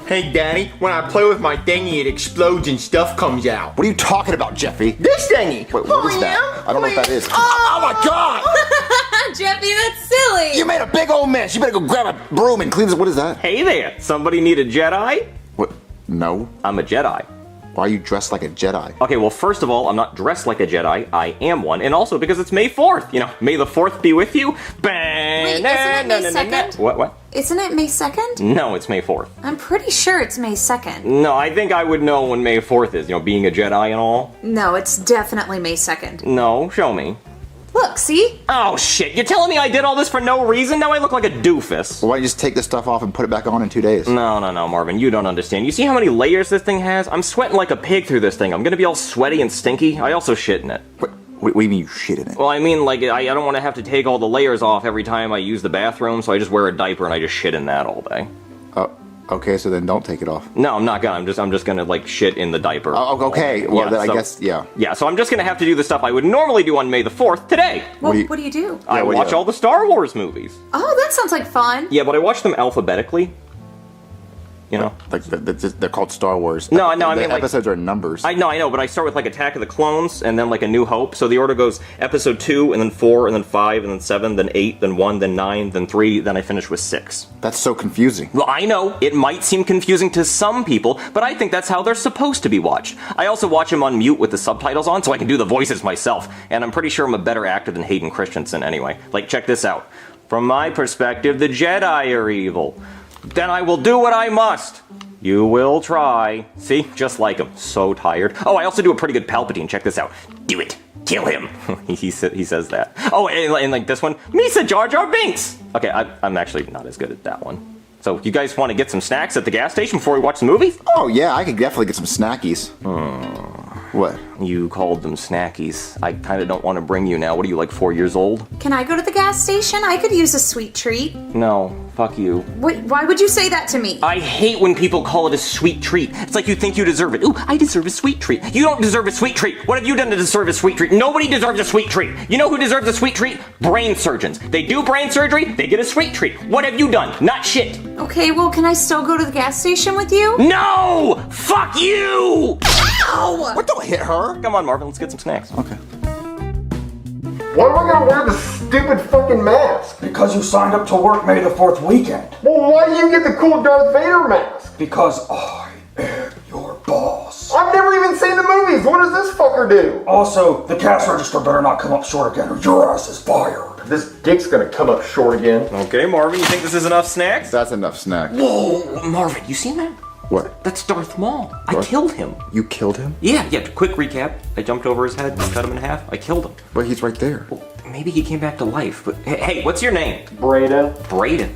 Hey, Daddy, when I play with my thingy, it explodes and stuff comes out. What are you talking about, Jeffy? This thingy! Wait, what is that? I don't know what that is. Oh my God! Jeffy, that's silly! You made a big old mess. You better go grab a broom and clean this. What is that? Hey there, somebody need a Jedi? What? No. I'm a Jedi. Why are you dressed like a Jedi? Okay, well, first of all, I'm not dressed like a Jedi. I am one. And also because it's May 4th. You know, May the 4th be with you. Wait, isn't it May 2nd? What? Isn't it May 2nd? No, it's May 4th. I'm pretty sure it's May 2nd. No, I think I would know when May 4th is, you know, being a Jedi and all. No, it's definitely May 2nd. No, show me. Look, see? Oh, shit. You're telling me I did all this for no reason? Now I look like a doofus. Well, why don't you just take this stuff off and put it back on in 2 days? No, Marvin. You don't understand. You see how many layers this thing has? I'm sweating like a pig through this thing. I'm gonna be all sweaty and stinky. I also shit in it. What do you mean you shit in it? Well, I mean, like, I don't want to have to take all the layers off every time I use the bathroom, so I just wear a diaper and I just shit in that all day. Okay, so then don't take it off. No, I'm not gonna. I'm just gonna, like, shit in the diaper. Oh, okay. Well, Yeah, then so- I guess, yeah. Yeah, so I'm just gonna have to do the stuff I would normally do on May the 4th today. Well, what do you do? I what do you watch do? all the Star Wars movies. Oh, that sounds like fun. Yeah, but I watch them alphabetically. You know? Like, they're called Star Wars. No, I The mean, like, episodes are numbers. I know, but I start with, like, Attack of the Clones, and then, like, A New Hope. So the order goes Episode 2, and then 4, and then 5, and then 7, then 8, then 1, then 9, then 3, then I finish with 6. That's so confusing. Well, I know, it might seem confusing to some people, but I think that's how they're supposed to be watched. I also watch them on mute with the subtitles on, so I can do the voices myself, and I'm pretty sure I'm a better actor than Hayden Christensen anyway. Like, check this out. From my perspective, the Jedi are evil. Then I will do what I must. You will try. See? Just like him. So tired. Oh, I also do a pretty good Palpatine. Check this out. Do it. Kill him. he says that. Oh, and like this one. Misa Jar Jar Binks. Okay, I'm actually not as good at that one. So, you guys want to get some snacks at the gas station before we watch the movie? Oh, yeah, I could definitely get some snackies. What? You called them snackies. I kind of don't want to bring you now. What are you, like 4 years old? Can I go to the gas station? I could use a sweet treat. No, fuck you. Wait, why would you say that to me? I hate when people call it a sweet treat. It's like you think you deserve it. Ooh, I deserve a sweet treat. You don't deserve a sweet treat. What have you done to deserve a sweet treat? Nobody deserves a sweet treat. You know who deserves a sweet treat? Brain surgeons. They do brain surgery, they get a sweet treat. What have you done? Not shit. Okay, well, can I still go to the gas station with you? No! Fuck you! Ow! What, don't hit her? Come on, Marvin, let's get some snacks. Okay. Why am I gonna wear this stupid fucking mask? Because you signed up to work May the 4th weekend. Well, why do you get the cool Darth Vader mask? Because I am your boss. I've never even seen the movies. What does this fucker do? Also, the cash register better not come up short again or your ass is fired. This dick's gonna come up short again. Okay, Marvin, you think this is enough snacks? That's enough snack. Whoa, Marvin, you seen that? What? That's Darth Maul. I killed him. You killed him? Yeah, quick recap. I jumped over his head, cut him in half, I killed him. But he's right there. Well, maybe he came back to life, but hey, what's your name? Brayden. Brayden.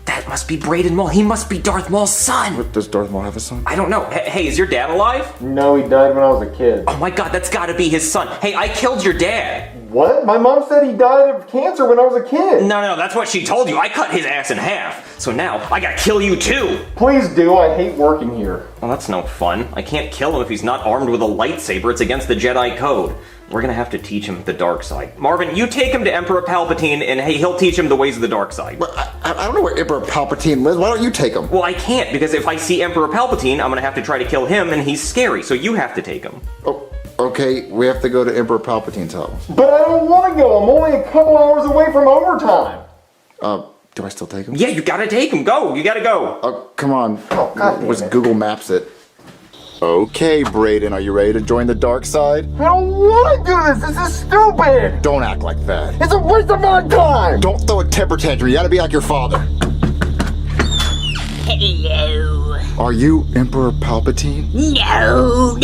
That must be Brayden Maul. He must be Darth Maul's son. What, does Darth Maul have a son? I don't know. Hey, is your dad alive? No, he died when I was a kid. Oh my god, that's gotta be his son. Hey, I killed your dad. What? My mom said he died of cancer when I was a kid. No, that's what she told you. I cut his ass in half. So now, I gotta kill you too. Please do. I hate working here. Well, that's no fun. I can't kill him if he's not armed with a lightsaber. It's against the Jedi Code. We're gonna have to teach him the dark side. Marvin, you take him to Emperor Palpatine, and hey, he'll teach him the ways of the dark side. Well, I don't know where Emperor Palpatine lives. Why don't you take him? Well, I can't, because if I see Emperor Palpatine, I'm gonna have to try to kill him, and he's scary, so you have to take him. Oh, okay, we have to go to Emperor Palpatine's house. But I don't want to go. I'm only a couple hours away from overtime. Do I still take him? Yeah, you gotta take him. Go, you gotta go. Oh, come on. Oh, God damn Let's it. Google Maps it. Okay, Brayden, are you ready to join the dark side? I don't want to do this. This is stupid. Don't act like that. It's a waste of my time. Don't throw a temper tantrum. You gotta be like your father. Hello. Are you Emperor Palpatine? No.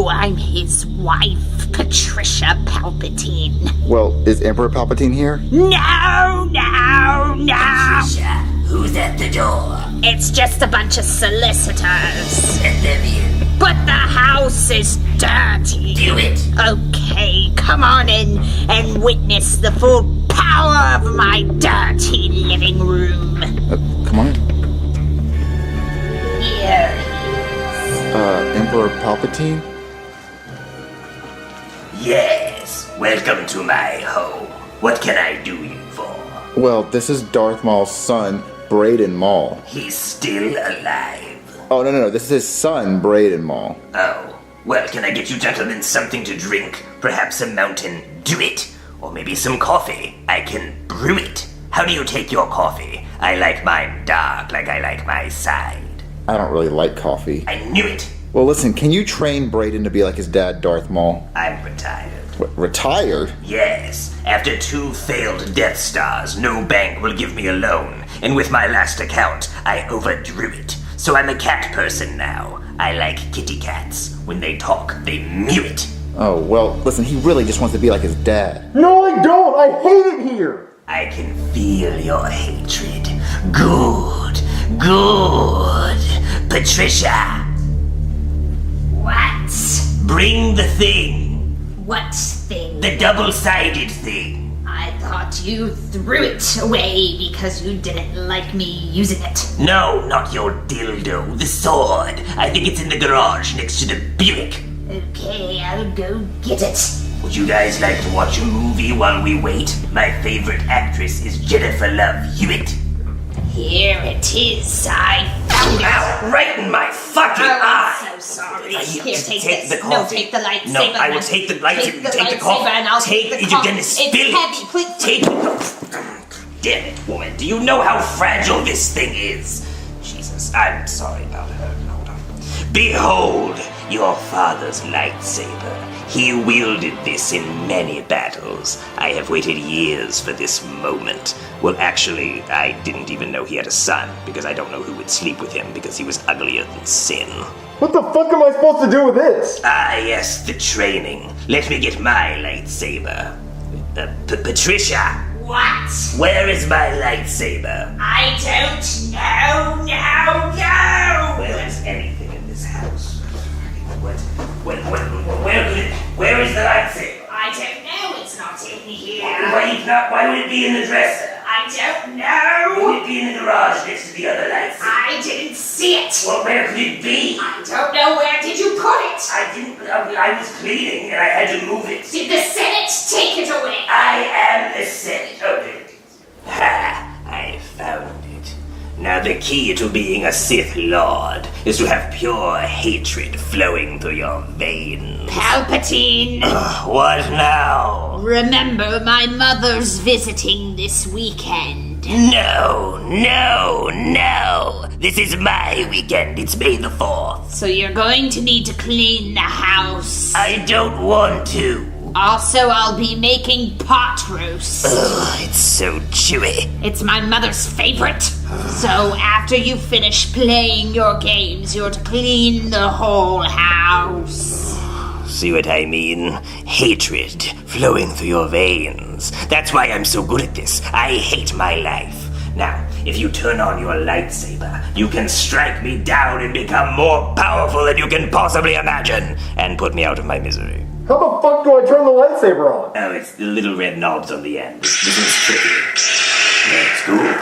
I'm his wife, Patricia Palpatine. Well, is Emperor Palpatine here? No. Patricia, who's at the door? It's just a bunch of solicitors. Let them in. But the house is dirty. Do it. Okay, come on in and witness the full power of my dirty living room. Come on in. Here. Emperor Palpatine? Yes, welcome to my home. What can I do you for? Well, this is Darth Maul's son, Braden Mall. He's still alive. Oh, no. This is his son, Braden Mall. Oh. Well, can I get you gentlemen something to drink? Perhaps a Mountain Dew-It? Or maybe some coffee. I can brew it. How do you take your coffee? I like mine dark, like I like my side. I don't really like coffee. I knew it. Well, listen, can you train Braden to be like his dad, Darth Maul? I'm retired. What, retired? Yes. After 2 failed Death Stars, no bank will give me a loan. And with my last account, I overdrew it. So I'm a cat person now. I like kitty cats. When they talk, they mew it. Oh, well, listen, he really just wants to be like his dad. No, I don't. I hate it here. I can feel your hatred. Good. Patricia, What? bring the thing. What thing? The double-sided thing. I thought you threw it away because you didn't like me using it. No, not your dildo. The sword. I think it's in the garage next to the Buick. Okay, I'll go get it. Would you guys like to watch a movie while we wait? My favorite actress is Jennifer Love Hewitt. Here it is. I found it. Ow, right in my fucking Oh, eye. I'm so sorry. Here, Here, take take this. the coffee. No, take the lightsaber. No, I will man. take the lightsaber. Take the Take the lightsaber coffee. and I'll take the You're coffee. gonna spill It's heavy, please. Take the coffee. Damn it, woman. Do you know how fragile this thing is? Jesus, I'm sorry about her. Hold on. Behold your father's lightsaber. He wielded this in many battles. I have waited years for this moment. Well, actually, I didn't even know he had a son, because I don't know who would sleep with him, because he was uglier than sin. What the fuck am I supposed to do with this? Ah, yes, the training. Let me get my lightsaber. Patricia, What? where is my lightsaber? I don't know. No. Where is anything in this house? Where is the lightsaber? I don't know. It's not in here. Why would it be in the dresser? I don't know. Would it be in the garage next to the other lightsaber? I didn't see it. Well, where could it be? I don't know. Where did you put it? I was cleaning and I had to move it. Did the Senate take it away? I am the Senate. Okay. Ha! I found it. Now the key to being a Sith Lord is to have pure hatred flowing through your veins. Palpatine. What now? Remember, my mother's visiting this weekend. No. This is my weekend. It's May the 4th. So you're going to need to clean the house. I don't want to. Also, I'll be making pot roast. Ugh, it's so chewy. It's my mother's favorite. So after you finish playing your games, you're to clean the whole house. See what I mean? Hatred flowing through your veins. That's why I'm so good at this. I hate my life. Now, if you turn on your lightsaber, you can strike me down and become more powerful than you can possibly imagine, and put me out of my misery. How the fuck do I turn the lightsaber on? Oh, it's the little red knobs on the end. This is tricky. That's good.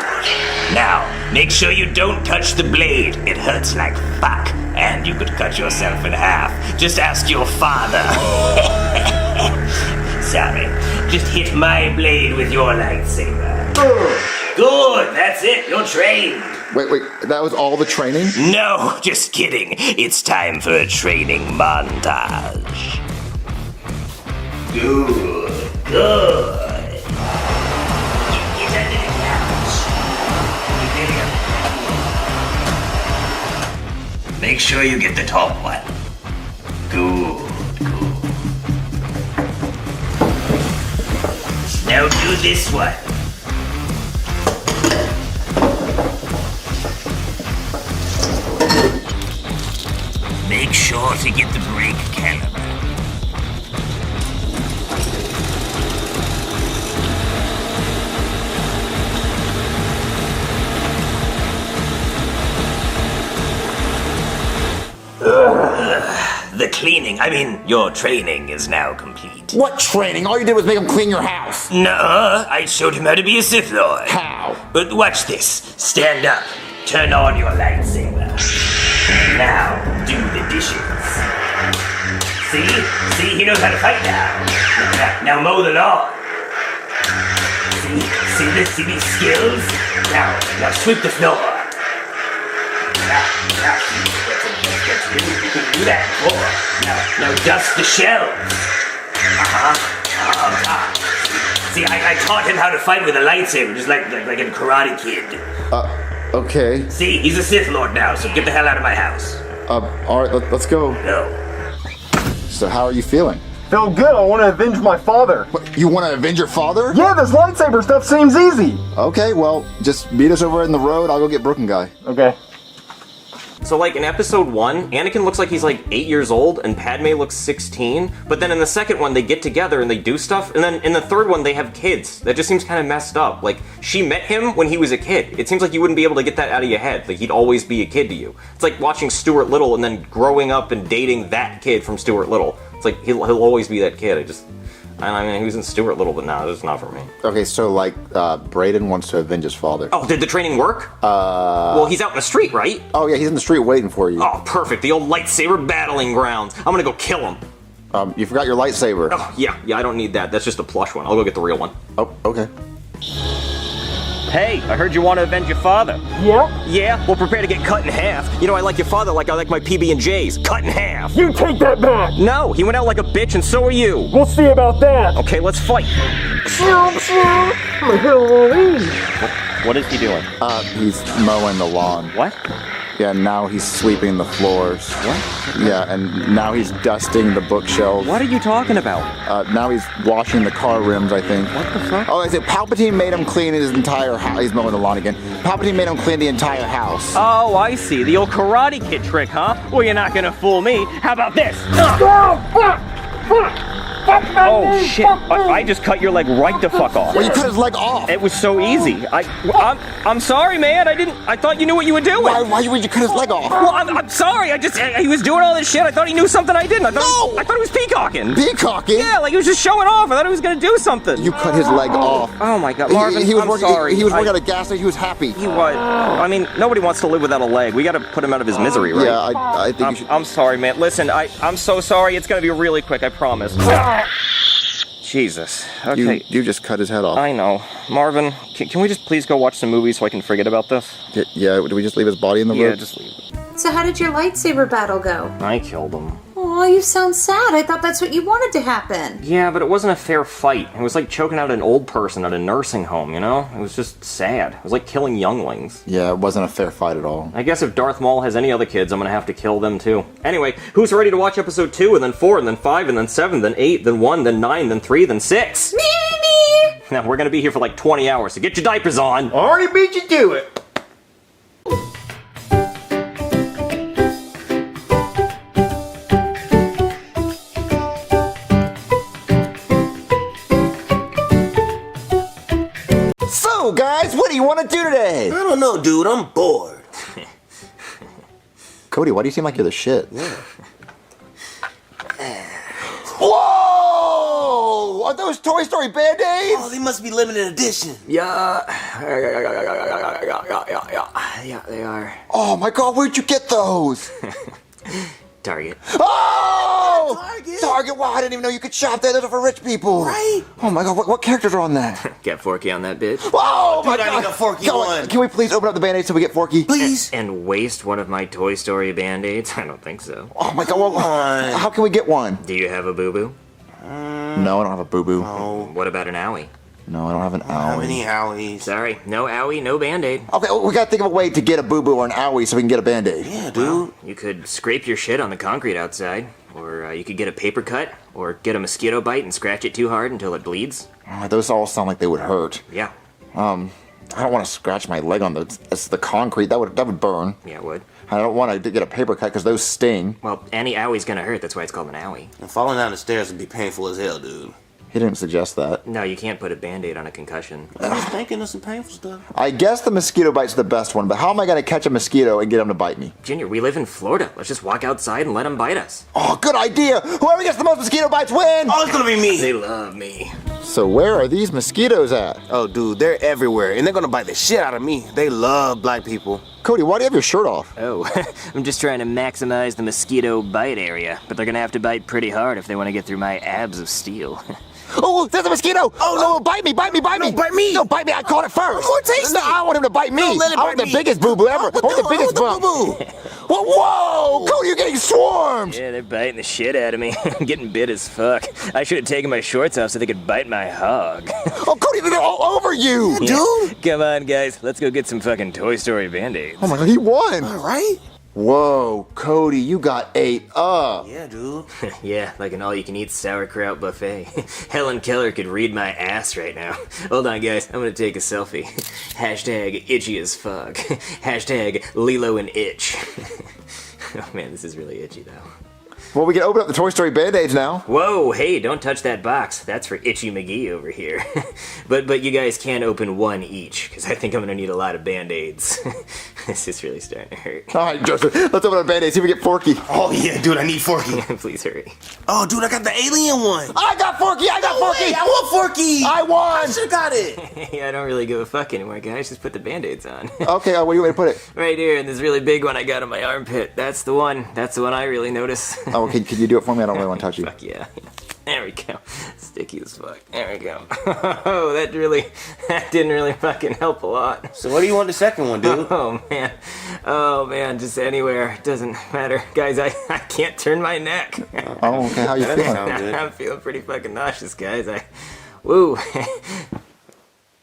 Now, make sure you don't touch the blade. It hurts like fuck, and you could cut yourself in half. Just ask your father. Sorry. Just hit my blade with your lightsaber. Good, that's it. You're trained. Wait, that was all the training? No, just kidding. It's time for a training montage. Good. Get under the couch. Make sure you get the top one. Good. Now do this one. Make sure to get the brake caliber. The cleaning, your training is now complete. What training? All you did was make him clean your house. Nuh-uh, I showed him how to be a Sith Lord. How? But watch this. Stand up. Turn on your lightsaber. Now, do the dishes. See, he knows how to fight now. Now mow the lawn. See these skills? Now sweep the floor. Now, you can do that before. Now dust the shelves. See, I taught him how to fight with a lightsaber, just like in Karate Kid. Okay. See, he's a Sith Lord now, so get the hell out of my house. Alright, let's go. No. So how are you feeling? Feel good, I want to avenge my father. What, you want to avenge your father? Yeah, this lightsaber stuff seems easy. Okay, well, just meet us over in the road, I'll go get Brooklyn Guy. Okay. So like in episode 1, Anakin looks like he's like 8 years old and Padme looks 16, but then in the second one they get together and they do stuff, and then in the third one they have kids. That just seems kind of messed up. Like, she met him when he was a kid. It seems like you wouldn't be able to get that out of your head. Like, he'd always be a kid to you. It's like watching Stuart Little and then growing up and dating that kid from Stuart Little. It's like, he'll always be that kid. I mean, he was in Stuart Little, but no, this is not for me. Okay, so like, Brayden wants to avenge his father. Oh, did the training work? Well, he's out in the street, right? Oh yeah, he's in the street waiting for you. Oh, perfect. The old lightsaber battling grounds. I'm gonna go kill him. You forgot your lightsaber. Oh, yeah, I don't need that. That's just a plush one. I'll go get the real one. Oh, okay. Hey, I heard you want to avenge your father. Yeah? Yeah? Well, prepare to get cut in half. You know, I like your father like I like my PB&Js. Cut in half. You take that back! No, he went out like a bitch and so are you. We'll see about that! Okay, let's fight. What is he doing? He's mowing the lawn. What? Yeah, now he's sweeping the floors. What? Yeah, and now he's dusting the bookshelves. What are you talking about? Now he's washing the car rims, I think. What the fuck? Oh, I said Palpatine made him clean his entire house. He's mowing the lawn again. Palpatine made him clean the entire house. Oh, I see. The old Karate Kid trick, huh? Well, you're not gonna fool me. How about this? Oh shit! I just cut your leg right the fuck off. Well, you cut his leg off. It was so easy. I'm sorry, man. I thought you knew what you were doing. Why would you cut his leg off? Well, I'm sorry. He was doing all this shit. I thought he knew something I didn't. I thought he was peacocking. Peacocking? Yeah, like he was just showing off. I thought he was gonna do something. You cut his leg off. Oh my God, Marvin. He was I'm working. sorry. He was working at a gas station. He was happy. He was. I mean, nobody wants to live without a leg. We got to put him out of his misery, right? Yeah, I think you should. I'm sorry, man. Listen, I'm so sorry. It's gonna be really quick. I promise. Jesus. Okay. You just cut his head off. I know. Marvin, can we just please go watch some movies so I can forget about this? Yeah, do we just leave his body in the road? Yeah, just leave it. So how did your lightsaber battle go? I killed him. Oh, you sound sad. I thought that's what you wanted to happen. Yeah, but it wasn't a fair fight. It was like choking out an old person at a nursing home, you know? It was just sad. It was like killing younglings. Yeah, it wasn't a fair fight at all. I guess if Darth Maul has any other kids, I'm gonna have to kill them too. Anyway, who's ready to watch episode 2, and then 4, and then 5, and then 7, then 8, then 1, then 9, then 3, then 6? Me! Now, we're gonna be here for like 20 hours, so get your diapers on! Already beat you to it. So, guys, what do you want to do today? I don't know, dude. I'm bored. Cody, why do you seem like you're the shit? Yeah. Whoa! Are those Toy Story Band-Aids? Oh, they must be limited edition. Yeah, they are. Oh my God, where'd you get those? Target. Oh! Target? Wow, I didn't even know you could shop there. Those are for rich people. Right? Oh my God, what characters are on that? Get Forky on that bitch. Oh my Dude, God! I need a Forky Go one. Can we please open up the Band-Aid so we get Forky? Please? And waste one of my Toy Story Band-Aids? I don't think so. Oh my God! Well, how can we get one? Do you have a boo-boo? No, I don't have a boo-boo. Oh, What about an owie? No, I don't have an how owie. many owies? Sorry, no owie, no Band-Aid. Okay, well, we gotta think of a way to get a boo-boo or an owie so we can get a Band-Aid. Yeah, dude. You could scrape your shit on the concrete outside, or you could get a paper cut, or get a mosquito bite and scratch it too hard until it bleeds. Those all sound like they would hurt. Yeah, I don't want to scratch my leg on the concrete. That would burn. yeah, it would. I don't want to get a paper cut because those sting. Well, any owie's gonna hurt, that's why it's called an owie. And falling down the stairs would be painful as hell, dude. He didn't suggest that. No, you can't put a Band-Aid on a concussion. I was thinking of some painful stuff. I guess the mosquito bite's the best one, but how am I going to catch a mosquito and get him to bite me? Junior, we live in Florida. Let's just walk outside and let them bite us. Oh, good idea! Whoever gets the most mosquito bites win! Oh, it's gonna be me. They love me. So where are these mosquitoes at? Oh, dude, they're everywhere, and they're gonna bite the shit out of me. They love black people. Cody, why do you have your shirt off? Oh, I'm just trying to maximize the mosquito bite area, but they're gonna have to bite pretty hard if they want to get through my abs of steel. Oh, there's a mosquito! Oh, no. Bite me! No, bite me. No, bite me! I caught it first! I'm gonna taste No, it. I don't want him to bite me! No, let it I want bite the me. biggest boo-boo ever! I want the biggest bump! Whoa! Cody, you're getting swarmed! Yeah, they're biting the shit out of me. I'm getting bit as fuck. I should have taken my shorts off so they could bite my hog. Oh, Cody, they're all over you! Dude. Come on, guys. Let's go get some fucking Toy Story Band-Aids. Oh my god, he won! All right. Whoa, Cody, you got ate up! Yeah, dude. Yeah, like an all-you-can-eat sauerkraut buffet. Helen Keller could read my ass right now. Hold on, guys. I'm gonna take a selfie. Hashtag itchy as fuck. Hashtag Lilo and itch. Oh man, this is really itchy though. Well, we can open up the Toy Story Band-Aids now. Whoa, hey, don't touch that box. That's for Itchy McGee over here. but you guys can open one each, because I think I'm gonna need a lot of Band-Aids. This is really starting to hurt. All right, Joseph, let's open up Band-Aids, see if we get Forky. Oh, yeah, dude, I need Forky. Please hurry. Oh, dude, I got the alien one. I got Forky! I got Forky! Wait, I want Forky. I won! I should got it. Yeah, I don't really give a fuck anymore, guys. Just put the Band-Aids on. Okay, where do you want me to put it? Right here, in this really big one I got on my armpit. That's the one. That's the one I really notice. Oh, can you do it for me? I don't really want to touch you. Fuck yeah. There we go. Sticky as fuck. There we go. Oh, that didn't really fucking help a lot. So what do you want the second one, dude? Oh man, just anywhere. It doesn't matter. Guys, I can't turn my neck. Oh, okay, how you That feeling? sounds good. I'm feeling pretty fucking nauseous, guys. Woo.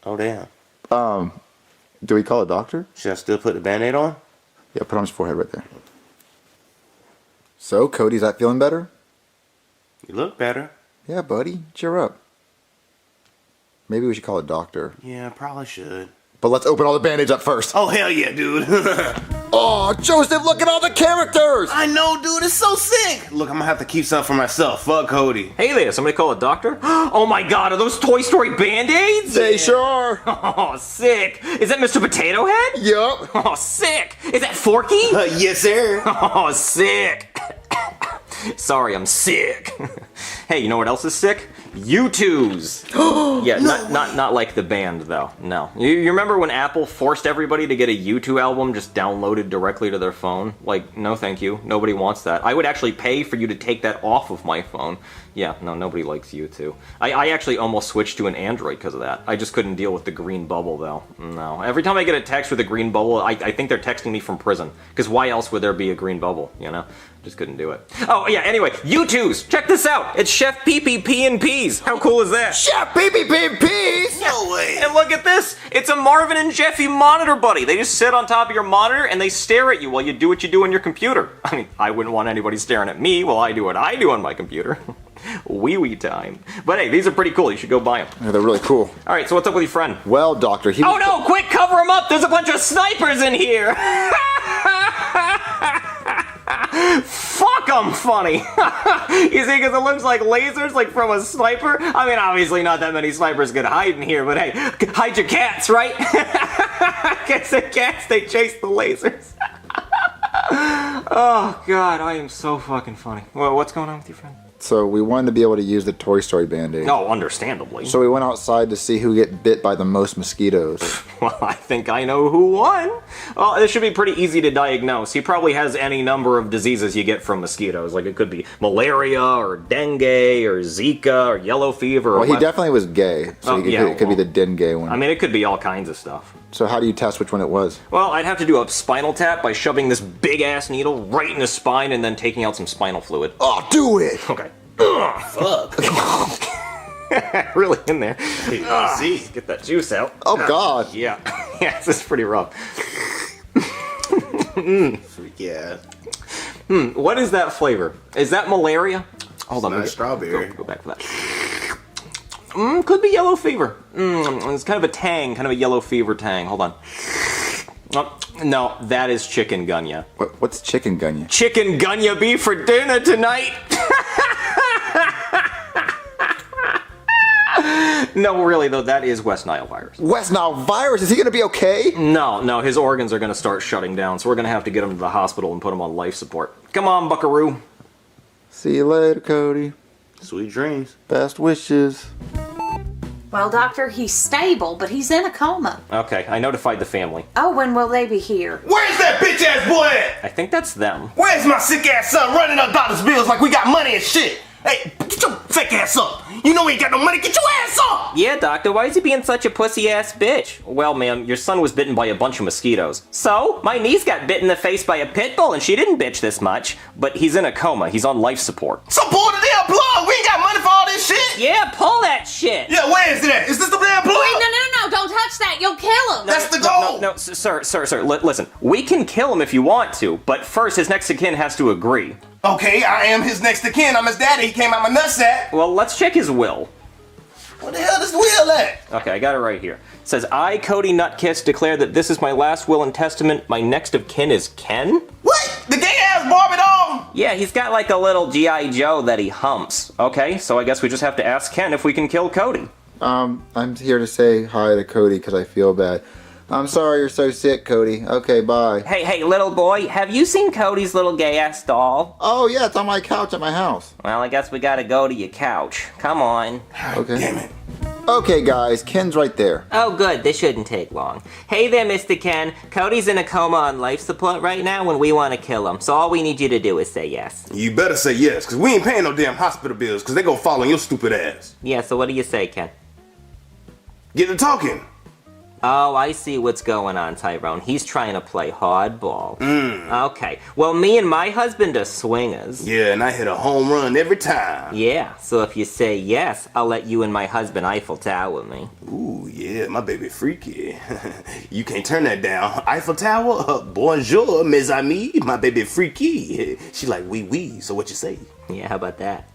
Oh, damn. Do we call a doctor? Should I still put the Band-Aid on? Yeah, put it on his forehead right there. So, Cody, is that feeling better? You look better. Yeah, buddy, cheer up. Maybe we should call a doctor. Yeah, I probably should. But let's open all the Band-Aids up first. Oh, hell yeah, dude. Oh, Joseph, look at all the characters! I know, dude. It's so sick. Look, I'm gonna have to keep some for myself. Fuck Cody. Hey there, somebody call a doctor? Oh my god, are those Toy Story Band-Aids? They sure are. Oh, sick. Is that Mr. Potato Head? Yup. Oh, sick. Is that Forky? Yes, sir. Oh, sick. Sorry, I'm sick. Hey, you know what else is sick? U2s. Yeah, not like the band though. No. You remember when Apple forced everybody to get a U2 album just downloaded directly to their phone? Like, no thank you. Nobody wants that. I would actually pay for you to take that off of my phone. Yeah, no, nobody likes U2. I actually almost switched to an Android because of that. I just couldn't deal with the green bubble though. No. Every time I get a text with a green bubble, I think they're texting me from prison. Because why else would there be a green bubble, you know? Just couldn't do it. Oh, yeah, anyway, U2s. Check this out. It's Chef Pee and Peas. How cool is that? Chef Peas! No way. And look at this. It's a Marvin and Jeffy monitor buddy. They just sit on top of your monitor and they stare at you while you do what you do on your computer. I mean, I wouldn't want anybody staring at me while I do what I do on my computer. Wee time. But hey, these are pretty cool. You should go buy them. Yeah, they're really cool. All right, so what's up with your friend? Well, doctor, he Oh was- no, quick, cover him up. There's a bunch of snipers in here. Fuck, I'm funny. You see, because it looks like lasers, like from a sniper. I mean, obviously not that many snipers could hide in here, but hey, hide your cats, right? Guess the cats, they chase the lasers. Oh, God, I am so fucking funny. Well, what's going on with your friend? So we wanted to be able to use the Toy Story Band-Aid. No, understandably. So we went outside to see who get bit by the most mosquitoes. Well, I think I know who won. Well, this should be pretty easy to diagnose. He probably has any number of diseases you get from mosquitoes. Like it could be malaria or dengue or Zika or yellow fever. Or Well, he definitely was gay, so it could be the dengue one. I mean, it could be all kinds of stuff. So how do you test which one it was? Well, I'd have to do a spinal tap by shoving this big-ass needle right in his spine and then taking out some spinal fluid. Oh, do it! Okay. Fuck. Really in there. See. Get that juice out. Oh, God. Yeah. Yeah, this is pretty rough. Yeah. What is that flavor? Is that malaria? Hold on. Not strawberry. Go back for that. Could be yellow fever. It's kind of a tang, kind of a yellow fever tang. Hold on. Oh, no, that is chikungunya. What's chikungunya? Chikungunya beef for dinner tonight. No, really though, that is West Nile virus. West Nile virus? Is he gonna be okay? No, his organs are gonna start shutting down, so we're gonna have to get him to the hospital and put him on life support. Come on, buckaroo. See you later, Cody. Sweet dreams. Best wishes. Well, doctor, he's stable, but he's in a coma. Okay, I notified the family. Oh, when will they be here? Where's that bitch ass boy at? I think that's them. Where's my sick ass son running up doctor's bills like we got money and shit? Hey, get your fake ass up. You know we ain't got no money. Get your ass up. Yeah, doctor, why is he being such a pussy-ass bitch? Well, ma'am, your son was bitten by a bunch of mosquitoes. So, my niece got bit in the face by a pit bull and she didn't bitch this much. But he's in a coma. He's on life support. So pull the damn plug. We ain't got money for all this shit. Yeah, pull that shit. Yeah, where is it at? Is this the damn plug? Wait, no, don't touch that. You'll kill him. That's the goal. No, sir, listen. We can kill him if you want to, but first his next of kin has to agree. Okay, I am his next of kin. I'm his daddy. He came out my nutsack. Well, let's check his will. What the hell is the will at? Okay, I got it right here. It says, I, Cody Nutkiss, declare that this is my last will and testament. My next of kin is Ken? What? The gay-ass Barbie doll? Yeah, he's got like a little G.I. Joe that he humps. Okay, so I guess we just have to ask Ken if we can kill Cody. I'm here to say hi to Cody because I feel bad. I'm sorry you're so sick, Cody. Okay, bye. Hey, little boy, have you seen Cody's little gay-ass doll? Oh, yeah, it's on my couch at my house. Well, I guess we gotta go to your couch. Come on. Okay. Damn it. Okay, guys, Ken's right there. Oh, good. This shouldn't take long. Hey there, Mr. Ken. Cody's in a coma on life support right now and we want to kill him. So all we need you to do is say yes. You better say yes, because we ain't paying no damn hospital bills, because they gonna fall on your stupid ass. Yeah, so what do you say, Ken? Get to talking. Oh, I see what's going on, Tyrone. He's trying to play hardball. Okay. Well, me and my husband are swingers. Yeah, and I hit a home run every time. Yeah, so if you say yes, I'll let you and my husband Eiffel Tower me. Ooh, yeah, my baby freaky. You can't turn that down. Eiffel Tower, bonjour, mes amis, my baby freaky. She like wee wee, so what you say? Yeah, how about that?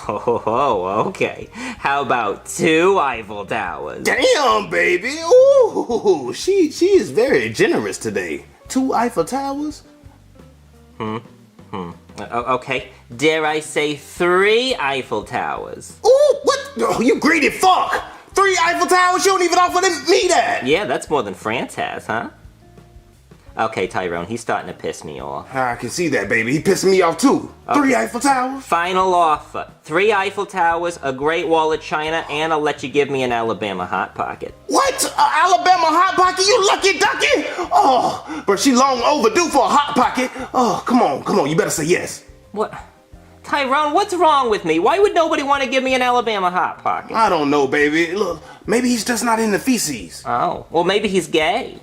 Oh, okay. How about 2 Eiffel Towers? Damn, baby. Ooh, she is very generous today. 2 Eiffel Towers? Okay. Dare I say 3 Eiffel Towers? Ooh, what? Oh, you greedy fuck. 3 Eiffel Towers? You don't even offer me that. Yeah, that's more than France has, huh? Okay, Tyrone, he's starting to piss me off. I can see that, baby. He pissing me off, too. Okay. 3 Eiffel Towers? Final offer. 3 Eiffel Towers, a Great Wall of China, and I'll let you give me an Alabama Hot Pocket. What? Alabama Hot Pocket? You lucky ducky? Oh, but she long overdue for a Hot Pocket. Oh, come on. You better say yes. What? Tyrone, what's wrong with me? Why would nobody want to give me an Alabama Hot Pocket? I don't know, baby. Look, maybe he's just not into feces. Oh, well, maybe he's gay.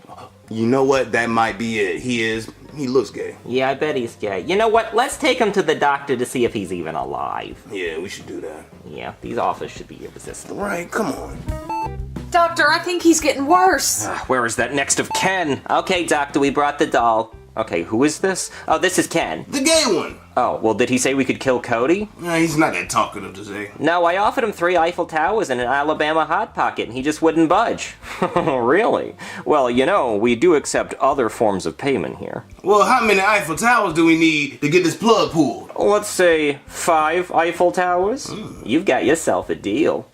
You know what? That might be it. He looks gay. Yeah, I bet he's gay. You know what? Let's take him to the doctor to see if he's even alive. Yeah, we should do that. Yeah, these offers should be irresistible. Right, come on. Doctor, I think he's getting worse. Where is that next of Ken? Okay, doctor, we brought the doll. Okay, who is this? Oh, this is Ken. The gay one. Oh, well, did he say we could kill Cody? Nah, he's not that talkative to say. No, I offered him 3 Eiffel Towers and an Alabama Hot Pocket, and he just wouldn't budge. Really? Well, you know, we do accept other forms of payment here. Well, how many Eiffel Towers do we need to get this plug pulled? Let's say 5 Eiffel Towers. You've got yourself a deal.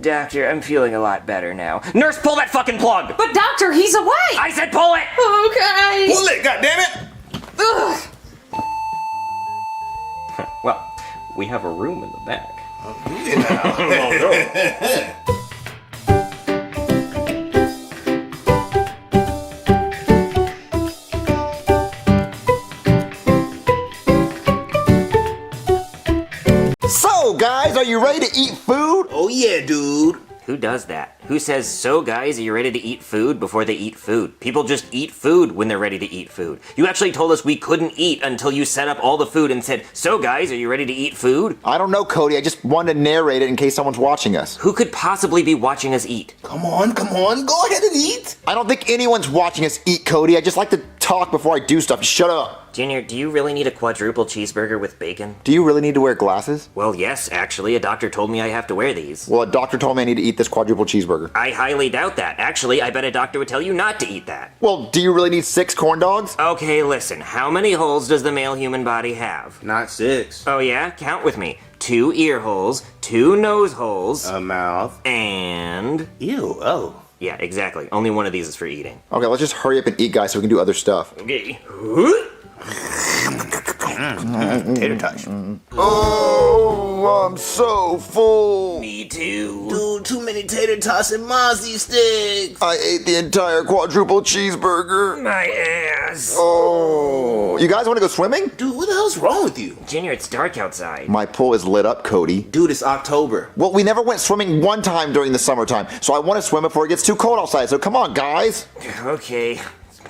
Doctor, I'm feeling a lot better now. Nurse, pull that fucking plug! But doctor, he's awake! I said pull it! Okay! Pull it, goddammit! Ugh. Well, we have a room in the back. So, guys, are you ready to eat food? Oh yeah, dude. Who does that? Who says, so guys, are you ready to eat food before they eat food? People just eat food when they're ready to eat food. You actually told us we couldn't eat until you set up all the food and said, so guys, are you ready to eat food? I don't know, Cody. I just wanted to narrate it in case someone's watching us. Who could possibly be watching us eat? Come on, go ahead and eat. I don't think anyone's watching us eat, Cody. I just like to talk before I do stuff. Just shut up. Junior, do you really need a quadruple cheeseburger with bacon? Do you really need to wear glasses? Well, yes, actually. A doctor told me I have to wear these. Well, a doctor told me I need to eat this quadruple cheeseburger. I highly doubt that. Actually, I bet a doctor would tell you not to eat that. Well, do you really need 6 corn dogs? Okay, listen. How many holes does the male human body have? Not 6. Oh yeah? Count with me. 2 ear holes, 2 nose holes, A mouth. and... Ew, oh. Yeah, exactly. Only one of these is for eating. Okay, let's just hurry up and eat, guys, so we can do other stuff. Okay. Tater tots. Oh, I'm so full. Me too. Dude, too many tater tots and mozzie sticks. I ate the entire quadruple cheeseburger. My ass. Oh, You guys want to go swimming? Dude, what the hell's wrong with you? Junior, it's dark outside. My pool is lit up, Cody. Dude, it's October. Well, we never went swimming one time during the summertime, so I want to swim before it gets too cold outside. So come on, guys. Okay.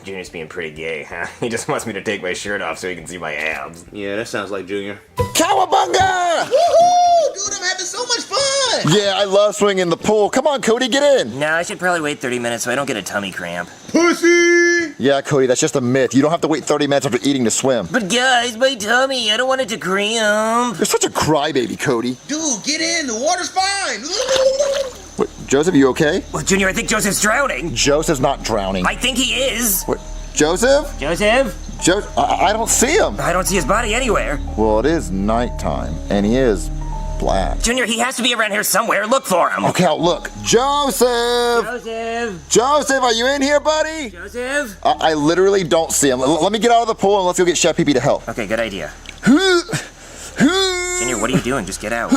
Junior's being pretty gay, huh? He just wants me to take my shirt off so he can see my abs. Yeah, that sounds like Junior. Cowabunga! Woohoo! Dude, I'm having so much fun! Yeah, I love swimming in the pool. Come on, Cody, get in. No, I should probably wait 30 minutes so I don't get a tummy cramp. Pussy! Yeah, Cody, that's just a myth. You don't have to wait 30 minutes after eating to swim. But guys, my tummy, I don't want it to cramp. You're such a crybaby, Cody. Dude, get in, the water's fine! Wait, Joseph, you okay? Well, Junior, I think Joseph's drowning. Joseph's not drowning. I think he is. What? Joseph? Joseph? I don't see him. I don't see his body anywhere. Well, it is nighttime, and he is black. Junior, he has to be around here somewhere. Look for him. Okay, I'll look. Joseph! Joseph! Joseph, are you in here, buddy? Joseph? I literally don't see him. Let me get out of the pool and let's go get Chef Pee Pee to help. Okay, good idea. Junior, what are you doing? Just get out.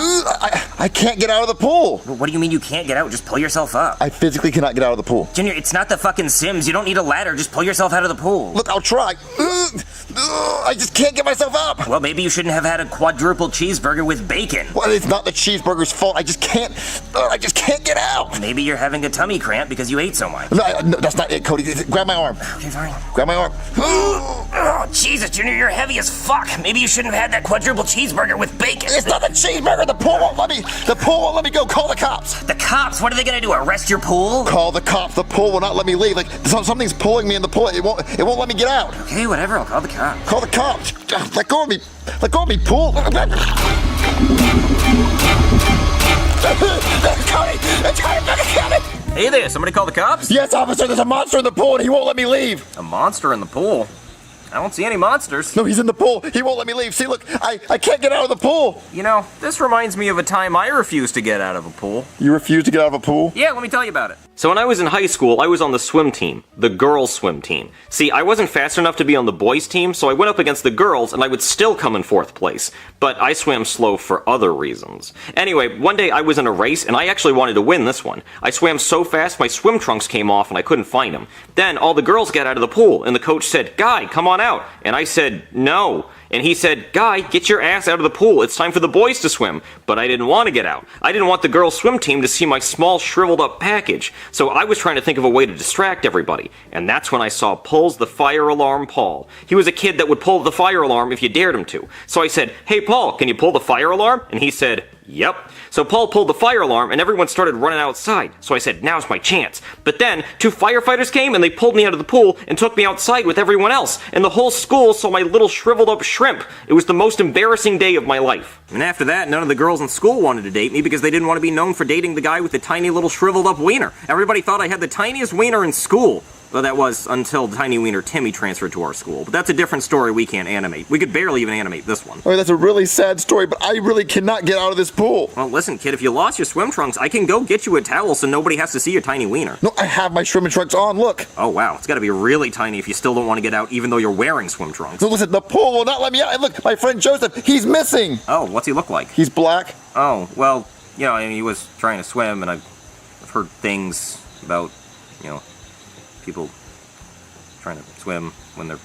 I can't get out of the pool. Well, what do you mean you can't get out? Just pull yourself up. I physically cannot get out of the pool. Junior, it's not the fucking Sims. You don't need a ladder. Just pull yourself out of the pool. Look, I'll try. I just can't get myself up. Well, maybe you shouldn't have had a quadruple cheeseburger with bacon. Well, it's not the cheeseburger's fault. I just can't get out. Maybe you're having a tummy cramp because you ate so much. No, that's not it, Cody. Grab my arm. Okay, fine. Grab my arm. Oh, Jesus, Junior, you're heavy as fuck. Maybe you shouldn't have had that quadruple cheeseburger with bacon. It's not the cheeseburger. The pool won't let me. The pool won't let me go. Call the cops. The cops? What are they gonna do? Arrest your pool? Call the cops. The pool will not let me leave. Like something's pulling me in the pool. It won't let me get out. Okay, whatever. I'll call the cops. Call the cops. Let go of me. Let go of me, pool. Hey there, somebody call the cops? Yes, officer. There's a monster in the pool and he won't let me leave. A monster in the pool? I don't see any monsters. No, he's in the pool. He won't let me leave. See, look, I can't get out of the pool. You know, this reminds me of a time I refused to get out of a pool. You refuse to get out of a pool? Yeah, let me tell you about it. So when I was in high school, I was on the swim team, the girls' swim team. See, I wasn't fast enough to be on the boys' team, so I went up against the girls, and I would still come in 4th place. But I swam slow for other reasons. Anyway, one day I was in a race, and I actually wanted to win this one. I swam so fast, my swim trunks came off, and I couldn't find them. Then all the girls got out of the pool, and the coach said, "Guy, come on out." And I said, "No." And he said, "Guy, get your ass out of the pool. It's time for the boys to swim." But I didn't want to get out. I didn't want the girls' swim team to see my small, shriveled up package. So I was trying to think of a way to distract everybody. And that's when I saw Pulls the Fire Alarm Paul. He was a kid that would pull the fire alarm if you dared him to. So I said, "Hey, Paul, can you pull the fire alarm?" And he said, "Yep." So Paul pulled the fire alarm and everyone started running outside. So I said, "Now's my chance." But then 2 firefighters came and they pulled me out of the pool and took me outside with everyone else. And the whole school saw my little shriveled up shrimp. It was the most embarrassing day of my life. And after that, none of the girls in school wanted to date me because they didn't want to be known for dating the guy with the tiny little shriveled up wiener. Everybody thought I had the tiniest wiener in school. Well, that was until Tiny Wiener Timmy transferred to our school. But that's a different story we can't animate. We could barely even animate this one. Oh, that's a really sad story, but I really cannot get out of this pool. Well, listen, kid, if you lost your swim trunks, I can go get you a towel so nobody has to see your tiny wiener. No, I have my swim trunks on, look. Oh, wow. It's got to be really tiny if you still don't want to get out even though you're wearing swim trunks. No, listen, the pool will not let me out. And look, my friend Joseph, he's missing. Oh, what's he look like? He's black. Oh, well, you know, I mean, he was trying to swim, and I've heard things about, you know, people trying to swim when they're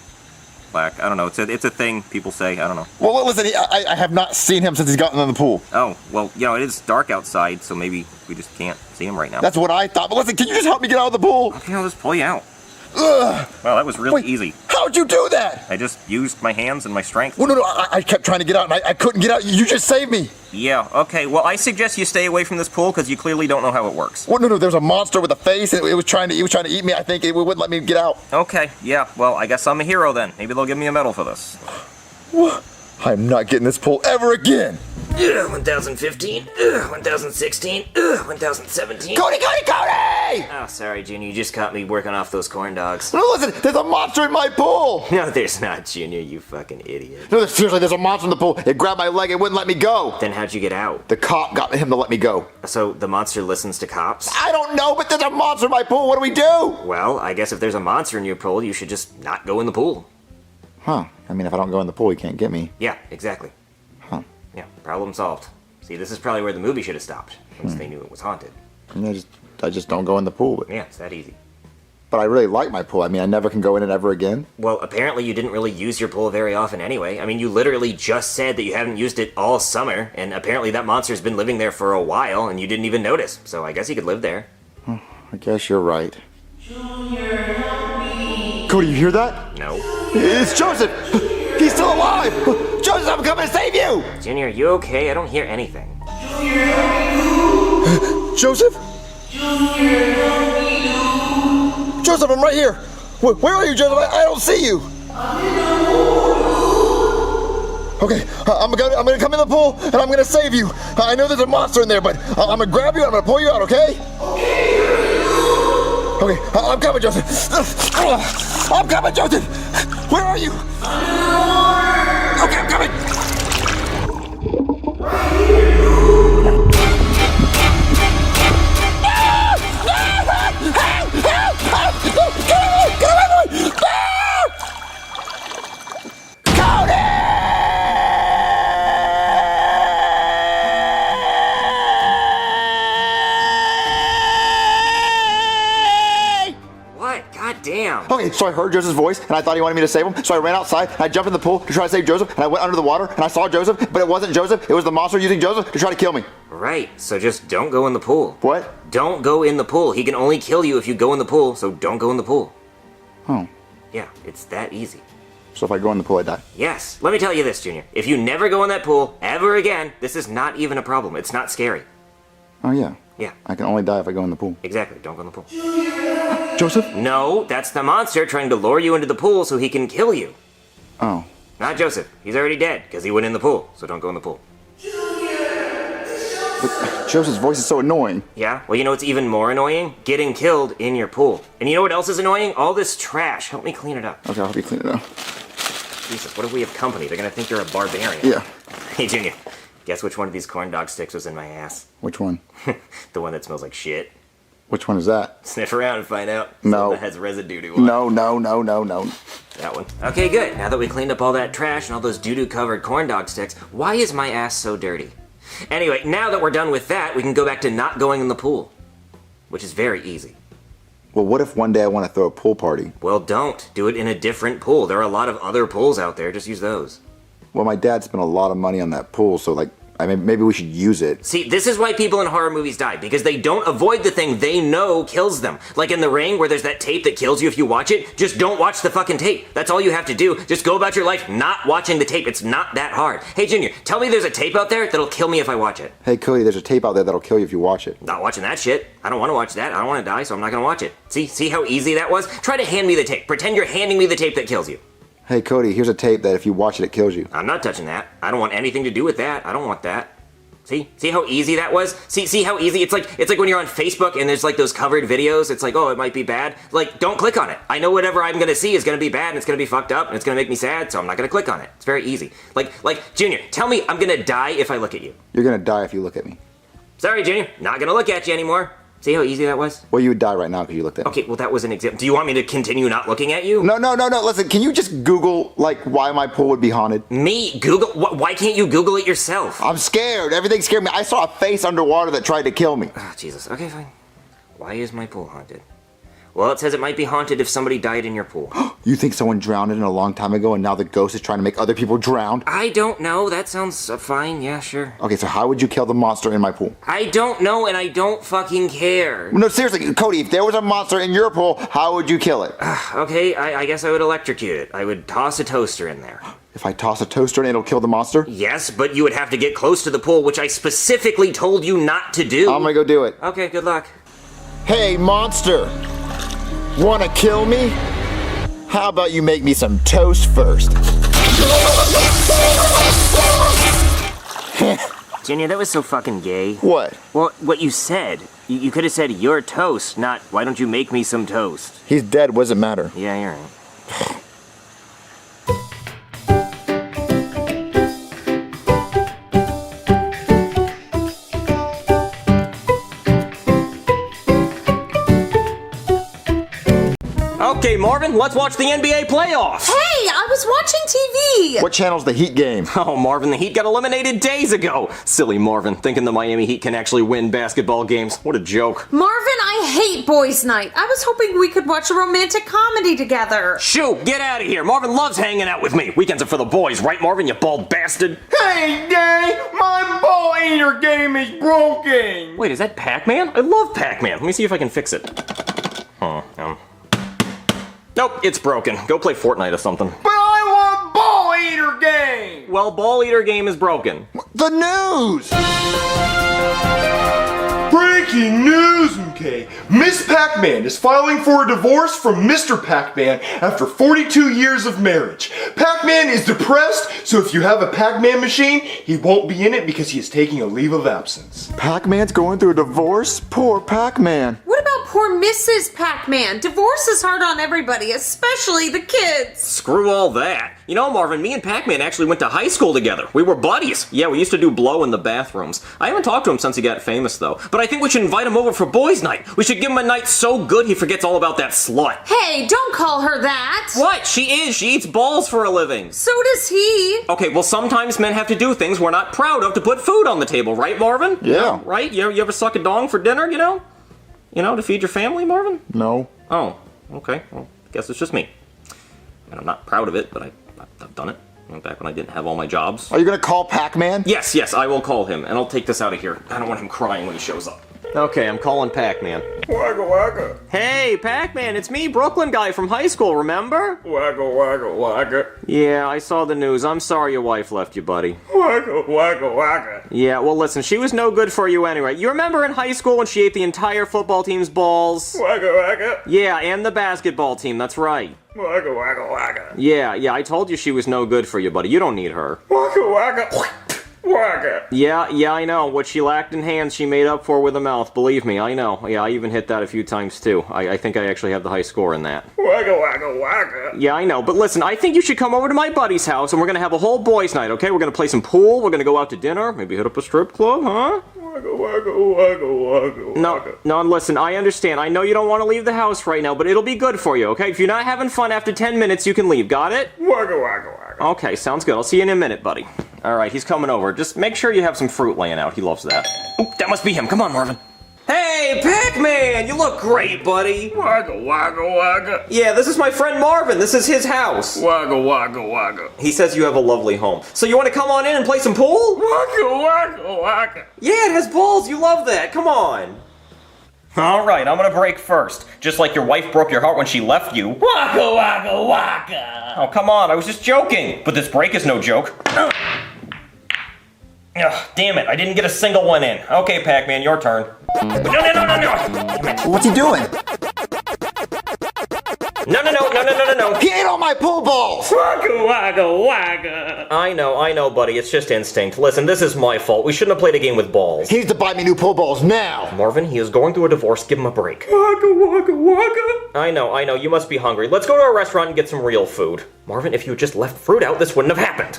black. I don't know. It's a thing people say. I don't know. Well, listen, I have not seen him since he's gotten in the pool. Oh, well, you know, it is dark outside, so maybe we just can't see him right now. That's what I thought. But listen, can you just help me get out of the pool? Okay, I'll just pull you out. Ugh. Well, that was really Wait, easy. How'd you do that? I just used my hands and my strength. Well, no, I kept trying to get out, and I couldn't get out. You just saved me. Yeah, okay. Well, I suggest you stay away from this pool because you clearly don't know how it works. Well, no, there's a monster with a face, and it was trying to eat me. I think it wouldn't let me get out. Okay, yeah. Well, I guess I'm a hero then. Maybe they'll give me a medal for this. What? I'm not getting this pool ever again. 1015, 1016, 1017. Cody! Oh, sorry, Junior. You just caught me working off those corn dogs. No, listen, there's a monster in my pool. No, there's not, Junior. You fucking idiot. No, seriously, there's a monster in the pool. It grabbed my leg and wouldn't let me go. Then how'd you get out? The cop got him to let me go. So the monster listens to cops? I don't know, but there's a monster in my pool. What do we do? Well, I guess if there's a monster in your pool, you should just not go in the pool. Huh. I mean, if I don't go in the pool, he can't get me. Yeah, exactly. Huh. Yeah, problem solved. See, this is probably where the movie should have stopped, once they knew it was haunted. I just don't go in the pool. But Yeah, it's that easy. But I really like my pool. I mean, I never can go in it ever again. Well, apparently you didn't really use your pool very often anyway. I mean, you literally just said that you haven't used it all summer, and apparently that monster's been living there for a while, and you didn't even notice. So I guess he could live there. I guess you're right. Junior, help me. Cody, you hear that? No. It's Joseph! He's still alive! Joseph, I'm coming to save you! Junior, you okay? I don't hear anything. Junior, help me! Joseph? Junior, help me! Joseph, I'm right here! Where are you, Joseph? I don't see you! I'm in the pool! Okay, I'm gonna come in the pool and I'm gonna save you. I know there's a monster in there, but I'm gonna grab you and I'm gonna pull you out, okay? Okay, I'm coming, Joseph. I'm coming, Joseph! Where are you? Okay, I'm coming! Damn. Okay, so I heard Joseph's voice, and I thought he wanted me to save him, so I ran outside, and I jumped in the pool to try to save Joseph, and I went under the water, and I saw Joseph, but it wasn't Joseph, it was the monster using Joseph to try to kill me. Right, so just don't go in the pool. What? Don't go in the pool. He can only kill you if you go in the pool, so don't go in the pool. Oh. Yeah, it's that easy. So if I go in the pool, I die? Yes. Let me tell you this, Junior. If you never go in that pool ever again, this is not even a problem. It's not scary. Oh, yeah. Yeah. I can only die if I go in the pool. Exactly. Don't go in the pool. Joseph? No, that's the monster trying to lure you into the pool so he can kill you. Oh. Not Joseph. He's already dead because he went in the pool, so don't go in the pool. But Joseph's voice is so annoying. Yeah? Well, you know what's even more annoying? Getting killed in your pool. And you know what else is annoying? All this trash. Help me clean it up. Okay, I'll help you clean it up. Jesus, what if we have company? They're gonna think you're a barbarian. Yeah. Hey, Junior. Guess which one of these corn dog sticks was in my ass? Which one? The one that smells like shit. Which one is that? Sniff around and find out. No. That has residue to it. No. That one. Okay, good. Now that we cleaned up all that trash and all those doo-doo covered corn dog sticks, why is my ass so dirty? Anyway, now that we're done with that, we can go back to not going in the pool. Which is very easy. Well, what if one day I want to throw a pool party? Well, don't. Do it in a different pool. There are a lot of other pools out there. Just use those. Well, my dad spent a lot of money on that pool, so maybe we should use it. See, this is why people in horror movies die, because they don't avoid the thing they know kills them. Like in The Ring, where there's that tape that kills you if you watch it, just don't watch the fucking tape. That's all you have to do. Just go about your life not watching the tape. It's not that hard. Hey, Junior, tell me there's a tape out there that'll kill me if I watch it. Hey, Cody, there's a tape out there that'll kill you if you watch it. Not watching that shit. I don't want to watch that. I don't want to die, so I'm not going to watch it. See how easy that was? Try to hand me the tape. Pretend you're handing me the tape that kills you. Hey, Cody, here's a tape that if you watch it, it kills you. I'm not touching that. I don't want anything to do with that. I don't want that. See how easy that was? See how easy? It's like when you're on Facebook and there's like those covered videos. It's like, oh, it might be bad. Like, don't click on it. I know whatever I'm gonna see is gonna be bad and it's gonna be fucked up and it's gonna make me sad, so I'm not gonna click on it. It's very easy. Like, Junior, tell me I'm gonna die if I look at you. You're gonna die if you look at me. Sorry, Junior, not gonna look at you anymore. See how easy that was? Well, you would die right now because you looked at me. Okay, well, that was an example. Do you want me to continue not looking at you? No. Listen, can you just Google, why my pool would be haunted? Me? Google? Why can't you Google it yourself? I'm scared. Everything scared me. I saw a face underwater that tried to kill me. Oh, Jesus. Okay, fine. Why is my pool haunted? Well, it says it might be haunted if somebody died in your pool. You think someone drowned in it a long time ago and now the ghost is trying to make other people drown? I don't know. That sounds fine. Yeah, sure. Okay, so how would you kill the monster in my pool? I don't know, and I don't fucking care. No, seriously, Cody, if there was a monster in your pool, how would you kill it? Okay, I guess I would electrocute it. I would toss a toaster in there. If I toss a toaster in, it'll kill the monster? Yes, but you would have to get close to the pool, which I specifically told you not to do. I'm gonna go do it. Okay, good luck. Hey, monster! Wanna kill me? How about you make me some toast first? Junior, that was so fucking gay. What? Well, what you said. You could have said, you're toast, not, why don't you make me some toast? He's dead, what does it matter? Yeah, you're right. Okay, Marvin, let's watch the NBA playoffs. Hey, I was watching TV. What channel's the Heat game? Oh, Marvin, the Heat got eliminated days ago. Silly Marvin, thinking the Miami Heat can actually win basketball games. What a joke. Marvin, I hate boys' night. I was hoping we could watch a romantic comedy together. Shoo, get out of here. Marvin loves hanging out with me. Weekends are for the boys, right, Marvin, you bald bastard? Hey, Daddy, my ball eater game is broken. Wait, is that Pac-Man? I love Pac-Man. Let me see if I can fix it. Nope, it's broken. Go play Fortnite or something. But I want ball eater game. Well, Ball Eater game is broken. The news! Breaking news, okay? Miss Pac-Man is filing for a divorce from Mr. Pac-Man after 42 years of marriage. Pac-Man is depressed, so if you have a Pac-Man machine, he won't be in it because he is taking a leave of absence. Pac-Man's going through a divorce? Poor Pac-Man. What about poor Mrs. Pac-Man? Divorce is hard on everybody, especially the kids. Screw all that. You know, Marvin, me and Pac-Man actually went to high school together. We were buddies. Yeah, we used to do blow in the bathrooms. I haven't talked to him since he got famous, though. But I think we should invite him over for boys' night. We should give him a night so good he forgets all about that slut. Hey, don't call her that. What? She is. She eats balls for a living. So does he. Okay, well, sometimes men have to do things we're not proud of to put food on the table, right, Marvin? Yeah. You know, right? You ever suck a dong for dinner, you know? You know, to feed your family, Marvin? No. Oh, okay. Well, I guess it's just me. I mean, I'm not proud of it, but I've done it. Back when I didn't have all my jobs. Are you gonna call Pac-Man? Yes, I will call him, and I'll take this out of here. I don't want him crying when he shows up. Okay, I'm calling Pac-Man. Wagga wagga. Hey, Pac-Man, it's me, Brooklyn guy from high school, remember? Wagga wagga wagga. Yeah, I saw the news. I'm sorry your wife left you, buddy. Wagga wagga wagga. Yeah, well, listen, she was no good for you anyway. You remember in high school when she ate the entire football team's balls? Wagga wagga. Yeah, and the basketball team, that's right. Wagga wagga wagga. Yeah, I told you she was no good for you, buddy. You don't need her. Wagga wagga. Wagga. Yeah, I know. What she lacked in hands, she made up for with a mouth. Believe me, I know. Yeah, I even hit that a few times, too. I think I actually have the high score in that. Wagga wagga wagga. Yeah, I know. But listen, I think you should come over to my buddy's house, and we're going to have a whole boys' night, okay? We're going to play some pool. We're going to go out to dinner. Maybe hit up a strip club, huh? Wagga wagga wagga wagga. No, listen, I understand. I know you don't want to leave the house right now, but it'll be good for you, okay? If you're not having fun after 10 minutes, you can leave. Got it? Wagga wagga wagga. Okay, sounds good. I'll see you in a minute, buddy. All right, he's coming over. Just make sure you have some fruit laying out. He loves that. Oop, that must be him. Come on, Marvin. Hey, Pac-Man! You look great, buddy. Wagga wagga wagga. Yeah, this is my friend Marvin. This is his house. Wagga wagga wagga. He says you have a lovely home. So you want to come on in and play some pool? Wagga wagga wagga. Yeah, it has balls. You love that. Come on. All right, I'm gonna break first. Just like your wife broke your heart when she left you. Wagga wagga wagga. Oh, come on. I was just joking. But this break is no joke. Ugh, damn it. I didn't get a single one in. Okay, Pac-Man, your turn. No. What's he doing? No. He ate all my pool balls! Wagga wagga wagga. I know, buddy. It's just instinct. Listen, this is my fault. We shouldn't have played a game with balls. He needs to buy me new pool balls now! Marvin, he is going through a divorce. Give him a break. Wagga wagga wagga. I know. You must be hungry. Let's go to a restaurant and get some real food. Marvin, if you had just left fruit out, this wouldn't have happened.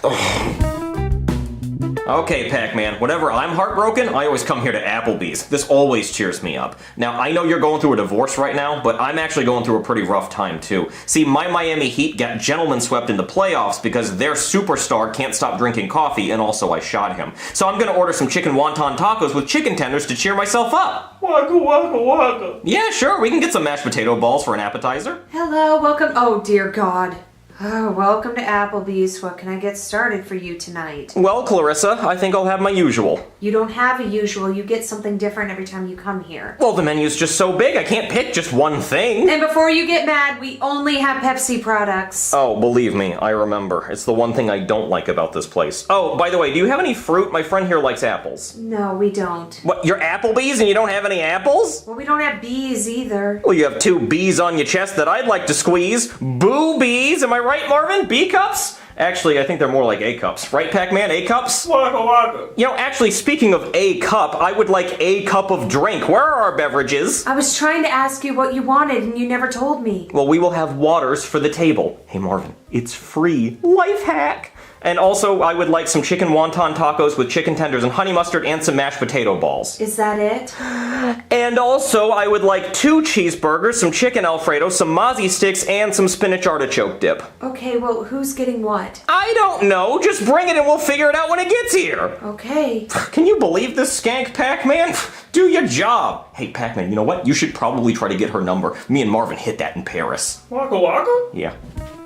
Okay, Pac-Man, whenever I'm heartbroken, I always come here to Applebee's. This always cheers me up. Now, I know you're going through a divorce right now, but I'm actually going through a pretty rough time, too. See, my Miami Heat got gentlemen swept in the playoffs because their superstar can't stop drinking coffee, and also I shot him. So I'm gonna order some chicken wonton tacos with chicken tenders to cheer myself up. Wagga wagga wagga. Yeah, sure, we can get some mashed potato balls for an appetizer. Hello, welcome. Oh, dear God. Oh, welcome to Applebee's. What can I get started for you tonight? Well, Clarissa, I think I'll have my usual. You don't have a usual. You get something different every time you come here. Well, the menu's just so big, I can't pick just one thing. And before you get mad, we only have Pepsi products. Oh, believe me, I remember. It's the one thing I don't like about this place. Oh, by the way, do you have any fruit? My friend here likes apples. No, we don't. What, you're Applebee's and you don't have any apples? Well, we don't have bees either. Well, you have two B's on your chest that I'd like to squeeze. Boobies, am I right, Marvin? B cups? Actually, I think they're more like A cups. Right, Pac-Man? A cups? Wagga wagga. You know, actually, speaking of A cup, I would like a cup of drink. Where are our beverages? I was trying to ask you what you wanted and you never told me. Well, we will have waters for the table. Hey, Marvin, it's free. Life hack. And also, I would like some chicken wonton tacos with chicken tenders and honey mustard and some mashed potato balls. Is that it? And also, I would like 2 cheeseburgers, some chicken Alfredo, some mozzie sticks, and some spinach artichoke dip. Okay, well, who's getting what? I don't know. Just bring it and we'll figure it out when it gets here. Okay. Can you believe this skank, Pac-Man? Do your job. Hey, Pac-Man, you know what? You should probably try to get her number. Me and Marvin hit that in Paris. Waka waka? Yeah.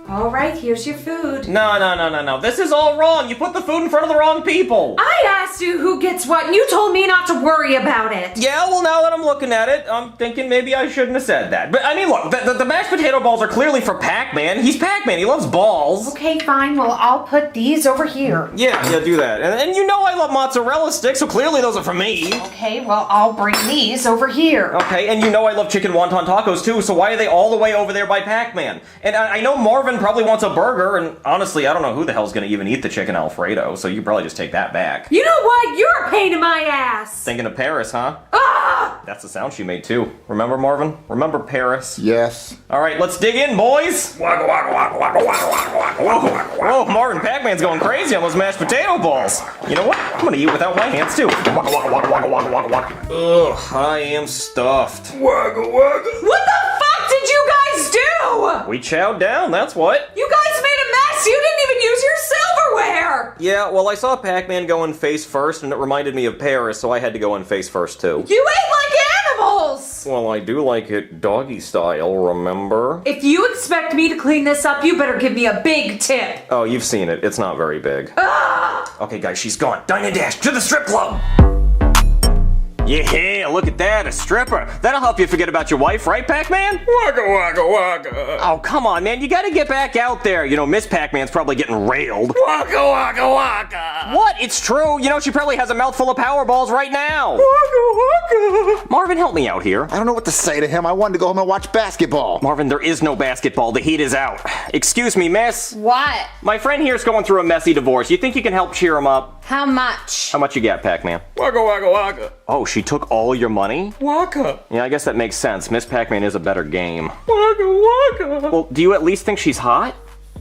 All right, here's your food. No. This is all wrong. You put the food in front of the wrong people. I asked you who gets what, and you told me not to worry about it. Yeah, well, now that I'm looking at it, I'm thinking maybe I shouldn't have said that. But, I mean, look, the mashed potato balls are clearly for Pac-Man. He's Pac-Man. He loves balls. Okay, fine. Well, I'll put these over here. Yeah, do that. And you know I love mozzarella sticks, so clearly those are for me. Okay, well, I'll bring these over here. Okay, and you know I love chicken wonton tacos, too, so why are they all the way over there by Pac-Man? And I know Marvin probably wants a burger, and honestly, I don't know who the hell's gonna even eat the chicken Alfredo, so you probably just take that back. You know what? You're a pain in my ass. Thinking of Paris, huh? Ah! That's the sound she made, too. Remember, Marvin? Remember Paris? Yes. All right, let's dig in, boys. Waka waka waka waka waka waka waka waka waka. Whoa, Marvin, Pac-Man's going crazy on those mashed potato balls. You know what? I'm gonna eat without my hands, too. Waka waka waka waka waka waka waka. Ugh, I am stuffed. Waka waka. What the fuck did you guys do? We chowed down, that's what. You guys made a mess. You didn't even use your silverware. Yeah, well, I saw Pac-Man go in face first, and it reminded me of Paris, so I had to go in face first, too. You ate like animals. Well, I do like it doggy style, remember? If you expect me to clean this up, you better give me a big tip. Oh, you've seen it. It's not very big. Okay, guys, she's gone. Dine and dash to the strip club. Yeah, look at that, a stripper. That'll help you forget about your wife, right, Pac-Man? Waka waka waka. Oh, come on, man. You gotta get back out there. You know, Miss Pac-Man's probably getting railed. Waka waka waka. What? It's true. You know, she probably has a mouthful of Powerballs right now. Waka waka. Marvin, help me out here. I don't know what to say to him. I wanted to go home and watch basketball. Marvin, there is no basketball. The heat is out. Excuse me, miss. What? My friend here's going through a messy divorce. You think you can help cheer him up? How much? How much you got, Pac-Man? Waka waka waka. Oh, she took all your money? Waka. Yeah, I guess that makes sense. Miss Pac-Man is a better game. Waka waka. Well, do you at least think she's hot?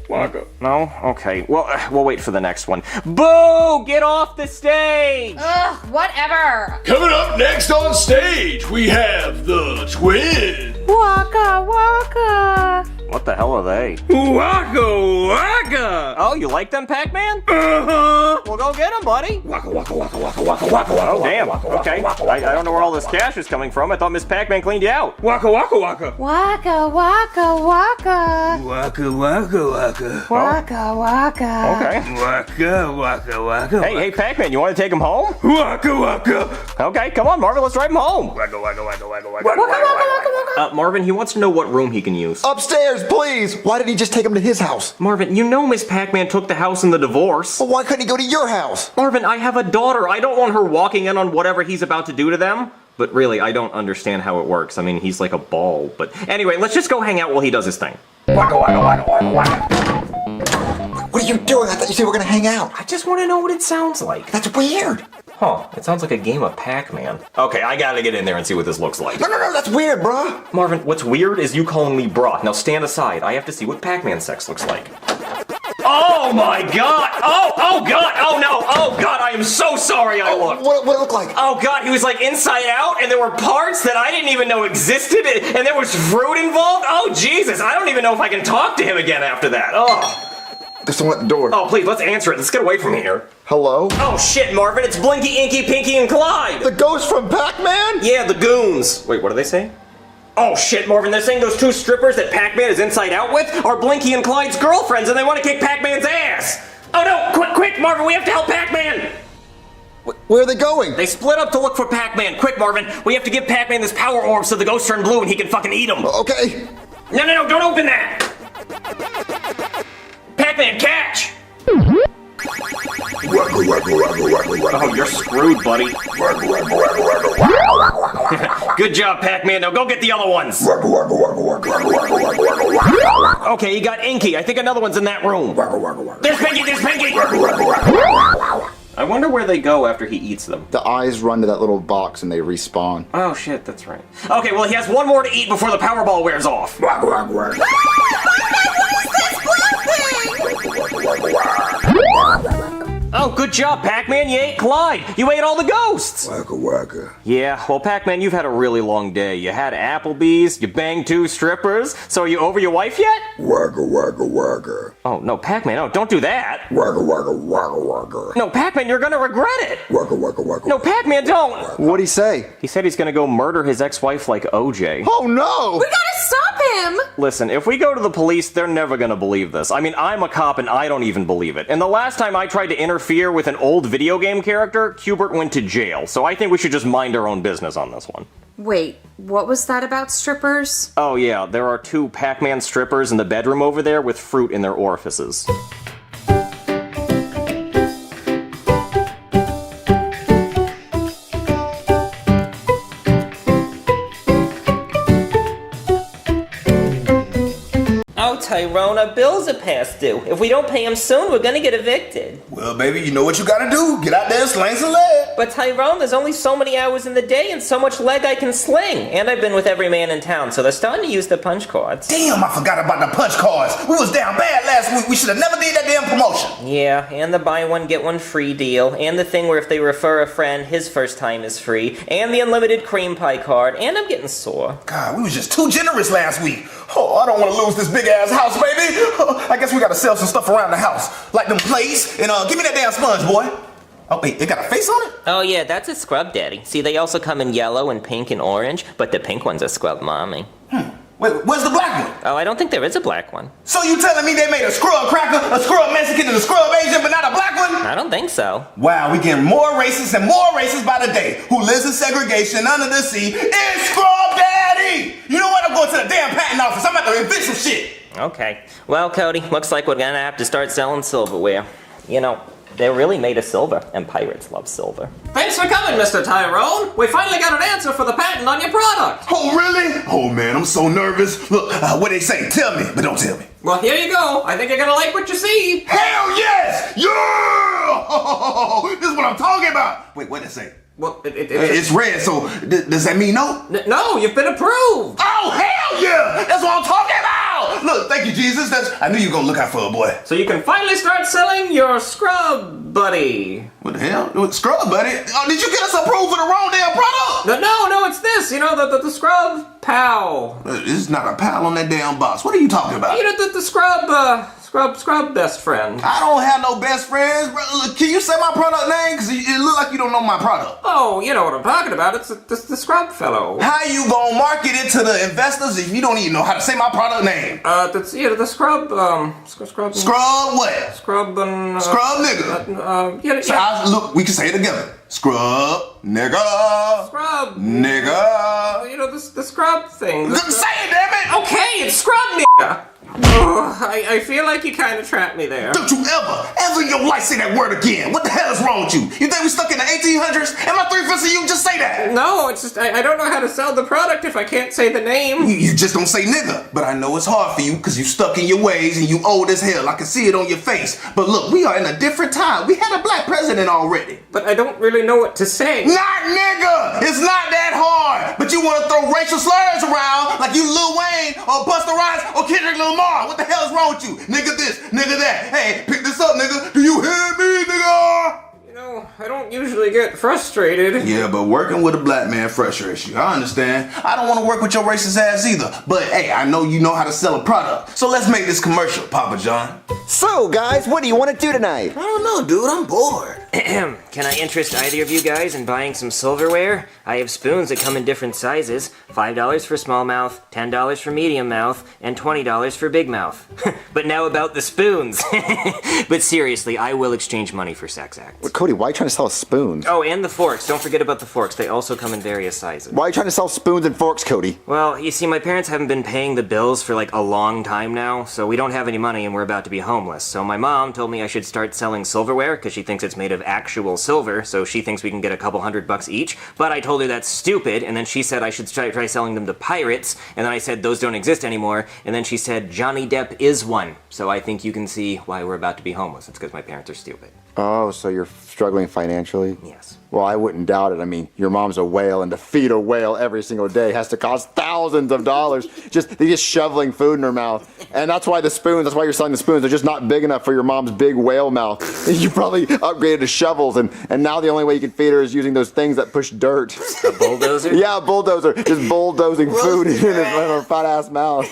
Waka. No? Okay. Well, we'll wait for the next one. Boo! Get off the stage! Ugh, whatever. Coming up next on stage, we have the twins. Waka waka. What the hell are they? Waka waka. Oh, you like them, Pac-Man? Uh-huh. Well, go get them, buddy. Waka waka waka waka waka waka. Oh, damn. Okay. I don't know where all this cash is coming from. I thought Miss Pac-Man cleaned you out. Waka waka waka. Waka waka waka. Waka waka waka. Waka waka. Okay. Waka waka waka. Hey, Pac-Man, you want to take him home? Waka waka. Okay, come on, Marvin, let's drive him home. Waka waka waka waka waka waka waka. Marvin, he wants to know what room he can use. Upstairs, please. Why did he just take him to his house? Marvin, you know Miss Pac-Man took the house in the divorce. Well, why couldn't he go to your house? Marvin, I have a daughter. I don't want her walking in on whatever he's about to do to them. But really, I don't understand how it works. I mean, he's like a ball. But anyway, let's just go hang out while he does his thing. Waka waka waka waka waka. What are you doing? I thought you said we were gonna hang out. I just want to know what it sounds like. That's weird. Huh, it sounds like a game of Pac-Man. Okay, I gotta get in there and see what this looks like. No, that's weird, bruh. Marvin, what's weird is you calling me brah. Now stand aside. I have to see what Pac-Man sex looks like. Oh my god! Oh god! Oh no! Oh god, I am so sorry I looked. What it look like? Oh god, he was like inside out and there were parts that I didn't even know existed and there was fruit involved? Oh Jesus, I don't even know if I can talk to him again after that. Oh. There's someone at the door. Oh please, let's answer it. Let's get away from here. Hello? Oh shit, Marvin, it's Blinky, Inky, Pinky, and Clyde! The ghost from Pac-Man? Yeah, the goons. Wait, what do they say? Oh shit, Marvin, they're saying those two strippers that Pac-Man is inside out with are Blinky and Clyde's girlfriends and they want to kick Pac-Man's ass! Oh no, quick, Marvin, we have to help Pac-Man! Where are they going? They split up to look for Pac-Man. Quick, Marvin, we have to give Pac-Man this power orb so the ghosts turn blue and he can fucking eat them. Okay. No, don't open that! Pac-Man, catch! Oh, you're screwed, buddy. Good job, Pac-Man. Now go get the other ones. Okay, you got Inky. I think another one's in that room. There's Pinky! I wonder where they go after he eats them. The eyes run to that little box and they respawn. Oh shit, that's right. Okay, well he has one more to eat before the Powerball wears off. job, Pac-Man. You ate Clyde. You ate all the ghosts. Waka waka. Yeah, well, Pac-Man, you've had a really long day. You had Applebee's, you banged 2 strippers, so are you over your wife yet? Waka waka waka. Oh, no, Pac-Man, no, don't do that. Waka waka waka waka. No, Pac-Man, you're gonna regret it. Waka waka waka. No, Pac-Man, don't. What'd he say? He said he's gonna go murder his ex-wife like OJ. Oh no! We gotta stop him! Listen, if we go to the police, they're never gonna believe this. I mean, I'm a cop and I don't even believe it. And the last time I tried to interfere with an old video game character, Hubert went to jail. So I think we should just mind our own business on this one. Wait, what was that about strippers? Oh yeah, there are 2 Pac-Man strippers in the bedroom over there with fruit in their orifices. Oh, Tyrone, our bills are past due. If we don't pay them soon, we're gonna get evicted. Well, baby, you know what you gotta do. Get out there and sling some lead. But Tyrone, there's only so many hours in the day and so much leg I can sling. And I've been with every man in town, so they're starting to use the punch cards. Damn, I forgot about the punch cards. We was down bad last week. We should have never did that damn promotion. Yeah, and the buy one, get one free deal, and the thing where if they refer a friend, his first time is free, and the unlimited cream pie card, and I'm getting sore. God, we was just too generous last week. Oh, I don't want to lose this big ass house, baby. I guess we gotta sell some stuff around the house, like them plates, and give me that damn sponge, boy. Oh, wait, it got a face on it? Oh yeah, that's a scrub daddy. See, they also come in yellow and pink and orange, but the pink one's a scrub mommy. Wait, where's the black one? Oh, I don't think there is a black one. So you telling me they made a scrub cracker, a scrub Mexican, and a scrub Asian, but not a black one? I don't think so. Wow, we getting more racist and more racist by the day. Who lives in segregation under the sea is Scrub Daddy! You know what? I'm going to the damn patent office. I'm about to invent some shit. Okay. Well, Cody, looks like we're gonna have to start selling silverware. You know, they're really made of silver, and pirates love silver. Thanks for coming, Mr. Tyrone. We finally got an answer for the patent on your product. Oh, really? Oh, man, I'm so nervous. Look, what they say? Tell me, but don't tell me. Well, here you go. I think you're gonna like what you see. Hell yes! Yeah! This is what I'm talking about. Wait, what did it say? Well, it's red, so does that mean no? No, you've been approved. Oh, hell yeah! That's what I'm talking about! Look, thank you, Jesus. I knew you were gonna look out for a boy. So you can finally start selling your scrub buddy. What the hell? Scrub buddy? Oh, did you get us approved for the wrong damn product? No, it's this. You know, the scrub pal. There's not a pal on that damn box. What are you talking about? You know, the scrub best friend. I don't have no best friends, bro. Look, can you say my product name? Because it look like you don't know my product. Oh, you know what I'm talking about. It's the scrub fellow. How you gonna market it to the investors if you don't even know how to say my product name? The scrub, scrub. Scrub what? Scrub and... scrub nigga. So look, we can say it together. Scrub nigga. Scrub. Nigga. You know, the scrub thing. Say it, damn it. Okay, it's scrub nigga. Oh, I feel like you kind of trapped me there. Don't you ever in your life say that word again. What the hell is wrong with you? You think we stuck in the 1800s? Am I 3/5 of you? Just say that. No, it's just, I don't know how to sell the product if I can't say the name. You just don't say nigga. But I know it's hard for you because you stuck in your ways and you old as hell. I can see it on your face. But look, we are in a different time. We had a black president already. But I don't really know what to say. Not nigga! It's not that hard. But you want to throw racial slurs around like you Lil Wayne or Busta Rhymes or Kendrick Lamar. What the hell is wrong with you? Nigga this, nigga that. Hey, pick this up, nigga. Do you hear me, nigga? You know, I don't usually get frustrated. Yeah, but working with a black man frustrates you. I understand. I don't want to work with your racist ass either. But hey, I know you know how to sell a product. So let's make this commercial, Papa John. So, guys, what do you want to do tonight? I don't know, dude. I'm bored. Can I interest either of you guys in buying some silverware? I have spoons that come in different sizes. $5 for small mouth, $10 for medium mouth, and $20 for big mouth. But now about the spoons. But seriously, I will exchange money for sex acts. Well, Cody, why are you trying to sell spoons? Oh, and the forks. Don't forget about the forks. They also come in various sizes. Why are you trying to sell spoons and forks, Cody? Well, you see, my parents haven't been paying the bills for like a long time now, so we don't have any money and we're about to be homeless. So my mom told me I should start selling silverware because she thinks it's made of actual silver, so she thinks we can get a couple $100 each. But I told her that's stupid, and then she said I should try selling them to pirates, and then I said those don't exist anymore, and then she said Johnny Depp is one. So I think you can see why we're about to be homeless. It's because my parents are stupid. Oh, so you're struggling financially? Yes. Well, I wouldn't doubt it. I mean, your mom's a whale, and to feed a whale every single day has to cost thousands of dollars. They're just shoveling food in her mouth. And that's why that's why you're selling the spoons. They're just not big enough for your mom's big whale mouth. You probably upgraded to shovels, and now the only way you can feed her is using those things that push dirt. A bulldozer? Yeah, a bulldozer. Just bulldozing food in her fat ass mouth.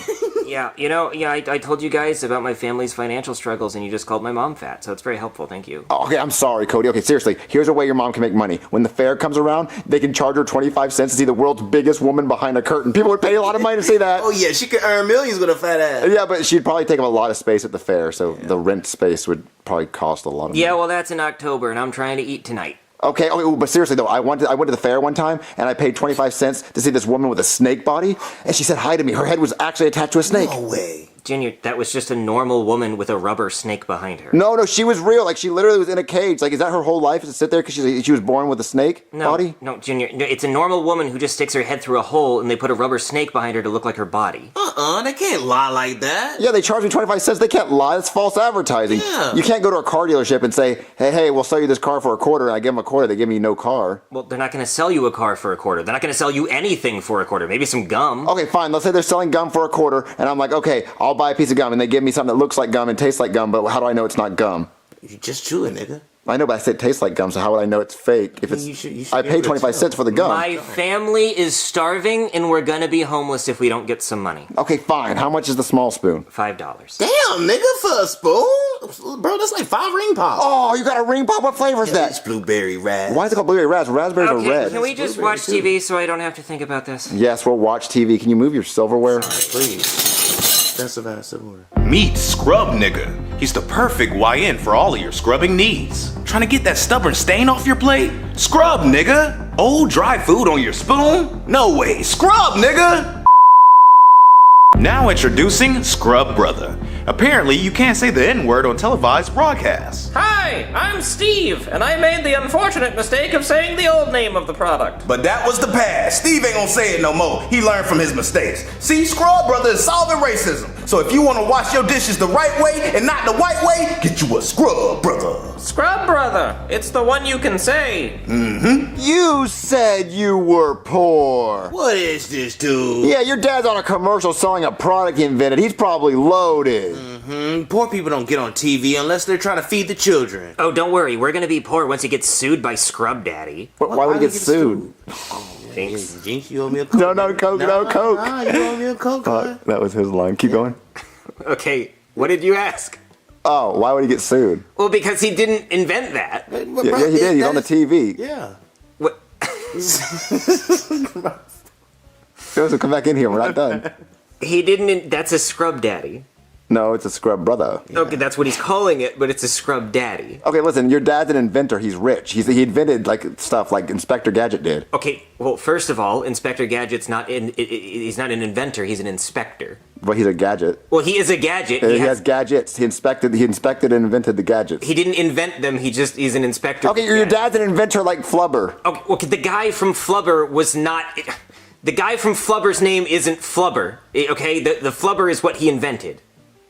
Yeah, I told you guys about my family's financial struggles, and you just called my mom fat, so it's very helpful, thank you. Oh, okay, I'm sorry, Cody. Okay, seriously, here's a way your mom can make money. When the fair comes around, they can charge her 25 cents to see the world's biggest woman behind a curtain. People would pay a lot of money to see that. Oh yeah, she could earn millions with a fat ass. Yeah, but she'd probably take up a lot of space at the fair, so the rent space would probably cost a lot of money. Yeah, well, that's in October, and I'm trying to eat tonight. Okay, but seriously though, I went to the fair one time, and I paid 25 cents to see this woman with a snake body, and she said hi to me. Her head was actually attached to a snake. No way. Junior, that was just a normal woman with a rubber snake behind her. No, she was real. Like, she literally was in a cage. Like, is that her whole life, is to sit there because she was born with a snake body? No, Junior, it's a normal woman who just sticks her head through a hole, and they put a rubber snake behind her to look like her body. They can't lie like that. Yeah, they charge me 25 cents. They can't lie. That's false advertising. Yeah. You can't go to a car dealership and say, hey, we'll sell you this car for $0.25, and I give them $0.25. They give me no car. Well, they're not going to sell you a car for $0.25. They're not going to sell you anything for $0.25. Maybe some gum. Okay, fine. Let's say they're selling gum for $0.25, and I'm like, okay, I'll buy a piece of gum, and they give me something that looks like gum and tastes like gum, but how do I know it's not gum? You just chew it, nigga. I know, but I said it tastes like gum, so how would I know it's fake? If it's, You should I be paid able to 25 cents for the gum. My family is starving, and we're going to be homeless if we don't get some money. Okay, fine. How much is the small spoon? $5. Damn, nigga, for a spoon? Bro, that's like 5 ring pops. Oh, you got a ring pop? What flavor is that? It's blueberry raz. Why is it called blueberry raz? Raspberries are red. Can we just watch TV so I don't have to think about this? Yes, we'll watch TV. Can you move your silverware? Please. Expensive ass silverware. Meet Scrub Nigga. He's the perfect YN for all of your scrubbing needs. Trying to get that stubborn stain off your plate? Scrub Nigga. Old dry food on your spoon? No way. Scrub Nigga. Now introducing Scrub Brother. Apparently, you can't say the N-word on televised broadcasts. Hi, I'm Steve, and I made the unfortunate mistake of saying the old name of the product. But that was the past. Steve ain't gonna say it no more. He learned from his mistakes. See, Scrub Brother is solving racism. So if you wanna wash your dishes the right way and not the white way, get you a Scrub Brother. Scrub Brother, it's the one you can say. Mm-hmm. You said you were poor. What is this, dude? Yeah, your dad's on a commercial selling a product he invented. He's probably loaded. Mm-hmm. Poor people don't get on TV unless they're trying to feed the children. Oh, don't worry. We're going to be poor once he gets sued by Scrub Daddy. Why would he get sued? Thanks. Jinx, you owe me a Coke. No, Coke, no, Coke. Nah, you owe me a Coke. That was his line. Keep going. Okay, what did you ask? Oh, why would he get sued? Well, because he didn't invent that. Yeah, he did. He's on the TV. Yeah. What? Joseph, come back in here. We're not done. He didn't. That's a Scrub Daddy. No, it's a Scrub Brother. Okay, that's what he's calling it, but it's a Scrub Daddy. Okay, listen, your dad's an inventor. He's rich. He invented like stuff like Inspector Gadget did. Okay, well, first of all, Inspector Gadget's not he's not an inventor. He's an inspector. But he's a gadget. Well, he is a gadget. He has gadgets. He inspected and invented the gadgets. He didn't invent them. He's an inspector. Okay, your dad's an inventor like Flubber. Okay, the guy from Flubber was not. The guy from Flubber's name isn't Flubber. Okay, the Flubber is what he invented.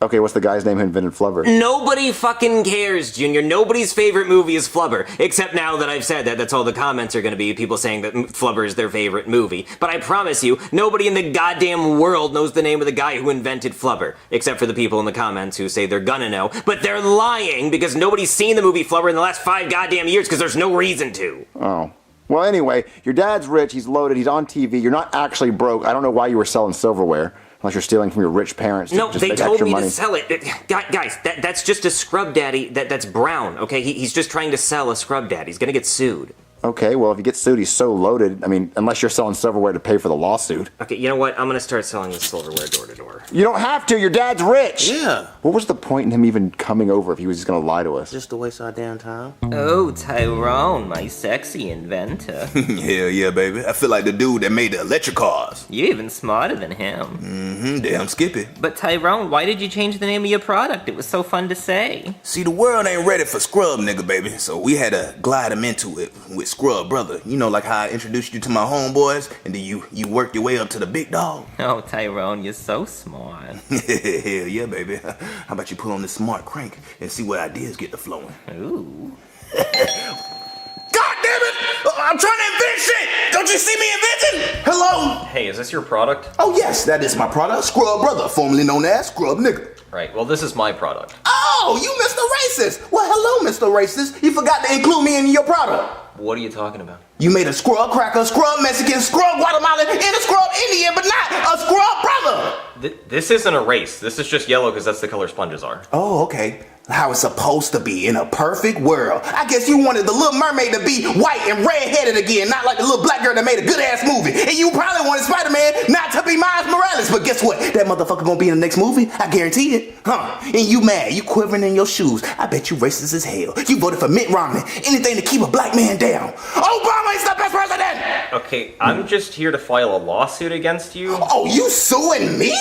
Okay, what's the guy's name who invented Flubber? Nobody fucking cares, Junior. Nobody's favorite movie is Flubber. Except now that I've said that, that's all the comments are gonna be, people saying that Flubber is their favorite movie. But I promise you, nobody in the goddamn world knows the name of the guy who invented Flubber. Except for the people in the comments who say they're gonna know. But they're lying because nobody's seen the movie Flubber in the last 5 goddamn years because there's no reason to. Oh. Well, anyway, your dad's rich, he's loaded, he's on TV, you're not actually broke. I don't know why you were selling silverware. Unless you're stealing from your rich parents. No, just they make told extra me money. to sell it. Guys, that's just a Scrub Daddy that's brown, okay? He's just trying to sell a Scrub Daddy. He's gonna get sued. Okay, well, if he gets sued, he's so loaded. I mean, unless you're selling silverware to pay for the lawsuit. Okay, you know what? I'm gonna start selling this silverware door to door. You don't have to. Your dad's rich. Yeah. What was the point in him even coming over if he was just gonna lie to us? Just to waste our damn time. Oh, Tyrone, my sexy inventor. Hell yeah, baby. I feel like the dude that made the electric cars. You're even smarter than him. Mm-hmm, damn Skippy. But Tyrone, why did you change the name of your product? It was so fun to say. See, the world ain't ready for Scrub Nigga, baby. So we had to glide him into it with scrub brother. You know, like how I introduced you to my homeboys, and then you worked your way up to the big dog. Oh, Tyrone, you're so smart. Hell yeah, baby. How about you pull on this smart crank and see what ideas get to flowing? Ooh. God damn it! I'm trying to invent shit! Don't you see me inventing? Hello? Hey, is this your product? Oh yes, that is my product, Scrub Brother, formerly known as Scrub Nigga. Right, well, this is my product. Oh, you Mr. Racist! Well, hello, Mr. Racist. You forgot to include me in your product. What are you talking about? You made a scrub cracker, scrub Mexican, scrub Guatemalan, and a scrub Indian, but not a scrub brother! This isn't a race. This is just yellow because that's the color sponges are. Oh, okay. How it's supposed to be in a perfect world. I guess you wanted the Little Mermaid to be white and red-headed again, not like the little black girl that made a good-ass movie. And you probably wanted Spider-Man not to be Miles Morales, but guess what? That motherfucker gonna be in the next movie. I guarantee it. Huh? And you mad. You quivering in your shoes. I bet you racist as hell. You voted for Mitt Romney. Anything to keep a black man down. Obama is the best president! Okay, I'm just here to file a lawsuit against you. Oh, you suing me?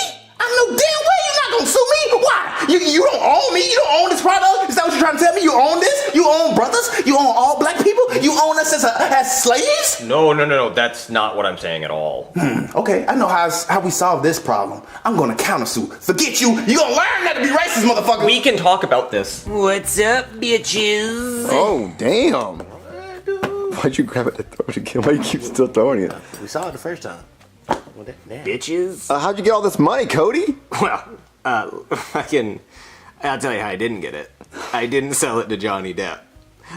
I know damn well you're not gonna sue me. Why? You don't own me. You don't own this product. Is that what you're trying to tell me? You own this? You own brothers? You own all black people? You own us as slaves? No. That's not what I'm saying at all. Okay, I know how we solve this problem. I'm gonna countersue. Forget you. You gonna learn not to be racist, motherfucker. We can talk about this. What's up, bitches? Oh, damn. Why'd you grab it to throw it again? Why do you keep still throwing it? We saw it the first time. Well, damn. Bitches? How'd you get all this money, Cody? Well, I'll tell you how I didn't get it. I didn't sell it to Johnny Depp.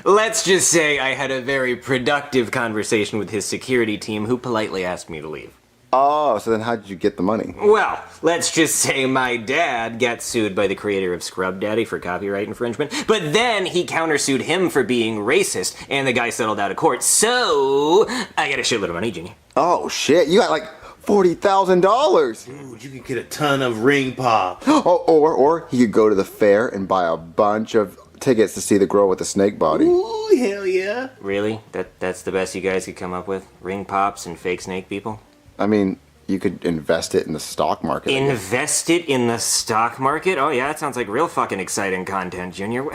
Let's just say I had a very productive conversation with his security team who politely asked me to leave. Oh, so then how did you get the money? Well, let's just say my dad got sued by the creator of Scrub Daddy for copyright infringement, but then he countersued him for being racist, and the guy settled out of court, so I got a shitload of money, Junior. Oh, shit. You got like $40,000. Dude, you could get a ton of ring pop. Oh, or he could go to the fair and buy a bunch of tickets to see the girl with the snake body. Ooh, hell yeah. Really? That's the best you guys could come up with? Ring pops and fake snake people? I mean, you could invest it in the stock market. Invest it in the stock market? Oh yeah, that sounds like real fucking exciting content, Junior.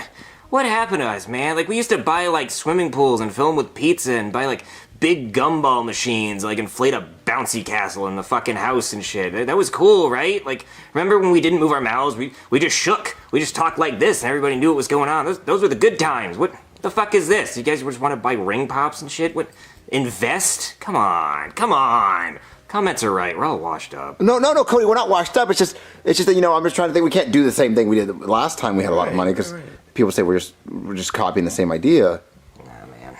What happened to us, man? Like, we used to buy, like, swimming pools and fill them with pizza and buy, like, big gumball machines, like, inflate a bouncy castle in the fucking house and shit. That was cool, right? Like, remember when we didn't move our mouths? We just shook. We just talked like this and everybody knew what was going on. Those were the good times. What the fuck is this? You guys just want to buy ring pops and shit? What? Invest? Come on. Comments are right. We're all washed up. No, Cody, we're not washed up. It's just that, you know, I'm just trying to think we can't do the same thing we did last time we had a lot of money, because people say we're just copying the same idea. Nah, man.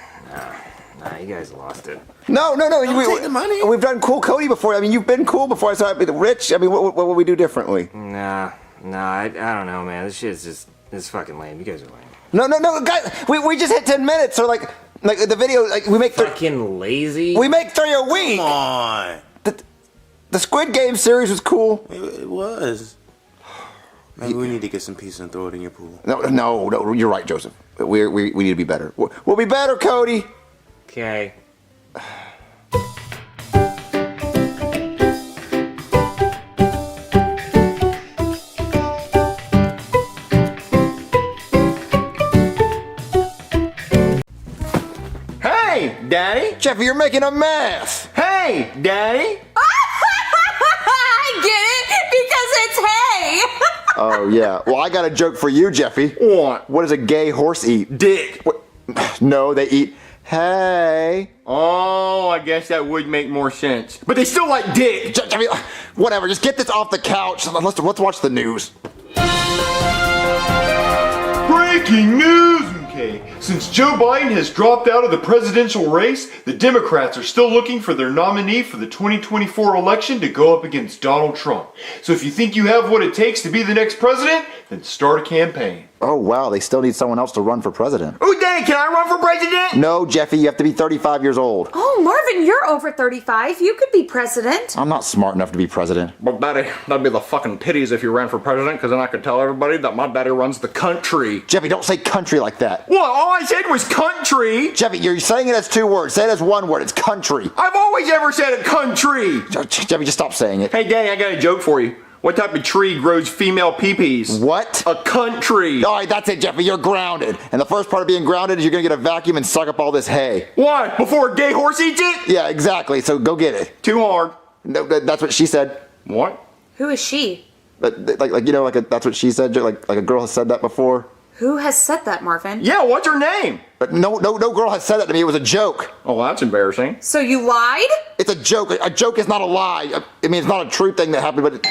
Nah, you guys lost it. No. Take the money. We've done Cool Cody before. I mean, you've been cool before. So I'd be rich. I mean, what would we do differently? Nah, I don't know, man. This shit's just, it's fucking lame. You guys are lame. No, guys, we just hit 10 minutes. So like the video, like we make fucking lazy. We make 3 a week. Come on. The Squid Game series was cool. It was. Maybe we need to get some pizza and throw it in your pool. No, you're right, Joseph. We need to be better. We'll be better, Cody. Okay. Hey, Daddy. Jeffy, you're making a mess. Hey, Daddy. I get it, because it's hay. Oh, yeah. Well, I got a joke for you, Jeffy. What? What does a gay horse eat? Dick. What? No, they eat hay. Oh, I guess that would make more sense. But they still like dick. Jeffy, whatever. Just get this off the couch. Let's watch the news. Breaking news, MK. Since Joe Biden has dropped out of the presidential race, the Democrats are still looking for their nominee for the 2024 election to go up against Donald Trump. So if you think you have what it takes to be the next president, then start a campaign. Oh, wow. They still need someone else to run for president. Oh, Daddy, can I run for president? No, Jeffy, you have to be 35 years old. Oh, Marvin, you're over 35. You could be president. I'm not smart enough to be president. Well, Daddy, that'd be the fucking titties if you ran for president, because then I could tell everybody that my daddy runs the country. Jeffy, don't say country like that. Well, all I said was country. Jeffy, you're saying it as 2 words. Say it as 1 word. It's country. I've always ever said a country. Jeffy, just stop saying it. Hey, Daddy, I got a joke for you. What type of tree grows female peepees? What? A country. All right, that's it, Jeffy. You're grounded. And the first part of being grounded is you're gonna get a vacuum and suck up all this hay. Why? Before a gay horse eats it? Yeah, exactly. So go get it. Too hard. No, that's what she said. What? Who is she? That's what she said. Like a girl has said that before. Who has said that, Marvin? Yeah, what's her name? But no girl has said that to me. It was a joke. Oh, that's embarrassing. So you lied? It's a joke. A joke is not a lie. I mean, it's not a true thing that happened, but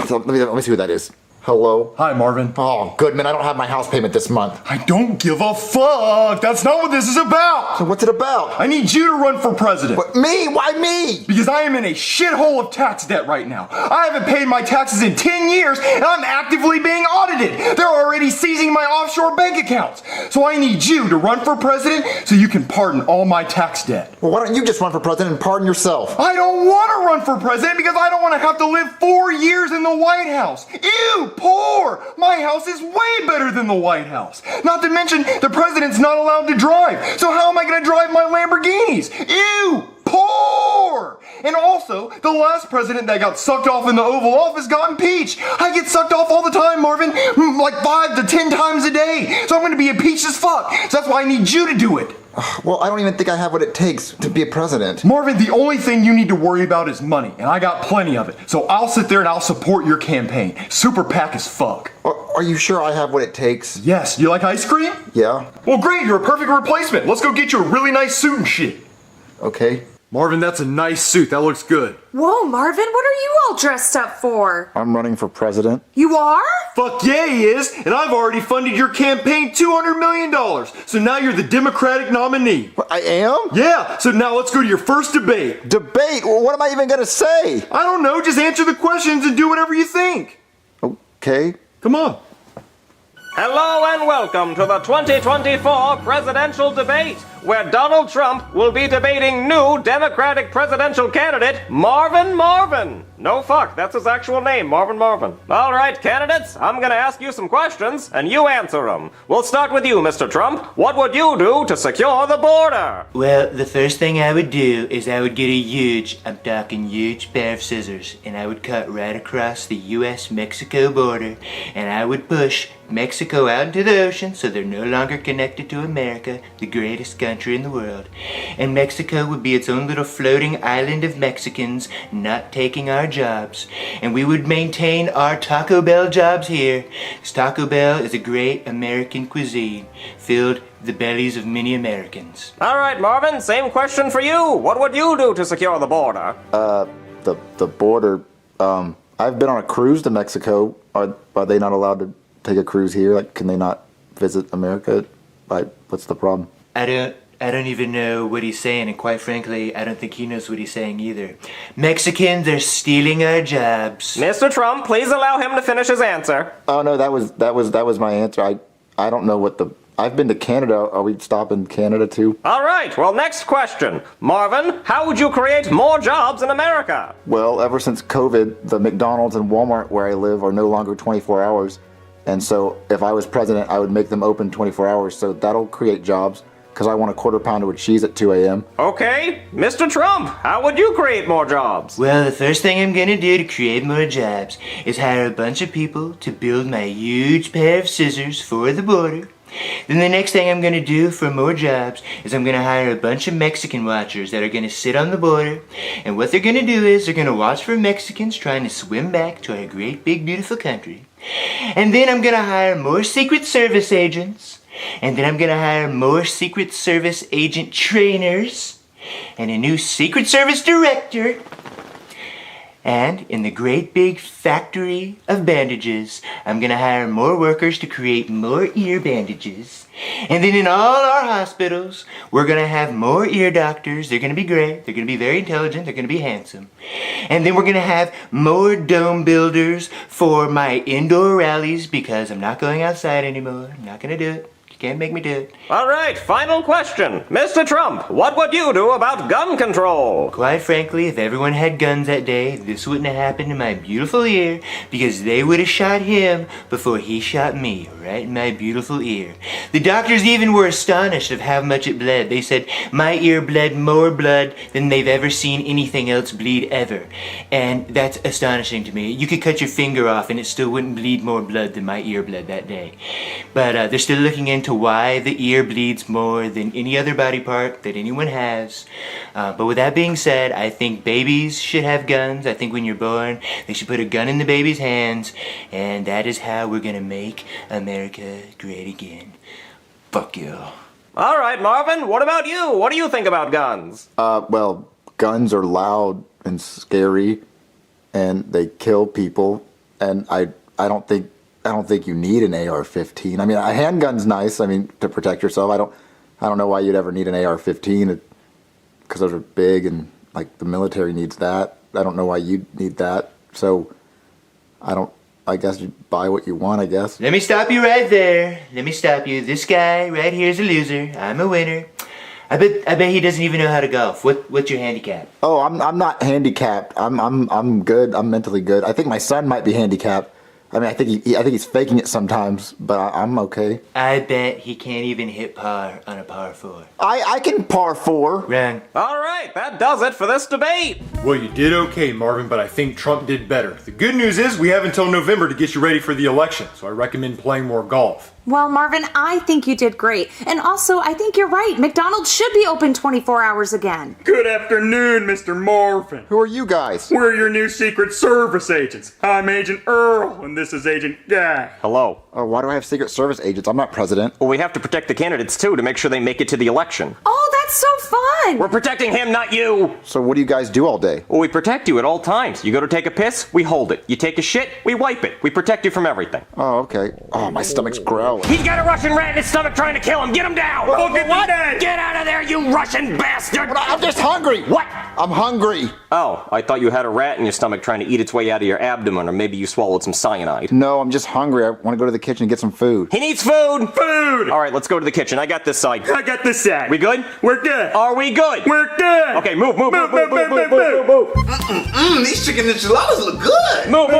so let me see who that is. Hello? Hi, Marvin. Oh, Goodman, I don't have my house payment this month. I don't give a fuck. That's not what this is about. So what's it about? I need you to run for president. What, me? Why me? Because I am in a shithole of tax debt right now. I haven't paid my taxes in 10 years, and I'm actively being audited. They're already seizing my offshore bank accounts. So I need you to run for president so you can pardon all my tax debt. Well, why don't you just run for president and pardon yourself? I don't want to run for president because I don't want to have to live 4 years in the White House. Ew, poor. My house is way better than the White House. Not to mention, the president's not allowed to drive. So how am I going to drive my Lamborghinis? Ew, poor. And also, the last president that got sucked off in the Oval Office got impeached. I get sucked off all the time, Marvin. Like 5 to 10 times a day. So I'm going to be impeached as fuck. So that's why I need you to do it. Well, I don't even think I have what it takes to be a president. Marvin, the only thing you need to worry about is money, and I got plenty of it. So I'll sit there and I'll support your campaign. Super PAC as fuck. Are you sure I have what it takes? Yes. You like ice cream? Yeah. Well, great. You're a perfect replacement. Let's go get you a really nice suit and shit. Okay. Marvin, that's a nice suit. That looks good. Whoa, Marvin, what are you all dressed up for? I'm running for president. You are? Fuck yeah, he is. And I've already funded your campaign $200 million. So now you're the Democratic nominee. What, I am? Yeah. So now let's go to your first debate. Debate? Well, what am I even going to say? I don't know. Just answer the questions and do whatever you think. Okay. Come on. Hello and welcome to the 2024 presidential debate, where Donald Trump will be debating new Democratic presidential candidate Marvin Marvin. No fuck, that's his actual name, Marvin Marvin. All right, candidates, I'm gonna ask you some questions, and you answer them. We'll start with you, Mr. Trump. What would you do to secure the border? Well, the first thing I would do is I would get a huge, I'm talking huge pair of scissors, and I would cut right across the US-Mexico border, and I would push Mexico out into the ocean so they're no longer connected to America, the greatest country in the world. And Mexico would be its own little floating island of Mexicans not taking our jobs. And we would maintain our Taco Bell jobs here, because Taco Bell is a great American cuisine filled the bellies of many Americans. All right, Marvin, same question for you. What would you do to secure the border? The border, I've been on a cruise to Mexico. Are they not allowed to take a cruise here? Like, can they not visit America? What's the problem? I don't even know what he's saying, and quite frankly, I don't think he knows what he's saying either. Mexicans are stealing our jobs. Mr. Trump, please allow him to finish his answer. Oh no, that was my answer. I don't know what the. I've been to Canada. Are we stopping Canada too? All right, well, next question. Marvin, how would you create more jobs in America? Well, ever since COVID, the McDonald's and Walmart where I live are no longer 24 hours. And so if I was president, I would make them open 24 hours. So that'll create jobs, because I want a quarter pounder with cheese at 2 a.m. Okay, Mr. Trump, how would you create more jobs? Well, the first thing I'm gonna do to create more jobs is hire a bunch of people to build my huge pair of scissors for the border. Then the next thing I'm gonna do for more jobs is I'm gonna hire a bunch of Mexican watchers that are gonna sit on the border, and what they're gonna do is they're gonna watch for Mexicans trying to swim back to our great big beautiful country. And then I'm gonna hire more Secret Service agents, and then I'm gonna hire more Secret Service agent trainers, and a new Secret Service director. And in the great big factory of bandages, I'm gonna hire more workers to create more ear bandages. And then in all our hospitals, we're gonna have more ear doctors. They're gonna be great, they're gonna be very intelligent, they're gonna be handsome. And then we're gonna have more dome builders for my indoor rallies, because I'm not going outside anymore. I'm not gonna do it. You can't make me do it. All right, final question. Mr. Trump, what would you do about gun control? Quite frankly, if everyone had guns that day, this wouldn't have happened to my beautiful ear because they would have shot him before he shot me, right in my beautiful ear. The doctors even were astonished of how much it bled. They said my ear bled more blood than they've ever seen anything else bleed ever. And that's astonishing to me. You could cut your finger off and it still wouldn't bleed more blood than my ear bled that day. But they're still looking into why the ear bleeds more than any other body part that anyone has. But with that being said, I think babies should have guns. I think when you're born, they should put a gun in the baby's hands. And that is how we're gonna make America great again. Fuck you. All right, Marvin, what about you? What do you think about guns? Well, guns are loud and scary, and they kill people. And I don't think you need an AR-15. I mean, a handgun's nice. I mean, to protect yourself. I don't know why you'd ever need an AR-15 because those are big and like the military needs that. I don't know why you'd need that. So I guess you buy what you want, I guess. Let me stop you right there. Let me stop you. This guy right here is a loser. I'm a winner. I bet he doesn't even know how to golf. What's your handicap? Oh, I'm not handicapped. I'm good. I'm mentally good. I think my son might be handicapped. I mean, I think he's faking it sometimes, but I'm okay. I bet he can't even hit par on a par 4. I can par 4. Wrong. All right, that does it for this debate. Well, you did okay, Marvin, but I think Trump did better. The good news is we have until November to get you ready for the election, so I recommend playing more golf. Well, Marvin, I think you did great. And also, I think you're right. McDonald's should be open 24 hours again. Good afternoon, Mr. Marvin. Who are you guys? We're your new Secret Service agents. I'm Agent Earl, and this is Agent Guy. Hello. Oh, why do I have Secret Service agents? I'm not president. Well, we have to protect the candidates, too, to make sure they make it to the election. Oh, that's so fun! We're protecting him, not you! So what do you guys do all day? Well, we protect you at all times. You go to take a piss, we hold it. You take a shit, we wipe it. We protect you from everything. Oh, okay. Oh, my stomach's growling. He's got a Russian rat in his stomach trying to kill him. Get him down! Well, get what? dead. Get out of there, you Russian bastard! I'm just hungry. What? I'm hungry. Oh, I thought you had a rat in your stomach trying to eat its way out of your abdomen, or maybe you swallowed some cyanide. No, I'm just hungry. I want to go to the kitchen and get some food. He needs food! Food! All right, let's go to the kitchen. I got this side. I got this side. We good? We're good. Are we good? We're good. Okay, move. These chicken enchiladas look good. Move.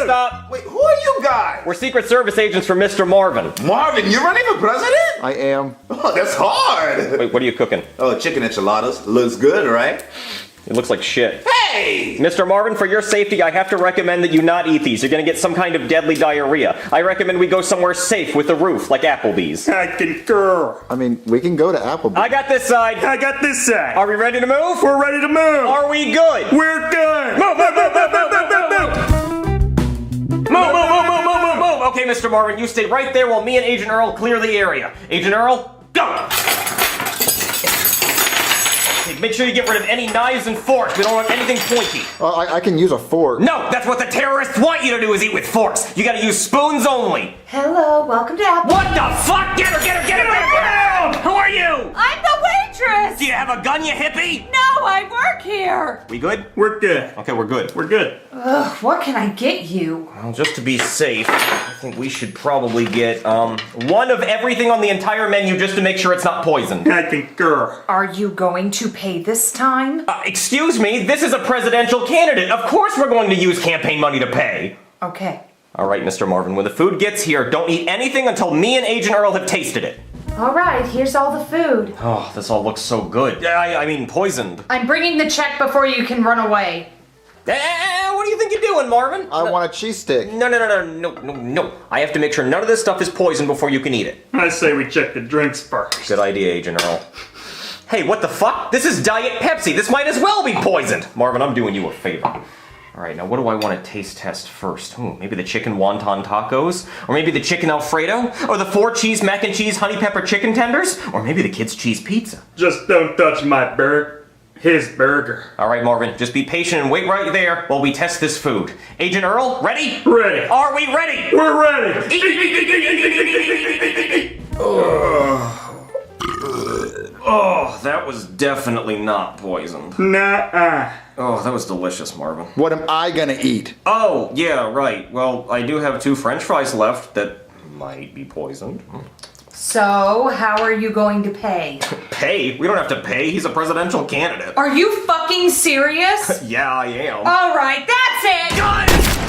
Stop. Wait, who are you guys? We're Secret Service agents for Mr. Marvin. Marvin, you're running for president? I am. Oh, that's hard. Wait, what are you cooking? Oh, chicken enchiladas. Looks good, right? It looks like shit. Hey! Mr. Marvin, for your safety, I have to recommend that you not eat these. You're gonna get some kind of deadly diarrhea. I recommend we go somewhere safe with a roof, like Applebee's. I concur. I mean, we can go to Applebee's. I got this side. I got this side. Are we ready to move? We're ready to move. Are we good? We're good. Move. Okay, Mr. Marvin, you stay right there while me and Agent Earl clear the area. Agent Earl, go! Okay, make sure you get rid of any knives and forks. We don't want anything pointy. I can use a fork. No, that's what the terrorists want you to do is eat with forks. You gotta use spoons only. Hello, welcome to Apple. What the fuck? Get her down! Who are you? I'm the waitress! Do you have a gun, you hippie? No, I work here! We good? We're good. Okay, we're good. We're good. Ugh, what can I get you? Well, just to be safe, I think we should probably get, one of everything on the entire menu just to make sure it's not poisoned. I concur. Are you going to pay this time? Excuse me, this is a presidential candidate. Of course we're going to use campaign money to pay. Okay. All right, Mr. Marvin, when the food gets here, don't eat anything until me and Agent Earl have tasted it. All right, here's all the food. Oh, this all looks so good. I mean, poisoned. I'm bringing the check before you can run away. What do you think you're doing, Marvin? I want a cheese stick. No. I have to make sure none of this stuff is poisoned before you can eat it. I say we check the drinks first. Good idea, Agent Earl. Hey, what the fuck? This is Diet Pepsi. This might as well be poisoned. Marvin, I'm doing you a favor. All right, now what do I want to taste test first? Maybe the chicken wonton tacos? Or maybe the chicken Alfredo? Or the 4-cheese mac and cheese honey pepper chicken tenders? Or maybe the kids' cheese pizza? Just don't touch my burger. His burger. All right, Marvin, just be patient and wait right there while we test this food. Agent Earl, ready? Ready. Are we ready? We're ready. Oh, that was definitely not poisoned. Nuh-uh. Oh, that was delicious, Marvin. What am I gonna eat? Oh, yeah, right. Well, I do have 2 French fries left that might be poisoned. So, how are you going to pay? Pay? We don't have to pay. He's a presidential candidate. Are you fucking serious? Yeah, I am. Alright, that's it!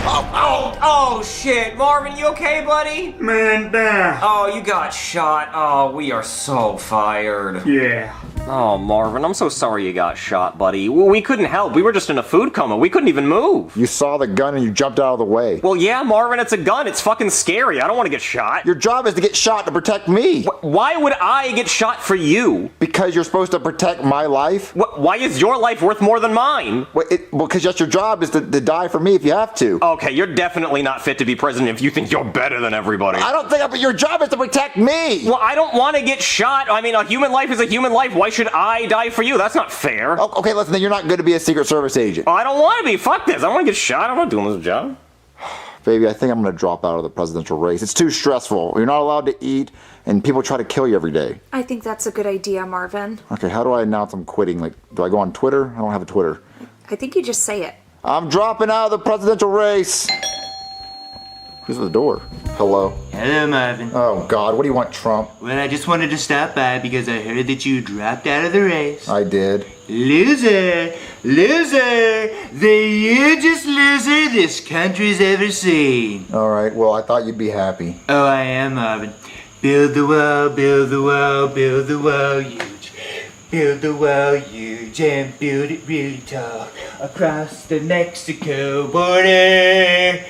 Oh, shit. Marvin, you okay, buddy? Man down. Oh, you got shot. Oh, we are so fired. Yeah. Oh, Marvin, I'm so sorry you got shot, buddy. We couldn't help. We were just in a food coma. We couldn't even move. You saw the gun and you jumped out of the way. Well, yeah, Marvin, it's a gun. It's fucking scary. I don't want to get shot. Your job is to get shot to protect me. Why would I get shot for you? Because you're supposed to protect my life. Why is your life worth more than mine? Well, because that's your job is to die for me if you have to. Okay, you're definitely not fit to be president if you think you're better than everybody. I don't think, but your job is to protect me. Well, I don't want to get shot. I mean, a human life is a human life. Why should I die for you? That's not fair. Oh, okay, listen, then you're not good to be a Secret Service agent. I don't want to be. Fuck this. I don't want to get shot. I'm not doing this job. Baby, I think I'm going to drop out of the presidential race. It's too stressful. You're not allowed to eat, and people try to kill you every day. I think that's a good idea, Marvin. Okay, how do I announce I'm quitting? Like, do I go on Twitter? I don't have a Twitter. I think you just say it. I'm dropping out of the presidential race. Who's at the door? Hello? Hello, Marvin. Oh, God, what do you want, Trump? Well, I just wanted to stop by because I heard that you dropped out of the race. I did. Loser! Loser! The hugest loser this country's ever seen. All right, well, I thought you'd be happy. Oh, I am, Marvin. Build the wall, build the wall, build the wall huge. Build the wall huge and build it really tall. Across the Mexico border.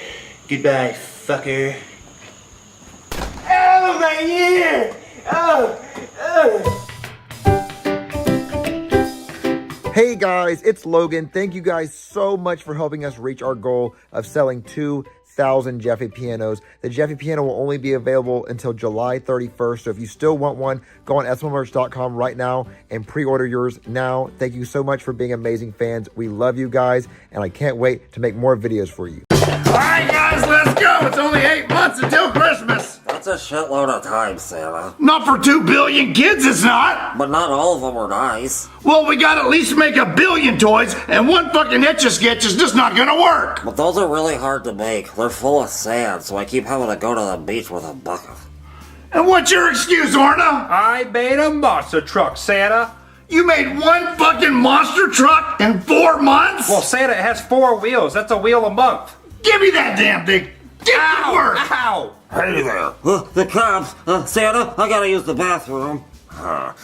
Goodbye, fucker. Oh, my ear! Oh! Hey guys, it's Logan. Thank you guys so much for helping us reach our goal of selling 2,000 Jeffy pianos. The Jeffy piano will only be available until July 31st. So if you still want one, go on smlmerch.com right now and pre-order yours now. Thank you so much for being amazing fans. We love you guys, and I can't wait to make more videos for you. All right, guys, let's go. It's only 8 months until Christmas. That's a shitload of time, Santa. Not for 2 billion kids, it's not. But not all of them are nice. Well, we gotta at least make 1 billion toys, and one fucking Etch-a-Sketch is just not gonna work. But those are really hard to make. They're full of sand, so I keep having to go to the beach with a bucket. And what's your excuse, Orna? I made a monster truck, Santa. You made one fucking monster truck in 4 months? Well, Santa, it has 4 wheels. That's a wheel a month. Give me that damn thing. Get to work. Ow! Hey there. The cops. Santa, I gotta use the bathroom.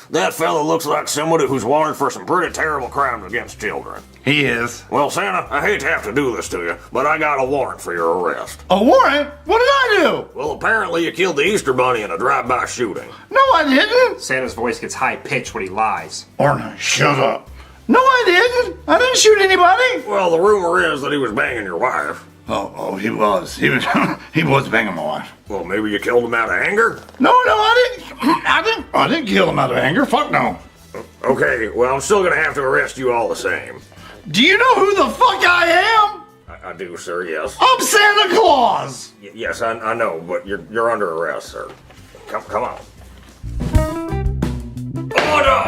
That fella looks like somebody who's wanted for some pretty terrible crimes against children. He is. Well, Santa, I hate to have to do this to you, but I got a warrant for your arrest. A warrant? What did I do? Well, apparently you killed the Easter Bunny in a drive-by shooting. No, I didn't. Santa's voice gets high-pitched when he lies. Orna, shut up. No, I didn't. I didn't shoot anybody. Well, the rumor is that he was banging your wife. Oh, he was. He was banging my wife. Well, maybe you killed him out of anger? No, I didn't kill him out of anger. Fuck no. Okay, well, I'm still gonna have to arrest you all the same. Do you know who the fuck I am? I do, sir, yes. I'm Santa Claus. Yes, I know, but you're under arrest, sir. Come on. Order!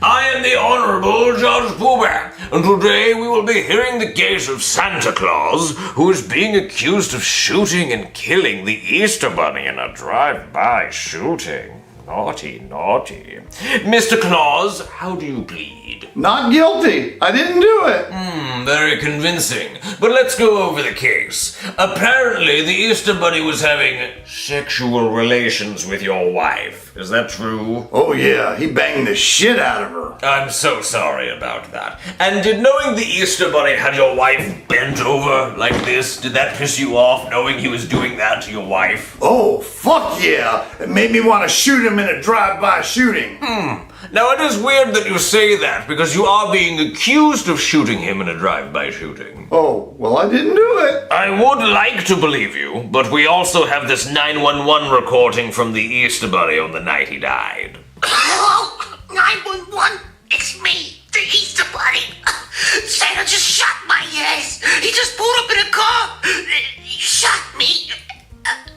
I am the Honorable Judge Poohbear, and today we will be hearing the case of Santa Claus, who is being accused of shooting and killing the Easter Bunny in a drive-by shooting. Naughty, naughty. Mr. Claus, how do you plead? Not guilty. I didn't do it. Very convincing. But let's go over the case. Apparently, the Easter Bunny was having sexual relations with your wife. Is that true? Oh yeah, he banged the shit out of her. I'm so sorry about that. And did knowing the Easter Bunny had your wife bent over like this, did that piss you off, knowing he was doing that to your wife? Oh, fuck yeah. It made me want to shoot him in a drive-by shooting. Now, it is weird that you say that, because you are being accused of shooting him in a drive-by shooting. Oh, well, I didn't do it. I would like to believe you, but we also have this 911 recording from the Easter Bunny on the night he died. Hello? 911? It's me, the Easter Bunny. Santa just shot my ass. He just pulled up in a car. He shot me.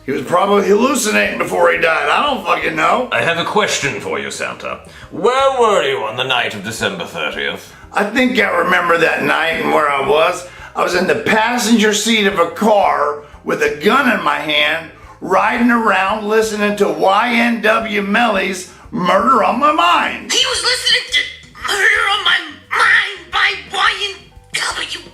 He was probably hallucinating before he died. I don't fucking know. I have a question for you, Santa. Where were you on the night of December 30th? I think I remember that night and where I was. I was in the passenger seat of a car with a gun in my hand, riding around listening to YNW Melly's Murder on My Mind. He was listening to Murder on My Mind by YNW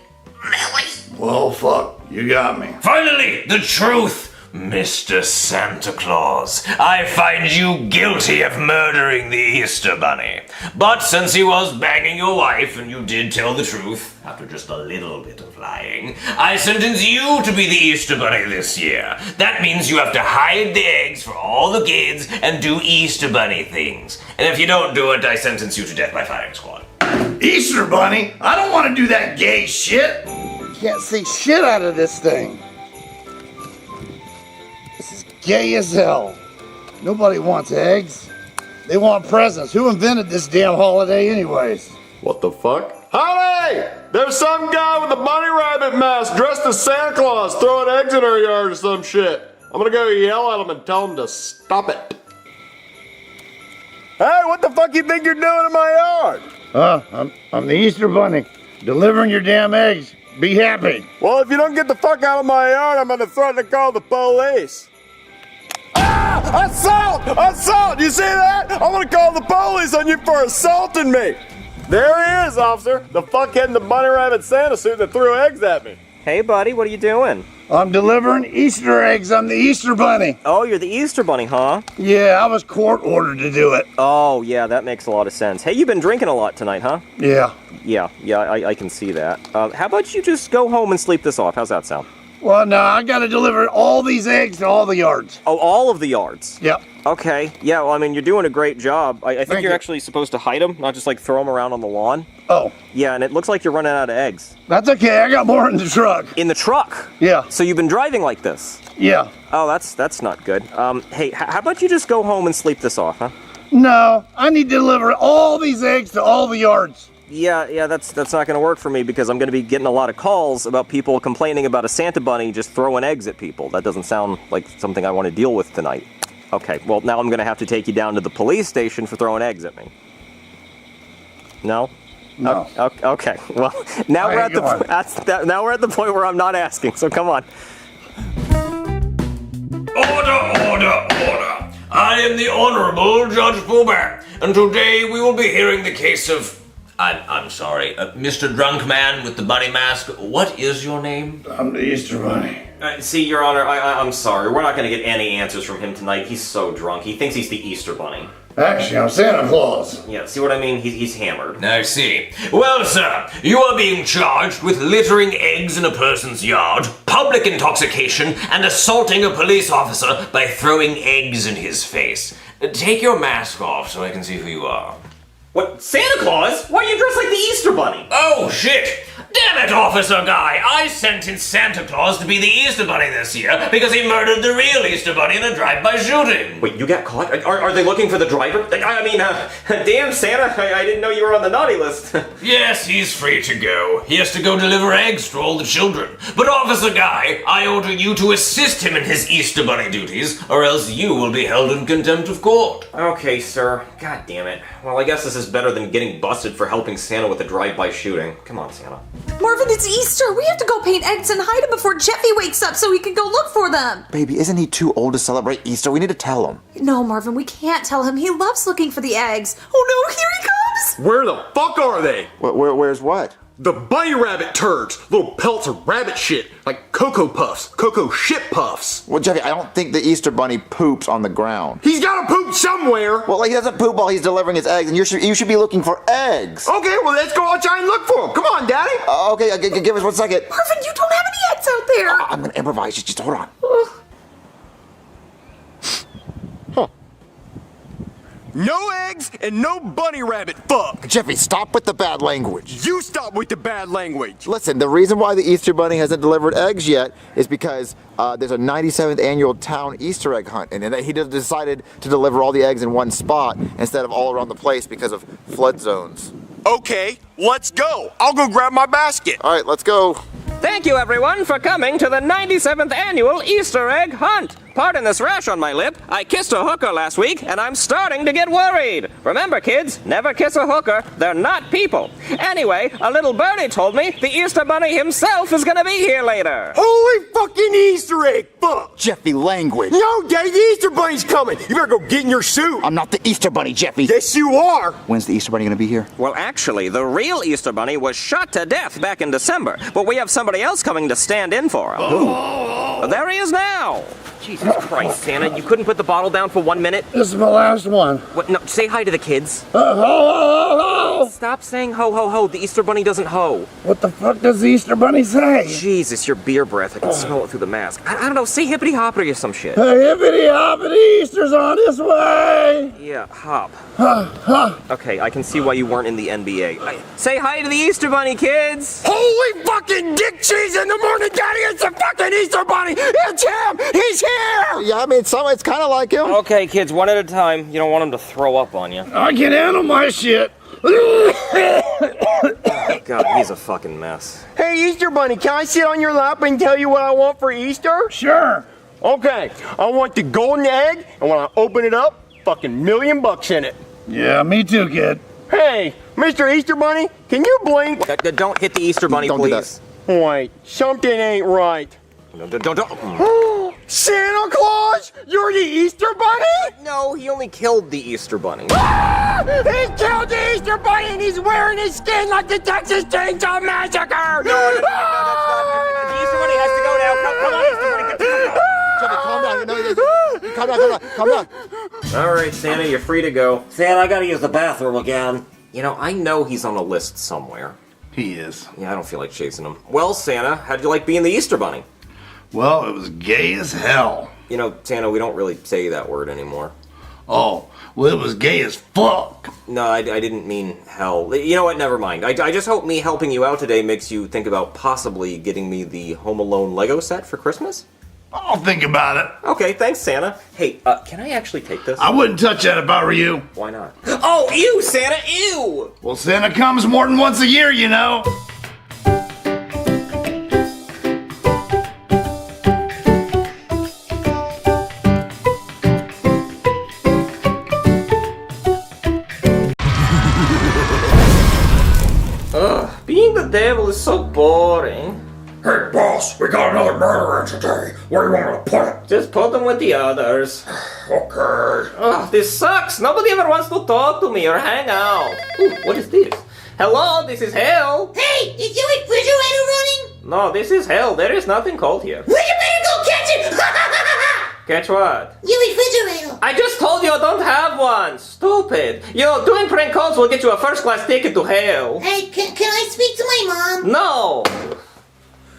Melly. Well, fuck, you got me. Finally, the truth, Mr. Santa Claus. I find you guilty of murdering the Easter Bunny. But since he was banging your wife and you did tell the truth, after just a little bit of lying, I sentence you to be the Easter Bunny this year. That means you have to hide the eggs for all the kids and do Easter Bunny things. And if you don't do it, I sentence you to death by firing squad. Easter Bunny? I don't want to do that gay shit. Can't see shit out of this thing. This is gay as hell. Nobody wants eggs. They want presents. Who invented this damn holiday anyways? What the fuck? Howdy! There's some guy with a bunny rabbit mask dressed as Santa Claus throwing eggs in our yard or some shit. I'm gonna go yell at him and tell him to stop it. Hey, what the fuck you think you're doing in my yard? I'm the Easter Bunny. Delivering your damn eggs. Be happy. Well, if you don't get the fuck out of my yard, I'm gonna threaten to call the police. Ah! Assault! Assault! You see that? I'm gonna call the police on you for assaulting me. There he is, officer. The fuckhead in the bunny rabbit Santa suit that threw eggs at me. Hey, buddy, what are you doing? I'm delivering Easter eggs. I'm the Easter Bunny. Oh, you're the Easter Bunny, huh? Yeah, I was court ordered to do it. Oh, yeah, that makes a lot of sense. Hey, you've been drinking a lot tonight, huh? Yeah. Yeah, I can see that. How about you just go home and sleep this off? How's that sound? Well, no, I gotta deliver all these eggs to all the yards. Oh, all of the yards? Yep. Okay. Yeah, well, I mean, you're doing a great job. I think Thank you're you. actually supposed to hide them, not just like throw them around on the lawn. Oh. Yeah, and it looks like you're running out of eggs. That's okay, I got more in the truck. In the truck? Yeah. So you've been driving like this? Yeah. Oh, that's not good. Hey, how about you just go home and sleep this off, huh? No, I need to deliver all these eggs to all the yards. Yeah, that's not going to work for me because I'm going to be getting a lot of calls about people complaining about a Santa Bunny just throwing eggs at people. That doesn't sound like something I want to deal with tonight. Okay, well, now I'm going to have to take you down to the police station for throwing eggs at me. No? No. Okay, well, now we're at now we're at the point where I'm not asking, so come on. Order, order, order. I am the Honorable Judge Fullback, and today we will be hearing the case of... I'm sorry, Mr. Drunk Man with the bunny mask. What is your name? I'm the Easter Bunny. See, Your Honor, I'm sorry. We're not going to get any answers from him tonight. He's so drunk. He thinks he's the Easter Bunny. Actually, I'm Santa Claus. Yeah, see what I mean? He's hammered. I see. Well, sir, you are being charged with littering eggs in a person's yard, public intoxication, and assaulting a police officer by throwing eggs in his face. Take your mask off so I can see who you are. What? Santa Claus? Why are you dressed like the Easter Bunny? Oh, shit! Damn it, Officer Guy! I sentenced Santa Claus to be the Easter Bunny this year because he murdered the real Easter Bunny in a drive-by shooting. Wait, you got caught? Are they looking for the driver? Damn, Santa, I didn't know you were on the naughty list. Yes, he's free to go. He has to go deliver eggs for all the children. But Officer Guy, I order you to assist him in his Easter Bunny duties, or else you will be held in contempt of court. Okay, sir. God damn it. Well, I guess this is better than getting busted for helping Santa with a drive-by shooting. Come on, Santa. Marvin, it's Easter. We have to go paint eggs and hide them before Jeffy wakes up so he can go look for them. Baby, isn't he too old to celebrate Easter? We need to tell him. No, Marvin, we can't tell him. He loves looking for the eggs. Oh no, here he comes! Where the fuck are they? Where's what? The bunny rabbit turds. Little pelts of rabbit shit. Like Cocoa Puffs. Cocoa shit puffs. Well, Jeffy, I don't think the Easter Bunny poops on the ground. He's gotta poop somewhere. Well, he doesn't poop while he's delivering his eggs, and you should be looking for eggs. Okay, well, let's go outside and look for them. Come on, Daddy. Okay, give us 1 second. Marvin, you don't have any eggs out there. I'm gonna improvise. Just hold on. No eggs and no bunny rabbit fuck. Jeffy, stop with the bad language. You stop with the bad language. Listen, the reason why the Easter Bunny hasn't delivered eggs yet is because there's a 97th annual town Easter egg hunt, and he decided to deliver all the eggs in one spot instead of all around the place because of flood zones. Okay, let's go. I'll go grab my basket. All right, let's go. Thank you, everyone, for coming to the 97th annual Easter egg hunt. Pardon this rash on my lip. I kissed a hooker last week, and I'm starting to get worried. Remember, kids, never kiss a hooker. They're not people. Anyway, a little birdie told me the Easter Bunny himself is gonna be here later. Holy fucking Easter egg! Fuck! Jeffy, language. No, Daddy, the Easter Bunny's coming! You better go get in your suit! I'm not the Easter Bunny, Jeffy. Yes, you are! When's the Easter Bunny gonna be here? Well, actually, the real Easter Bunny was shot to death back in December, but we have somebody else coming to stand in for him. Well, there he is now. Jesus Christ, Santa, you couldn't put the bottle down for 1 minute? This is my last one. What? No, say hi to the kids. Ho, ho, ho, ho. Stop saying ho, ho, ho. The Easter Bunny doesn't ho. What the fuck does the Easter Bunny say? Jesus, your beer breath. I can smell it through the mask. I don't know, say hippity hoppity or some shit. Hey, hippity hoppity, Easter's on his way. Yeah, hop. Huh. Okay, I can see why you weren't in the NBA. Say hi to the Easter Bunny, kids! Holy fucking dick cheese in the morning, Daddy! It's the fucking Easter Bunny! It's him! He's here! Yeah, I mean, it's kind of like him. Okay, kids, one at a time. You don't want him to throw up on you. I can handle my shit. God, he's a fucking mess. Hey, Easter Bunny, can I sit on your lap and tell you what I want for Easter? Sure. Okay, I want the golden egg, and when I open it up, fucking $1,000,000 in it. Yeah, me too, kid. Hey, Mr. Easter Bunny, can you blink? Don't hit the Easter Bunny, Don't please. do that. Wait, something ain't right. No, don't. Santa Claus, you're the Easter Bunny? No, he only killed the Easter Bunny. Ah! He killed the Easter Bunny and he's wearing his skin like the Texas Chainsaw Massacre! No, the Easter Bunny has to go now. Come on, Easter Bunny. Jeffy, calm down. Calm down. All right, Santa, you're free to go. Santa, I gotta use the bathroom again. You know, I know he's on a list somewhere. He is. Yeah, I don't feel like chasing him. Well, Santa, how'd you like being the Easter Bunny? Well, it was gay as hell. You know, Santa, we don't really say that word anymore. Oh, well, it was gay as fuck. No, I didn't mean hell. You know what? Never mind. I just hope me helping you out today makes you think about possibly getting me the Home Alone Lego set for Christmas. I'll think about it. Okay, thanks, Santa. Hey, can I actually take this? I wouldn't touch that if I were you. Why not? Oh, ew, Santa, ew! Well, Santa comes more than once a year, you know. Being the devil is so boring. Hey, boss, we got another murderer in today. Where do you want me to put it? Just put them with the others. Okay. Oh, this sucks. Nobody ever wants to talk to me or hang out. Ooh, what is this? Hello, this is hell. Hey, is your refrigerator running? No, this is hell. There is nothing cold here. Well, you better go catch it! Catch what? Your refrigerator. I just told you I don't have one. Stupid. You know, doing prank calls will get you a first-class ticket to hell. Hey, can I speak to my mom? No.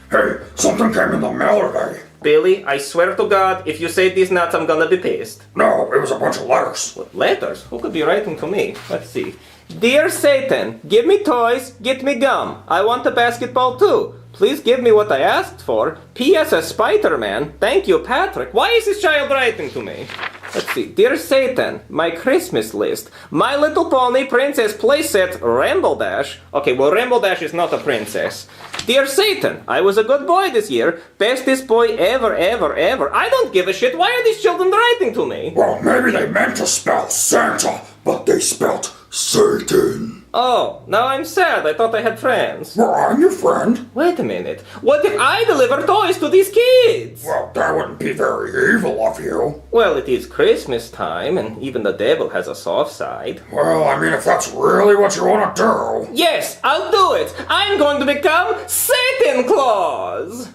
Hey, something came in the mail today. Billy, I swear to God, if you say these nuts, I'm gonna be pissed. No, it was a bunch of letters. What, letters? Who could be writing to me? Let's see. Dear Satan, give me toys, get me gum. I want a basketball too. Please give me what I asked for. P.S. as Spider-Man. Thank you, Patrick. Why is this child writing to me? Let's see. Dear Satan, my Christmas list. My Little Pony Princess Playset Ramble Dash. Okay, well, Ramble Dash is not a princess. Dear Satan, I was a good boy this year. Bestest boy ever, ever, ever. I don't give a shit. Why are these children writing to me? Well, maybe they meant to spell Santa, but they spelled Satan. Oh, now I'm sad. I thought I had friends. Well, I'm your friend. Wait a minute. What if I deliver toys to these kids? Well, that wouldn't be very evil of you. Well, it is Christmas time, and even the devil has a soft side. Well, I mean, if that's really what you want to do. Yes, I'll do it. I'm going to become Satan Claus.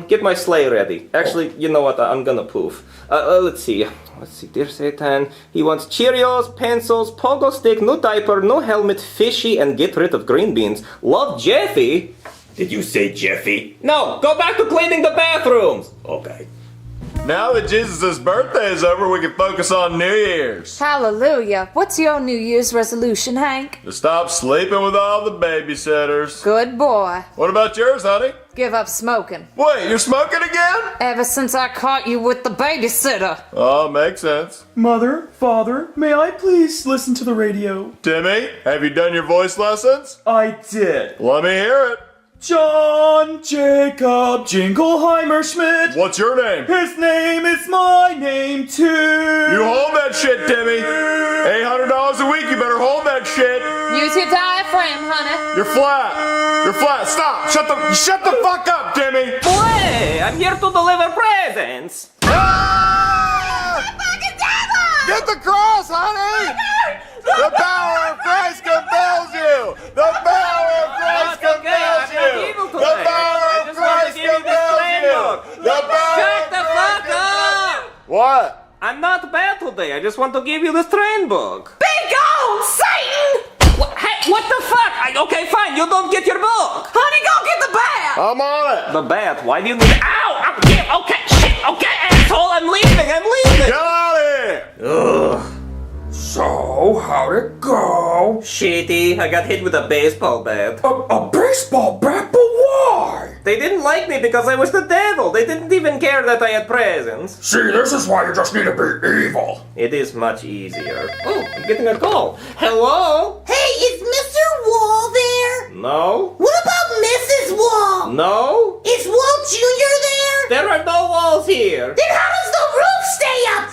Get my sleigh ready. Actually, you know what? I'm gonna poof. Let's see. Dear Satan, he wants Cheerios, pencils, pogo stick, new diaper, new helmet, fishy, and get rid of green beans. Love, Jeffy. Did you say Jeffy? No, go back to cleaning the bathrooms. Okay. Now that Jesus' birthday is over, we can focus on New Year's. Hallelujah. What's your New Year's resolution, Hank? To stop sleeping with all the babysitters. Good boy. What about yours, honey? Give up smoking. Wait, you're smoking again? Ever since I caught you with the babysitter. Oh, makes sense. Mother, father, may I please listen to the radio? Timmy, have you done your voice lessons? I did. Let me hear it. John Jacob Jingleheimer Schmidt. What's your name? His name is my name too. You hold that shit, Timmy. $800 a week, you better hold that shit. Use your diaphragm, honey. You're flat. You're flat. Stop. Shut the fuck up, Timmy. Boy, I'm here to deliver presents. Get the cross, honey! The power of Christ compels you! The power of Christ compels you! The power of Christ compels you! The power Shut the fuck up! What? I'm not bad today. I just want to give you this train book. Be gone, Satan! Hey, what the fuck? Okay, fine. You don't get your book. Honey, go get the bat! I'm on it! The bat? Why do you need? Ow! Yeah, okay, shit. Okay, asshole. I'm leaving. Get out of here! Ugh. So, how'd it go? Shitty. I got hit with a baseball bat. A baseball bat? But why? They didn't like me because I was the devil. They didn't even care that I had presents. See, this is why you just need to be evil. It is much easier. Oh, I'm getting a call. Hello? Hey, is Mr. Wall there? No. What about Mrs. Wall? No. Is Wall Jr. there? There are no walls here. Then how does the roof stay up?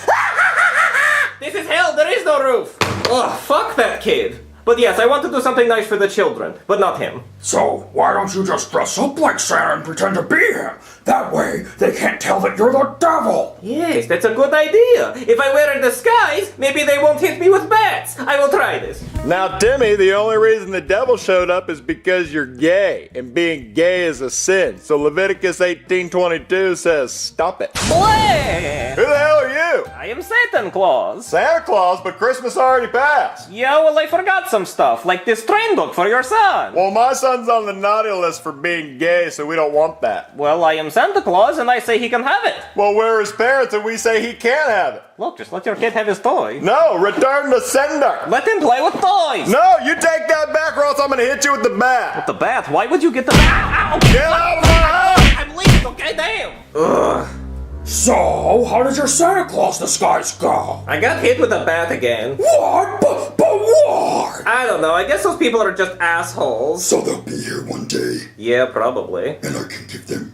This is hell. There is no roof. Ugh, fuck that kid. But yes, I want to do something nice for the children, but not him. So, why don't you just dress up like Santa and pretend to be him? That way, they can't tell that you're the devil. Yes, that's a good idea. If I wear a disguise, maybe they won't hit me with bats. I will try this. Now, Timmy, the only reason the devil showed up is because you're gay, and being gay is a sin. So Leviticus 18:22 says, stop it. Bleh! Who the hell are you? I am Santa Claus. Santa Claus, but Christmas already passed. Yeah, well, I forgot some stuff, like this train book for your son. Well, my son's on the naughty list for being gay, so we don't want that. Well, I am Santa Claus, and I say he can have it. Well, we're his parents, and we say he can't have it. Look, just let your kid have his toy. No, return the sender. Let him play with toys. No, you take that back, or else I'm gonna hit you with the bat. With the bat? Why would you get the bat? Ow! Get out of my house! I'm leaving, okay? Damn. Ugh. So, how did your Santa Claus disguise go? I got hit with a bat again. What? But why? I don't know. I guess those people are just assholes. So they'll be here one day. Yeah, probably. And I can give them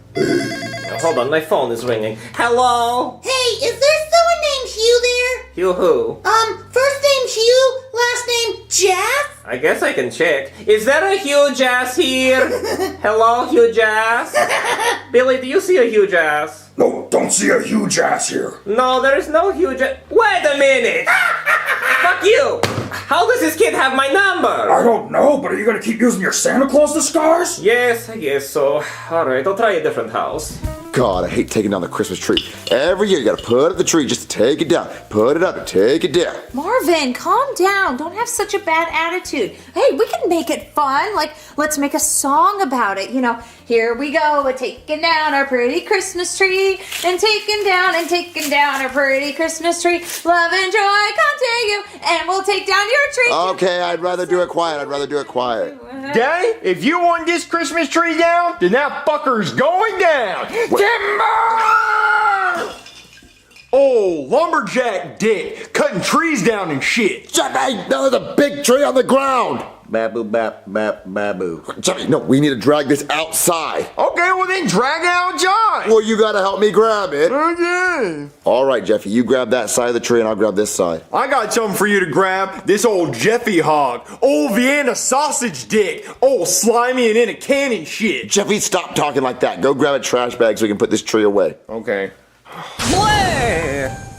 Hold on, my phone is ringing. Hello? Hey, is there someone named Hugh there? Hugh who? First name Hugh, last name Jazz? I guess I can check. Is there a Hugh Jazz here? Hello, Hugh Jazz? Billy, do you see a Hugh Jazz? No, don't see a huge ass here. No, there is no Hugh Jazz. Wait a minute! Fuck you! How does this kid have my number? I don't know, but are you gonna keep using your Santa Claus disguise? Yes, I guess so. Alright, I'll try a different house. God, I hate taking down the Christmas tree. Every year you gotta put up the tree just to take it down. Put it up and take it down. Marvin, calm down. Don't have such a bad attitude. Hey, we can make it fun. Like, let's make a song about it. You know, here we go. We're taking down our pretty Christmas tree. And taking down our pretty Christmas tree. Love and joy come to you. And we'll take down your tree. Okay, I'd rather do it quiet. Gay, if you want this Christmas tree down, then that fucker's going down. Timber! Oh, lumberjack dick, cutting trees down and shit. Jeffy, there's a big tree on the ground. Babu bap bap babu. Jeffy, no, we need to drag this outside. Okay, well then drag out John. Well, you gotta help me grab it. Okay. All right, Jeffy, you grab that side of the tree and I'll grab this side. I got something for you to grab. This old Jeffy hog. Old Vienna sausage dick. Old slimy and in a can and shit. Jeffy, stop talking like that. Go grab a trash bag so we can put this tree away. Okay.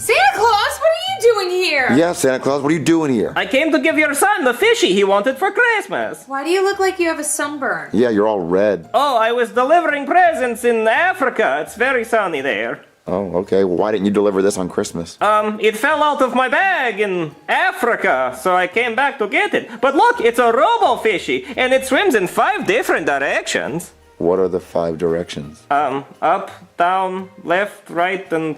Santa Claus, what are you doing here? Yeah, Santa Claus, what are you doing here? I came to give your son the fishy he wanted for Christmas. Why do you look like you have a sunburn? Yeah, you're all red. Oh, I was delivering presents in Africa. It's very sunny there. Oh, okay. Well, why didn't you deliver this on Christmas? It fell out of my bag in Africa, so I came back to get it. But look, it's a robo-fishy, and it swims in 5 different directions. What are the 5 directions? Up, down, left, right, and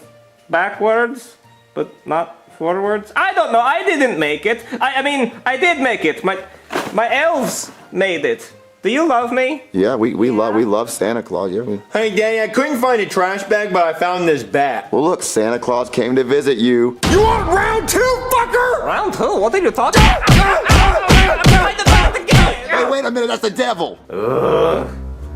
backwards, but not forwards. I don't know. I didn't make it. I mean, I did make it. My elves made it. Do you love me? Yeah, we love Santa Claus. Yeah. Hey, gang, I couldn't find a trash bag, but I found this bat. Well, look, Santa Claus came to visit you. You want round 2, fucker? Round 2? What are you talking about? Hey, wait a minute, that's the devil.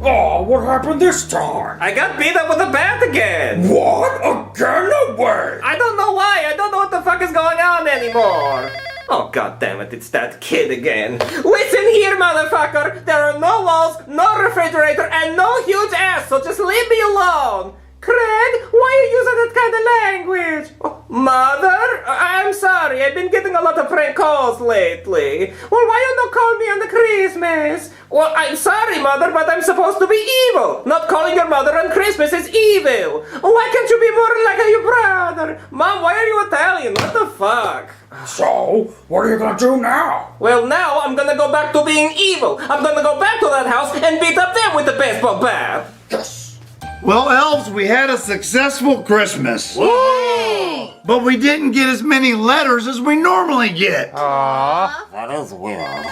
Oh, what happened this time? I got beat up with a bat again. What? Again? No way. I don't know why. I don't know what the fuck is going on anymore. Oh, god damn it, it's that kid again. Listen here, motherfucker. There are no walls, no refrigerator, and no huge ass, so just leave me alone. Craig, why are you using that kind of language? Oh, mother? I'm sorry, I've been getting a lot of prank calls lately. Well, why you not call me on the Christmas? Well, I'm sorry, mother, but I'm supposed to be evil. Not calling your mother on Christmas is evil. Why can't you be more like your brother? Mom, why are you Italian? What the fuck? So, what are you gonna do now? Well, now I'm gonna go back to being evil. I'm gonna go back to that house and beat up them with the baseball bat. Yes. Well, elves, we had a successful Christmas. Woo! But we didn't get as many letters as we normally get. That is weird.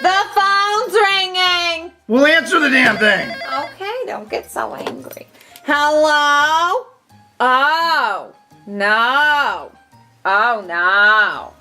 The phone's ringing. We'll answer the damn thing. Okay, don't get so angry. Hello? Oh, no. Oh, no.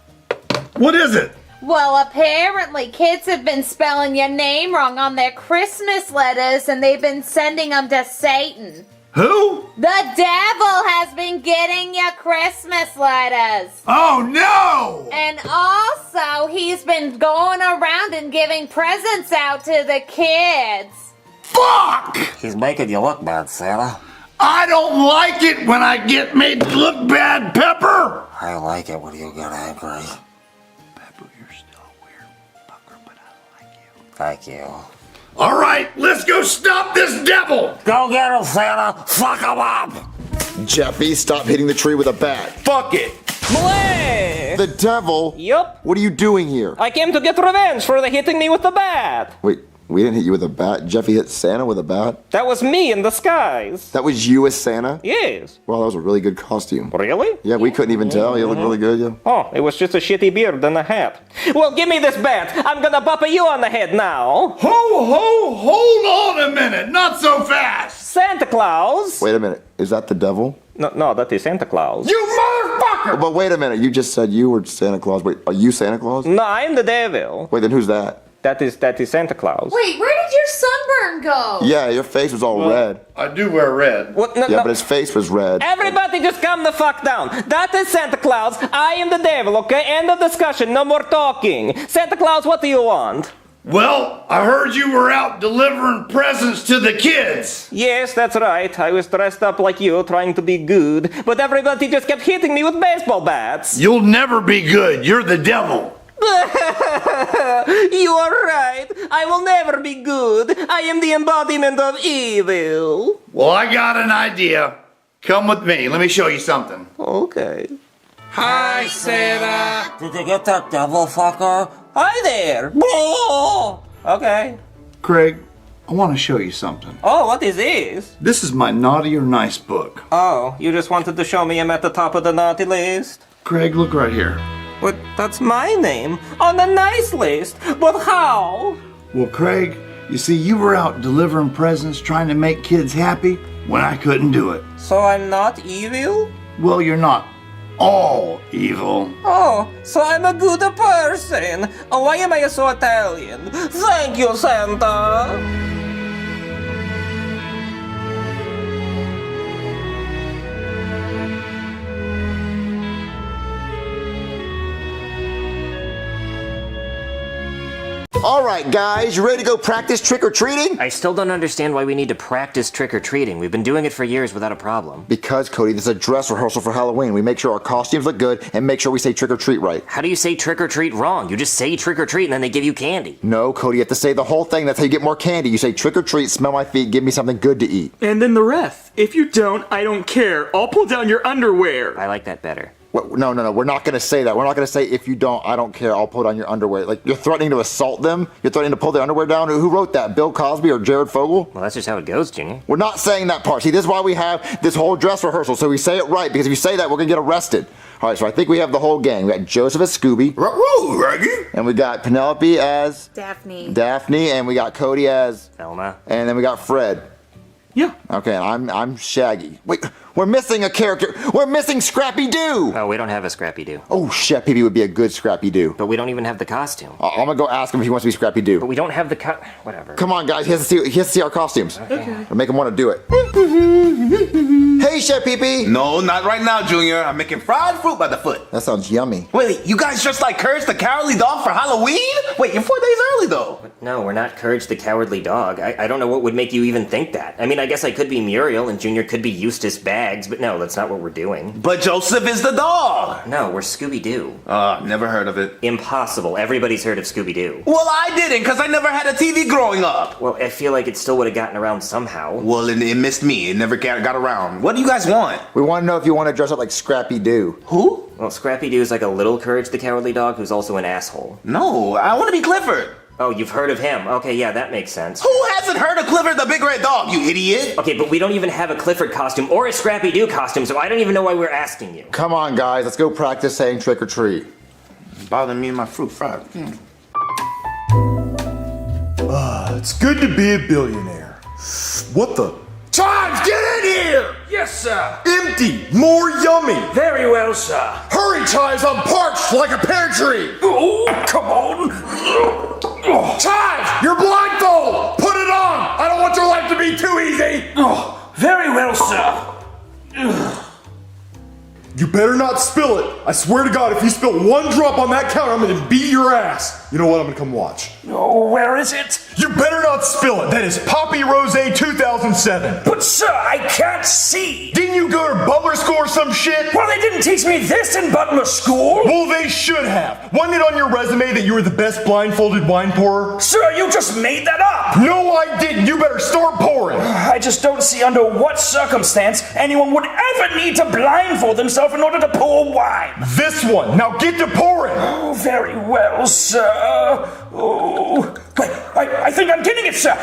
What is it? Well, apparently kids have been spelling your name wrong on their Christmas letters and they've been sending them to Satan. Who? The devil has been getting your Christmas letters. Oh, no! And also, he's been going around and giving presents out to the kids. Fuck! He's making you look bad, Santa. I don't like it when I get made to look bad, Pepper. I like it when you get angry. Thank you. All right, let's go stop this devil. Go get him, Santa. Fuck him up. Jeffy, stop hitting the tree with a bat. Fuck it. Malay! The devil? Yup. What are you doing here? I came to get revenge for the hitting me with the bat. Wait, we didn't hit you with a bat. Jeffy hit Santa with a bat? That was me in disguise. That was you as Santa? Yes. Well, that was a really good costume. Really? Yeah, we couldn't even tell. You look really good, yeah. Oh, it was just a shitty beard and a hat. Well, give me this bat. I'm gonna bop you on the head now. Hold on a minute. Not so fast. Santa Claus. Wait a minute. Is that the devil? No, that is Santa Claus. You motherfucker! But wait a minute. You just said you were Santa Claus. Wait, are you Santa Claus? No, I'm the devil. Wait, then who's that? That is Santa Claus. Wait, where did your sunburn go? Yeah, your face was all red. I do wear red. What? Yeah, but his face was red. Everybody just calm the fuck down. That is Santa Claus. I am the devil, okay? End of discussion. No more talking. Santa Claus, what do you want? Well, I heard you were out delivering presents to the kids. Yes, that's right. I was dressed up like you, trying to be good. But everybody just kept hitting me with baseball bats. You'll never be good. You're the devil. You are right. I will never be good. I am the embodiment of evil. Well, I got an idea. Come with me. Let me show you something. Okay. Hi, Santa. Did you get that devil fucker? Hi there. Okay. Craig, I want to show you something. Oh, what is this? This is my naughty or nice book. Oh, you just wanted to show me I'm at the top of the naughty list? Craig, look right here. But that's my name on the nice list. But how? Well, Craig, you see, you were out delivering presents trying to make kids happy when I couldn't do it. So I'm not evil? Well, you're not all evil. Oh, so I'm a good person. Oh, why am I so Italian? Thank you, Santa. All right, guys, you ready to go practice trick-or-treating? I still don't understand why we need to practice trick-or-treating. We've been doing it for years without a problem. Because, Cody, this is a dress rehearsal for Halloween. We make sure our costumes look good and make sure we say trick-or-treat right. How do you say trick-or-treat wrong? You just say trick-or-treat and then they give you candy. No, Cody, you have to say the whole thing. That's how you get more candy. You say trick-or-treat, smell my feet, give me something good to eat. And then the rest. If you don't, I don't care. I'll pull down your underwear. I like that better. What? No, we're not going to say that. We're not going to say, if you don't, I don't care, I'll pull down your underwear. Like, you're threatening to assault them? You're threatening to pull their underwear down? Who wrote that? Bill Cosby or Jared Fogle? Well, that's just how it goes, Junior. We're not saying that part. See, this is why we have this whole dress rehearsal, so we say it right, because if you say that, we're going to get arrested. All right, so I think we have the whole gang. We got Joseph as Scooby. And we got Penelope as... Daphne. And we got Cody as... Velma. And then we got Fred. Yeah. Okay, I'm Shaggy. Wait, we're missing a character. We're missing Scrappy-Doo. Oh, we don't have a Scrappy-Doo. Oh, Chef Pee-Pee would be a good Scrappy-Doo. But we don't even have the costume. I'm gonna go ask him if he wants to be Scrappy-Doo. But we don't have the whatever. Come on, guys. He has to see our costumes. Okay. Or make him want to do it. Hey, Chef Pee-Pee. No, not right now, Junior. I'm making fried fruit by the foot. That sounds yummy. Wait, you guys dressed like Courage the Cowardly Dog for Halloween? Wait, you're 4 days early, though. No, we're not Courage the Cowardly Dog. I don't know what would make you even think that. I mean, I guess I could be Muriel and Junior could be Eustace Baggs, but no, that's not what we're doing. But Joseph is the dog. No, we're Scooby-Doo. Never heard of it. Impossible. Everybody's heard of Scooby-Doo. Well, I didn't, because I never had a TV growing up. Well, I feel like it still would have gotten around somehow. Well, it missed me. It never got around. What do you guys want? We want to know if you want to dress up like Scrappy-Doo. Who? Well, Scrappy-Doo is like a little Courage the Cowardly Dog who's also an asshole. No, I want to be Clifford. Oh, you've heard of him. Okay, yeah, that makes sense. Who hasn't heard of Clifford the Big Red Dog, you idiot? Okay, but we don't even have a Clifford costume or a Scrappy-Doo costume, so I don't even know why we're asking you. Come on, guys. Let's go practice saying trick or treat. Bothering me and my fruit fried. It's good to be a billionaire. What the? Chives, get in here! Yes, sir. Empty! More yummy! Very well, sir. Hurry, Chives! I'm parched like a pear tree! Oh, come on. Chives! You're blindfolded! Put it on! I don't want your life to be too easy! Oh, very well, sir. You better not spill it. I swear to God, if you spill one drop on that counter, I'm gonna beat your ass. You know what? I'm gonna come watch. Oh, where is it? You better not spill it. That is Poppy Rosé 2007. But, sir, I can't see. Didn't you go to Butler School or some shit? Well, they didn't teach me this in Butler School. Well, they should have. Wasn't it on your resume that you were the best blindfolded wine pourer? Sir, you just made that up. No, I didn't. You better start pouring. I just don't see under what circumstance anyone would ever need to blindfold themselves in order to pour wine. This one. Now get to pouring. Oh, very well, sir. Oh, wait, I think I'm getting it, sir.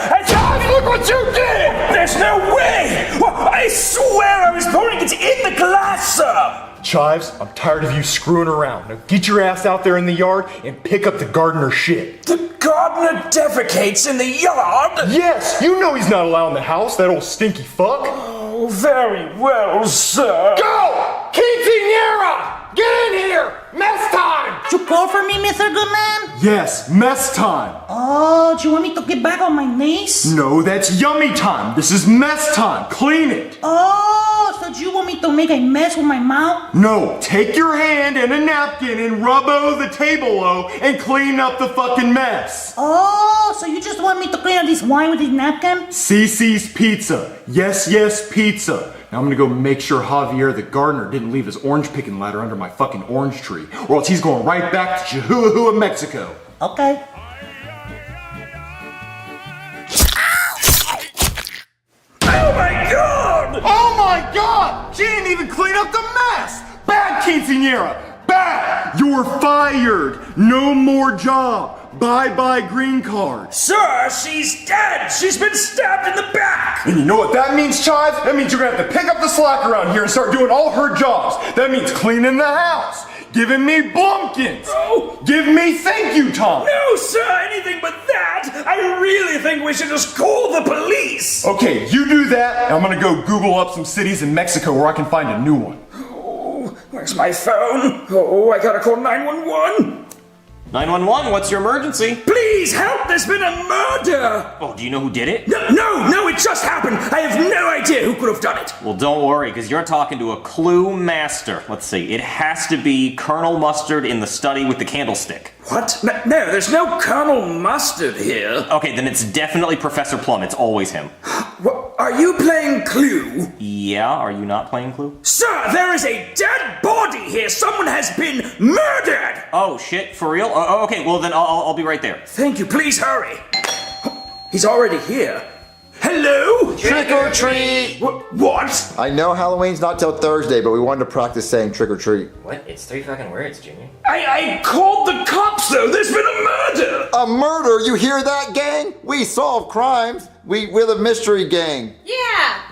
Look what you did! There's no way! I swear I was pouring it in the glass, sir. Chives, I'm tired of you screwing around. Now get your ass out there in the yard and pick up the gardener shit. The gardener defecates in the yard? Yes, you know he's not allowed in the house, that old stinky fuck. Oh, very well, sir. Go! Quinceañera! Get in here! Mess time! You call for me, Mr. Goodman? Yes, mess time. Oh, do you want me to get back on my knees? No, that's yummy time. This is mess time. Clean it. Oh, so do you want me to make a mess with my mouth? No, take your hand and a napkin and rub-o the table-o and clean up the fucking mess. Oh, so you just want me to clean up this wine with this napkin? CC's Pizza. Yes, yes, pizza. Now I'm gonna go make sure Javier the gardener didn't leave his orange picking ladder under my fucking orange tree, or else he's going right back to Chihuahua, Mexico. Okay. Oh my God! Oh my God! She didn't even clean up the mess! Bad quinceañera! Bad! You're fired! No more job! Bye-bye green card. Sir, she's dead! She's been stabbed in the back! And you know what that means, Chives? That means you're gonna have to pick up the slack around here and start doing all her jobs. That means cleaning the house, giving me blumpkins, give me thank you, Tom. No, sir, anything but that! I really think we should just call the police! Okay, you do that, and I'm gonna go Google up some cities in Mexico where I can find a new one. Oh, where's my phone? Oh, I gotta call 911. 911, what's your emergency? Please help, there's been a murder! Oh, do you know who did it? No, it just happened! I have no idea who could have done it! Well, don't worry, because you're talking to a clue master. Let's see, it has to be Colonel Mustard in the study with the candlestick. What? No, there's no Colonel Mustard here. Okay, then it's definitely Professor Plum. It's always him. What, are you playing Clue? Yeah, are you not playing Clue? Sir, there is a dead body here! Someone has been murdered! Oh, shit, for real? Oh, okay, well then I'll be right there. Thank you, please hurry. He's already here. Hello? Trick or treat! What? I know Halloween's not till Thursday, but we wanted to practice saying trick or treat. What? It's 3 fucking words, Junior. I called the cops, though. There's been a murder. A murder? You hear that, gang? We solve crimes. We're the mystery gang. Yeah.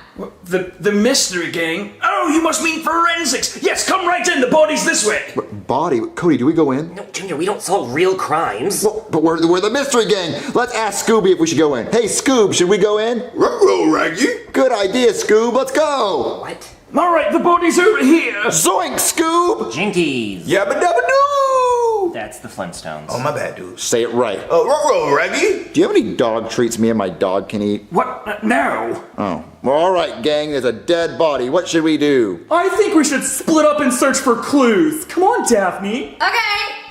The mystery gang? Oh, you must mean forensics. Yes, come right in. The body's this way. Body? Cody, do we go in? No, Junior, we don't solve real crimes. Well, but we're the mystery gang. Let's ask Scooby if we should go in. Hey, Scoob, should we go in? Ruh-roh, Raggy. Good idea, Scoob. Let's go. What? All right, the body's over here. Zoink, Scoob. Jinkies. Yabba dabba doo. That's the Flintstones. Oh, my bad, dude. Say it right. Ruh-roh, Raggy. Do you have any dog treats me and my dog can eat? What? No. Oh. Well, all right, gang. There's a dead body. What should we do? I think we should split up and search for clues. Come on, Daphne. Okay.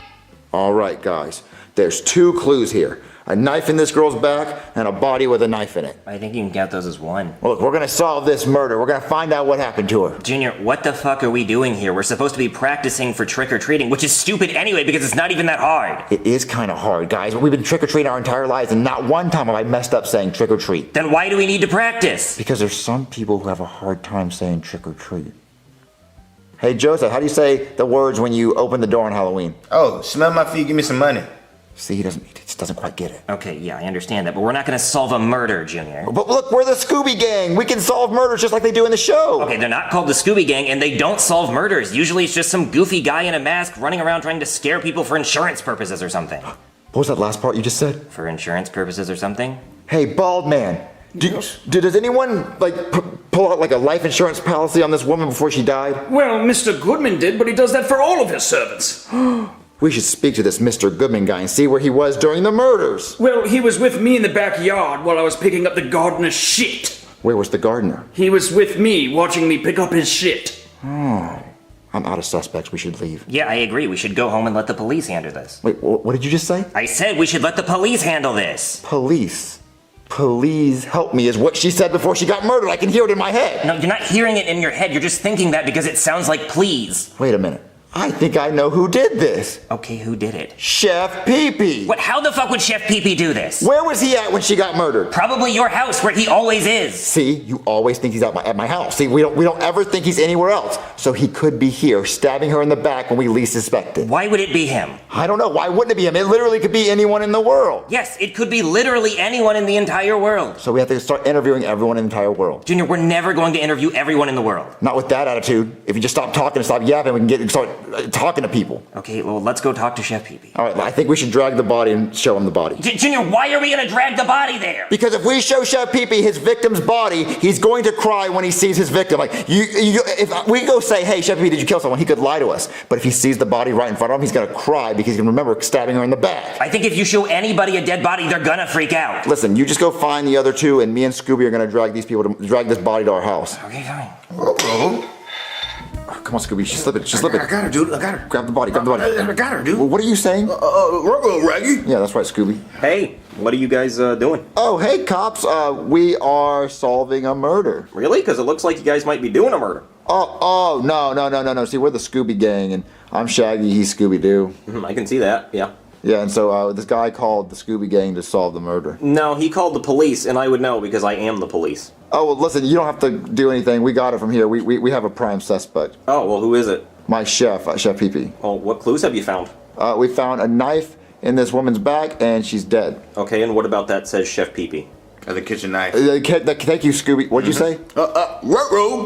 All right, guys. There's 2 clues here. A knife in this girl's back and a body with a knife in it. I think you can count those as one. Well, look, we're gonna solve this murder. We're gonna find out what happened to her. Junior, what the fuck are we doing here? We're supposed to be practicing for trick-or-treating, which is stupid anyway because it's not even that hard. It is kind of hard, guys. We've been trick-or-treating our entire lives and not one time have I messed up saying trick-or-treat. Then why do we need to practice? Because there's some people who have a hard time saying trick-or-treat. Hey, Joseph, how do you say the words when you open the door on Halloween? Oh, smell my feet, give me some money. See, he just doesn't quite get it. Okay, yeah, I understand that, but we're not gonna solve a murder, Junior. But look, we're the Scooby Gang. We can solve murders just like they do in the show. Okay, they're not called the Scooby Gang, and they don't solve murders. Usually it's just some goofy guy in a mask running around trying to scare people for insurance purposes or something. What was that last part you just said? For insurance purposes or something? Hey, bald man. Does anyone, pull out, a life insurance policy on this woman before she died? Well, Mr. Goodman did, but he does that for all of his servants. We should speak to this Mr. Goodman guy and see where he was during the murders. Well, he was with me in the backyard while I was picking up the gardener's shit. Where was the gardener? He was with me, watching me pick up his shit. Oh. I'm out of suspects. We should leave. Yeah, I agree. We should go home and let the police handle this. Wait, what did you just say? I said we should let the police handle this. Police? Please help me is what she said before she got murdered. I can hear it in my head. No, you're not hearing it in your head. You're just thinking that because it sounds like please. Wait a minute. I think I know who did this. Okay, who did it? Chef Pee-Pee. What? How the fuck would Chef Pee-Pee do this? Where was he at when she got murdered? Probably your house, where he always is. See, you always think he's at my house. See, we don't ever think he's anywhere else. So he could be here, stabbing her in the back when we least suspect it. Why would it be him? I don't know. Why wouldn't it be him? It literally could be anyone in the world. Yes, it could be literally anyone in the entire world. So we have to start interviewing everyone in the entire world. Junior, we're never going to interview everyone in the world. Not with that attitude. If you just stop talking and stop yapping, we can start talking to people. Okay, well, let's go talk to Chef Pee-Pee. All right, I think we should drag the body and show him the body. Junior, why are we gonna drag the body there? Because if we show Chef Pee-Pee his victim's body, he's going to cry when he sees his victim. If we go say, hey, Chef Pee-Pee, did you kill someone? He could lie to us. But if he sees the body right in front of him, he's gonna cry because he can remember stabbing her in the back. I think if you show anybody a dead body, they're gonna freak out. Listen, you just go find the other 2, and me and Scooby are gonna drag this body to our house. Okay, fine. Oh, come on, Scooby, she's slipping. I got her, dude. I got her. Grab the body. I got her, dude. Well, what are you saying? Raggy. Yeah, that's right, Scooby. Hey, what are you guys doing? Oh, hey, cops. We are solving a murder. Really? Because it looks like you guys might be doing a murder. Oh, no. See, we're the Scooby Gang, and I'm Shaggy, he's Scooby-Doo. I can see that, yeah. Yeah, and so this guy called the Scooby Gang to solve the murder. No, he called the police, and I would know because I am the police. Oh, well, listen, you don't have to do anything. We got it from here. We have a prime suspect. Oh, well, who is it? My chef, Chef Pee-Pee. Well, what clues have you found? We found a knife in this woman's back, and she's dead. Okay, and what about that says Chef Pee-Pee? The kitchen knife. Thank you, Scooby. What'd you say?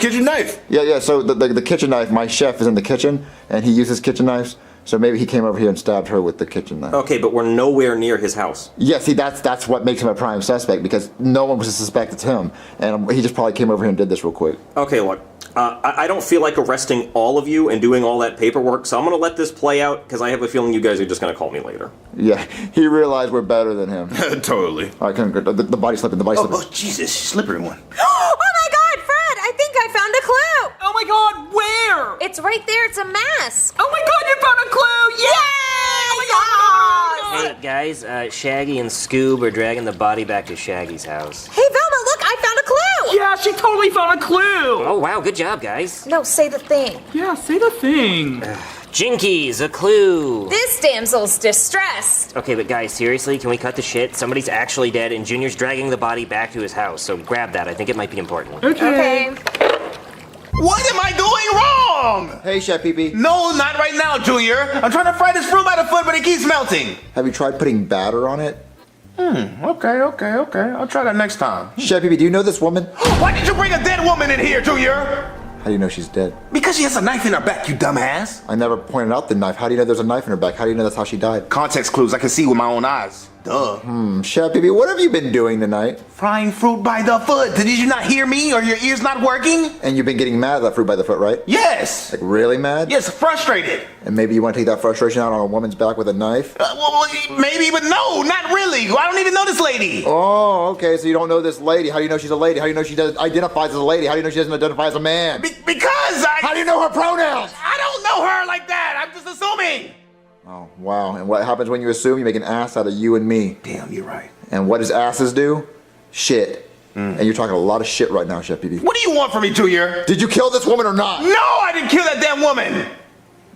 Kitchen knife. Yeah, so the kitchen knife, my chef is in the kitchen, and he uses kitchen knives. So maybe he came over here and stabbed her with the kitchen knife. Okay, but we're nowhere near his house. Yeah, see, that's what makes him a prime suspect, because no one was to suspect it's him. And he just probably came over here and did this real quick. Okay, look, I don't feel like arresting all of you and doing all that paperwork, so I'm going to let this play out, because I have a feeling you guys are just going to call me later. Yeah, he realized we're better than him. Totally. All right, come on, the body's slipping, Oh, Jesus, slippery one. Oh my god, Fred! I think I found a clue! Oh my god, where? It's right there, it's a mask! Oh my god, you found a clue! Yay! Oh my god! Hey, guys, Shaggy and Scoob are dragging the body back to Shaggy's house. Hey, Velma, look, I found a clue! Yeah, she totally found a clue! Oh, wow, good job, guys. No, say the thing. Yeah, say the thing. Jinkies, a clue. This damsel's distressed. Okay, but guys, seriously, can we cut the shit? Somebody's actually dead, and Junior's dragging the body back to his house, so grab that. I think it might be important. Okay. What am I doing wrong? Hey, Chef Pee-Pee. No, not right now, Junior. I'm trying to fry this fruit by the foot, but it keeps melting. Have you tried putting batter on it? Okay. I'll try that next time. Chef Pee-Pee, do you know this woman? Why did you bring a dead woman in here, Junior? do you know she's dead? Because she has a knife in her back, you dumbass. I never pointed out the knife. How do you know there's a knife in her back? How do you know that's how she died? Context clues I can see with my own eyes. Duh. Chef Pee-Pee, what have you been doing tonight? Frying fruit by the foot. Did you not hear me or your ears not working? And you've been getting mad at that fruit by the foot, right? Yes. Like really mad? Yes, frustrated. And maybe you want to take that frustration out on a woman's back with a knife? Well, maybe, but no, not really. I don't even know this lady. Oh, okay, so you don't know this lady. How do you know she's a lady? How do you know she identifies as a lady? How do you know she doesn't identify as a man? Because How do you know her pronouns? I don't know her like that. I'm just assuming. Oh, wow. And what happens when you assume? You make an ass out of you and me. Damn, you're right. And what does asses do? Shit. And you're talking a lot of shit right now, Chef Pee-Pee. What do you want from me, Junior? Did you kill this woman or not? No, I didn't kill that damn woman.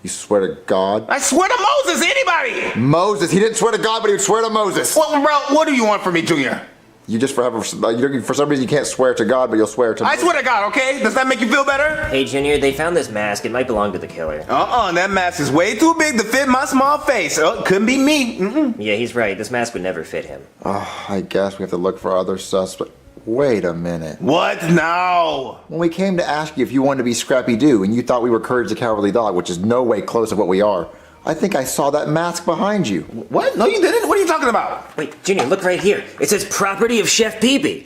You swear to God? I swear to Moses, anybody. Moses. He didn't swear to God, but he would swear to Moses. Well, bro, what do you want from me, Junior? You just for some reason you can't swear to God, but you'll swear to I swear to God, okay? Does that make you feel better? Hey, Junior, they found this mask. It might belong to the killer. That mask is way too big to fit my small face. Couldn't be me. Yeah, he's right. This mask would never fit him. Oh, I guess we have to look for other suspects. Wait a minute. What now? When we came to ask you if you wanted to be Scrappy-Doo, and you thought we were Courage the Cowardly Dog, which is no way close to what we are, I think I saw that mask behind you. What? No, you didn't. What are you talking about? Wait, Junior, look right here. It says property of Chef Pee-Pee.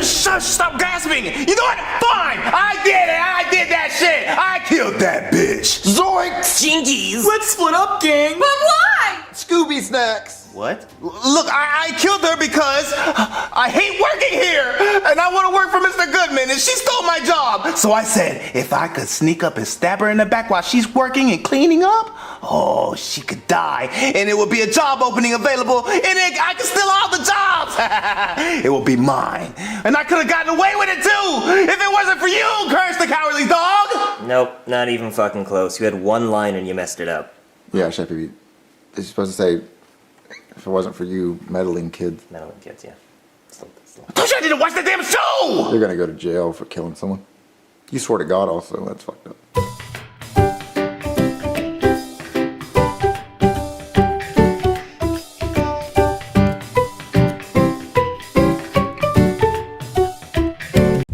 Shush, stop gasping. You know what? Fine. I did it. I did that shit. I killed that bitch. Zoinks! Jinkies! Let's split up, gang! But why? Scooby Snacks! What? Look, I killed her because I hate working here, and I want to work for Mr. Goodman, and she stole my job. So I said, if I could sneak up and stab her in the back while she's working and cleaning up, oh, she could die, and it would be a job opening available, and I could steal all the jobs. It will be mine, and I could have gotten away with it too if it wasn't for you, Curse the Cowardly Dog. Nope, not even fucking close. You had one line and you messed it up. Yeah, Chef Pee-Pee. You're supposed to say, if it wasn't for you meddling kids. Meddling kids, yeah. I told you I didn't watch the damn show! You're gonna go to jail for killing someone. You swore to God also, that's fucked up.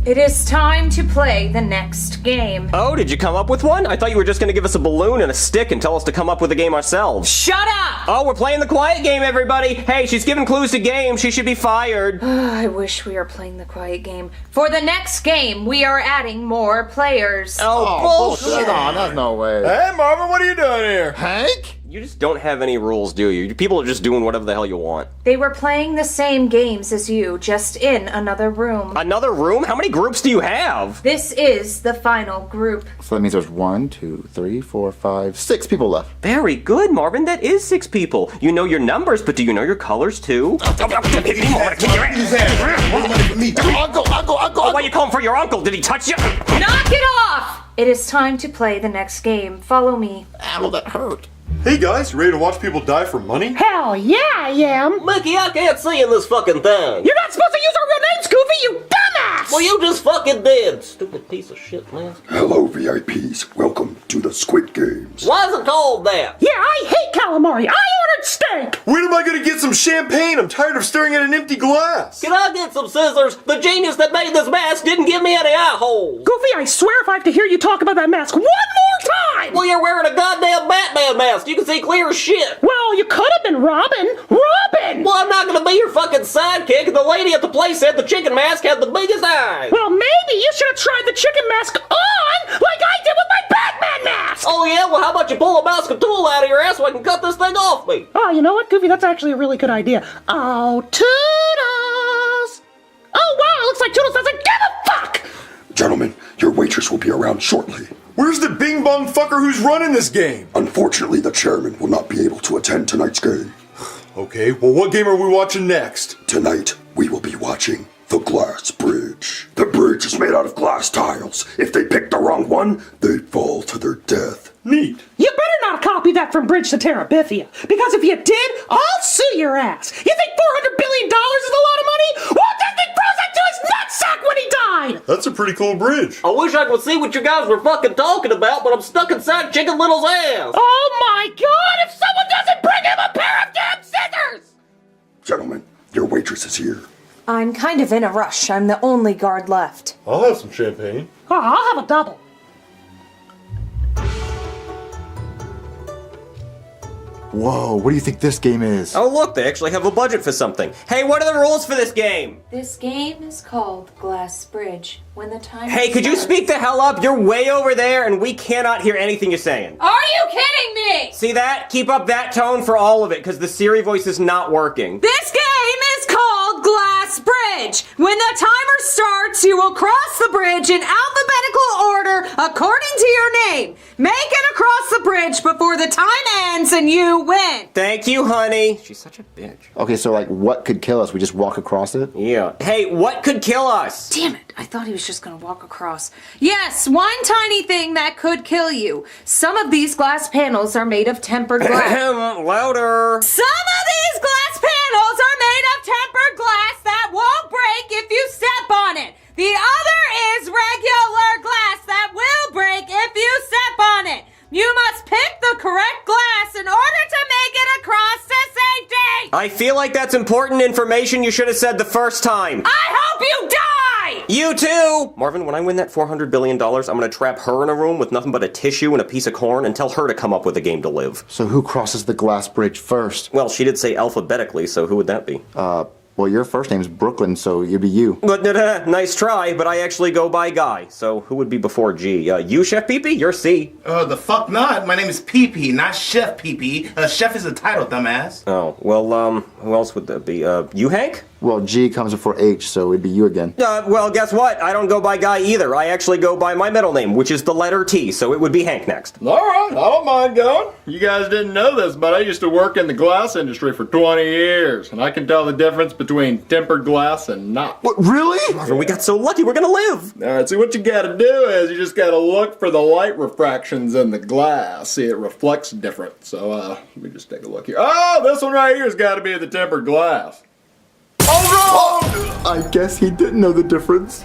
It is time to play the next game. Oh, did you come up with one? I thought you were just gonna give us a balloon and a stick and tell us to come up with a game ourselves. Shut up! Oh, we're playing the quiet game, everybody! Hey, she's giving clues to games. She should be fired. I wish we were playing the quiet game. For the next game, we are adding more players. Oh, bullshit! Oh, that's no way. Hey, Marvin, what are you doing here? Hank? You just don't have any rules, do you? People are just doing whatever the hell you want. They were playing the same games as you, just in another room. Another room? How many groups do you have? This is the final group. So that means there's 1, 2, 3, 4, 5, 6 people left. Very good, Marvin. That is 6 people. You know your numbers, but do you know your colors too? Uncle! Oh, why are you calling for your uncle? Did he touch you? Knock it off! It is time to play the next game. Follow me. Ow, that hurt. Hey guys, you ready to watch people die for money? Hell yeah, I am. Mickey, I can't see in this fucking thing. You're not supposed to use our real names, Goofy, you dumbass! Well, you just fucking did. Stupid piece of shit, man. Hello, VIPs. Welcome to the Squid Games. Why is it called that? Yeah, I hate calamari. I ordered steak. When am I gonna get some champagne? I'm tired of staring at an empty glass. Can I get some scissors? The genius that made this mask didn't give me any eye holes. Goofy, I swear if I have to hear you talk about that mask one more time! Well, you're wearing a goddamn Batman mask. You can see clear as shit. Well, you could have been Robin. Robin! Well, I'm not gonna be your fucking sidekick. The lady at the place said the chicken mask had the biggest eyes. Well, maybe you should have tried the chicken mask on like I did with my Batman mask! Oh, yeah? Well, how about you pull a mouse and tool out of your ass so I can cut this thing off me? Oh, you know what, Goofy? That's actually a really good idea. Oh, Toodles! Oh, wow, it looks like Toodles doesn't give a fuck! Gentlemen, your waitress will be around shortly. Where's the bing bong fucker who's running this game? Unfortunately, the chairman will not be able to attend tonight's game. Okay, well what game are we watching next? Tonight, we will be watching The Glass Bridge. The bridge is made out of glass tiles. If they pick the wrong one, they fall to their death. Neat. You better not copy that from Bridge to Terabithia, because if you did, I'll sue your ass. You think $400 billion is a lot of money? Walt Disney froze it to his nutsack when he died! That's a pretty cool bridge. I wish I could see what you guys were fucking talking about, but I'm stuck inside Chicken Little's ass. Oh my god, if someone doesn't bring him a pair of damn scissors! Gentlemen, your waitress is here. I'm kind of in a rush. I'm the only guard left. I'll have some champagne. Oh, I'll have a double. Whoa, what do you think this game is? Oh look, they actually have a budget for something. Hey, what are the rules for this game? This game is called Glass Bridge. When the time Hey, could you speak the hell up? You're way over there and we cannot hear anything you're saying. Are you kidding me? See that? Keep up that tone for all of it, because the Siri voice is not working. This game is called Glass Bridge. When the timer starts, you will cross the bridge in alphabetical order according to your name. Make it across the bridge before the time ends and you win. Thank you, honey. She's such a bitch. Okay, so like, what could kill us? We just walk across it? Yeah. Hey, what could kill us? Damn it, I thought he was just gonna walk across. Yes, one tiny thing that could kill you. Some of these glass panels are made of tempered glass. Louder. Some of these glass panels are made of tempered glass that won't break if you step on it. The other is regular glass that will break if you step on it. You must pick the correct glass in order to make it across to safety. I feel like that's important information you should have said the first time. I hope you die! You too! Marvin, when I win that $400 billion, I'm gonna trap her in a room with nothing but a tissue and a piece of corn and tell her to come up with a game to live. So who crosses the glass bridge first? Well, she did say alphabetically, so who would that be? Well, your first name's Brooklyn, so you'd be you. But nice try, but I actually go by Guy, so who would be before G? You, Chef Pee-Pee? You're C. The fuck not. My name is Pee-Pee, not Chef Pee-Pee. Chef is a title, dumbass. Oh, well, who else would that be? You, Hank? Well, G comes before H, so it'd be you again. Well, guess what? I don't go by Guy either. I actually go by my middle name, which is the letter T, so it would be Hank next. Alright, I don't mind going. You guys didn't know this, but I used to work in the glass industry for 20 years, and I can tell the difference between tempered glass and not. What, really? Marvin, we got so lucky, we're gonna live! Alright, so what you gotta do is you just gotta look for the light refractions in the glass. See, it reflects different. So, let me just take a look here. Oh, this one right here has gotta be the tempered glass. Oh no! I guess he didn't know the difference.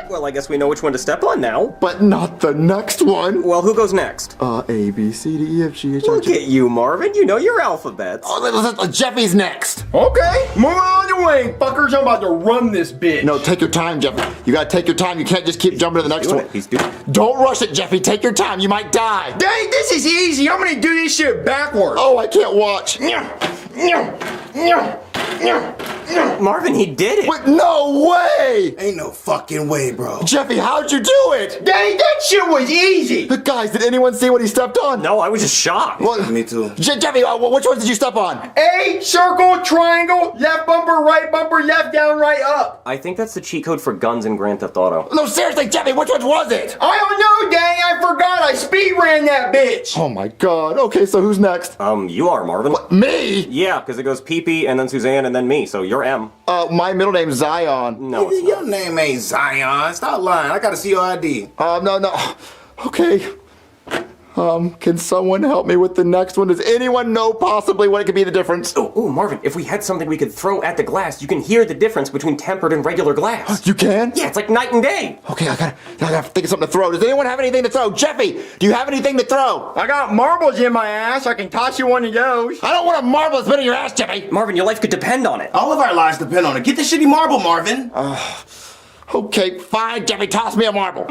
Well, I guess we know which one to step on now. But not the next one. Well, who goes next? A, B, C, D, E, F, G, H, I, Look at you, Marvin. You know your alphabets. Oh, Jeffy's next. Okay, move on your way, fuckers. I'm about to run this bitch. No, take your time, Jeffy. You gotta take your time. You can't just keep jumping to the next one. He's doing it. Don't rush it, Jeffy. Take your time. You might die. Dang, this is easy. I'm gonna do this shit backwards. Oh, I can't watch. Marvin, he did it. Wait, no way! Ain't no fucking way, bro. Jeffy, how'd you do it? Dang, that shit was easy. Guys, did anyone see what he stepped on? No, I was just shocked. Well, Me too. Jeffy, which ones did you step on? A, circle, triangle, left bumper, left, down, right, up. I think that's the cheat code for guns in Grand Theft Auto. No, seriously, Jeffy, which ones was it? I don't know, dang, I forgot. I speed ran that bitch. Oh my god. Okay, so who's next? You are, Marvin. What, me? Yeah, because it goes Pee-Pee and then Suzanne and then me, so you're M. My middle name's Zion. No, it's Your name ain't Zion. Stop lying. I gotta see your ID. No. Okay. Can someone help me with the next one? Does anyone know possibly what it could be the difference? Oh, Marvin, if we had something we could throw at the glass, you can hear the difference between tempered and regular glass. You can? Yeah, it's like night and day. Okay, I gotta think of something to throw. Does anyone have anything to throw? Jeffy, do you have anything to throw? I got marbles in my ass. I can toss you one of those. I don't want a marble that's been in your ass, Jeffy. Marvin, your life could depend on it. All of our lives depend on it. Get the shitty marble, Marvin. Okay, fine, Jeffy, toss me a marble.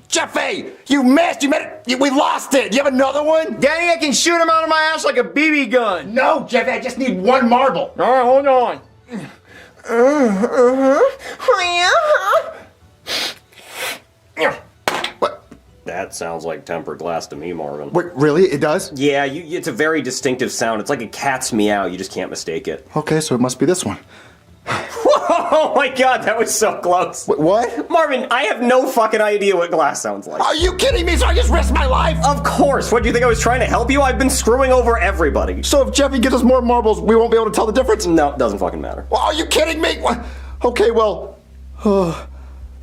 Jeffy, you missed. You made it. We lost it. You have another one? Daddy, I can shoot him out of my ass like a BB gun. No, Jeffy, I just need one marble. All right, hold on. What? That sounds like tempered glass to me, Marvin. Wait, really? It does? Yeah, it's a very distinctive sound. It's like a cat's meow. You just can't mistake it. Okay, so it must be this one. Oh my god, that was so close. Wait, what? Marvin, I have no fucking idea what glass sounds like. Are you kidding me? So I just risked my life? Of course. What, do you think I was trying to help you? I've been screwing over everybody. So if Jeffy gives us more marbles, we won't be able to tell the difference? No, it doesn't fucking matter. Well, are you kidding me? Okay, well,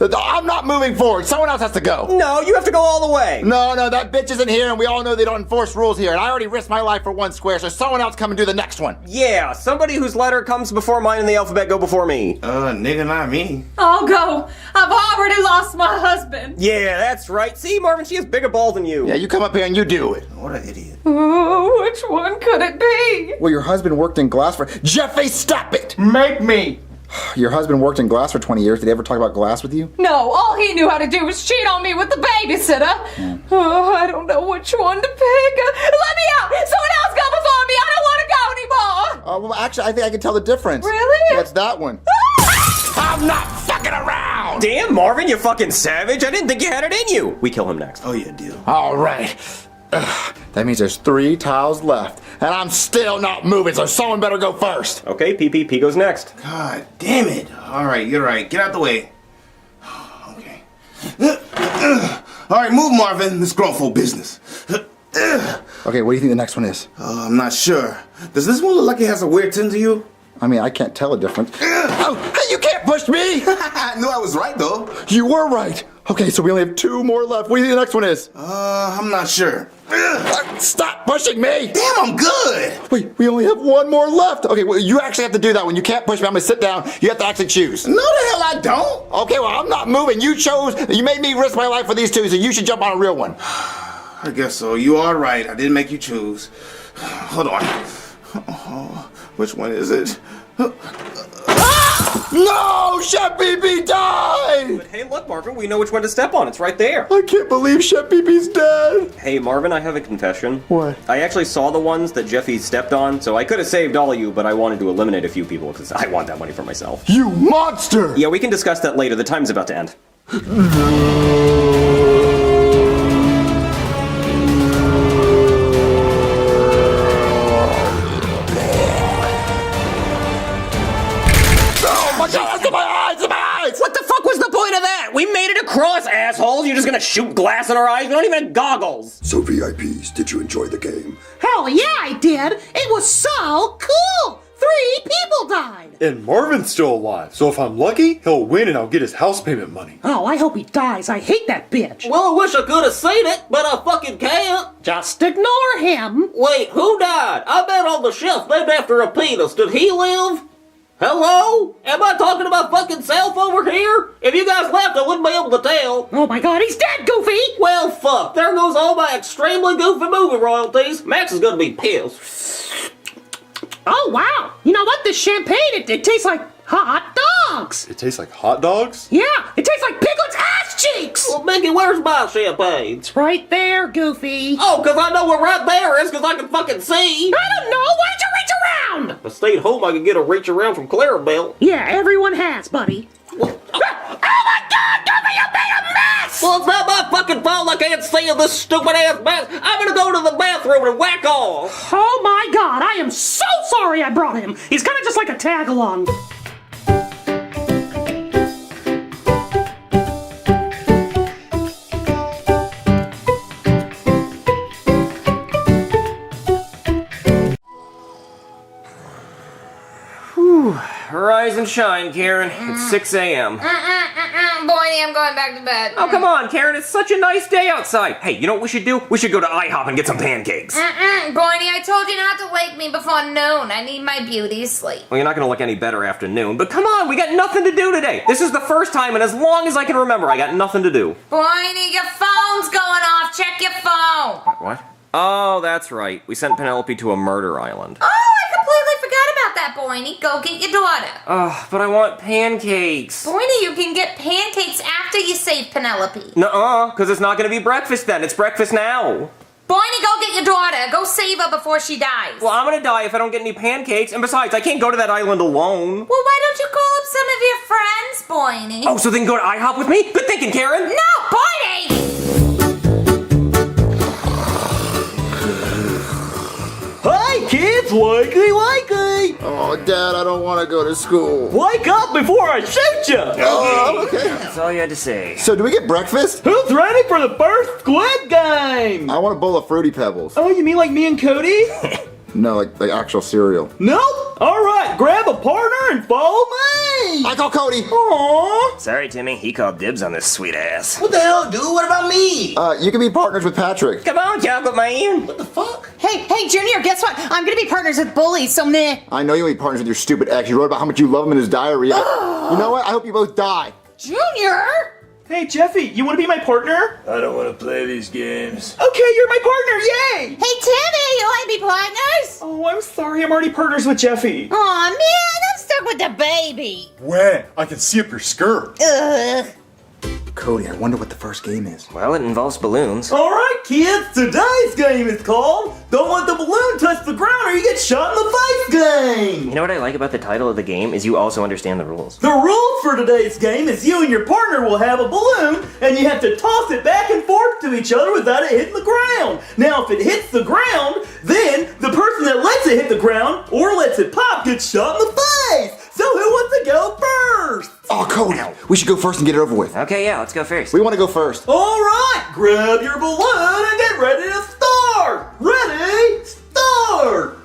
I'm not moving forward. Someone else has to go. No, you have to go all the way. No, that bitch isn't here, and we all know they don't enforce rules here. And I already risked my life for one square, so someone else come and do the next one. Yeah, somebody whose letter comes before mine in the alphabet go before me. Nigga, not me. I'll go. I've already lost my husband. Yeah, that's right. See, Marvin, she has bigger balls than you. Yeah, you come up here and you do it. What an idiot. Oh, which one could it be? Well, your husband worked in glass for... Jeffy, stop it! Make me. Your husband worked in glass for 20 years. Did he ever talk about glass with you? No, all he knew how to do was cheat on me with the babysitter. Oh, I don't know which one to pick. Let me out! Someone else go before me! I don't want to go anymore! Well, actually, I think I can tell the difference. Really? That's that one. I'm not fucking around! Damn, Marvin, you fucking savage. I didn't think you had it in you. We kill him next. Oh, yeah, deal. All right. That means there's 3 tiles left, and I'm still not moving, so someone better go first. Okay, PPP goes next. God damn it. All right, you're right. Get out the way. Okay. All right, move, Marvin. This grown folk business. Okay, what do you think the next one is? I'm not sure. Does this one look like it has a weird tint to you? I mean, I can't tell a difference. Oh, hey, you can't push me! I knew I was right, though. You were right. Okay, so we only have 2 more left. What do you think the next one is? I'm not sure. Stop pushing me! Damn, I'm good! Wait, we only have 1 more left. Okay, well, you actually have to do that one. You can't push me. I'm gonna sit down. You have to actually choose. No, the hell I don't. Okay, well, I'm not moving. You made me risk my life for these 2, so you should jump on a real one. I guess so. You are right. I didn't make you choose. Hold on. Which one is it? No! Chef BB died! But hey, look, Marvin, we know which one to step on. It's right there. I can't believe Chef BB's dead. Hey, Marvin, I have a confession. What? I actually saw the ones that Jeffy stepped on, so I could have saved all of you, but I wanted to eliminate a few people because I want that money for myself. You monster! Yeah, we can discuss that later. The time's about to end. What the fuck was the point of that? We made it across, assholes. You're just gonna shoot glass in our eyes? We don't even have goggles. So VIPs, did you enjoy the game? Hell yeah, I did. It was so cool. 3 people died. And Marvin's still alive, so if I'm lucky, he'll win and I'll get his house payment money. Oh, I hope he dies. I hate that bitch. Well, I wish I could have seen it, but I fucking can't. Just ignore him. Wait, who died? I bet on the chef named after a penis. Did he live? Hello? Am I talking about fucking self over here? If you guys left, I wouldn't be able to tell. Oh my god, he's dead, Goofy! Well, fuck. There goes all my extremely goofy movie royalties. Max is gonna be pissed. Oh wow! You know what? This champagne, it tastes like hot dogs! It tastes like hot dogs? Yeah, it tastes like Piglet's ass cheeks! Well, Mickey, where's my champagne? It's right there, Goofy. Oh, cause I know where right there is, cause I can fucking see. I don't know! Why did you reach around? If I stayed home, I could get a reach around from Clarabelle. Yeah, everyone has, buddy. Oh my god, Goofy, you made a mess! Well, it's not my fucking fault I can't see in this stupid ass mess. I'm gonna go to the bathroom and whack off. Oh my god, I am so sorry I brought him. He's kind of just like a tag-along. Rise and shine, Karen. It's 6 a.m. Boy, I'm going back to bed. Oh, come on, Karen. It's such a nice day outside. Hey, you know what we should do? We should go to IHOP and get some pancakes. Boydie, I told you not to wake me before noon. I need my beauty sleep. Well, you're not going to look any better after noon, but come on, we got nothing to do today. This is the first time, and as long as I can remember, I got nothing to do. Boydie, your phone's going off. Check your phone. What? Oh, that's right. We sent Penelope to a murder island. Oh, I completely forgot about that, Boydie. Go get your daughter. Ugh, but I want pancakes. Boydie, you can get pancakes after you save Penelope. Nuh-uh, because it's not going to be breakfast then. It's breakfast now. Boydie, go get your daughter. Go save her before she dies. Well, I'm going to die if I don't get any pancakes. And besides, I can't go to that island alone. Well, why don't you call up some of your friends, Boydie? Oh, so they can go to IHOP with me? Good thinking, Karen. No, Boydie! Hi, kids! Wakey! Oh, Dad, I don't want to go to school. Wake up before I shoot you! Oh, okay. That's all you had to say. So, do we get breakfast? Who's ready for the first Squid Game? I want a bowl of Fruity Pebbles. Oh, you mean like me and Cody? No, like actual cereal. Nope. All right, grab a partner and follow me. I call Cody. Aww. Sorry, Timmy. He called dibs on this sweet ass. What the hell, dude? What about me? You can be partners with Patrick. Come on, chocolate man. What the fuck? Hey, Junior, guess what? I'm gonna be partners with bullies, so meh. I know you ain't partners with your stupid ex. You wrote about how much you love him in his diary. You know what? I hope you both die. Junior! Hey, Jeffy, you want to be my partner? I don't want to play these games. Okay, you're my partner. Yay! Hey, Timmy, you wanna be partners? Oh, I'm sorry. I'm already partners with Jeffy. Aw, man, I'm stuck with the baby. When? I can see up your skirt. Ugh. Cody, I wonder what the first game is. Well, it involves balloons. All right, kids, today's game is called Don't Let the Balloon Touch the Ground or You Get Shot in the Face game. You know what I like about the title of the game is you also understand the rules. The rules for today's game is you and your partner will have a balloon and you have to toss it back and forth to each other without it hitting the ground. Now, if it hits the ground, then the person that lets it hit the ground or lets it pop gets shot in the face. So who wants to go first? Oh, Cody, we should go first and get it over with. Okay, yeah, let's go first. We want to go first. All right, grab your balloon and get ready to start. Ready, start.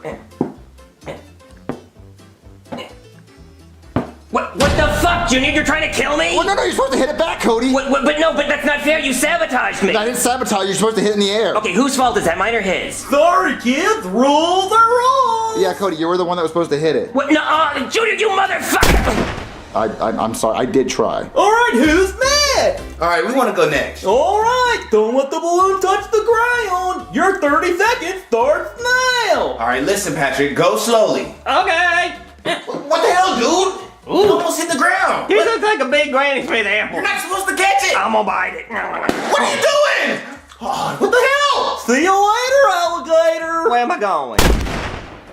What the fuck, Junior? You're trying to kill me? Well, no, you're supposed to hit it back, Cody. But that's not fair. You sabotaged me. I didn't sabotage you. You're supposed to hit it in the air. Okay, whose fault is that, mine or his? Sorry, kids. Rules are rules. Yeah, Cody, you were the one that was supposed to hit it. What? No, Junior, you motherfucker! I'm sorry. I did try. All right, who's next? All right, we want to go next. All right, don't let the balloon touch the ground. Your 30 seconds starts now. All right, listen, Patrick, go slowly. Okay. What the hell, dude? You almost hit the ground. You look like a big Granny Smith apple. You're not supposed to catch it. I'm gonna bite it. What are you doing? Oh, what the hell? See you later, alligator. Where am I going?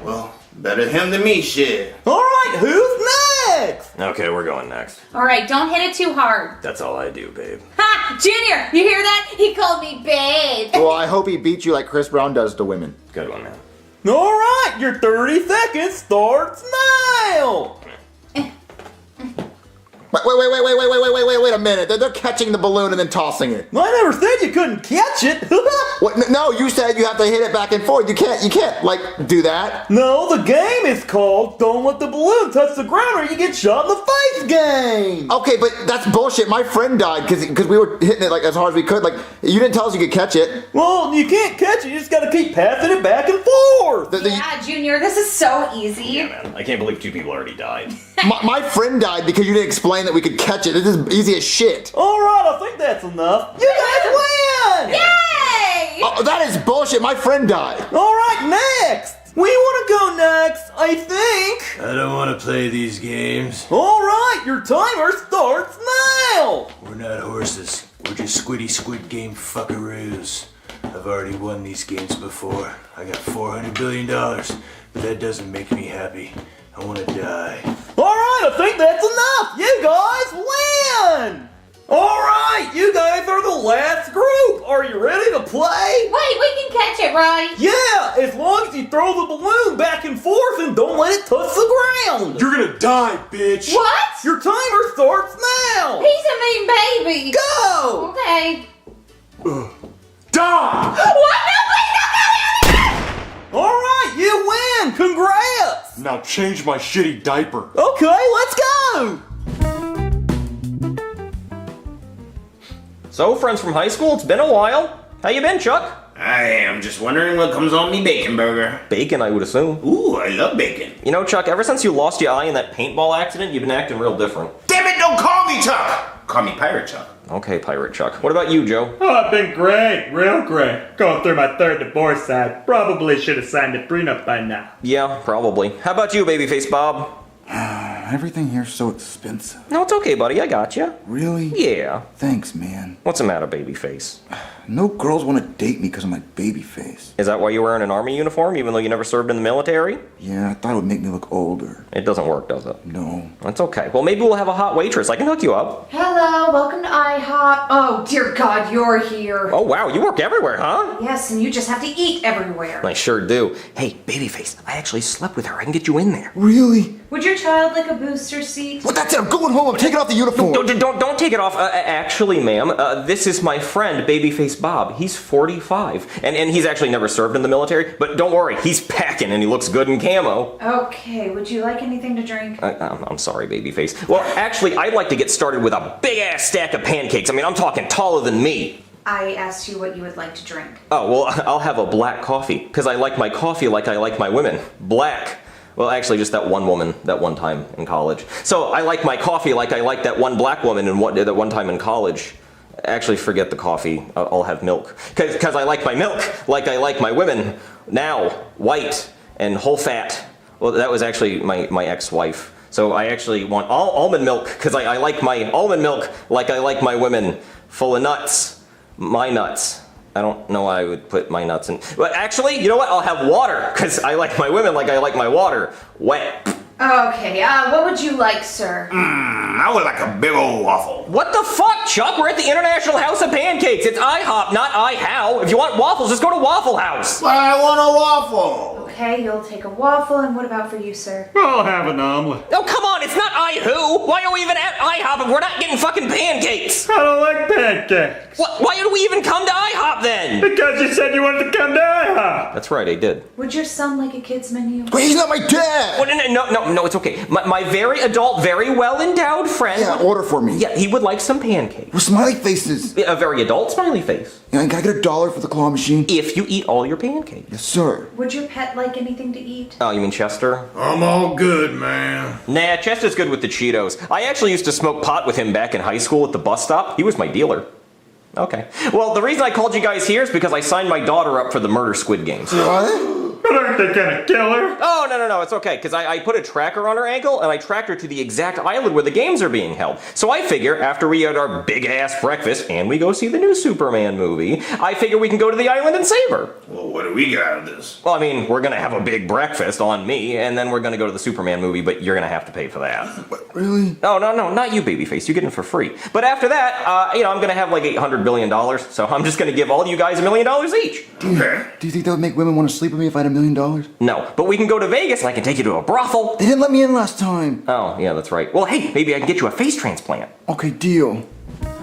Well, better him than me, shit. All right, who's next? Okay, we're going next. All right, don't hit it too hard. That's all I do, babe. Ha! Junior, you hear that? He called me babe. Well, I hope he beats you like Chris Brown does to women. Good one, man. All right, your 30 seconds starts now. Wait a minute. They're catching the balloon and then tossing it. I never said you couldn't catch it. What? No, you said you have to hit it back and forth. You can't, like, do that. No, the game is called Don't Let the Balloon Touch the Ground or You Get Shot in the Face game. Okay, but that's bullshit. My friend died because we were hitting it, like, as hard as we could. Like, you didn't tell us you could catch it. Well, you can't catch it. You just gotta keep passing it back and forth. Yeah, Junior, this is so easy. Yeah, man. I can't believe 2 people already died. My friend died because you didn't explain that we could catch it. This is easy as shit. All right, I think that's enough. You guys win! Yay! Oh, that is bullshit. My friend died. All right, next. We want to go next, I think. I don't want to play these games. All right, your timer starts now. We're not horses. We're just squid game fuckaroos. I've already won these games before. I got $400 billion, but that doesn't make me happy. I want to die. All right, I think that's enough. You guys win. All right, you guys are the last group. Are you ready to play? Wait, we can catch it, right? Yeah, as long as you throw the balloon back and forth and don't let it touch the ground. You're gonna die, bitch. What? Your timer starts now. He's a mean baby. Go. Okay. Die. What? No, please don't kill me! All right, you win. Congrats. Now change my shitty diaper. Okay, let's go. So, friends from high school, it's been a while. How you been, Chuck? I am just wondering what comes on me bacon burger. Bacon, I would assume. Ooh, I love bacon. You know, Chuck, ever since you lost your eye in that paintball accident, you've been acting real different. Damn it, don't call me Chuck. Call me Pirate Chuck. Okay, Pirate Chuck. What about you, Joe? Oh, I've been great, real great. Going through my 3rd divorce, I probably should have signed a prenup by now. Yeah, probably. How about you, Babyface Bob? Everything here's so expensive. No, it's okay, buddy. I got you. Really? Yeah. Thanks, man. What's the matter, Babyface? No girls want to date me because of my baby face. Is that why you're wearing an army uniform, even though you never served in the military? Yeah, I thought it would make me look older. It doesn't work, does it? No. That's okay. Well, maybe we'll have a hot waitress. I can hook you up. Hello, welcome to IHOP. Oh, dear God, you're here. Oh, wow. You work everywhere, huh? Yes, and you just have to eat everywhere. I sure do. Hey, Babyface, I actually slept with her. I can get you in there. Really? Would your child like a booster seat? Well, that's it. I'm going home. I'm taking off the uniform. Don't take it off. Actually, ma'am, this is my friend, Babyface Babyface Bob. He's 45. And he's actually never served in the military, but don't worry, he's packing and he looks good in camo. Okay, would you like anything to drink? I'm sorry, Babyface. Well, actually, I'd like to get started with a big-ass stack of pancakes. I mean, I'm talking taller than me. I asked you what you would like to drink. Oh, well, I'll have a black coffee, because I like my coffee like I like my women. Black. Well, actually, just that one woman, that one time in college. So I like my coffee like I like that one black woman that one time in college. Actually, forget the coffee. I'll have milk. Because I like my milk like I like my women. Now, white and whole fat. Well, that was actually my ex-wife. So I actually want all almond milk, because I like my almond milk like I like my women. Full of nuts. My nuts. I don't know why I would put my nuts in. But actually, you know what? I'll have water, because I like my women like I like my water. Wet. Okay, what would you like, sir? I would like a big old waffle. What the fuck, Chuck? We're at the International House of Pancakes. It's IHOP, not IHOW. If you want waffles, just go to Waffle House. But I want a waffle. Okay, you'll take a waffle, and what about for you, sir? I'll have an omelet. Oh, come on, it's not I-who. Why are we even at IHOP if we're not getting fucking pancakes? I don't like pancakes. Why did we even come to IHOP then? Because you said you wanted to come to IHOP. That's right, I did. Would your son like a kid's menu? But he's not my dad! Well, no, it's okay. My very adult, very well-endowed friend... Yeah, order for me. Yeah, he would like some pancakes. With smiley faces. A very adult smiley face. Yeah, can I get $1 for the claw machine? If you eat all your pancakes. Yes, sir. Would your pet like anything to eat? Oh, you mean Chester? I'm all good, man. Nah, Chester's good with the Cheetos. I actually used to smoke pot with him back in high school at the bus stop. He was my dealer. Okay. Well, the reason I called you guys here is because I signed my daughter up for the Murder Squid Games. What? But aren't they gonna kill her? Oh, no, it's okay, because I put a tracker on her ankle, and I tracked her to the exact island where the games are being held. So I figure, after we eat our big-ass breakfast, and we go see the new Superman movie, I figure we can go to the island and save her. Well, what do we get out of this? Well, I mean, we're gonna have a big breakfast on me, and then we're gonna go to the Superman movie, but you're gonna have to pay for that. What, really? Oh, no, not you, Babyface. You get it for free. But after that, I'm gonna have like $800 billion, so I'm just gonna give all you guys $1 million each. Okay. Do you think that would make women want to sleep with me if I had $1 million? No, but we can go to Vegas and I can take you to a brothel. They didn't let me in last time. Oh, yeah, that's right. Well, hey, maybe I can get you a face transplant. Okay, deal.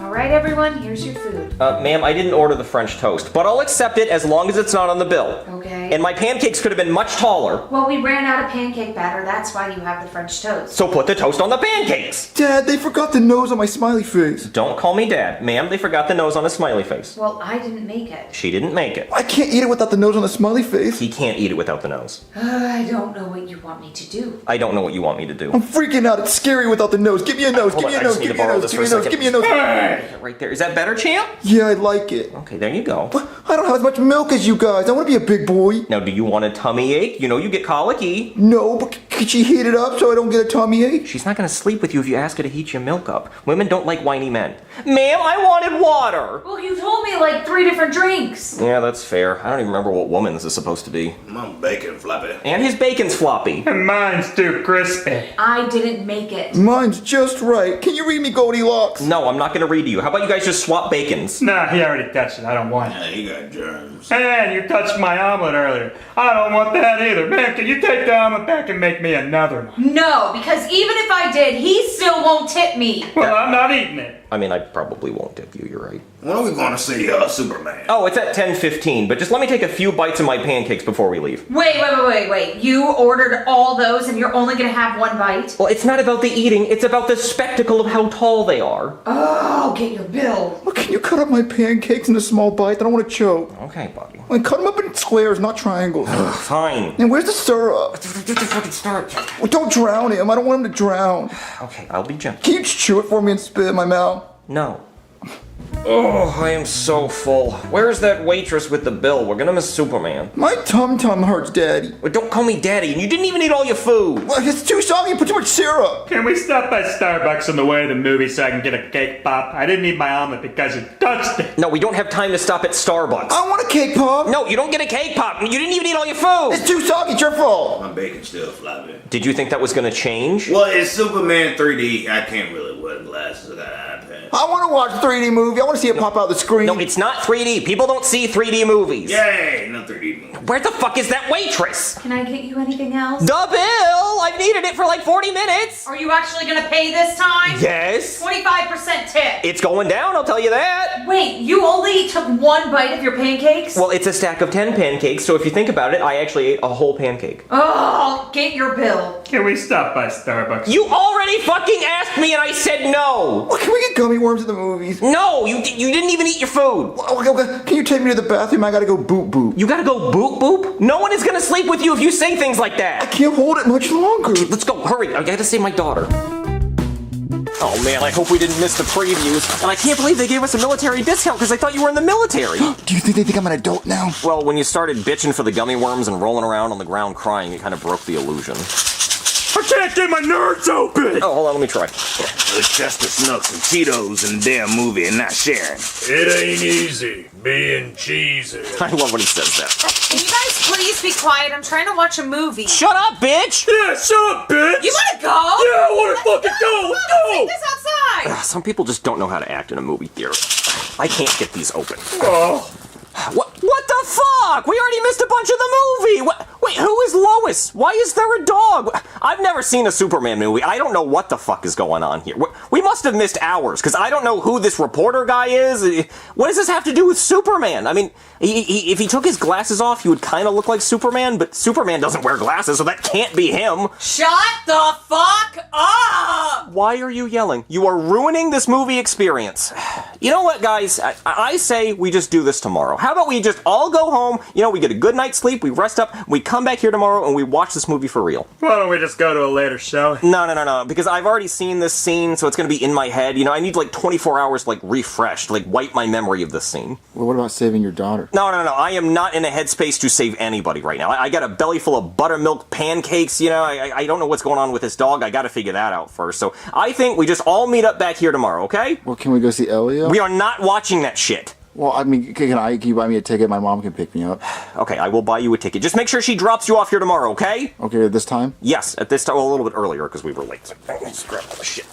All right, everyone, here's your food. Ma'am, I didn't order the French toast, but I'll accept it as long as it's not on the bill. Okay. And my pancakes could have been much taller. Well, we ran out of pancake batter. That's why you have the French toast. So put the toast on the pancakes. Dad, they forgot the nose on my smiley face. Don't call me Dad. Ma'am, they forgot the nose on a smiley face. Well, I didn't make it. She didn't make it. I can't eat it without the nose on the smiley face. He can't eat it without the nose. I don't know what you want me to do. I don't know what you want me to do. I'm freaking out. It's scary without the nose. Give me a nose. Give me a nose. Give me a nose. Give me a nose. Give me a nose. Right there. Is that better, champ? Yeah, I like it. Okay, there you go. I don't have as much milk as you guys. I want to be a big boy. Now, do you want a tummy ache? You know you get colicky. No, but could she heat it up so I don't get a tummy ache? She's not gonna sleep with you if you ask her to heat your milk up. Women don't like whiny men. Ma'am, I wanted water. Well, you told me like 3 different drinks. Yeah, that's fair. I don't even remember what woman this is supposed to be. I'm bacon floppy. And his bacon's floppy. And mine's too crispy. I didn't make it. Mine's just right. Can you read me Goldilocks? No, I'm not gonna read to you. How about you guys just swap bacons? Nah, he already touched it. I don't want it. Yeah, he got germs. And you touched my omelet earlier. I don't want that either. Man, can you take the omelet back and make me another one? No, because even if I did, he still won't tip me. Well, I'm not eating it. I mean, I probably won't tip you, you're right. When are we going to see Superman? Oh, it's at 10:15, but just let me take a few bites of my pancakes before we leave. Wait. You ordered all those and you're only gonna have 1 bite? Well, it's not about the eating, it's about the spectacle of how tall they are. Oh, get your bill. Well, can you cut up my pancakes into small bites? I don't want to choke. Okay, buddy. Like, cut them up in squares, not triangles. Fine. And where's the syrup? Fucking start. Well, don't drown him. I don't want him to drown. Okay, I'll be gentle. Can you just chew it for me and spit it in my mouth? No. Oh, I am so full. Where's that waitress with the bill? We're gonna miss Superman. My tum-tum hurts, Daddy. Well, don't call me Daddy, and you didn't even eat all your food. Well, it's too soggy. You put too much syrup. Can we stop by Starbucks on the way to the movie so I can get a cake pop? I didn't eat my omelet because you touched it. No, we don't have time to stop at Starbucks. I want a cake pop. No, you don't get a cake pop. You didn't even eat all your food. It's too soggy. It's your fault. My bacon's still floppy. Did you think that was gonna change? Well, it's Superman 3D. I can't really wear glasses. I got an iPad. I want to watch a 3D movie. I want to see it pop out the screen. No, it's not 3D. People don't see 3D movies. Yay, no 3D movie. Where the fuck is that waitress? Can I get you anything else? The bill! I've needed it for like 40 minutes! Are you actually gonna pay this time? Yes. 25% tip. It's going down, I'll tell you that. Wait, you only took one bite of your pancakes? Well, it's a stack of 10 pancakes, so if you think about it, I actually ate a whole pancake. Oh, get your bill. Can we stop by Starbucks? You already fucking asked me and I said no! Well, can we get gummy worms at the movies? No, you didn't even eat your food. Okay, can you take me to the bathroom? I gotta go boop boop. You gotta go boop boop? No one is gonna sleep with you if you say things like that. I can't hold it much longer. Okay, let's go, hurry. I gotta save my daughter. Oh man, I hope we didn't miss the previews. And I can't believe they gave us a military discount because I thought you were in the military. Do you think they think I'm an adult now? Well, when you started bitching for the gummy worms and rolling around on the ground crying, it kind of broke the illusion. I can't get my nerds open! Oh, hold on, let me try. It's just the Snooks and Cheetos in the damn movie and not sharing. It ain't easy being cheesy. I love when he says that. Can you guys please be quiet? I'm trying to watch a movie. Shut up, bitch! Yeah, shut up, bitch! You wanna go? Yeah, I wanna fucking go! Let's go! Take this outside! Some people just don't know how to act in a movie theater. I can't get these open. Oh. What the fuck? We already missed a bunch of the movie! Wait, who is Lois? Why is there a dog? I've never seen a Superman movie. I don't know what the fuck is going on here. We must have missed hours, because I don't know who this reporter guy is. What does this have to do with Superman? I mean, if he took his glasses off, he would kind of look like Superman, but Superman doesn't wear glasses, so that can't be him. Shut the fuck up! Why are you yelling? You are ruining this movie experience. You know what, guys? I say we just do this tomorrow. How about we just all go home, we get a good night's sleep, we rest up, we come back here tomorrow, and we watch this movie for real. Why don't we just go to a later show? No, because I've already seen this scene, so it's gonna be in my head. I need like 24 hours, like, refreshed, like, wipe my memory of this scene. Well, what about saving your daughter? No, I am not in a headspace to save anybody right now. I got a belly full of buttermilk pancakes, I don't know what's going on with this dog. I gotta figure that out first. So I think we just all meet up back here tomorrow, okay? Well, can we go see Elliot? We are not watching that shit. Well, I mean, can you buy me a ticket? My mom can pick me up. Okay, I will buy you a ticket. Just make sure she drops you off here tomorrow, okay? Okay, at this time? Yes, at this time. Well, a little bit earlier, because we were late. So let's grab all the shit.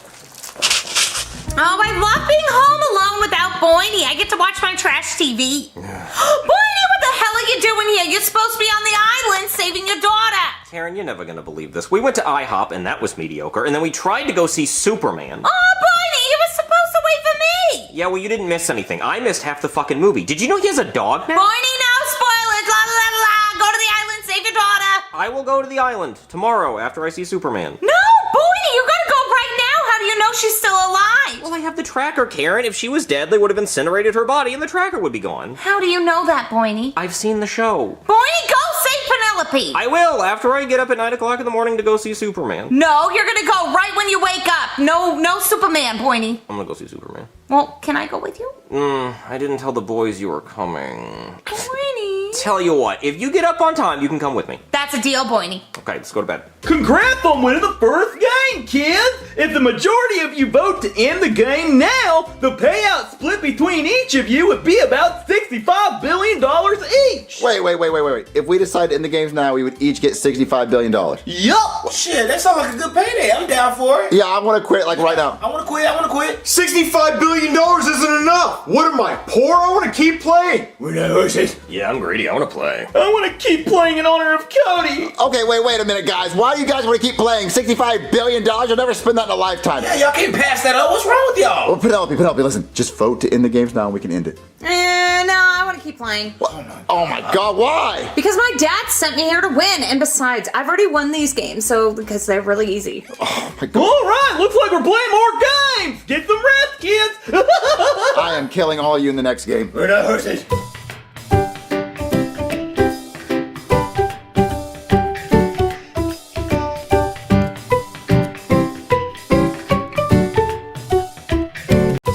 Oh, I love being home alone without Boiney. I get to watch my trash TV. Boiney, what the hell are you doing here? You're supposed to be on the island saving your daughter. Karen, you're never gonna believe this. We went to IHOP, and that was mediocre, and then we tried to go see Superman. Oh, Boiney, you were supposed to wait for me. Yeah, well, you didn't miss anything. I missed half the fucking movie. Did you know he has a dog now? Boiney, no spoilers. La la la la. Go to the island, save your daughter. I will go to the island tomorrow after I see Superman. No, Boiney, you gotta go right now. How do you know she's still alive? Well, I have the tracker, Karen. If she was dead, they would have incinerated her body and the tracker would be gone. How do you know that, Boiney? I've seen the show. Boiney, go save Penelope. I will, after I get up at 9 o'clock in the morning to go see Superman. No, you're gonna go right when you wake up. No Superman, Boiney. I'm gonna go see Superman. Well, can I go with you? I didn't tell the boys you were coming. Boiney. Tell you what, if you get up on time, you can come with me. That's a deal, Boiney. Okay, let's go to bed. Congrats on winning the first game, kids! If the majority of you vote to end the game now, the payout split between each of you would be about $65 billion each! Wait. If we decide to end the games now, we would each get $65 billion. Yup! Shit, that sounds like a good payday. I'm down for it. Yeah, I want to quit, like, right now. I want to quit. $65 billion isn't enough. What am I, poor? I want to keep playing. We're not horses. Yeah, I'm greedy. I want to play. I want to keep playing in honor of Cody! Okay, wait a minute, guys. Why do you guys want to keep playing? $65 billion? You'll never spend that in a lifetime. Yeah, y'all can't pass that up. What's wrong with y'all? Well, Penelope, listen. Just vote to end the games now and we can end it. No, I want to keep playing. Oh my God, why? Because my dad sent me here to win, and besides, I've already won these games, so because they're really easy. Oh my God. All right, looks like we're playing more games! Get some rest, kids! I am killing all of you in the next game. We're not horses.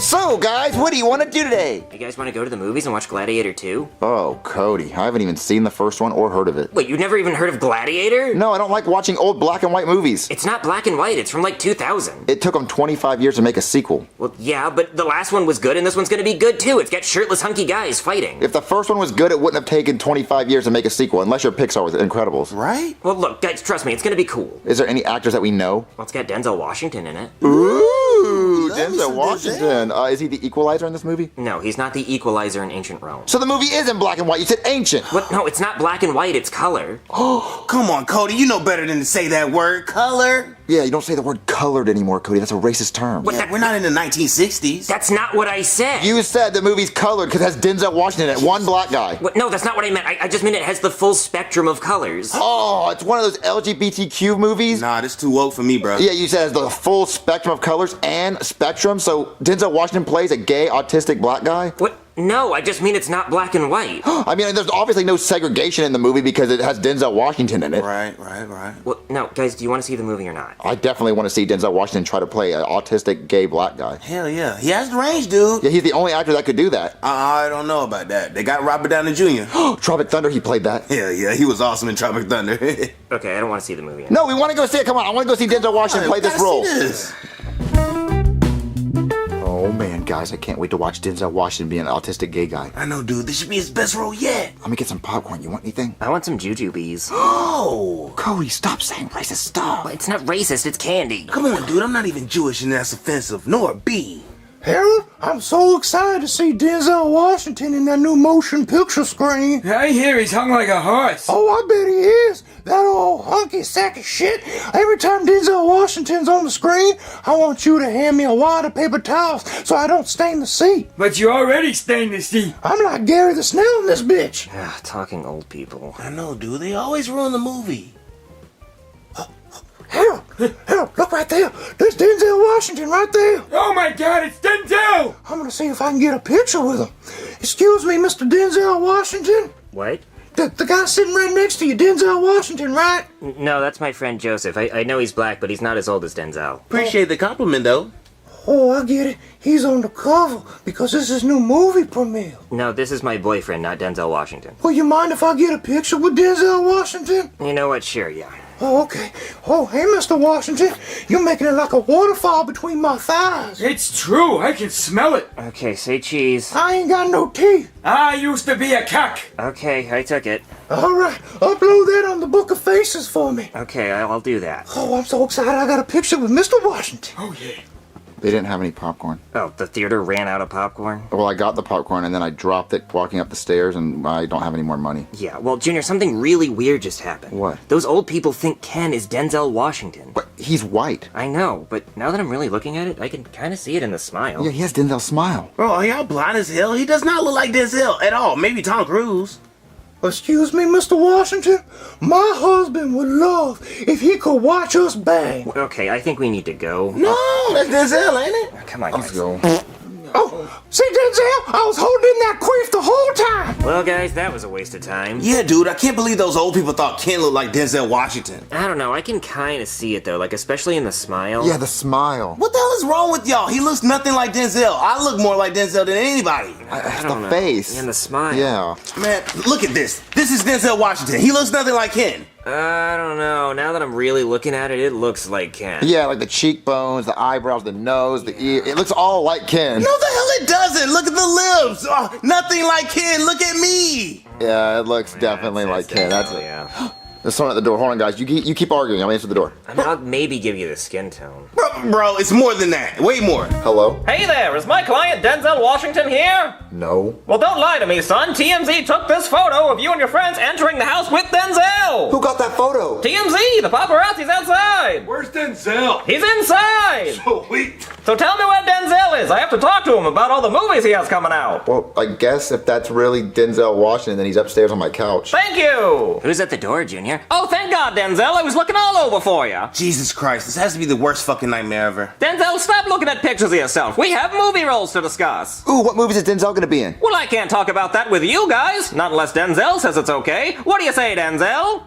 So, guys, what do you want to do today? You guys want to go to the movies and watch Gladiator 2? Oh, Cody, I haven't even seen the first one or heard of it. Wait, you've never even heard of Gladiator? No, I don't like watching old black and white movies. It's not black and white, it's from like 2000. It took them 25 years to make a sequel. Well, yeah, but the last one was good and this one's gonna be good too. It's got shirtless hunky guys fighting. If the first one was good, it wouldn't have taken 25 years to make a sequel, unless you're Pixar with Incredibles. Right? Well, look, guys, trust me, it's gonna be cool. Is there any actors that we know? Well, it's got Denzel Washington in it. Ooh, Denzel Washington. Is he the equalizer in this movie? No, he's not the equalizer in ancient Rome. So the movie is in black and white. You said ancient. What? No, it's not black and white, it's color. Oh, come on, Cody. You know better than to say that word, color. Yeah, you don't say the word colored anymore, Cody. That's a racist term. Yeah, we're not in the 1960s. That's not what I said. You said the movie's colored because it has Denzel Washington in it. One black guy. What? No, that's not what I meant. I just meant it has the full spectrum of colors. Oh, it's one of those LGBTQ movies? Nah, this too woke for me, bro. Yeah, you said it has the full spectrum of colors and spectrum, so Denzel Washington plays a gay, autistic black guy? What? No, I just mean it's not black and white. I mean, there's obviously no segregation in the movie because it has Denzel Washington in it. Right. Well, no, guys, do you want to see the movie or not? I definitely want to see Denzel Washington try to play an autistic gay black guy. Hell yeah. He has the range, dude. Yeah, he's the only actor that could do that. I don't know about that. They got Robert Downey Jr. Tropic Thunder, he played that. Hell yeah, he was awesome in Tropic Thunder. Okay, I don't want to see the movie. No, we want to go see it. Come on, I want to go see Denzel Washington play this role. Oh man, guys, I can't wait to watch Denzel Washington be an autistic gay guy. I know, dude. This should be his best role yet. Let me get some popcorn. You want anything? I want some jujubes. Oh! Cody, stop saying racist stuff. Well, it's not racist, it's candy. Come on, dude. I'm not even Jewish and that's offensive. Nor B. Harold, I'm so excited to see Denzel Washington in that new motion picture screen. I hear he's hung like a horse. Oh, I bet he is. That old hunky sack of shit. Every time Denzel Washington's on the screen, I want you to hand me a wad of paper towels so I don't stain the seat. But you already stained the seat. I'm like Gary the Snail in this bitch. Talking old people. I know, dude. They always ruin the movie. Harold, look right there. There's Denzel Washington right there. Oh my God, it's Denzel! I'm gonna see if I can get a picture with him. Excuse me, Mr. Denzel Washington. What? The guy sitting right next to you, Denzel Washington, right? No, that's my friend Joseph. I know he's black, but he's not as old as Denzel. Appreciate the compliment, though. Oh, I get it. He's on the cover because this is new movie premiere. No, this is my boyfriend, not Denzel Washington. Well, you mind if I get a picture with Denzel Washington? You know what? Sure, yeah. Oh, okay. Oh, hey, Mr. Washington. You're making it like a waterfall between my thighs. It's true, I can smell it. Okay, say cheese. I ain't got no teeth. I used to be a cock. Okay, I took it. All right, upload that on the Book of Faces for me. Okay, I'll do that. Oh, I'm so excited I got a picture with Mr. Washington. Oh, yeah. They didn't have any popcorn. Oh, the theater ran out of popcorn? Well, I got the popcorn and then I dropped it walking up the stairs and I don't have any more money. Yeah, well, Junior, something really weird just happened. What? Those old people think Ken is Denzel Washington. But he's white. I know, but now that I'm really looking at it, I can kind of see it in the smile. Yeah, he has Denzel's smile. Bro, are y'all blind as hell? He does not look like Denzel at all. Maybe Tom Cruise. Excuse me, Mr. Washington? My husband would love if he could watch us bang. Okay, I think we need to go. No, that's Denzel, ain't it? Come on, Let's guys. go. Oh, see, Denzel? I was holding in that queef the whole time. Well, guys, that was a waste of time. Yeah, dude, I can't believe those old people thought Ken looked like Denzel Washington. I don't know, I can kind of see it, though, like, especially in the smile. Yeah, the smile. What the hell is wrong with y'all? He looks nothing like Denzel. I look more like Denzel than anybody. That's don't the know. face. And the smile. Yeah. Man, look at this. This is Denzel Washington. He looks nothing like Ken. I don't know. Now that I'm really looking at it, it looks like Ken. Yeah, like the cheekbones, the eyebrows, the nose, the ear. It looks all like Ken. No, the hell it doesn't. Look at the lips. Oh, nothing like Ken. Look at me. Yeah, it looks definitely like Ken. That's it. Yeah. There's someone at the door. Hold on, guys. You keep arguing. I'll answer the door. I mean, I'll maybe give you the skin tone. Bro, it's more than that. Way more. Hello? Hey there, is my client Denzel Washington here? No. Well, don't lie to me, son. TMZ took this photo of you and your friends entering the house with Denzel. Who got that photo? TMZ, the paparazzi's outside. Where's Denzel? He's inside. Sweet. So tell me where Denzel is. I have to talk to him about all the movies he has coming out. Well, I guess if that's really Denzel Washington, then he's upstairs on my couch. Thank you. Who's at the door, Junior? Oh, thank God, Denzel. I was looking all over for you. Jesus Christ, this has to be the worst fucking nightmare ever. Denzel, stop looking at pictures of yourself. We have movie roles to discuss. Ooh, what movies is Denzel gonna be in? Well, I can't talk about that with you guys. Not unless Denzel says it's okay. What do you say, Denzel?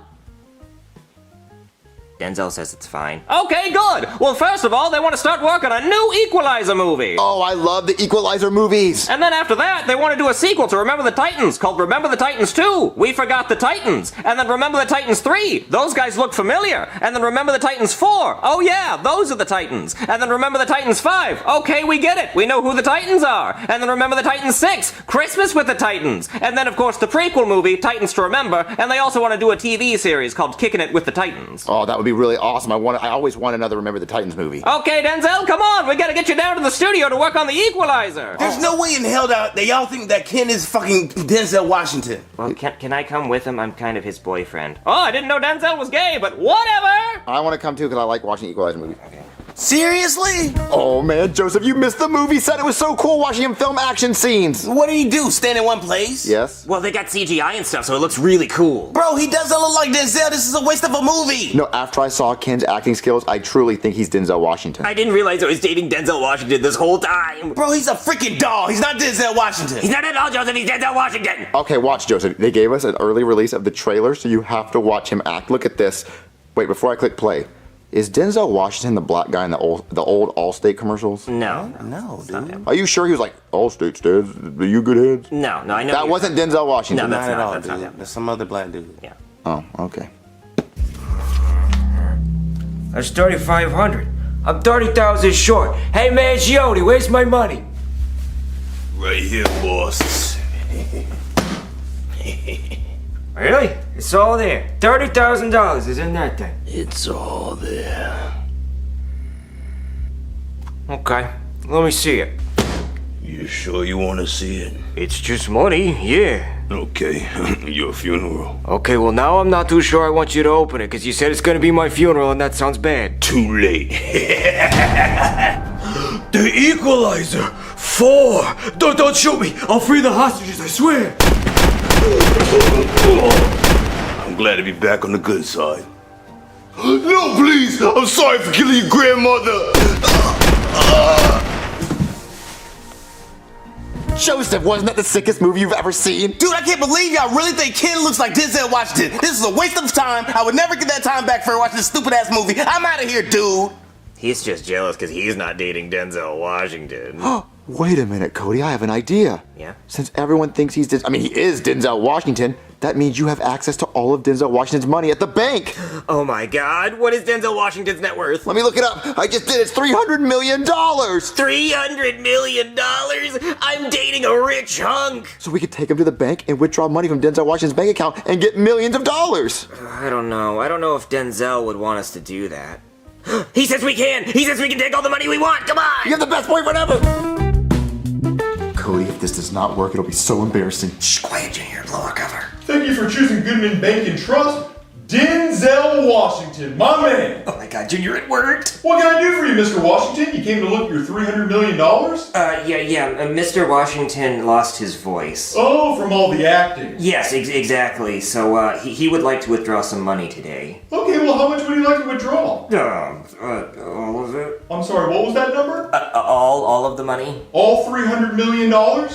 Denzel says it's fine. Okay, good. Well, first of all, they want to start work on a new Equalizer movie. Oh, I love the Equalizer movies. And then after that, they want to do a sequel to Remember the Titans called Remember the Titans 2. We Forgot the Titans. And then Remember the Titans 3. Those guys look familiar. And then Remember the Titans 4. Oh yeah, those are the Titans. And then Remember the Titans 5. Okay, we get it. We know who the Titans are. And then Remember the Titans 6. Christmas with the Titans. And then, of course, the prequel movie, Titans to Remember. And they also want to do a TV series called Kicking It with the Titans. Oh, that would would be really awesome. I always want another Remember the Titans movie. Okay, Denzel, come on. We gotta get you down to the studio to work on the equalizer. There's no way in hell that y'all think that Ken is fucking Denzel Washington. Well, can I come with him? I'm kind of his boyfriend. Oh, I didn't know Denzel was gay, but whatever. I want to come too because I like watching Equalizer movies. Okay. Seriously? Oh man, Joseph, you missed the movie set. It was so cool watching him film action scenes. What did he do? Stand in one place? Yes. Well, they got CGI and stuff, so it looks really cool. Bro, he doesn't look like Denzel. This is a waste of a movie. No, after I saw Ken's acting skills, I truly think he's Denzel Washington. I didn't realize I was dating Denzel Washington this whole time. Bro, he's a freaking doll. He's not Denzel Washington. He's not at all, Joseph. He's Denzel Washington. Okay, watch, Joseph. They gave us an early release of the trailer, so you have to watch him act. Look at this. Wait, before I click play. Is Denzel Washington the black guy in the old Allstate commercials? No, dude. Are you sure he was like, Allstate stands, are you good heads? No, I know. That wasn't Denzel Washington. No, that's Not at all, that's dude. not him. That's some other black dude. Yeah. Oh, okay. That's 3,500. I'm 30,000 short. Hey man, Giodi, where's my money? Right here, boss. Really? It's all there. $30,000 is in that thing. It's all there. Okay, let me see it. You sure you want to see it? It's just money, yeah. Okay, your funeral. Okay, well now I'm not too sure I want you to open it, because you said it's gonna be my funeral and that sounds bad. Too late. The Equalizer! 4! Don't shoot me! I'll free the hostages, I swear! I'm glad to be back on the good side. No, please! I'm sorry for killing your grandmother! Joseph, wasn't that the sickest movie you've ever seen? Dude, I can't believe y'all really think Ken looks like Denzel Washington. This is a waste of time. I would never get that time back for watching this stupid ass movie. I'm out of here, dude. He's just jealous because he's not dating Denzel Washington. Wait a minute, Cody, I have an idea. Yeah? Since everyone thinks he is Denzel Washington, that means you have access to all of Denzel Washington's money at the bank. Oh my god, what is Denzel Washington's net worth? Let me look it up. I just did. It's $300 million. $300 million? I'm dating a rich hunk. So we could take him to the bank and withdraw money from Denzel Washington's bank account and get millions of dollars. I don't know. I don't know if Denzel would want us to do that. He says we can! He says we can take all the money we want! Come on! You have the best boyfriend ever! Cody, if this does not work, it'll be so embarrassing. Shh, quiet, Junior. Blow our cover. Thank you for choosing Goodman Bank and Trust, Denzel Washington, my man. Oh my god, Junior, it worked! What can I do for you, Mr. Washington? You came to look at your $300 million? Mr. Washington lost his voice. Oh, from all the acting. Yes, exactly. So, he would like to withdraw some money today. Okay, well, how much would you like to withdraw? All of it? I'm sorry, what was that number? All of the money? All $300 million?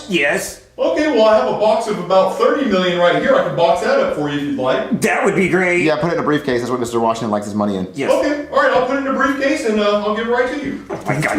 Yes. Okay, well, I have a box of about $30 million right here. I can box that up for you if you'd like. That would be great. Yeah, put it in a briefcase. That's what Mr. Washington likes his money in. Yes. Okay, all right, I'll put it in a briefcase and I'll give it right to you. Oh my god,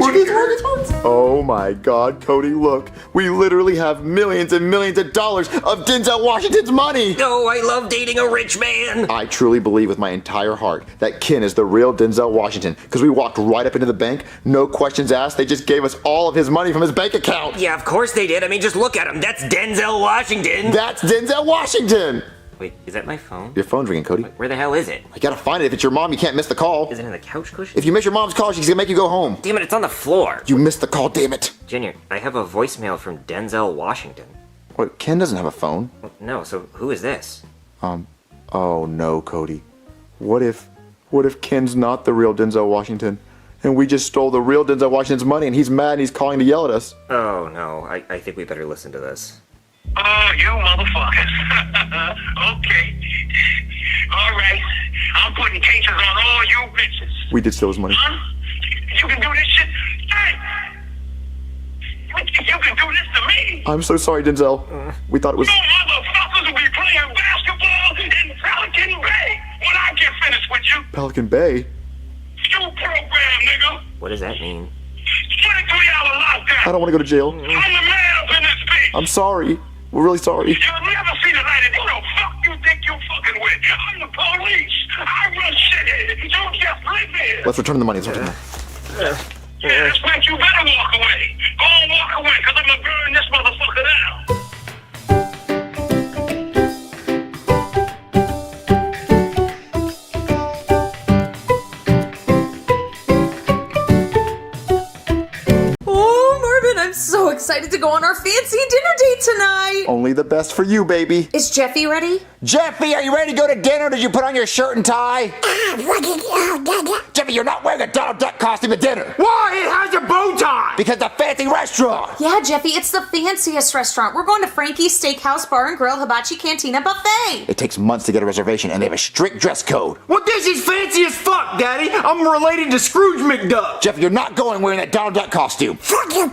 Oh my god, Cody, look. We literally have millions and millions of dollars of Denzel Washington's money. Oh, I love dating a rich man. I truly believe with my entire heart that Ken is the real Denzel Washington because we walked right up into the bank, no questions asked. They just gave us all of his money from his bank account. Yeah, of course they did. I mean, just look at him. That's Denzel Washington. That's Denzel Washington. Wait, is that my phone? Your phone's ringing, Cody. Where the hell is it? I gotta find it. If it's your mom, you can't miss the call. Is it in the couch cushion? If you miss your mom's call, she's gonna make you go home. Damn it, it's on the floor. You missed the call, damn it. Junior, I have a voicemail from Denzel Washington. Wait, Ken doesn't have a phone. No, so who is this? Oh no, Cody. What if Ken's not the real Denzel Washington? And we just stole the real Denzel Washington's money and he's mad and he's calling to yell at us. Oh no, I think we better listen to this. Oh, you motherfuckers. Okay. All right. I'm putting cases on all you bitches. We did steal his money. Huh? You can do this shit? Hey! You can do this to me? I'm so sorry, Denzel. We thought it was... You motherfuckers will be playing basketball in Pelican Bay when I get finished with you. Pelican Bay? School program, nigga. What does that mean? 23-hour lockdown. I don't want to go to jail. I'm the man up in this bitch. I'm sorry. We're really sorry. You'll never see the light of who the fuck you think you fucking with. I'm the police. I run shit here. You just live here. Let's return the money. Yeah, this bitch, you better walk away. Go on, walk away, because I'm going to burn this motherfucker down. fancy dinner date tonight. Only the best for you, baby. Is Jeffy ready? Jeffy, are you ready to go to dinner? Did you put on your shirt and tie? Jeffy, you're not wearing a Donald Duck costume at dinner. Why? It has a bow tie! Because it's a fancy restaurant. Yeah, Jeffy, it's the fanciest restaurant. We're going to Frankie's Steakhouse Bar and Grill Hibachi Cantina Buffet. It takes months to get a reservation, and they have a strict dress code. Well, this is fancy as fuck, Daddy. I'm related to Scrooge McDuck. Jeff, you're not going wearing that Donald Duck costume. Fuck your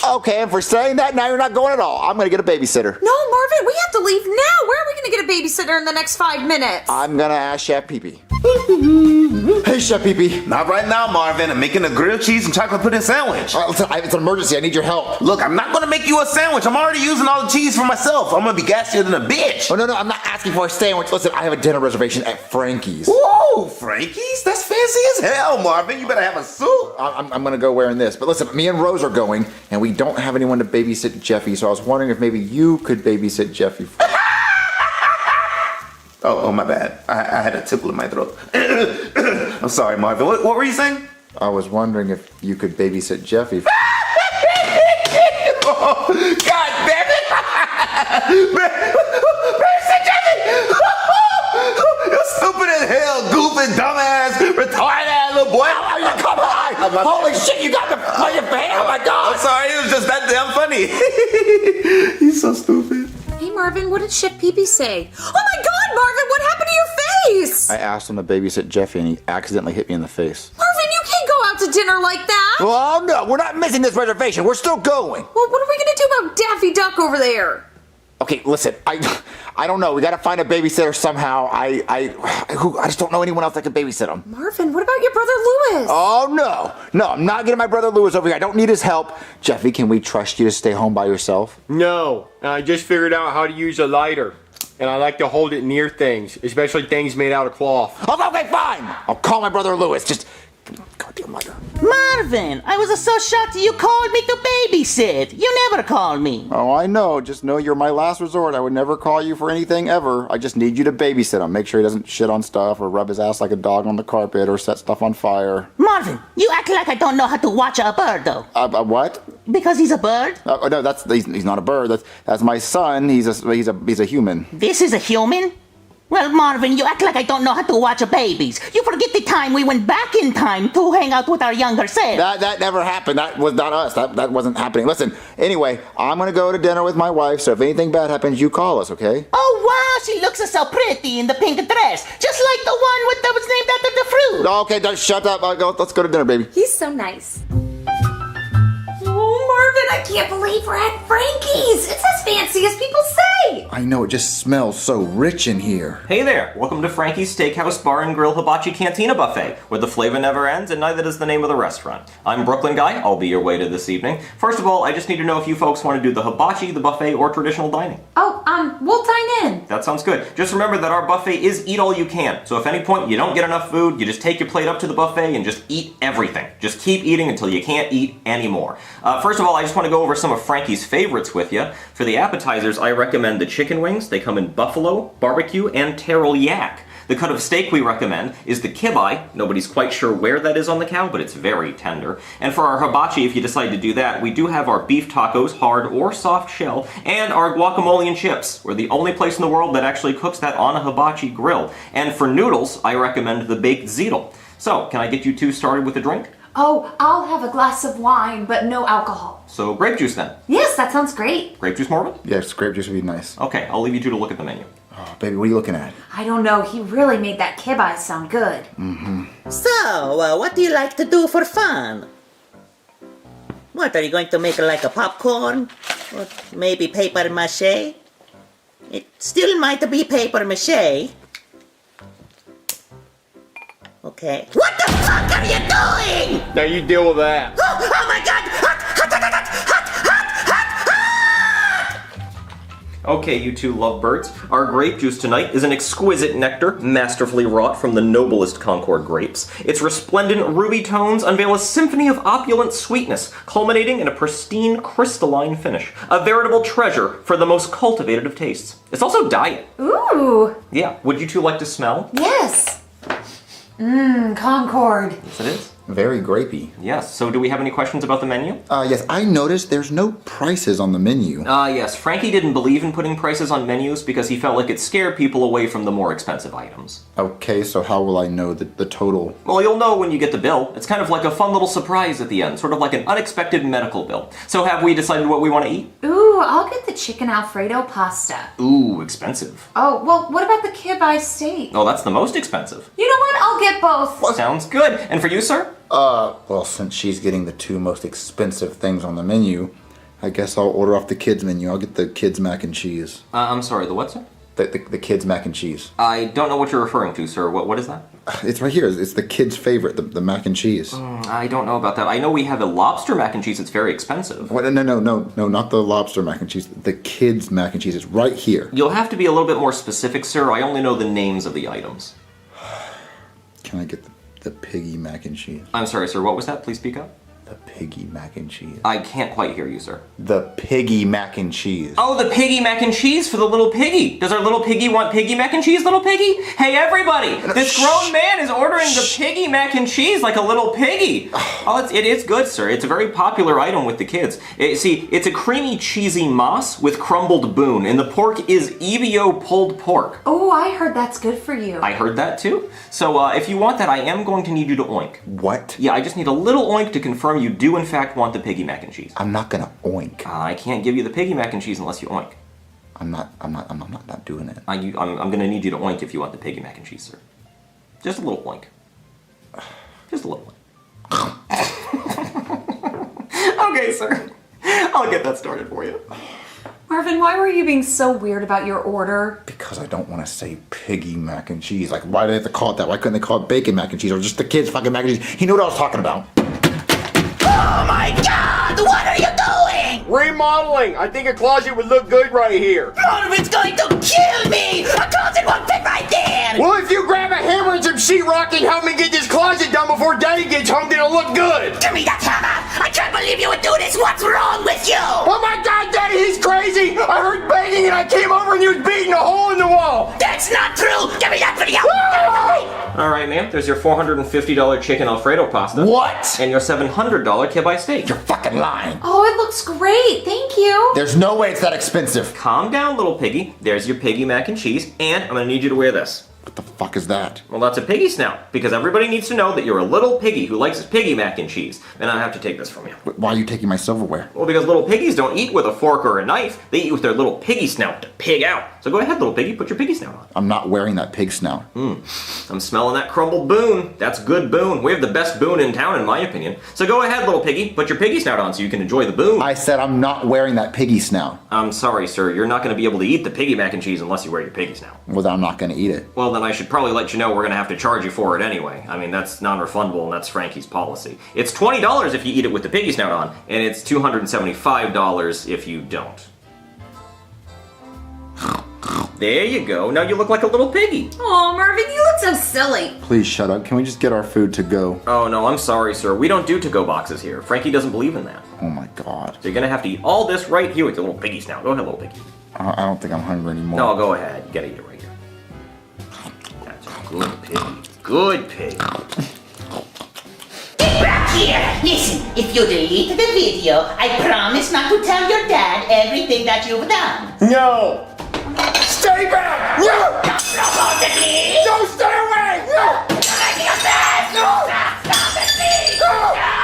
Okay, and for saying that, now you're not going at all. I'm gonna get a babysitter. No, Marvin, we have to leave now. Where are we going to get a babysitter in the next 5 minutes? I'm gonna ask Chef Pee-Pee. Hey, Chef Pee-Pee. Not right now, Marvin. I'm making a grilled cheese and chocolate pudding sandwich. All right, listen, it's an emergency. I need your help. Look, I'm not gonna make you a sandwich. I'm already using all the cheese for myself. I'm gonna be gassier than a bitch. Oh, no, I'm not asking for a sandwich. Listen, I have a dinner reservation at Frankie's. Whoa, Frankie's? That's fancy as hell, Marvin. You better have a suit. I'm gonna go wearing this. But listen, me and Rose are going, and we don't have anyone to babysit Jeffy, so I was wondering if maybe you could babysit Jeffy. Oh, my bad. I had a tickle in my throat. I'm sorry, Marvin. What were you saying? I was wondering if you could babysit Jeffy. Oh, God damn it! Babysit Jeffy! You're stupid as hell, goofy, dumbass, retarded little boy. Come on! Holy shit, you got the fucking fan! Oh my God! I'm sorry, it was just that damn funny. He's so stupid. Hey, Marvin, what did Chef Pee-Pee say? Oh my God, Marvin, what happened to your face? I asked him to babysit Jeffy, and he accidentally hit me in the face. Marvin, you can't go out to dinner like that. Well, no, we're not missing this reservation. We're still going. Well, what are we going to do about Daffy Duck over there? Okay, listen, I don't know. We got to find a babysitter somehow. I just don't know anyone else that can babysit him. Marvin, what about your brother Louis? Oh, no, I'm not getting my brother Louis over here. I don't need his help. Jeffy, can we trust you to stay home by yourself? No, I just figured out how to use a lighter. And I like to hold it near things, especially things made out of cloth. Okay, fine. I'll call my brother Louis. Just goddamn lighter. Marvin, I was so shocked you called me to babysit. You never called me. Oh, I know. Just know you're my last resort. I would never call you for anything ever. I just need you to babysit him. Make sure he doesn't shit on stuff or rub his ass like a dog on the carpet or set stuff on fire. Marvin, you act like I don't know how to watch a bird, though. What? Because he's a bird? No, he's not a bird. That's my son. He's a human. This is a human? Well, Marvin, you act like I don't know how to watch babies. You forget the time we went back in time to hang out with our younger self. That never happened. That was not us. That wasn't happening. Listen, anyway, I'm going to go to dinner with my wife, so if anything bad happens, you call us, okay? Oh, wow, she looks so pretty in the pink dress. Just like the one that was named after the fruit. Okay, shut up. Let's go to dinner, baby. He's so nice. Oh, Marvin, I can't believe we're at Frankie's. It's as fancy as people say. I know, it just smells so rich in here. Hey there, welcome to Frankie's Steakhouse Bar and Grill Hibachi Cantina Buffet, where the flavor never ends and neither does the name of the restaurant. I'm Brooklyn Guy, I'll be your waiter this evening. First of all, I just need to know if you folks want to do the hibachi, the buffet, or traditional dining. Oh, we'll dine in. That sounds good. Just remember that our buffet is eat all you can. So if at any point you don't get enough food, you just take your plate up to the buffet and just eat everything. Just keep eating until you can't eat anymore. First of all, I just want to go over some of Frankie's favorites with you. For the appetizers, I recommend the chicken wings. They come in buffalo, barbecue, and terrell yak. The cut of steak we recommend is the kibeye. Nobody's quite sure where that is on the cow, but it's very tender. And for our hibachi, if you decide to do that, we do have our beef tacos, hard or soft shell, and our guacamole and chips. We're the only place in the world that actually cooks that on a hibachi grill. And for noodles, I recommend the baked ziti. So, can I get you two started with a drink? Oh, I'll have a glass of wine, but no alcohol. So, grape juice then. Yes, that sounds great. Grape juice, Marvin? Yes, grape juice would be nice. Okay, I'll leave you two to look at the menu. Oh, baby, what are you looking at? I don't know. He really made that kibeye sound good. Mm-hmm. So, what do you like to do for fun? What, are you going to make like a popcorn? Or maybe paper mache? It still might be paper mache. Okay. What the fuck are you doing? Now you deal with that. Oh my God! Okay, you two lovebirds. Our grape juice tonight is an exquisite nectar, masterfully wrought from the noblest Concord grapes. Its resplendent ruby tones unveil a symphony of opulent sweetness, culminating in a pristine crystalline finish. A veritable treasure for the most cultivated of tastes. It's also diet. Ooh. Yeah, would you two like to smell? Yes. Concord. Yes, it is. Very grapey. Yes, so do we have any questions about the menu? Yes, I noticed there's no prices on the menu. Yes, Frankie didn't believe in putting prices on menus because he felt like it scared people away from the more expensive items. Okay, so how will I know the total? Well, you'll know when you get the bill. It's kind of like a fun little surprise at the end, sort of like an unexpected medical bill. So have we decided what we want to eat? Ooh, I'll get the chicken Alfredo pasta. Ooh, expensive. Oh, well, what about the kibbe steak? Oh, that's the most expensive. You know what? I'll get both. Sounds good. And for you, sir? Well, since she's getting the two most expensive things on the menu, I guess I'll order off the kids' menu. I'll get the kids' mac and cheese. I'm sorry, the what, sir? The kids' mac and cheese. I don't know what you're referring to, sir. What is that? It's right here. It's the kids' favorite, the mac and cheese. I don't know about that. I know we have a lobster mac and cheese. It's very expensive. What? No, not the lobster mac and cheese. The kids' mac and cheese is right here. You'll have to be a little bit more specific, sir. I only know the names of the items. Can I get the piggy mac and cheese? I'm sorry, sir. What was that? Please speak up. The piggy mac and cheese. I can't quite hear you, sir. The piggy mac and cheese. Oh, the piggy mac and cheese for the little piggy. Does our little piggy want piggy mac and cheese, little piggy? Hey, everybody! This grown man is ordering the piggy mac and cheese like a little piggy. Oh, it is good, sir. It's a very popular item with the kids. See, it's a creamy, cheesy moss with crumbled boon, and the pork is EBO pulled pork. Oh, I heard that's good for you. I heard that too. So if you want that, I am going to need you to oink. What? Yeah, I just need a little oink to confirm you do in fact want the piggy mac and cheese. I'm not gonna oink. I can't give you the piggy mac and cheese unless you oink. I'm not doing it. I'm gonna need you to oink if you want the piggy mac and cheese, sir. Just a little oink. Just a little oink. Okay, sir. I'll get that started for you. Marvin, why were you being so weird about your order? Because I don't want to say piggy mac and cheese. Like, why do they have to call it that? Why couldn't they call it bacon mac and cheese or just the kids' fucking mac and cheese? He knew what I was talking about. Oh my God! What are you doing? Remodeling. I think a closet would look good right here. Marvin's going to kill me! A closet won't fit right there! Well, if you grab a hammer and some sheetrock and help me get this closet done before Daddy gets home, then it'll look good. Give me that hammer! I can't believe you would do this! What's wrong with you? Oh my God, Daddy, he's crazy! I heard banging and I came over and he was beating a hole in the wall! That's not true! Give me that video! All right, ma'am. There's your $450 chicken Alfredo pasta. What? And your $700 kibbe steak. You're fucking lying. Oh, it looks great. Thank you. There's no way it's that expensive. Calm down, little piggy. There's your piggy mac and cheese, and I'm gonna need you to wear this. What the fuck is that? Well, that's a piggy snout, because everybody needs to know that you're a little piggy who likes his piggy mac and cheese. And I have to take this from you. Why are you taking my silverware? Well, because little piggies don't eat with a fork or a knife. They eat with their little piggy snout to pig out. So go ahead, little piggy, put your piggy snout on. I'm not wearing that pig snout. I'm smelling that crumbled boon. That's good boon. We have the best boon in town, in my opinion. So go ahead, little piggy, put your piggy snout on so you can enjoy the boon. I said I'm not wearing that piggy snout. I'm sorry, sir. You're not going to be able to eat the piggy mac and cheese unless you wear your piggy snout. Well, then I'm not going to eat it. Well, then I should probably let you know we're going to have to charge you for it anyway. I mean, that's non-refundable, and that's Frankie's policy. It's $20 if you eat it with the piggy snout on, and it's $275 if you don't. There you go. Now you look like a little piggy. Oh, Marvin, you look so silly. Please shut up. Can we just get our food to go? Oh, no, I'm sorry, sir. We don't do to-go boxes here. Frankie doesn't believe in that. Oh my God. So you're going to have to eat all this right here with your little piggy snout. Go ahead, little piggy. I don't think I'm hungry anymore. No, go ahead. You gotta eat it right here. That's a good pig. Good pig. Get back here! Listen, if you delete the video, I promise not to tell your dad everything that you've done. No! Stay back! No! Stop it, please! No, stay away! No! You're making a mess! No! Stop it, please! No! No!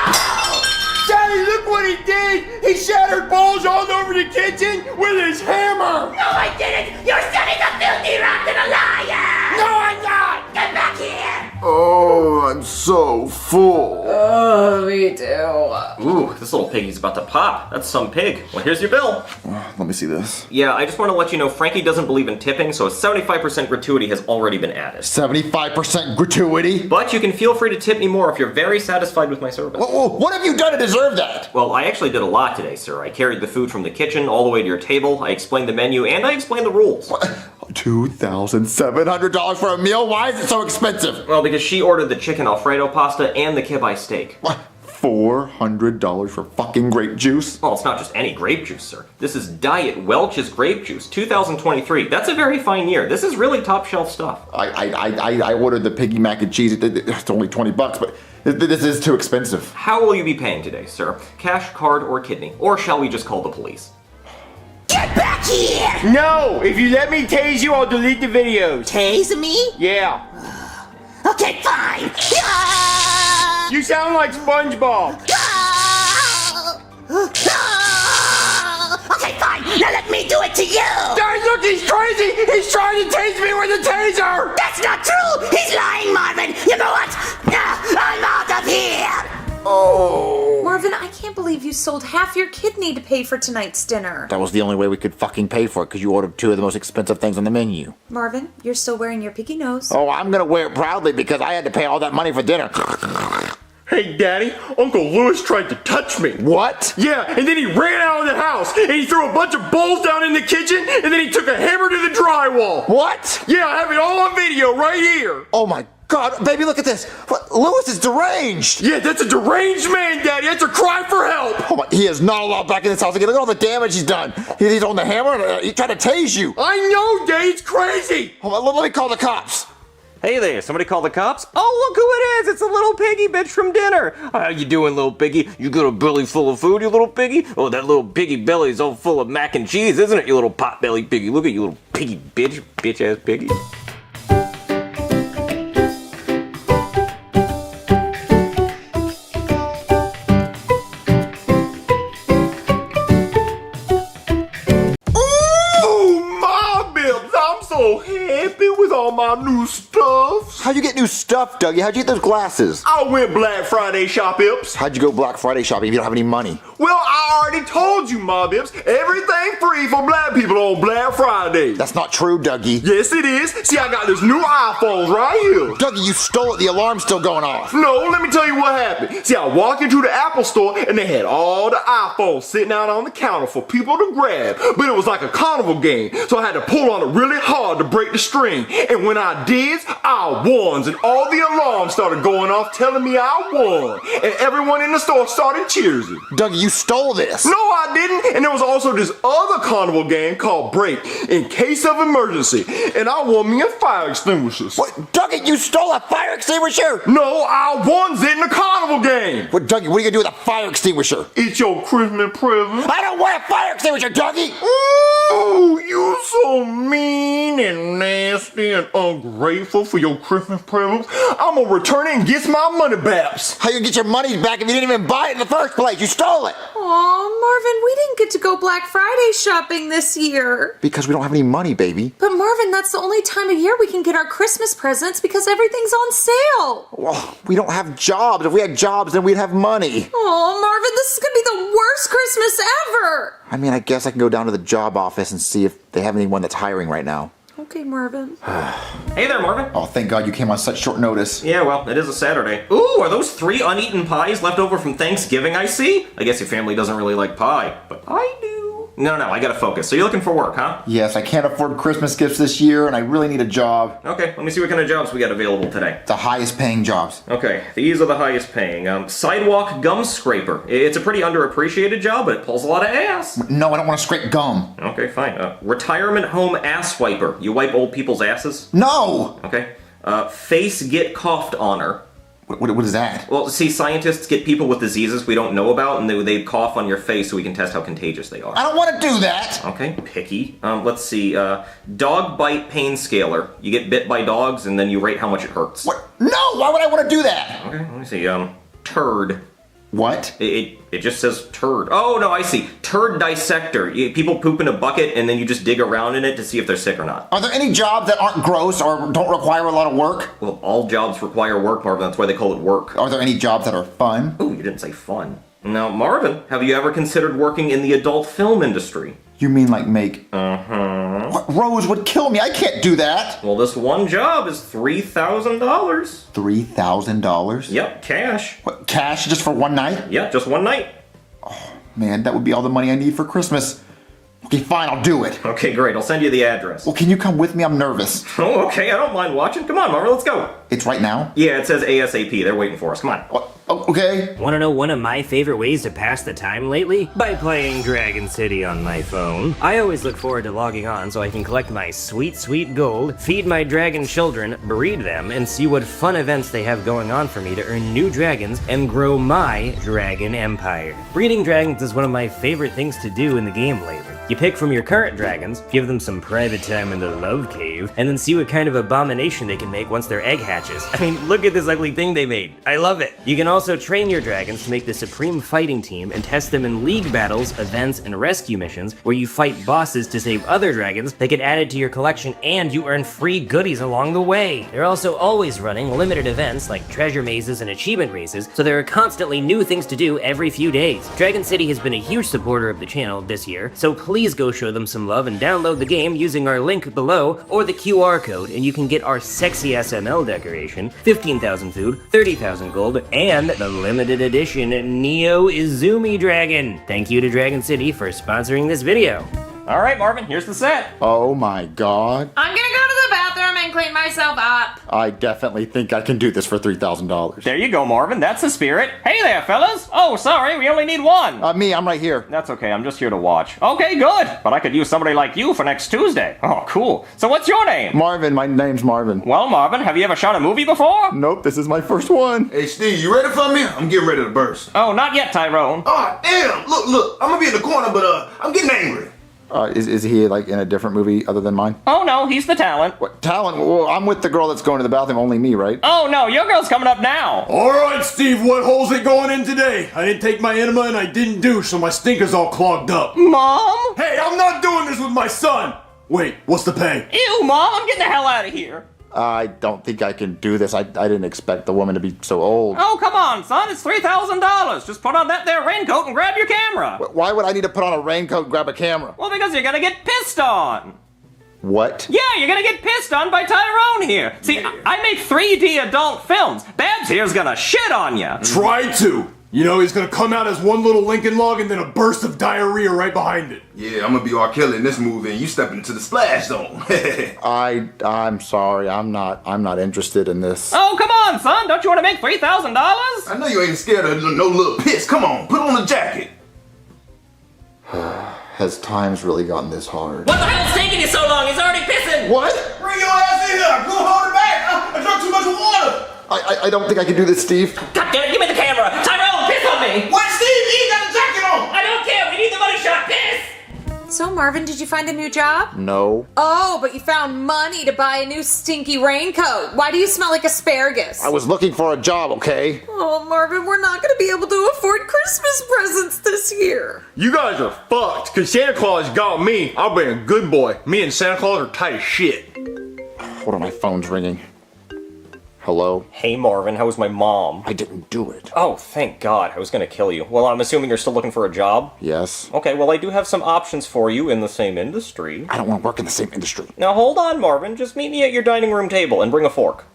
Daddy, look what he did! He shattered balls all over the kitchen with his hammer! No, I didn't! Your son is a filthy, rotten liar! No, I'm not! Get back here! Oh, I'm so full. Oh, me too. Ooh, this little piggy's about to pop. That's some pig. Well, here's your bill. Let me see this. Yeah, I just want to let you know Frankie doesn't believe in tipping, so a 75% gratuity has already been added. 75% gratuity? But you can feel free to tip me more if you're very satisfied with my service. What have you done to deserve that? Well, I actually did a lot today, sir. I carried the food from the kitchen all the way to your table, I explained the menu, and I explained the rules. $2,700 for a meal? Why is it so expensive? Well, because she ordered the chicken Alfredo pasta and the kibbe steak. What? $400 for fucking grape juice? Well, it's not just any grape juice, sir. This is Diet Welch's Grape Juice, 2023. That's a very fine year. This is really top shelf stuff. I ordered the piggy mac and cheese. It's only $20, but This is too expensive. How will you be paying today, sir? Cash, card, or kidney? Or shall we just call the police? Get back here! No! If you let me tase you, I'll delete the videos. Tase me? Yeah. Okay, fine. You sound like SpongeBob. Okay, fine. Now let me do it to you. Guys, look, he's crazy. He's trying to tase me with a taser. That's not true. He's lying, Marvin. You know what? I'm out of here. Oh. Marvin, I can't believe you sold half your kidney to pay for tonight's dinner. That was the only way we could fucking pay for it because you ordered 2 of the most expensive things on the menu. Marvin, you're still wearing your piggy nose. Oh, I'm gonna wear it proudly because I had to pay all that money for dinner. Hey, Daddy, Uncle Lewis tried to touch me. What? Yeah, and then he ran out of the house, and he threw a bunch of bowls down in the kitchen, and then he took a hammer to the drywall. What? Yeah, I have it all on video right here. Oh my God, baby, look at this. What? Lewis is deranged. Yeah, that's a deranged man, Daddy. That's a cry for help. Oh my, he is not allowed back in this house again. Look at all the damage he's done. He's on the hammer and he tried to tase you. I know, Daddy. It's crazy. Hold on, let me call the cops. Hey there, somebody call the cops? Oh, look who it is! It's a little piggy bitch from dinner! How you doing, little piggy? You got a belly full of food, you little piggy? Oh, that little piggy belly's all full of mac and cheese, isn't it, you little pot-belly piggy? Look at you, little piggy bitch, bitch-ass piggy. So happy with all my new stuff. How'd you get new stuff, Dougie? How'd you get those glasses? I went Black Friday shopping. How'd you go Black Friday shopping if you don't have any money? Well, I already told you, Ma Bips. Everything free for black people on Black Friday. That's not true, Dougie. Yes, it is. See, I got this new iPhone right here. Dougie, you stole it. The alarm's still going off. No, let me tell you what happened. See, I walked into the Apple store and they had all the iPhones sitting out on the counter for people to grab. But it was like a carnival game, so I had to pull on it really hard to break the string. And when I did, I won. And all the alarms started going off telling me I won. And everyone in the store started cheering. Dougie, you stole this. No, I didn't. And there was also this other carnival game called Break, in case of emergency. And I won me a fire extinguisher. What? Dougie, you stole a fire extinguisher? No, I won it in the carnival game. What, Dougie, what are you gonna do with a fire extinguisher? It's your Christmas present. I don't want a fire extinguisher, Dougie! Ooh, you so mean and nasty and ungrateful for your Christmas presents. I'm gonna return it and get my money back. How you gonna get your money back if you didn't even buy it in the first place? You stole it! Aw, Marvin, we didn't get to go Black Friday shopping this year. Because we don't have any money, baby. But Marvin, that's the only time of year we can get our Christmas presents because everything's on sale. Well, we don't have jobs. If we had jobs, then we'd have money. Oh, Marvin, this is gonna be the worst Christmas ever. I mean, I guess I can go down to the job office and see if they have anyone that's hiring right now. Okay, Marvin. Hey there, Marvin. Oh, thank God you came on such short notice. Yeah, well, it is a Saturday. Ooh, are those 3 uneaten pies left over from Thanksgiving I see? I guess your family doesn't really like pie, but I do. No, I gotta focus. So you're looking for work, huh? Yes, I can't afford Christmas gifts this year, and I really need a job. Okay, let me see what kind of jobs we got available today. The highest paying jobs. Okay, these are the highest paying. Sidewalk gum scraper. It's a pretty underappreciated job, but it pulls a lot of ass. No, I don't want to scrape gum. Okay, fine. Retirement home ass wiper. You wipe old people's asses? No! Okay. Face get coughed honor. What is that? Well, see, scientists get people with diseases we don't know about, and they cough on your face so we can test how contagious they are. I don't want to do that! Okay, picky. Let's see. Dog bite pain scaler. You get bit by dogs, and then you rate how much it hurts. What? No! Why would I want to do that? Okay, let me see. Turd. What? It just says turd. Oh, no, I see. Turd dissector. People poop in a bucket, and then you just dig around in it to see if they're sick or not. Are there any jobs that aren't gross or don't require a lot of work? Well, all jobs require work, Marvin. That's why they call it work. Are there any jobs that are fun? Oh, you didn't say fun. Now, Marvin, have you ever considered working in the adult film industry? You mean like make... Uh-huh. What? Rose would kill me. I can't do that. Well, this one job is $3,000. $3,000? Yep, cash. What, cash just for one night? Yeah, just one night. Oh, man, that would be all the money I need for Christmas. Okay, fine, I'll do it. Okay, great. I'll send you the address. Well, can you come with me? I'm nervous. Oh, okay. I don't mind watching. Come on, Marvin. Let's go. It's right now? Yeah, it says ASAP. They're waiting for us. Come on. What? Okay. Want to know one of my favorite ways to pass the time lately? By playing Dragon City on my phone. I always look forward to logging on so I can collect my sweet, sweet gold, feed my dragon children, breed them, and see what fun events they have going on for me to earn new dragons and grow my dragon empire. Breeding dragons is one of my favorite things to do in the game lately. You pick from your current dragons, give them some private time in the love cave, and then see what kind of abomination they can make once their egg hatches. I mean, look at this ugly thing they made. I love it. You can also train your dragons to make the supreme fighting team and test them in league battles, events, and rescue missions where you fight bosses to save other dragons that get added to your collection and you earn free goodies along the way. They're also always running limited events like treasure mazes and achievement races, so there are constantly new things to do every few days. Dragon City has been a huge supporter of the channel this year, so please go show them some love and download the game using our link below or the QR code, and you can get our sexy SML decoration, 15,000 food, 30,000 gold, and the limited edition Neo Izumi Dragon. Thank you to Dragon City for sponsoring this video. All right, Marvin, here's the set. Oh my god. I'm gonna go to the bathroom and clean myself up. I definitely think I can do this for $3,000. There you go, Marvin. That's the spirit. Hey there, fellas. Oh, sorry, we only need one. Me, I'm right here. That's okay, I'm just here to watch. Okay, good. But I could use somebody like you for next Tuesday. Oh, cool. So what's your name? Marvin, my name's Marvin. Well, Marvin, have you ever shot a movie before? Nope, this is my first one. Hey, Steve, you ready for me? I'm getting ready to burst. Oh, not yet, Tyrone. Oh, damn. Look. I'm gonna be in the corner, but I'm getting angry. Is he like in a different movie other than mine? Oh no, he's the talent. What talent? Well, I'm with the girl that's going to the bathroom, only me, right? Oh no, your girl's coming up now. All right, Steve, what hole's it going in today? I didn't take my enema and I didn't douche, so my stinker's all clogged up. Mom? Hey, I'm not doing this with my son. Wait, what's the pay? Ew, Mom, I'm getting the hell out of here. I don't think I can do this. I didn't expect the woman to be so old. Oh, come on, son. It's $3,000. Just put on that there raincoat and grab your camera. Why would I need to put on a raincoat and grab a camera? Well, because you're gonna get pissed on. What? Yeah, you're gonna get pissed on by Tyrone here. See, I make 3D adult films. Babs here's gonna shit on ya. Try to. You know, he's gonna come out as one little Lincoln log and then a burst of diarrhea right behind it. Yeah, I'm gonna be R. Kelly in this movie and you stepping into the splash zone. I'm sorry. I'm not interested in this. Oh, come on, son. Don't you want to make $3,000? I know you ain't scared of no little piss. Come on, put on a jacket. Has times really gotten this hard? What the hell's taking you so long? He's already pissing! What? Bring your ass in here. Go hold it back. I drank too much water. I don't think I can do this, Steve. God damn it, give me the camera! Tyrone, piss on me! What, Steve? You ain't got a jacket on. I don't care, we need the money shot, piss! So, Marvin, did you find a new job? No. Oh, but you found money to buy a new stinky raincoat. Why do you smell like asparagus? I was looking for a job, okay? Oh, Marvin, we're not going to be able to afford Christmas presents this year. You guys are fucked, because Santa Claus got me. I'll be a good boy. Me and Santa Claus are tight as shit. Hold on, my phone's ringing. Hello? Hey, Marvin, how was my mom? I didn't do it. Oh, thank God. I was gonna kill you. Well, I'm assuming you're still looking for a job? Yes. Okay, well, I do have some options for you in the same industry. I don't want to work in the same industry. Now, hold on, Marvin. Just meet me at your dining room table and bring a fork.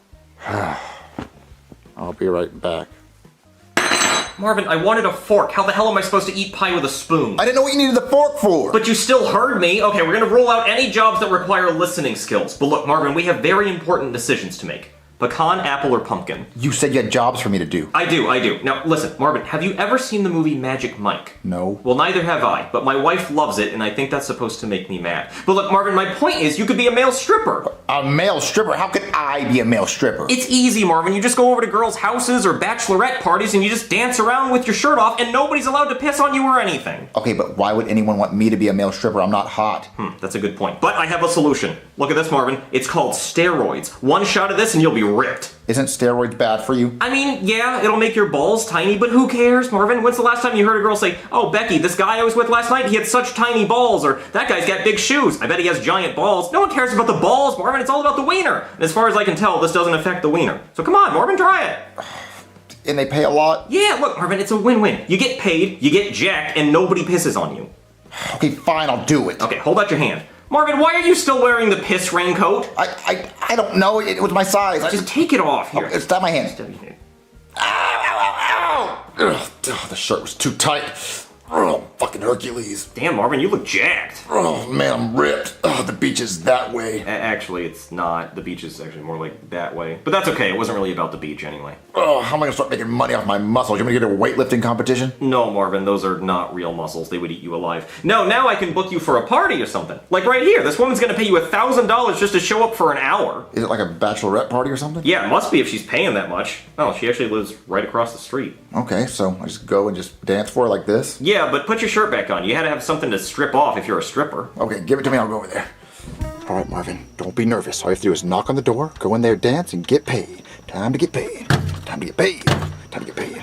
I'll be right back. Marvin, I wanted a fork. How the hell am I supposed to eat pie with a spoon? I didn't know what you needed the fork for. But you still heard me. Okay, we're gonna rule out any jobs that require listening skills. But look, Marvin, we have very important decisions to make. Pecan, apple, or pumpkin? You said you had jobs for me to do. I do. Now, listen, Marvin, have you ever seen the movie Magic Mike? No. Well, neither have I, but my wife loves it, and I think that's supposed to make me mad. But look, Marvin, my point is you could be a male stripper. A male stripper? How could I be a male stripper? It's easy, Marvin. You just go over to girls' houses or bachelorette parties, and you just dance around with your shirt off, and nobody's allowed to piss on you or anything. Okay, but why would anyone want me to be a male stripper? I'm not hot. That's a good point. But I have a solution. Look at this, Marvin. It's called steroids. One shot of this, and you'll be ripped. Isn't steroids bad for you? I mean, yeah, it'll make your balls tiny, but who cares, Marvin? When's the last time you heard a girl say, "Oh, Becky, this guy I was with last night, he had such tiny balls," or "That guy's got big shoes, I bet he has giant balls"? No one cares about the balls, Marvin, it's all about the wiener. And as far as I can tell, this doesn't affect the wiener. So come on, Marvin, try it. And they pay a lot? Yeah, look, Marvin, it's a win-win. You get paid, you get jacked, and nobody pisses on you. Okay, fine, I'll do it. Okay, hold out your hand. Marvin, why are you still wearing the piss raincoat? I don't know. It was my size. Just take it off here. Oh, stop my hand. Ow! Ugh, the shirt was too tight. Oh, fucking Hercules. Damn, Marvin, you look jacked. Oh, man, I'm ripped. Oh, the beach beach is that way. Actually, it's not. The beach is actually more like that way. But that's okay. It wasn't really about the beach anyway. Oh, how am I gonna start making money off my muscles? You want me to get a weightlifting competition? No, Marvin, those are not real muscles. They would eat you alive. No, now I can book you for a party or something. Like right here. This woman's gonna pay you $1,000 just to show up for an hour. Is it like a bachelorette party or something? Yeah, it must be if she's paying that much. Oh, she actually lives right across the street. Okay, so I just go and just dance for her like this? Yeah, but put your shirt back on. You had to have something to strip off if you're a stripper. Okay, give it to me, I'll go over there. All right, Marvin, don't be nervous. All you have to do is knock on the door, go in there, dance, and get paid. Time to get paid. Time to get paid. Time to get paid.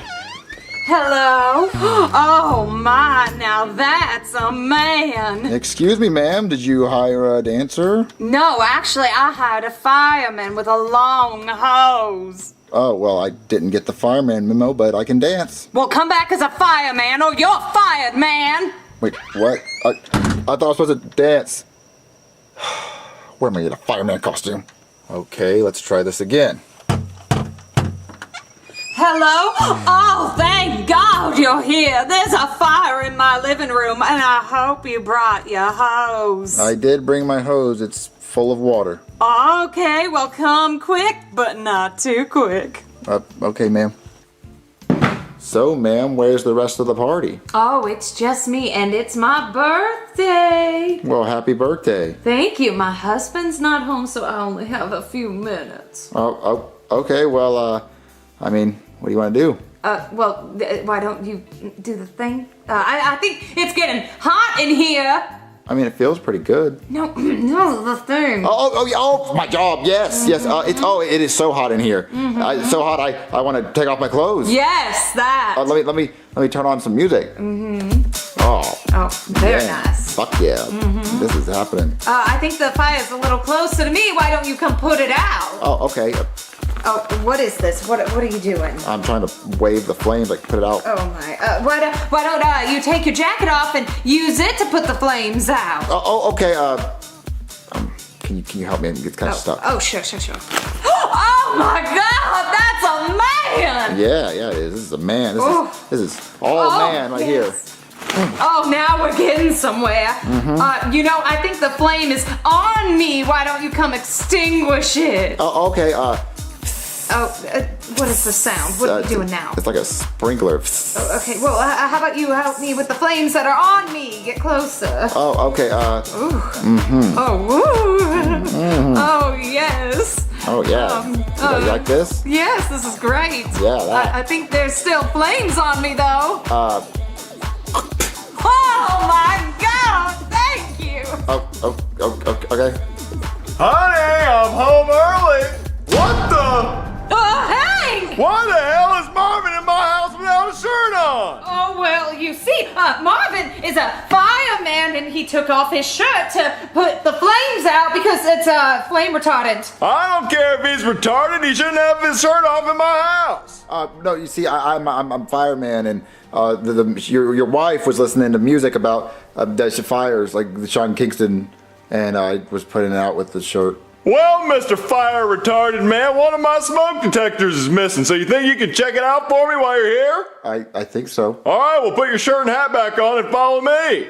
Hello? Oh my, now that's a man. Excuse me, ma'am, did you hire a dancer? No, actually, I hired a fireman with a long hose. Oh, well, I didn't get the fireman memo, but I can dance. Well, come back as a fireman or you're fired, man. Wait, what? I thought I was supposed to dance. Where am I going to get a fireman costume? Okay, let's try this again. Hello? Oh, thank God you're here. There's a fire in my living room, and I hope you brought your hose. I did bring my hose. It's full of water. Okay, well, come quick, but not too quick. Okay, ma'am. So, ma'am, where's the rest of the party? Oh, it's just me, and it's my birthday. Well, happy birthday. Thank you. My husband's not home, so I only have a few minutes. Oh, okay, well, I mean, what do you want to do? Why don't you do the thing? I think it's getting hot in here. I mean, it feels pretty good. No, the thing. Oh, my job. Yes. It is so hot in here. It's so hot. I want to take off my clothes. Yes, that. Let me turn on some music. Oh, very nice. Fuck yeah. This is happening. I think the fire's a little closer to me. Why don't you come put it out? Oh, okay. Oh, what is this? What are you doing? I'm trying to wave the flames, like put it out. Oh my! Why don't you take your jacket off and use it to put the flames out? Okay. Can you help me? It's kind of stuck. Oh, sure. Oh my God, that's a man! Yeah, it is. This is a man. This is all man right here. Oh, now we're getting somewhere. I think the flame is on me. Why don't you come extinguish it? Oh, okay. What is the sound? What are you doing now? It's like a sprinkler. Oh, okay, well, how about you help me with the flames that are on me? Get closer. Oh, okay. Oh, yes. Oh, yeah. You like this? Yes, this is great. Yeah, that. I think there's still flames on me, though. Oh, my God. Thank you. Okay. Honey, I'm home early. What the? Hank! Why the hell is Marvin in my house without a shirt on? Oh, well, you see, Marvin is a fireman and he took off his shirt to put the flames out because it's flame retardant. I don't care if he's retarded. He shouldn't have his shirt off in my house. No, you see, I'm fireman, and your wife was listening to music about fires, like Sean Kingston, and I was putting it out with the shirt. Well, Mr. Fire Retarded Man, one of my smoke detectors is missing, so you think you can check it out for me while you're here? I think so. All right, well, put your shirt and hat back on and follow me.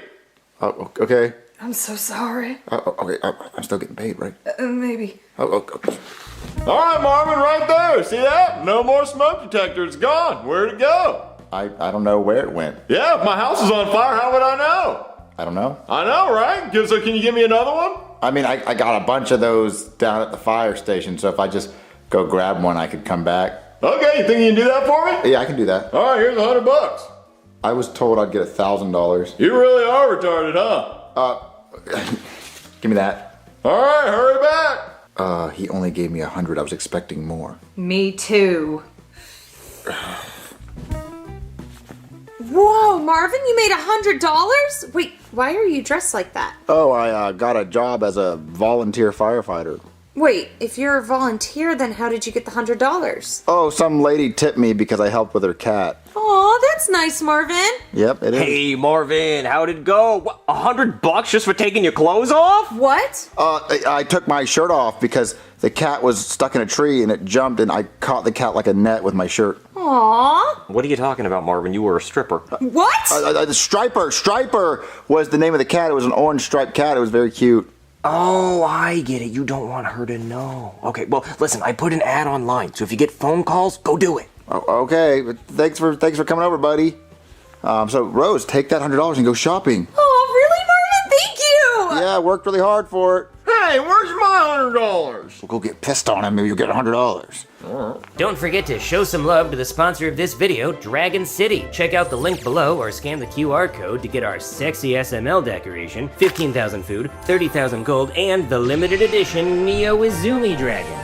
Okay. I'm so sorry. Okay, I'm still getting paid, right? Maybe. Okay. All right, Marvin, right there. See that? No more smoke detector. It's gone. Where'd it go? I don't know where it went. Yeah, if my house is on fire, how would I know? I don't know. I know, right? So can you give me another one? I mean, I got a bunch of those down at the fire station, so if I just go grab one, I could come back. Okay, you think you can do that for me? Yeah, I can do that. All right, here's $100. I was told I'd get $1,000. You really are retarded, huh? Give me that. All right, hurry back. He only gave me 100. I was expecting more. Me too. Whoa, Marvin, you made $100? Wait, why are you dressed like that? Oh, I got a job as a volunteer firefighter. Wait, if you're a volunteer, then how did you get the $100? Oh, some lady tipped me because I helped with her cat. Aw, that's nice, Marvin. Yep, it is. Hey, Marvin, how'd it go? What, $100 just for taking your clothes off? What? I took my shirt off because the cat was stuck in a tree and it jumped and I caught the cat like a net with my shirt. Aw. What are you talking about, Marvin? You were a stripper. What? Striper was the name of the cat. It was an orange striped cat. It was very cute. Oh, I get it. You don't want her to know. Okay, well, listen, I put an ad online, so if you get phone calls, go do it. Oh, okay, but thanks for coming over, buddy. So Rose, take that $100 and go shopping. Oh, really, Marvin? Thank you! Yeah, I worked really hard for it. Hey, where's my $100? We'll go get pissed on him, maybe you'll get $100. Don't forget to show some love to the sponsor of this video, Dragon City. Check out the link below or scan the QR code to get our sexy SML decoration, 15,000 food, 30,000 gold, and the limited edition Neo Izumi Dragon.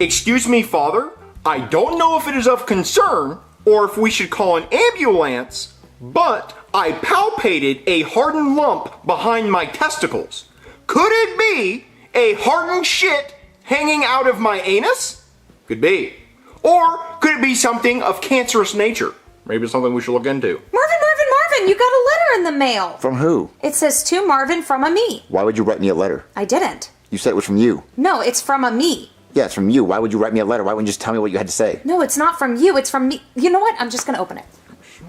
Excuse me, Father. I don't know if it is of concern or if we should call an ambulance, but I palpated a hardened lump behind my testicles. Could it be a hardened shit hanging out of my anus? Could be. Or could it be something of cancerous nature? Maybe it's something we should look into. Marvin, you got a letter in the mail. From who? It says to Marvin from a me. Why would you write me a letter? I didn't. You said it was from you. No, it's from a me. Yeah, it's from you. Why would you write me a letter? Why wouldn't you just tell me what you had to say? No, it's not from you. It's from me. You know what? I'm just going to open it.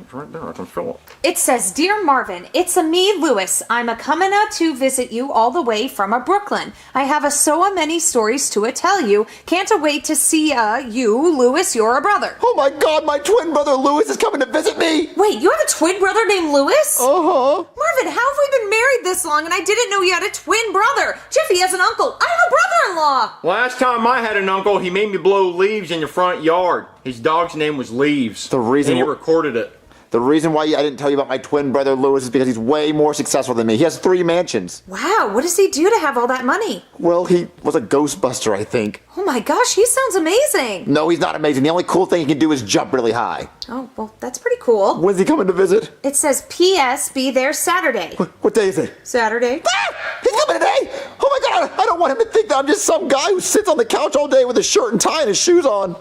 It's right there. I can feel it. It says, Dear Marvin, it's a me, Lewis. I'm a coming out to visit you all the way from a Brooklyn. I have a so many stories to tell you. Can't wait to see you, Lewis, you're a brother. Oh my God, my twin brother Lewis is coming to visit me. Wait, you have a twin brother named Lewis? Uh-huh. Marvin, how have we been married this long and I didn't know you had a twin brother? Jeffy has an uncle. I have a brother-in-law. Last time I had an uncle, he made me blow leaves in the front yard. His dog's name was Leaves. The reason and he recorded it. The reason why I didn't tell you about my twin brother Lewis is because he's way more successful than me. He has 3 mansions. Wow, what does he do to have all that money? Well, he was a Ghostbuster, I think. Oh my gosh, he sounds amazing. No, he's not amazing. The only cool thing he can do is jump really high. Oh, well, that's pretty cool. When's he coming to visit? It says, P.S. Be there Saturday. What day is it? Saturday. Ah! He's coming today! Oh my God, I don't want him to think that I'm just some guy who sits on the couch all day with a shirt and tie and his shoes on.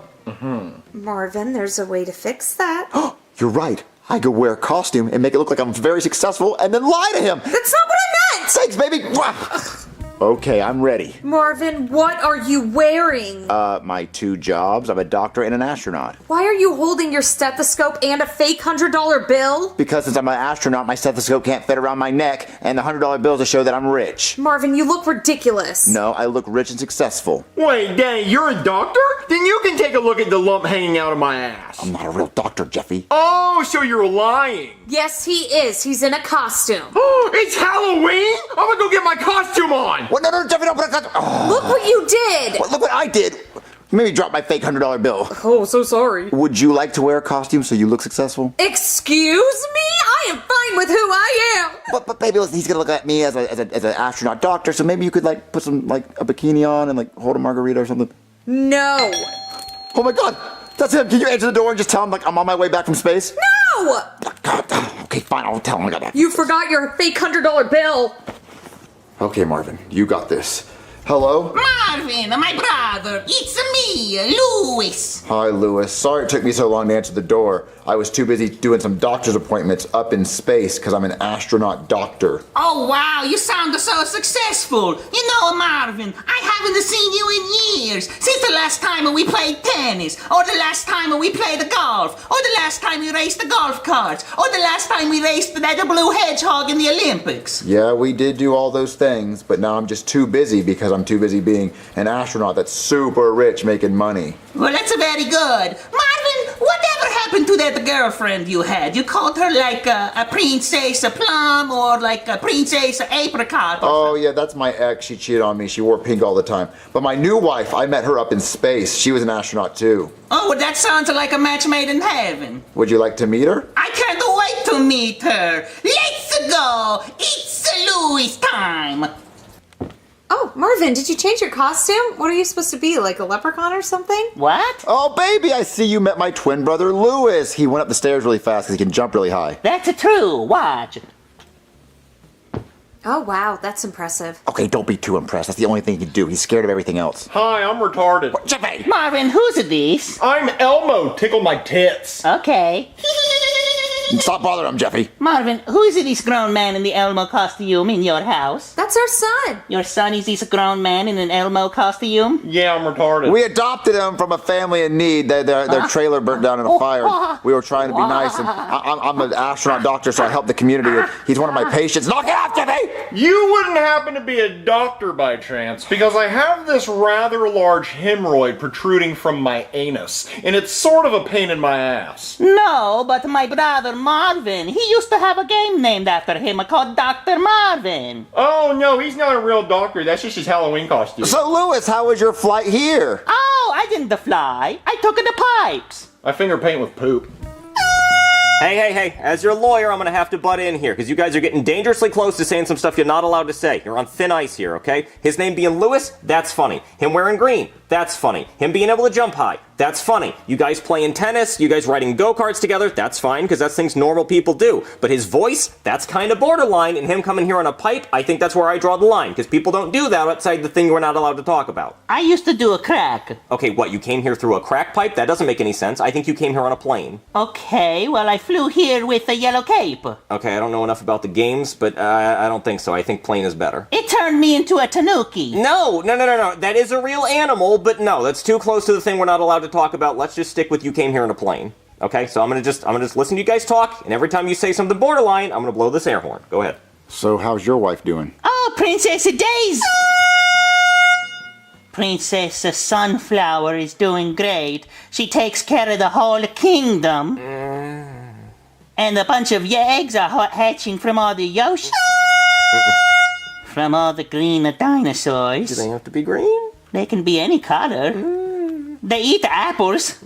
Marvin, there's a way to fix that. You're right. I could wear a costume and make it look like I'm very successful and then lie to him. That's not what I meant! Thanks, baby! Okay, I'm ready. Marvin, what are you wearing? My 2 jobs. I'm a doctor and an astronaut. Why are you holding your stethoscope and a fake $100 bill? Because since I'm an astronaut, my stethoscope can't fit around my neck, and the $100 bill to show that I'm rich. Marvin, you look ridiculous. No, I look rich and successful. Wait, Danny, you're a doctor? Then you can take a look at the lump hanging out of my ass. I'm not a real doctor, Jeffy. Oh, so you're lying. Yes, he is. He's in a costume. Oh, it's Halloween? I'm gonna go get my costume on. What? No, Jeffy, don't put a costume. Oh. Look what you did. Look what I did. You made me drop my fake $100 bill. Oh, so sorry. Would you like to wear a costume so you look successful? Excuse me? I am fine with who I am. But baby, listen, he's gonna look at me as an astronaut doctor, so maybe you could like put some like a bikini on and like hold a margarita or something. No. Oh my God, that's him. Can you answer the door and just tell him like I'm on my way back from space? No. Okay, fine. I'll tell him I got that. You forgot your fake $100 bill. Okay, Marvin, you got this. Hello? Marvin, my brother, it's me, Louis. Hi, Louis. Sorry it took me so long to answer the door. I was too busy doing some doctor's appointments up in space because I'm an astronaut doctor. Oh, wow, you sound so successful. You know, Marvin, I haven't seen you in years. Since the last time we played tennis, or the last time we played golf, or the last time we raced the golf carts, or the last time we raced that blue hedgehog in the Olympics. Yeah, we did do all those things, but now I'm just too busy because I'm too busy being an astronaut that's super rich making money. Well, that's very good. Marvin, whatever happened to that girlfriend you had? You called her like a princess plum or like a princess apricot. Oh, yeah, that's my ex. She cheated on me. She wore pink all the time. But my new wife, I met her up in space. She was an astronaut, too. Oh, well, that sounds like a match made in heaven. Would you like to meet her? I can't wait to meet her. Let's go. It's Louis time. Oh, Marvin, did you change your costume? What are you supposed to be, like a leprechaun or something? What? Oh, baby, I see you met my twin brother, Louis. He went up the stairs really fast because he can jump really high. That's true. Watch. Oh, wow, that's impressive. Okay, don't be too impressed. That's the only thing he can do. He's scared of everything else. Hi, I'm retarded. What, Jeffy! Marvin, who's this? I'm Elmo. Tickle my tits. Okay. Stop bothering him, Jeffy. Marvin, who is this grown man in the Elmo costume in your house? That's our son. Your son is this grown man in an Elmo costume? Yeah, I'm retarded. We adopted him from a family in need. Their trailer burnt down in a fire. We were trying to be nice, and I'm an astronaut doctor, so I help the community. He's one of my patients. Knock it off, Jeffy! You wouldn't happen to be a doctor by chance, because I have this rather large hemorrhoid protruding from my anus, and it's sort of a pain in my ass. No, but my brother Marvin, he used to have a game named after him called Dr. Marvin. Oh no, he's not a real doctor. That's just his Halloween costume. So, Lewis, how was your flight here? Oh, I didn't fly. I took the pipes. I finger paint with poop. Hey, as your lawyer, I'm gonna have to butt in here, because you guys are getting dangerously close to saying some stuff you're not allowed to say. You're on thin ice here, okay? His name being Lewis, that's funny. Him wearing green, that's funny. Him being able to jump high, that's funny. You guys playing tennis, you guys riding go-karts together, that's fine, because that's things normal people do. But his voice, that's kind of borderline, and him coming here on a pipe, I think that's where I draw the line, because people don't do that outside the thing we're not allowed to talk about. I used to do a crack. Okay, what, you came here through a crack pipe? That doesn't make any sense. I think you came here on a plane. Okay, well, I flew here with a yellow cape. Okay, I don't know enough about the games, but I don't think so. I think plane is better. It turned me into a tanuki. No. That is a real animal, but no, that's too close to the thing we're not allowed to talk about. Let's just stick with you came here in a plane. Okay, so I'm gonna just listen to you guys talk, and every time you say something borderline, I'm gonna blow this air horn. Go ahead. So, how's your wife doing? Oh, Princess Daisy! Princess Sunflower is doing great. She takes care of the whole kingdom. And a bunch of eggs are hatching from all the Yoshi. From all the green dinosaurs. Do they have to be green? They can be any color. They eat apples.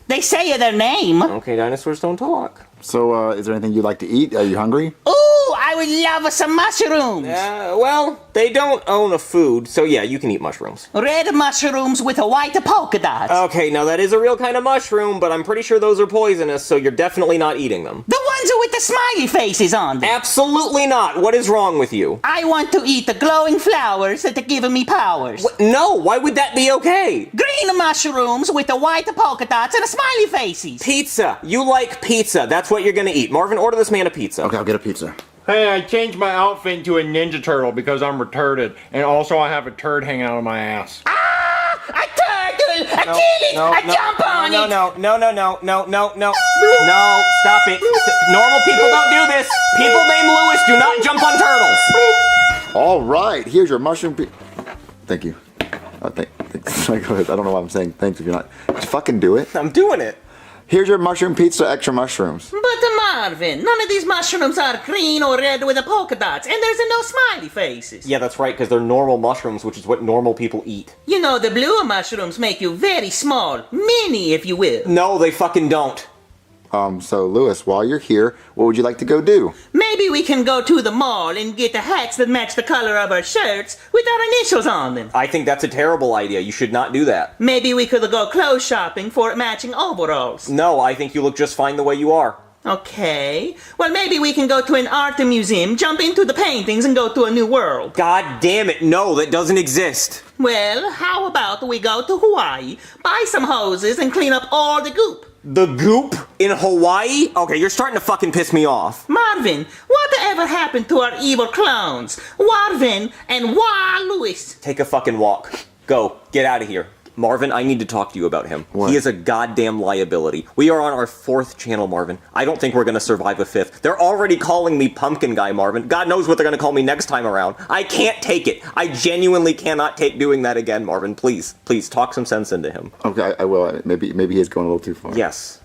They say their name. Okay, dinosaurs don't talk. So, is there anything you'd like to eat? Are you hungry? Ooh, I would love some mushrooms. Well, they don't own a food, so yeah, you can eat mushrooms. Red mushrooms with a white polka dot. Okay, now that is a real kind of mushroom, but I'm pretty sure those are poisonous, so you're definitely not eating them. The ones with the smiley faces on them. Absolutely not. What is wrong with you? I want to eat the glowing flowers that are giving me powers. No, why would that be okay? Green mushrooms with the white polka dots and the smiley faces. Pizza. You like pizza. That's what you're gonna eat. Marvin, order this man a pizza. Okay, I'll get a pizza. Hey, I changed my outfit into a Ninja Turtle because I'm retarded, and also I have a turd hanging out of my ass. A turtle! I kill it! I jump on it! No, stop it. Normal people don't do this. People named Lewis do not jump on turtles. All right, here's your mushroom Thank you. Thanks. Go ahead. I don't know why I'm saying thanks if you're not. Just fucking do it. I'm doing it. Here's your mushroom pizza, extra mushrooms. But Marvin, none of these mushrooms are green or red with the polka dots, and there's no smiley faces. Yeah, that's right, because they're normal mushrooms, which is what normal people eat. You know, the blue mushrooms make you very small, mini, if you will. No, they fucking don't. So Lewis, while you're here, what would you like to go do? Maybe we can go to the mall and get the hats that match the color of our shirts with our initials on them. I think that's a terrible idea. You should not do that. Maybe we could go clothes shopping for matching overalls. No, I think you look just fine the way you are. Okay. Well, maybe we can go to an art museum, jump into the paintings, and go to a new world. God damn it, no, that doesn't exist. Well, how about we go to Hawaii, buy some hoses, and clean up all the goop? The goop in Hawaii? Okay, you're starting to fucking piss me off. Marvin, whatever happened to our evil clones? Warvin and Wah Lewis. Take a fucking walk. Go. Get out of here. Marvin, I need to talk to you about him. What? He is a goddamn liability. We are on our 4th channel, Marvin. I don't think we're gonna survive a 5th. They're already calling me Pumpkin Guy, Marvin. God knows what they're gonna call me next time around. I can't take it. I genuinely cannot take doing that again, Marvin. Please, talk some sense into him. Okay, I will. Maybe he's going a little too far. Yes.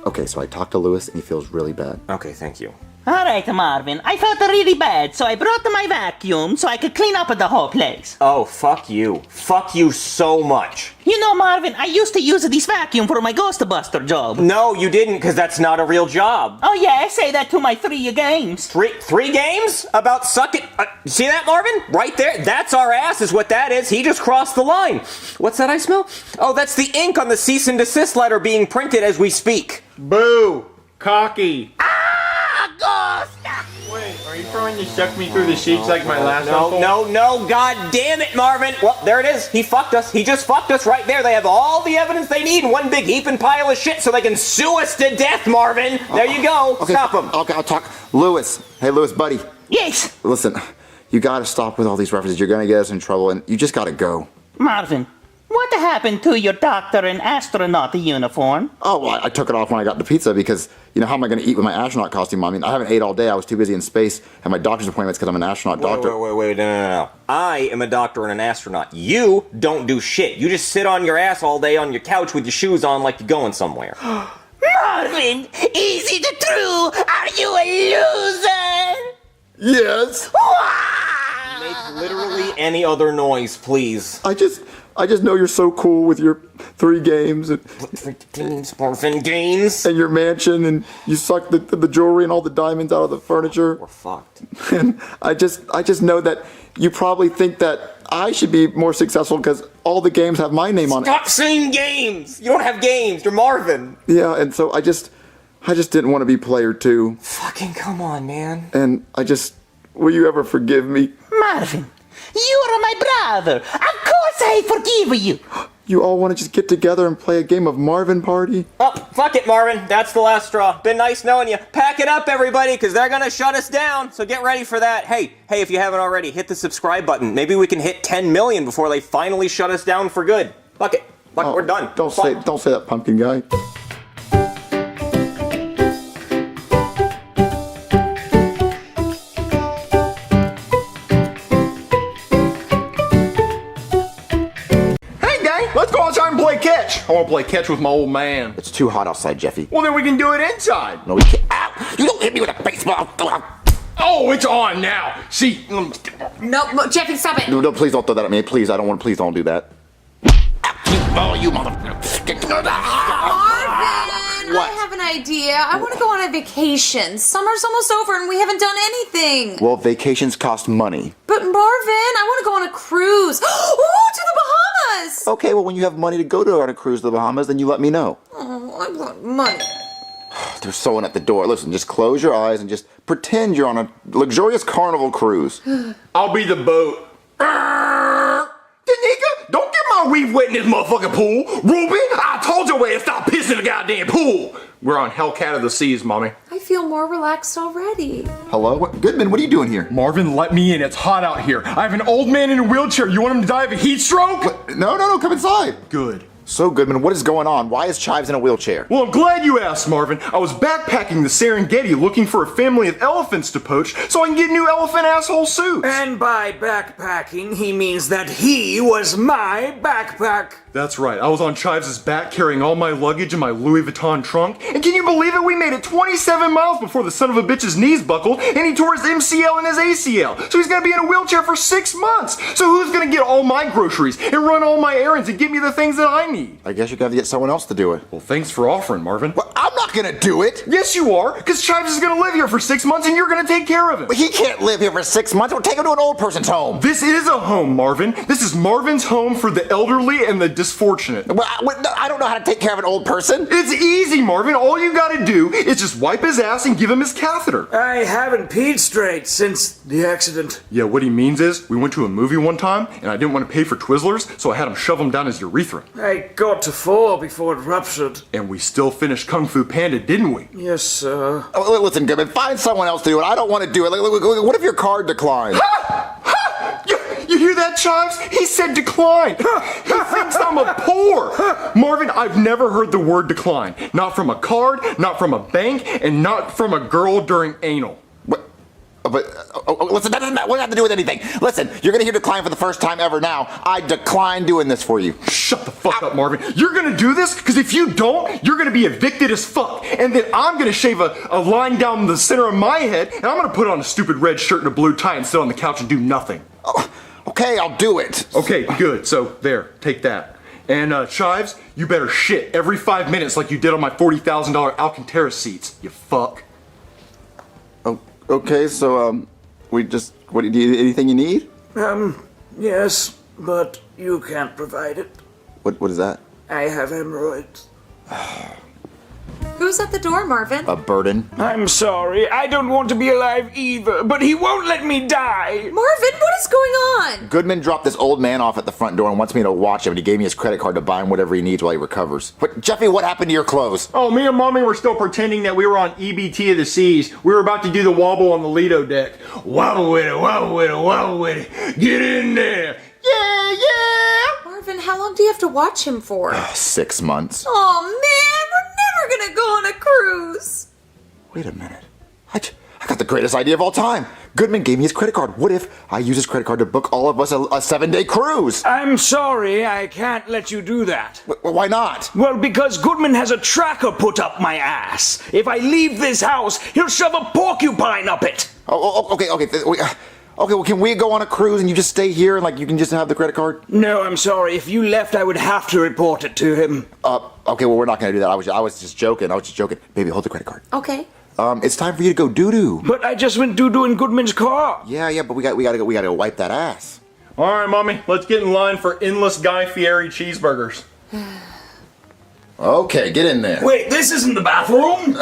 Okay, so I talked to Lewis and he feels really bad. Okay, thank you. All right, Marvin. I felt really bad, so I brought my vacuum so I could clean up the whole place. Oh, fuck you. Fuck you so much. You know, Marvin, I used to use this vacuum for my Ghostbuster job. No, you didn't, because that's not a real job. Oh, yeah, I say that to my 3 games. Three games? About suck it? See that, Marvin? Right there? That's our ass is what that is. He just crossed the line. What's that I smell? Oh, that's the ink on the cease and desist letter being printed as we speak. Boo! Cocky! Ghost! Wait, are you trying to suck me through the sheets like my last uncle? No, god damn it, Marvin! Well, there it is. He fucked us. He just fucked us right there. They have all the evidence they need in one big heaping pile of shit so they can sue us to death, Marvin! There you go. Okay, Stop him. Okay, I'll talk. Lewis. Hey, Lewis, buddy. Yes. Listen, you gotta stop with all these references. You're gonna get us in trouble, and you just gotta go. Marvin, what happened to your doctor and astronaut uniform? Oh, well, I took it off when I got the pizza because, you know, how am I going to eat with my astronaut costume? I mean, I haven't ate all day. I was too busy in space. Had my doctor's appointments because I'm an astronaut doctor. Wait, no. I am a doctor and an astronaut. You don't do shit. You just sit on your ass all day on your couch with your shoes on like you're going somewhere. Marvin, is it true? Are you a loser? Yes. Make literally any other noise, please. I just know you're so cool with your 3 games and Marvin games and your mansion, and you suck the jewelry and all the diamonds out of the furniture. We're fucked. And I just know that you probably think that I should be more successful because all the games have my name on it. Stop saying games! You don't have games. You're Marvin. Yeah, and so I just didn't want to be player 2. Fucking come on, man. And will you ever forgive me? Marvin, you are my brother. Of course I forgive you. You all want to just get together and play a game of Marvin Party? Oh, fuck it, Marvin. That's the last straw. Been nice knowing you. Pack it up, everybody, because they're gonna shut us down. So get ready for that. Hey, if you haven't already, hit the subscribe button. Maybe we can hit 10 million before they finally shut us down for good. Fuck it. We're done. Don't say that, pumpkin guy. Let's go outside and play catch. I want to play catch with my old man. It's too hot outside, Jeffy. Well, then we can do it inside. No, we can't. Ow! You don't hit me with a baseball. Oh, it's on now. See. No, Jeffy, stop it. No, please don't throw that at me. Please, please don't do that. Oh, you motherfucker. Marvin, I have an idea. I want to go on a vacation. Summer's almost over and we haven't done anything. Well, vacations cost money. But Marvin, I want to go on a cruise. Oh, to the Bahamas. Okay, well, when you have money to go on a cruise to the Bahamas, then you let me know. Oh, I want money. There's someone at the door. Listen, just close your eyes and just pretend you're on a luxurious carnival cruise. I'll be the boat. Danica, don't get my weave wet in this motherfucking pool. Ruby, I told your way to stop pissing in the goddamn pool. We're on Hellcat of the Seas, mommy. I feel more relaxed already. Hello? Goodman, what are you doing here? Marvin, let me in. It's hot out here. I have an old man in a wheelchair. You want him to die of a heat stroke? What? No, come inside. Good. So, Goodman, what is going on? Why is Chives in a wheelchair? Well, I'm glad you asked, Marvin. I was backpacking the Serengeti looking for a family of elephants to poach so I can get new elephant asshole suits. And by backpacking, he means that he was my backpack. That's right. I was on Chives' back carrying all my luggage in my Louis Vuitton trunk. And can you believe it? We made it 27 miles before the son of a bitch's knees buckled and he tore his MCL and his ACL. So he's gonna be in a wheelchair for 6 months. So who's gonna get all my groceries and run all my errands and get me the things that I need? I guess you're gonna have to get someone else to do it. Well, thanks for offering, Marvin. Well, I'm not gonna do it. Yes, you are, because Chives is gonna live here for 6 months and you're gonna take care of him. But he can't live here for 6 months. We'll take him to an old person's home. This is a home, Marvin. This is Marvin's home for the elderly and the disfortunate. Well, I don't know how to take care of an old person. It's easy, Marvin. All you gotta do is just wipe his ass and give him his catheter. I haven't peed straight since the accident. Yeah, what he means is, we went to a movie one time, and I didn't want to pay for Twizzlers, so I had him shove them down his urethra. I got to 4 before it ruptured. And we still finished Kung Fu Panda, didn't we? Yes, sir. Oh, listen, Goodman, find someone else to do it. I don't want to do it. What if your card declines? You hear that, Chives? He said decline. He thinks I'm a poor. Marvin, I've never heard the word decline. Not from a card, not from a bank, and not from a girl during anal. Listen, that doesn't have to do with anything. Listen, you're gonna hear decline for the first time ever now. I decline doing this for you. Shut the fuck up, Marvin. You're gonna do this? Because if you don't, you're gonna be evicted as fuck. And then I'm gonna shave a line down the center of my head, and I'm gonna put on a stupid red shirt and a blue tie and sit on the couch and do nothing. Oh, okay, I'll do it. Okay, good. So, there, take that. And, Chives, you better shit every 5 minutes like you did on my $40,000 Alcantara seats, you fuck. Okay, so, we just, what, do you need anything you need? Yes, but you can't provide it. What is that? I have hemorrhoids. Who's at the door, Marvin? A burden. I'm sorry, I don't want to be alive either, but he won't let me die. Marvin, what is going on? Goodman dropped this old man off at the front door and wants me to watch him, and he gave me his credit card to buy him whatever he needs while he recovers. But Jeffy, what happened to your clothes? Oh, me and Mommy were still pretending that we were on EBT of the Seas. We were about to do the wobble on the Lido deck. Wobble with it, wobble with it, wobble with it. Get in there. Yeah, yeah. Marvin, how long do you have to watch him for? 6 months. Oh man, we're never gonna go on a cruise. Wait a minute. I got the greatest idea of all time. Goodman gave me his credit card. What if I use his credit card to book all of us a 7-day cruise? I'm sorry, I can't let you do that. Why not? Well, because Goodman has a tracker put up my ass. If I leave this house, he'll shove a porcupine up it. Okay. Okay, well, can we go on a cruise and you just stay here and you can just have the credit card? No, I'm sorry. If you left, I would have to report it to him. Okay, well, we're not gonna do that. I was just joking. Baby, hold the credit card. Okay. It's time for you to go doo-doo. But I just went doo-doo in Goodman's car. Yeah, but we gotta wipe that ass. All right, Mommy, let's get in line for endless Guy Fieri cheeseburgers. Okay, get in there. Wait, this isn't the bathroom?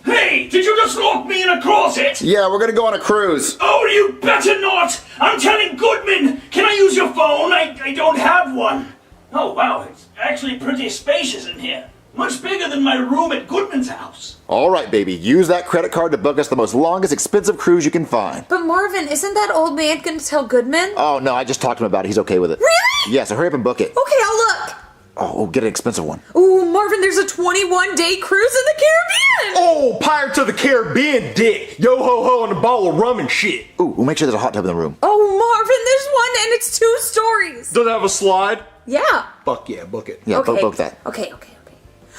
Hey, did you just lock me in a closet? Yeah, we're gonna go on a cruise. Oh, you better not! I'm telling Goodman! Can I use your phone? I don't have one. Oh, wow, it's actually pretty spacious in here. Much bigger than my room at Goodman's house. All right, baby, use that credit card to book us the most longest, expensive cruise you can find. But Marvin, isn't that old man gonna tell Goodman? Oh, no, I just talked to him about it. He's okay with it. Really? Yeah, so hurry up and book it. Okay, I'll look. Oh, get an expensive one. Ooh, Marvin, there's a 21-day cruise in the Caribbean! Oh, Pirates of the Caribbean, dick! Yo-ho-ho and a bottle of rum and shit. Ooh, we'll make sure there's a hot tub in the room. Oh, Marvin, there's one and it's 2 stories. Does it have a slide? Yeah. Fuck yeah, book it. Yeah, Okay. book that. Okay.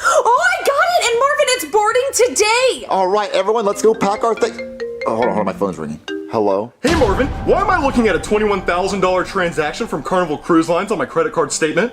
Oh, I got it! And Marvin, it's boarding today! All right, everyone, let's go pack our thing. Oh, hold on, my phone's ringing. Hello? Hey, Marvin, why am I looking at a $21,000 transaction from Carnival Cruise Lines on my credit card statement?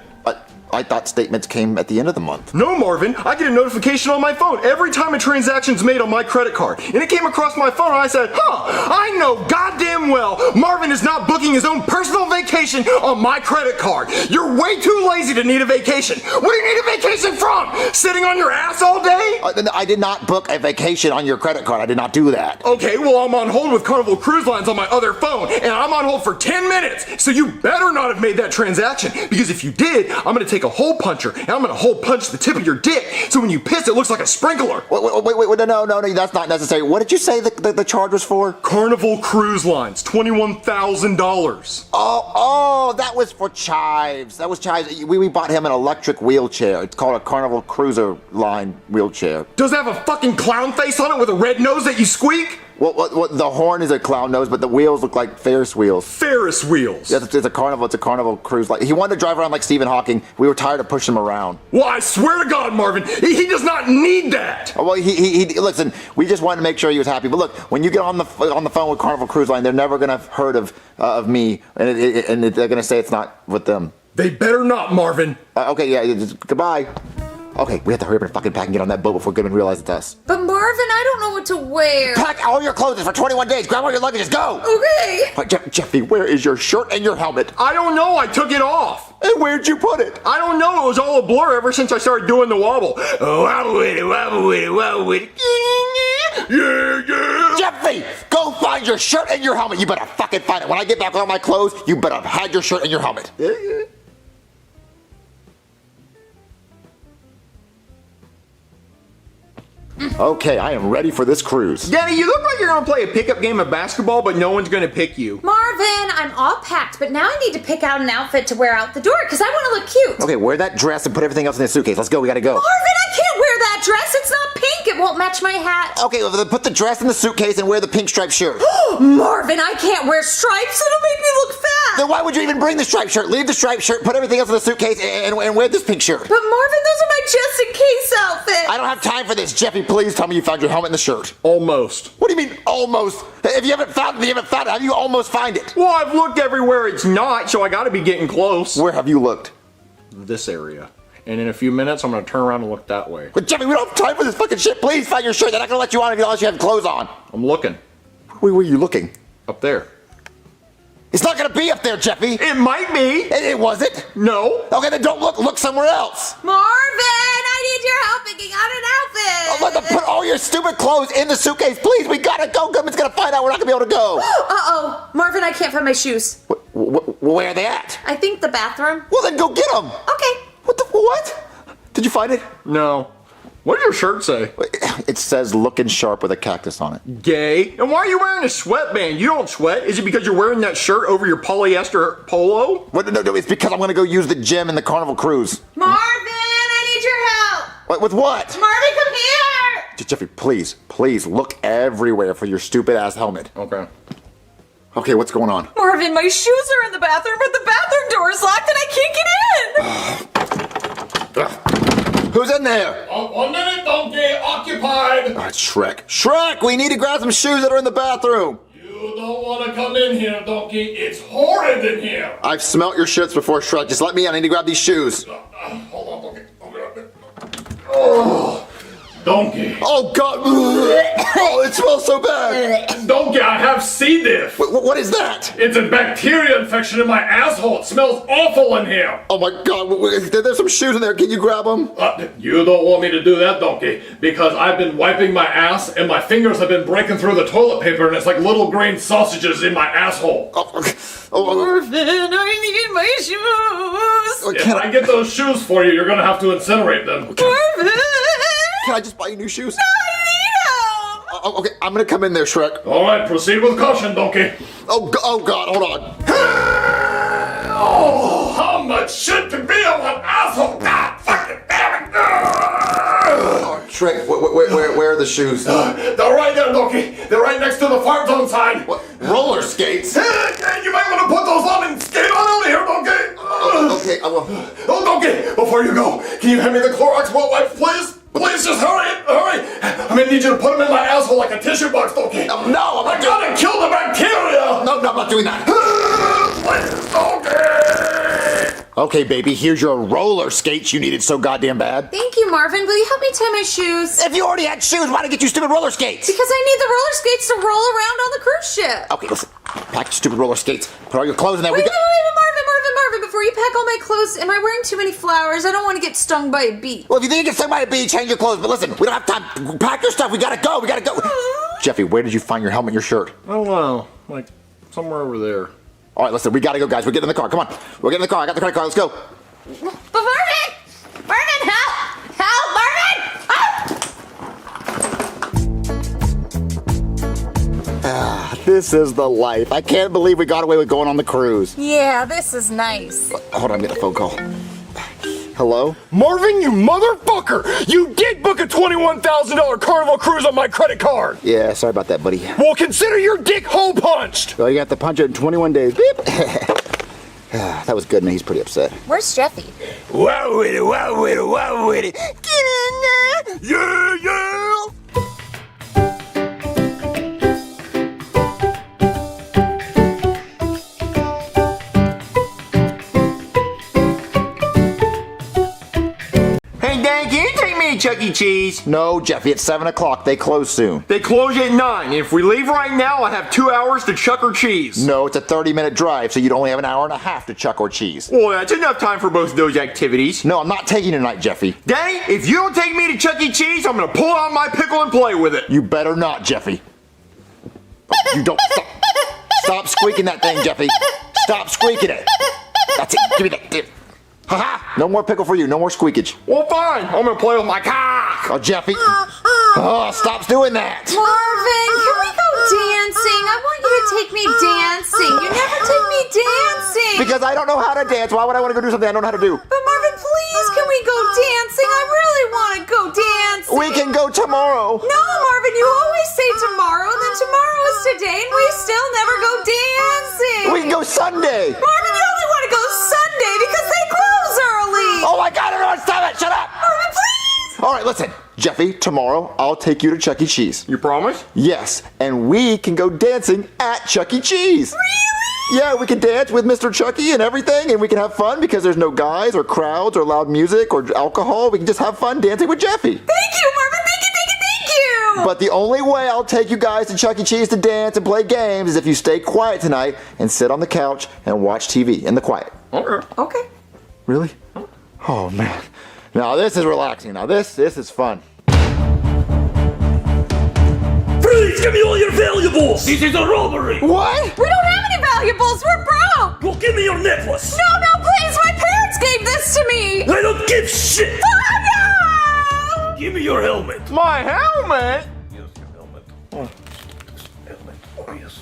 I thought statements came at the end of the month. No, Marvin, I get a notification on my phone every time a transaction's made on my credit card. And it came across my phone and I said, I know goddamn well Marvin is not booking his own personal vacation on my credit card. You're way too lazy to need a vacation. What do you need a vacation from? Sitting on your ass all day? I did not book a vacation on your credit card. I did not do that. Okay, well, I'm on hold with Carnival Cruise Lines on my other phone, and I'm on hold for 10 minutes. So you better not have made that transaction, because if you did, I'm gonna take a hole puncher, and I'm gonna hole punch the tip of your dick, so when you piss, it looks like a sprinkler. Wait, no, that's not necessary. What did you say the charge was for? Carnival Cruise Lines, $21,000. Oh, that was for Chives. That was Chives. We bought him an electric wheelchair. It's called a Carnival Cruiser Line wheelchair. Does it have a fucking clown face on it with a red nose that you squeak? Well, the horn is a clown nose, but the wheels look like Ferris wheels. Ferris wheels? Yeah, it's a Carnival cruise. He wanted to drive around like Stephen Hawking. We were tired of pushing him around. Well, I swear to God, Marvin, he does not need that. Oh, well, he listen, we just wanted to make sure he was happy. But look, when you get on the phone with Carnival Cruise Line, they're never going to have heard of me, and they're going to say it's not with them. They better not, Marvin. Okay, yeah, goodbye. Okay, we have to hurry up and fucking pack and get on that boat before Goodman realizes it's us. But Marvin, I don't know what to wear. Pack all your clothes for 21 days. Grab all your luggage. Go. Okay. Jeffy, where is your shirt and your helmet? I don't know. I took it off. And where'd you put it? I don't know. It was all a blur ever since I started doing the wobble. Wobble with it, wobble with it, wobble with it. Yeah. Jeffy, go find your shirt and your helmet. You better fucking find it. When I get back with all my clothes, you better have had your shirt and your helmet. Yeah. Okay, I am ready for this cruise. Daddy, you look like you're gonna play a pickup game of basketball, but no one's gonna pick you. Marvin, I'm all packed, but now I need to pick out an outfit to wear out the door because I want to look cute. Okay, wear that dress and put everything else in the suitcase. Let's go, we gotta go. Marvin, I can't wear that dress. It's not pink. It won't match my hat. Okay, well, then put the dress in the suitcase and wear the pink striped shirt. Marvin, I can't wear stripes. It'll make me look fat. Then why would you even bring the striped shirt? Leave the striped shirt, put everything else in the suitcase, and wear this pink shirt. But Marvin, those are my just-in-case outfits. I don't have time for this. Jeffy, please tell me you found your helmet and the shirt. Almost. What do you mean, almost? If you haven't found it, you haven't found it. How do you almost find it? Well, I've looked everywhere it's not, so I gotta be getting close. Where have you looked? This area. And in a few minutes, I'm gonna turn around and look that way. But Jeffy, we don't have time for this fucking shit. Please find your shirt. They're not gonna let you on unless you have clothes on. I'm looking. Where were you looking? Up there. It's not gonna be up there, Jeffy. It might be. It wasn't. No. Okay, then don't look. Look somewhere else. Marvin, I need your help picking out an outfit. Let them put all your stupid clothes in the suitcase, please. We gotta go. Government's gonna find out we're not gonna be able to go. Uh-oh. Marvin, I can't find my shoes. Where are they at? I think the bathroom. Well, then go get them. Okay. What? Did you find it? No. What does your shirt say? It says looking sharp with a cactus on it. Gay? And why are you wearing a sweatband? You don't sweat. Is it because you're wearing that shirt over your polyester polo? What? No, it's because I'm gonna go use the gym in the Carnival Cruise. Marvin, I need your help. With what? Marvin, come here. Jeffy, please look everywhere for your stupid ass helmet. Okay. Okay, what's going on? Marvin, my shoes are in the bathroom, but the bathroom door is locked and I can't get in. Who's in there? 1 minute, don't get occupied. Oh, it's Shrek. Shrek, we need to grab some shoes that are in the bathroom. You don't want to come in here, donkey. It's horrid in here. I've smelt your shits before, Shrek. Just let me in. I need to grab these shoes. Hold on, donkey. Oh, donkey. Oh, God. Oh, it smells so bad. Donkey, I have C. diff. What is that? It's a bacteria infection in my asshole. It smells awful in here. Oh, my God. There's some shoes in there. Can you grab them? You don't want me to do that, donkey, because I've been wiping my ass and my fingers have been breaking through the toilet paper and it's like little green sausages in my asshole. Marvin, I need my shoes. If I get those shoes for you, you're going to have to incinerate them. Marvin. Can I just buy you new shoes? No, I need them. Okay, I'm gonna come in there, Shrek. All right, proceed with caution, donkey. Oh, God, hold on. Oh, how much shit can be on one asshole? God fucking damn it. Oh, Shrek, where are the shoes? They're right there, donkey. They're right next to the fart zone sign. What? Roller skates? You might want to put those on and skate on out of here, donkey. Okay, I will. Oh, donkey, before you go, can you hand me the Clorox wet wipes, please? Please, just hurry. I'm gonna need you to put them in my asshole like a tissue box, donkey. No, I'm not I gotta kill the bacteria. No, I'm not doing that. Please, donkey. Okay, baby, here's your roller skates you needed so goddamn bad. Thank you, Marvin. Will you help me tie my shoes? If you already had shoes, why did I get you stupid roller skates? Because I need the roller skates to roll around on the cruise ship. Okay, listen. Pack your stupid roller skates. Put all your clothes in there. Wait, Marvin, before you pack all my clothes, am I wearing too many flowers? I don't want to get stung by a bee. Well, if you think you get stung by a bee, change your clothes. But listen, we don't have time. Pack your stuff. We gotta go. Jeffy, where did you find your helmet and your shirt? I don't know. Like, somewhere over there. All right, listen, we gotta go, guys. We're getting in the car. Come on. We're getting in the car. I got the credit card. Let's go. But Marvin, help, Ah, this is the life. I can't believe we got away with going on the cruise. Yeah, this is nice. Hold on, I'm getting a phone call. Hello? Marvin, you motherfucker! You did book a $21,000 Carnival cruise on my credit card! Yeah, sorry about that, buddy. Well, consider your dick hole punched! Well, you got to punch it in 21 days. Beep! That was good, man. He's pretty upset. Where's Jeffy? Wow with it. Get in there! Yeah! Hey, Dad, can you take me to Chuck E. Cheese? No, Jeffy, it's 7 o'clock. They close soon. They close at 9. If we leave right now, I have 2 hours to Chuck or Cheese. No, it's a 30-minute drive, so you'd only have an hour and a half to Chuck or Cheese. Well, that's enough time for both of those activities. No, I'm not taking you tonight, Jeffy. Daddy, if you don't take me to Chuck E. Cheese, I'm gonna pull out my pickle and play with it. You better not, Jeffy. You don't. Stop squeaking that thing, Jeffy. Stop squeaking it. That's it. Give me that. Ha-ha! No more pickle for you. No more squeakage. Well, fine. I'm gonna play with my cock. Oh, Jeffy. Oh, stop doing that. Marvin, can we go dancing? I want you to take me dancing. You never take me dancing. Because I don't know how to dance. Why would I want to go do something I don't know how to do? But Marvin, please, can we go dancing? I really want to go dancing. We can go tomorrow. No, Marvin, you always say tomorrow, and then tomorrow is today, and we still never go dancing. We can go Sunday. Marvin, you only want to go Sunday because they close early. Oh my God, everyone stop it. Shut up. Marvin, please. All right, listen. Jeffy, tomorrow I'll take you to Chuck E. Cheese. You promise? Yes, and we can go dancing at Chuck E. Cheese. Really? Yeah, we can dance with Mr. Chucky and everything, and we can have fun because there's no guys or crowds or loud music or alcohol. We can just have fun dancing with Jeffy. Thank you, Marvin. Thank you. But the only way I'll take you guys to Chuck E. Cheese to dance and play games is if you stay quiet tonight and sit on the couch and watch TV in the quiet. Okay. Okay. Really? Oh, man. Now this is relaxing. Now this is fun. Please give me all your valuables! This is a robbery! What? We don't have any valuables. We're broke. Well, give me your necklace! No, please. My parents gave this to me. I don't give shit! Oh, no! Give me your helmet! My helmet? Yes, your helmet. Oh, helmet. Oh, yes.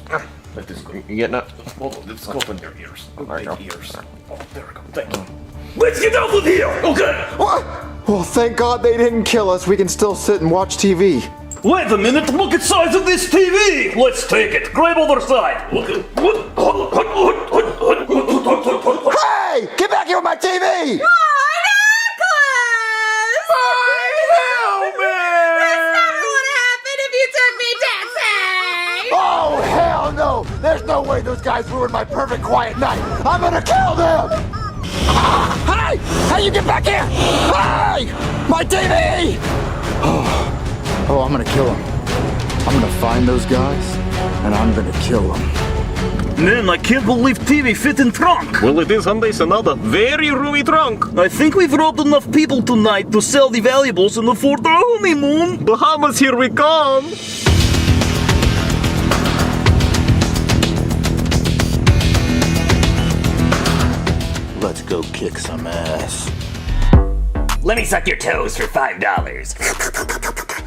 Let this go. You getting it? Hold on, let's go in their ears. Big ears. Oh, there we go. Thank you. Let's get out of here! Okay! What? Well, thank God they didn't kill us. We can still sit and watch TV. Wait a minute, look at the size of this TV! Let's take it. Grab other side. Hey! Get back here with my TV! Oh, hell no! There's no way those guys ruined my perfect quiet night! I'm gonna kill them! Hey! Hey, you get back here! Hey! My TV! Oh, I'm gonna kill them. I'm gonna find those guys, and I'm gonna kill them. Man, I can't believe TV fit in trunk! Well, it is another very roomy trunk. I think we've robbed enough people tonight to sell the valuables and afford our honeymoon! Bahamas, here we come! Let's go kick some ass. Let me suck your toes for $5.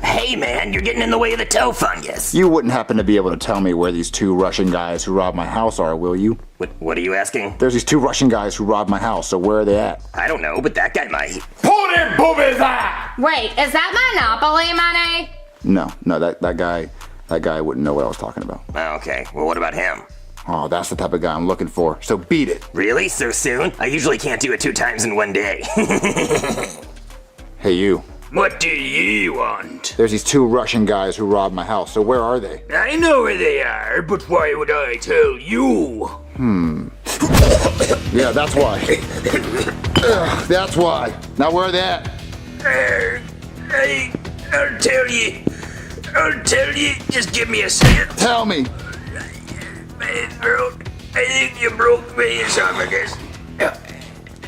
Hey man, you're getting in the way of the toe fungus. You wouldn't happen to be able to tell me where these two Russian guys who robbed my house are, will you? What are you asking? There's these two Russian guys who robbed my house, so where are they at? I don't know, but that guy might. Pull them boobies out! Wait, is that Monopoly money? No, that guy wouldn't know what I was talking about. Okay, well what about him? Oh, that's the type of guy I'm looking for, so beat it. Really? So soon? I usually can't do it 2 times in one day. Hey, you. What do you want? There's these two Russian guys who robbed my house, so where are they? I know where they are, but why would I tell you? Yeah, that's why. That's why. Now where are they at? I'll tell you. Just give me a second. Tell me. My throat. I think you broke my esophagus.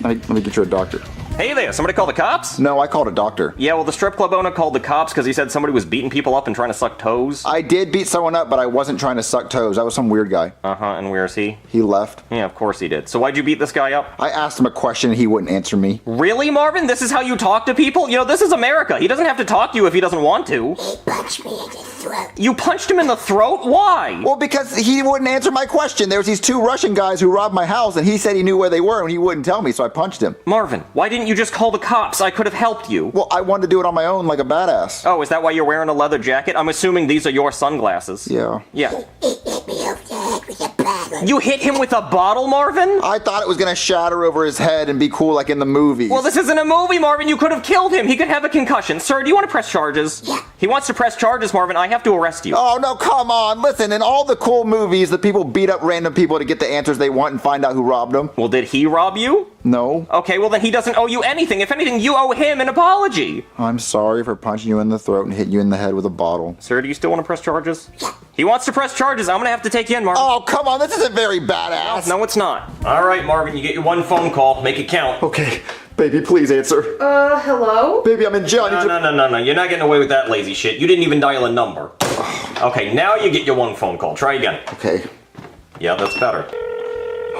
Let me get you a doctor. Hey there, somebody call the cops? No, I called a doctor. Yeah, well, the strip club owner called the cops because he said somebody was beating people up and trying to suck toes. I did beat someone up, but I wasn't trying to suck toes. That was some weird guy. And where is he? He left. Yeah, of course he did. So why'd you beat this guy up? I asked him a question and he wouldn't answer me. Really, Marvin? This is how you talk to people? You know, this is America. He doesn't have to talk to you if he doesn't want to. He punched me in the throat. You punched him in the throat? Why? Well, because he wouldn't answer my question. There was these two Russian guys who robbed my house and he said he knew where they were and he wouldn't tell me, so I punched him. Marvin, why didn't you just call the cops? I could have helped you. Well, I wanted to do it on my own like a badass. Oh, is that why you're wearing a leather jacket? I'm assuming these are your sunglasses. Yeah. Yeah. He hit me over the head with a bottle. You hit him with a bottle, Marvin? I thought it was gonna shatter over his head and be cool like in the movies. Well, this isn't a movie, Marvin. You could have killed him. He could have a concussion. Sir, do you want to press charges? Yeah. He wants to press charges, Marvin. I have to arrest you. Oh, no, come on. Listen, in all the cool movies, the people beat up random people to get the answers they want and find out who robbed them. Well, did he rob you? No. Okay, well then he doesn't owe you anything. If anything, you owe him an apology. I'm sorry for punching you in the throat and hitting you in the head with a bottle. Sir, do you still want to press charges? Yeah. He wants to press charges. I'm gonna have to take you in, Marvin. Oh, come on. This isn't very badass. No, it's not. All right, Marvin, you get your one phone call. Make it count. Okay. Baby, please answer. Hello? Baby, I'm in jail. No. You're not getting away with that lazy shit. You didn't even dial a number. Okay, now you get your one phone call. Try again. Okay. Yeah, that's better.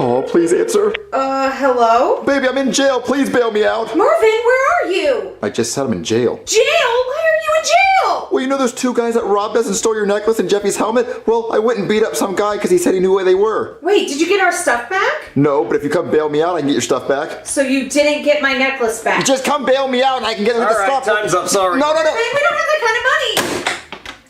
Oh, please answer. Hello? Baby, I'm in jail. Please bail me out. Marvin, where are you? I just said I'm in jail. Jail? Why are you in jail? Well, you know those two guys that robbed us and stole your necklace and Jeffy's helmet? Well, I went and beat up some guy because he said he knew where they were. Wait, did you get our stuff back? No, but if you come bail me out, I can get your stuff back. So you didn't get my necklace back? Just come bail me out and I can get the stuff. All right, time's up. Sorry. No. Hey, we don't have that kind of money.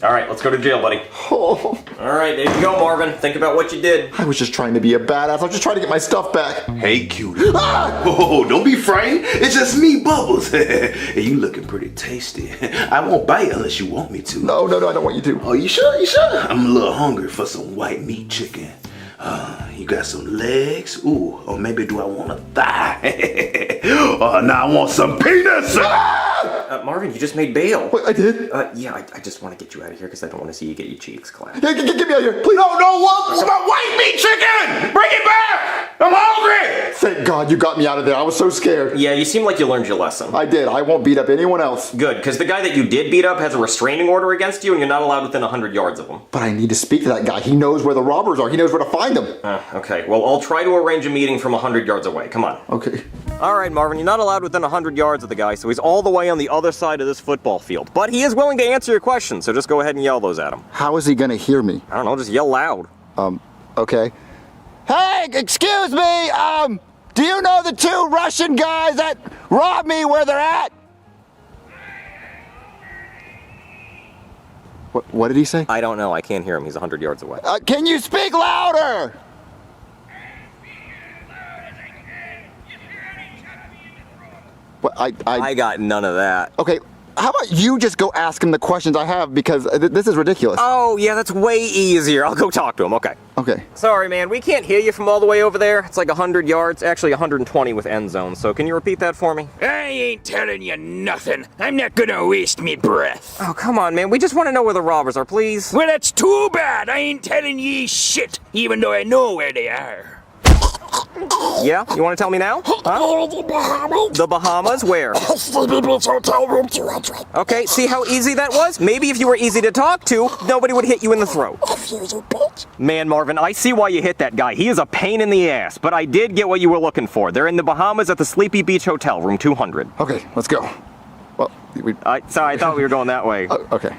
All right, let's go to jail, buddy. Oh. All right, there you go, Marvin. Think about what you did. I was just trying to be a badass. I was just trying to get my stuff back. Hey, cutie. Oh, don't be frightened. It's just me, Bubbles. Hey, you looking pretty tasty. I won't bite unless you want me to. No, I don't want you to. Oh, you sure? You sure? I'm a little hungry for some white meat chicken. You got some legs? Ooh, or maybe do I want a thigh? Oh, now I want some penis! Marvin, you just made bail. Wait, I did? Yeah, I just want to get you out of here because I don't want to see you get your cheeks clapped. Get me out of here, please. No, what? It's my white meat chicken! Bring it back! I'm hungry! Thank Thank God you got me out of there. I was so scared. Yeah, you seem like you learned your lesson. I did. I won't beat up anyone else. Good, because the guy that you did beat up has a restraining order against you, and you're not allowed within 100 yards of him. But I need to speak to that guy. He knows where the robbers are. He knows where to find them. Okay, well, I'll try to arrange a meeting from 100 yards away. Come on. Okay. All right, Marvin, you're not allowed within 100 yards of the guy, so he's all the way on the other side of this football field. But he is willing to answer your questions, so just go ahead and yell those at him. How is he going to hear me? I don't know, just yell loud. Okay. Hey, excuse me, do you know the two Russian guys that robbed me where they're at? What did he say? I don't know, I can't hear him, he's 100 yards away. Can you speak louder? What, I got none of that. Okay, how about you just go ask him the questions I have, because this is ridiculous. Oh, yeah, that's way easier. I'll go talk to him, okay. Okay. Sorry, man, we can't hear you from all the way over there. It's like 100 yards, actually 120 with end zone, so can you repeat that for me? I ain't telling you nothing. I'm not gonna waste me breath. Oh, come on, man, we just want to know where the robbers are, please. Well, that's too bad. I ain't telling ye shit, even though I know where they are. Yeah? You want to tell me now? Huh? The Bahamas? Where? Sleepy Beach Hotel Room 200. Okay, see how easy that was? Maybe if you were easy to talk to, nobody would hit you in the throat. You bitch. Man, Marvin, I see why you hit that guy. He is a pain in the ass, but I did get what you were looking for. They're in the Bahamas at the Sleepy Beach Hotel, room 200. Okay, let's go. Well, sorry, I thought we were going that way. Okay.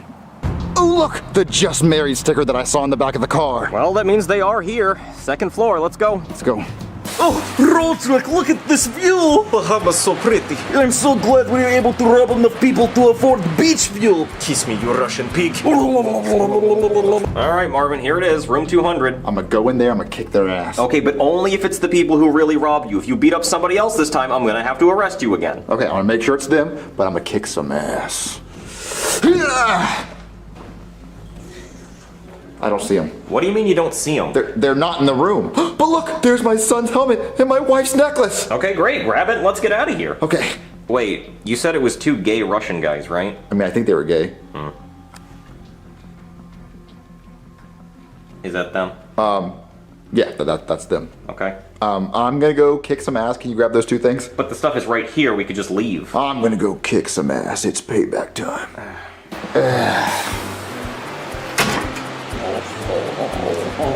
Oh, look! The Just Married sticker that I saw in the back of the car. Well, that means they are here. Second floor, let's go. Let's go. Oh, road trick, look at this view! Bahamas so pretty. I'm so glad we were able to rob enough people to afford beach view. Kiss me, you Russian pig. Alright, Marvin, here it is, room 200. I'm gonna go in there, I'm gonna kick their ass. Okay, but only if it's the people who really robbed you. If you beat up somebody else this time, I'm gonna have to arrest you again. Okay, I'm gonna make sure it's them, but I'm gonna kick some ass. I don't see them. What do you mean you don't see them? They're not in the room. But look, there's my son's helmet and my wife's necklace. Okay, great. Grab it and let's get out of here. Okay. Wait, you said it was two gay Russian guys, right? I mean, I think they were gay. Is that them? Yeah, that's them. Okay. I'm gonna go kick some ass. Can you grab those two things? But the stuff is right here. We could just leave. I'm gonna go kick some ass. It's payback time.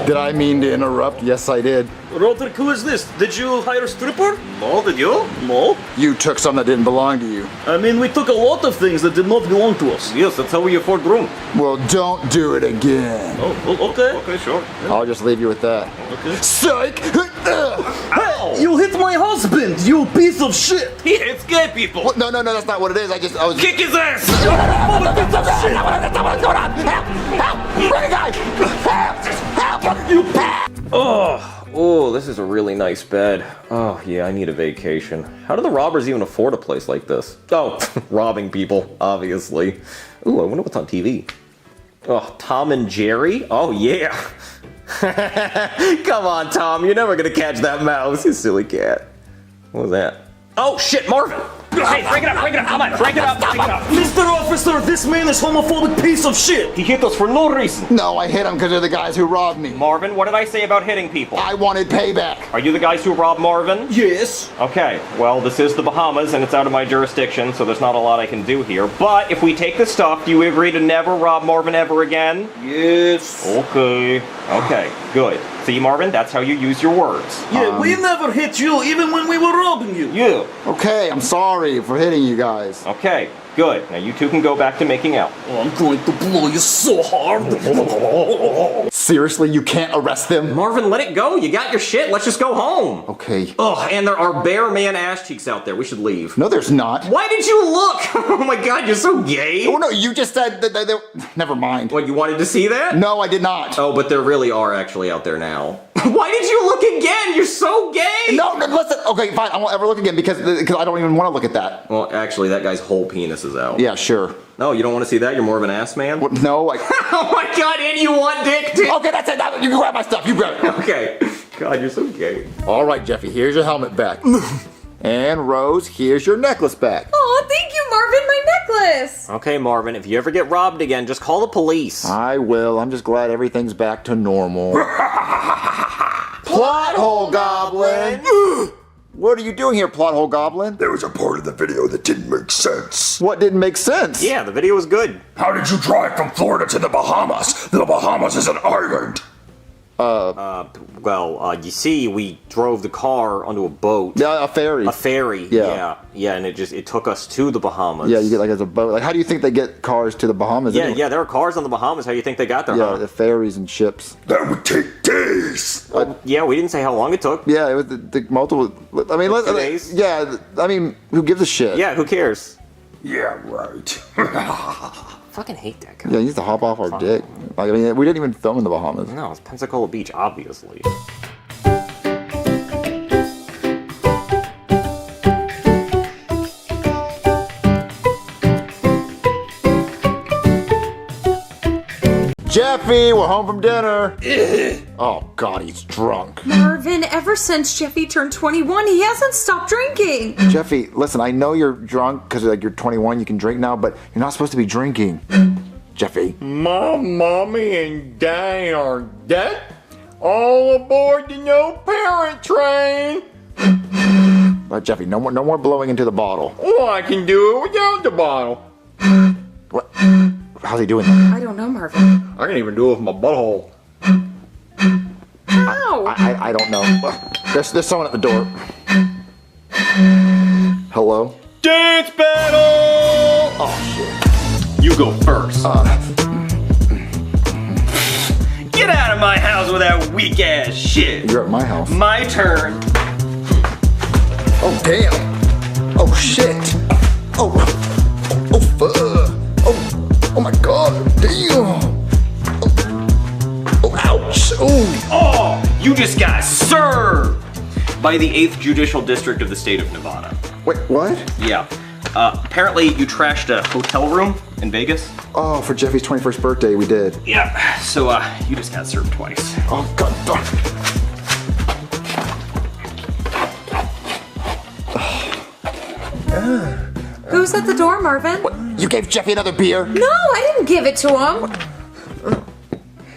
Did I mean to interrupt? Yes, I did. Roderick, who is this? Did you hire a stripper? No, did you? No. You took something that didn't belong to you. I mean, we took a lot of things that did not belong to us. Yes, that's how we afford room. Well, don't do it again. Oh, okay. Okay, sure. I'll just leave you with that. Okay. Psych! Hey, you hit my husband, you piece of shit! He hates gay people. What? No, that's not what it is. I was... Kick his ass! Help! Bring a guy! Help! Oh, this is a really nice bed. Oh, yeah, I need a vacation. How do the robbers even afford a place like this? Oh, robbing people, obviously. Ooh, I wonder what's on TV. Oh, Tom and Jerry? Oh, yeah. Come on, Tom, you're never gonna catch that mouse, you silly cat. What was that? Oh, shit, Marvin! Hey, break it up, come on, break it up. Mr. Officer, this man is homophobic piece of shit! He hit us for no reason. No, I hit him because they're the guys who robbed me. Marvin, what did I say about hitting people? I wanted payback. Are you the guys who robbed Marvin? Yes. Okay, well, this is the Bahamas, and it's out of my jurisdiction, so there's not a lot I can do here. But if we take the stuff, do you agree to never rob Marvin ever again? Yes. Okay. Okay, good. See, Marvin, that's how you use your words. Yeah, we never hit you, even when we were robbing you. You. Okay, I'm sorry for hitting you guys. Okay, good. Now you two can go back to making out. Oh, I'm going to blow you so hard. Seriously, you can't arrest them? Marvin, let it go. You got your shit. Let's just go home. Okay. Oh, and there are bare man ass cheeks out there. We should leave. No, there's not. Why did you look? Oh my god, you're so gay. Oh no, you just said that they... Never mind. What, you wanted to see that? No, I did not. Oh, but there really are actually out there now. Why did you look again? You're so gay! No, listen. Okay, fine. I won't ever look again because I don't even want to look at that. Well, actually, that guy's whole penis is out. Yeah, sure. No, you don't want to see that? You're more of an ass man? What? No, Oh my god, and you want dick too? Okay, that's it. You can grab my stuff. You grab it. Okay. God, you're so gay. All right, Jeffy, here's your helmet back. And Rose, here's your necklace back. Oh, thank you, Marvin, my necklace. Okay, Marvin, if you ever get robbed again, just call the police. I will. I'm just glad everything's back to normal. Plot hole, Goblin! What are you doing here, plot hole goblin? There was a part of the video that didn't make sense. What didn't make sense? Yeah, the video was good. How did you drive from Florida to the Bahamas? The Bahamas is an island. You see, we drove the car onto a boat. Yeah, a ferry. A ferry. Yeah. Yeah, and it took us to the Bahamas. Yeah, you get like as a boat. Like, how do you think they get cars to the Bahamas? Yeah, anyway? yeah, there are cars on the Bahamas. How do you think they got there? Yeah, huh? the ferries and ships. That would take days. Yeah, we didn't say how long it took. Yeah, it was the multiple. I mean, 2 days. Yeah, I mean, who gives a shit? Yeah, who cares? Yeah, right. Fucking hate that guy. Yeah, he needs to hop off our dick. Like, I mean, we didn't even film in the Bahamas. No, it's Pensacola Beach, obviously. Jeffy, we're home from dinner. Oh God, he's drunk. Marvin, ever since Jeffy turned 21, he hasn't stopped drinking. Jeffy, listen, I know you're drunk because like you're 21, you can drink now, but you're not supposed to be drinking. Jeffy. Mom, Mommy, and Daddy are dead. All aboard the no parent train. Jeffy, no more blowing into the bottle. Oh, I can do it without the bottle. What? How's he doing that? I don't know, Marvin. I can even do it with my butthole. Ow! I don't know. There's someone at the door. Hello? Dance battle! Oh shit. You go first. Get out of my house with that weak ass shit. You're at my house. My turn. Oh damn. Oh shit. Oh fuck. Oh my god. Damn. Oh ouch. Oh, you just got served by the 8th Judicial District of the state of Nevada. Wait, what? Yeah. Apparently you trashed a hotel room in Vegas. Oh, for Jeffy's 21st birthday, we did. Yeah, so you just got served twice. Oh god. Who's at the door, Marvin? What? You gave Jeffy another beer? No, I didn't give it to him.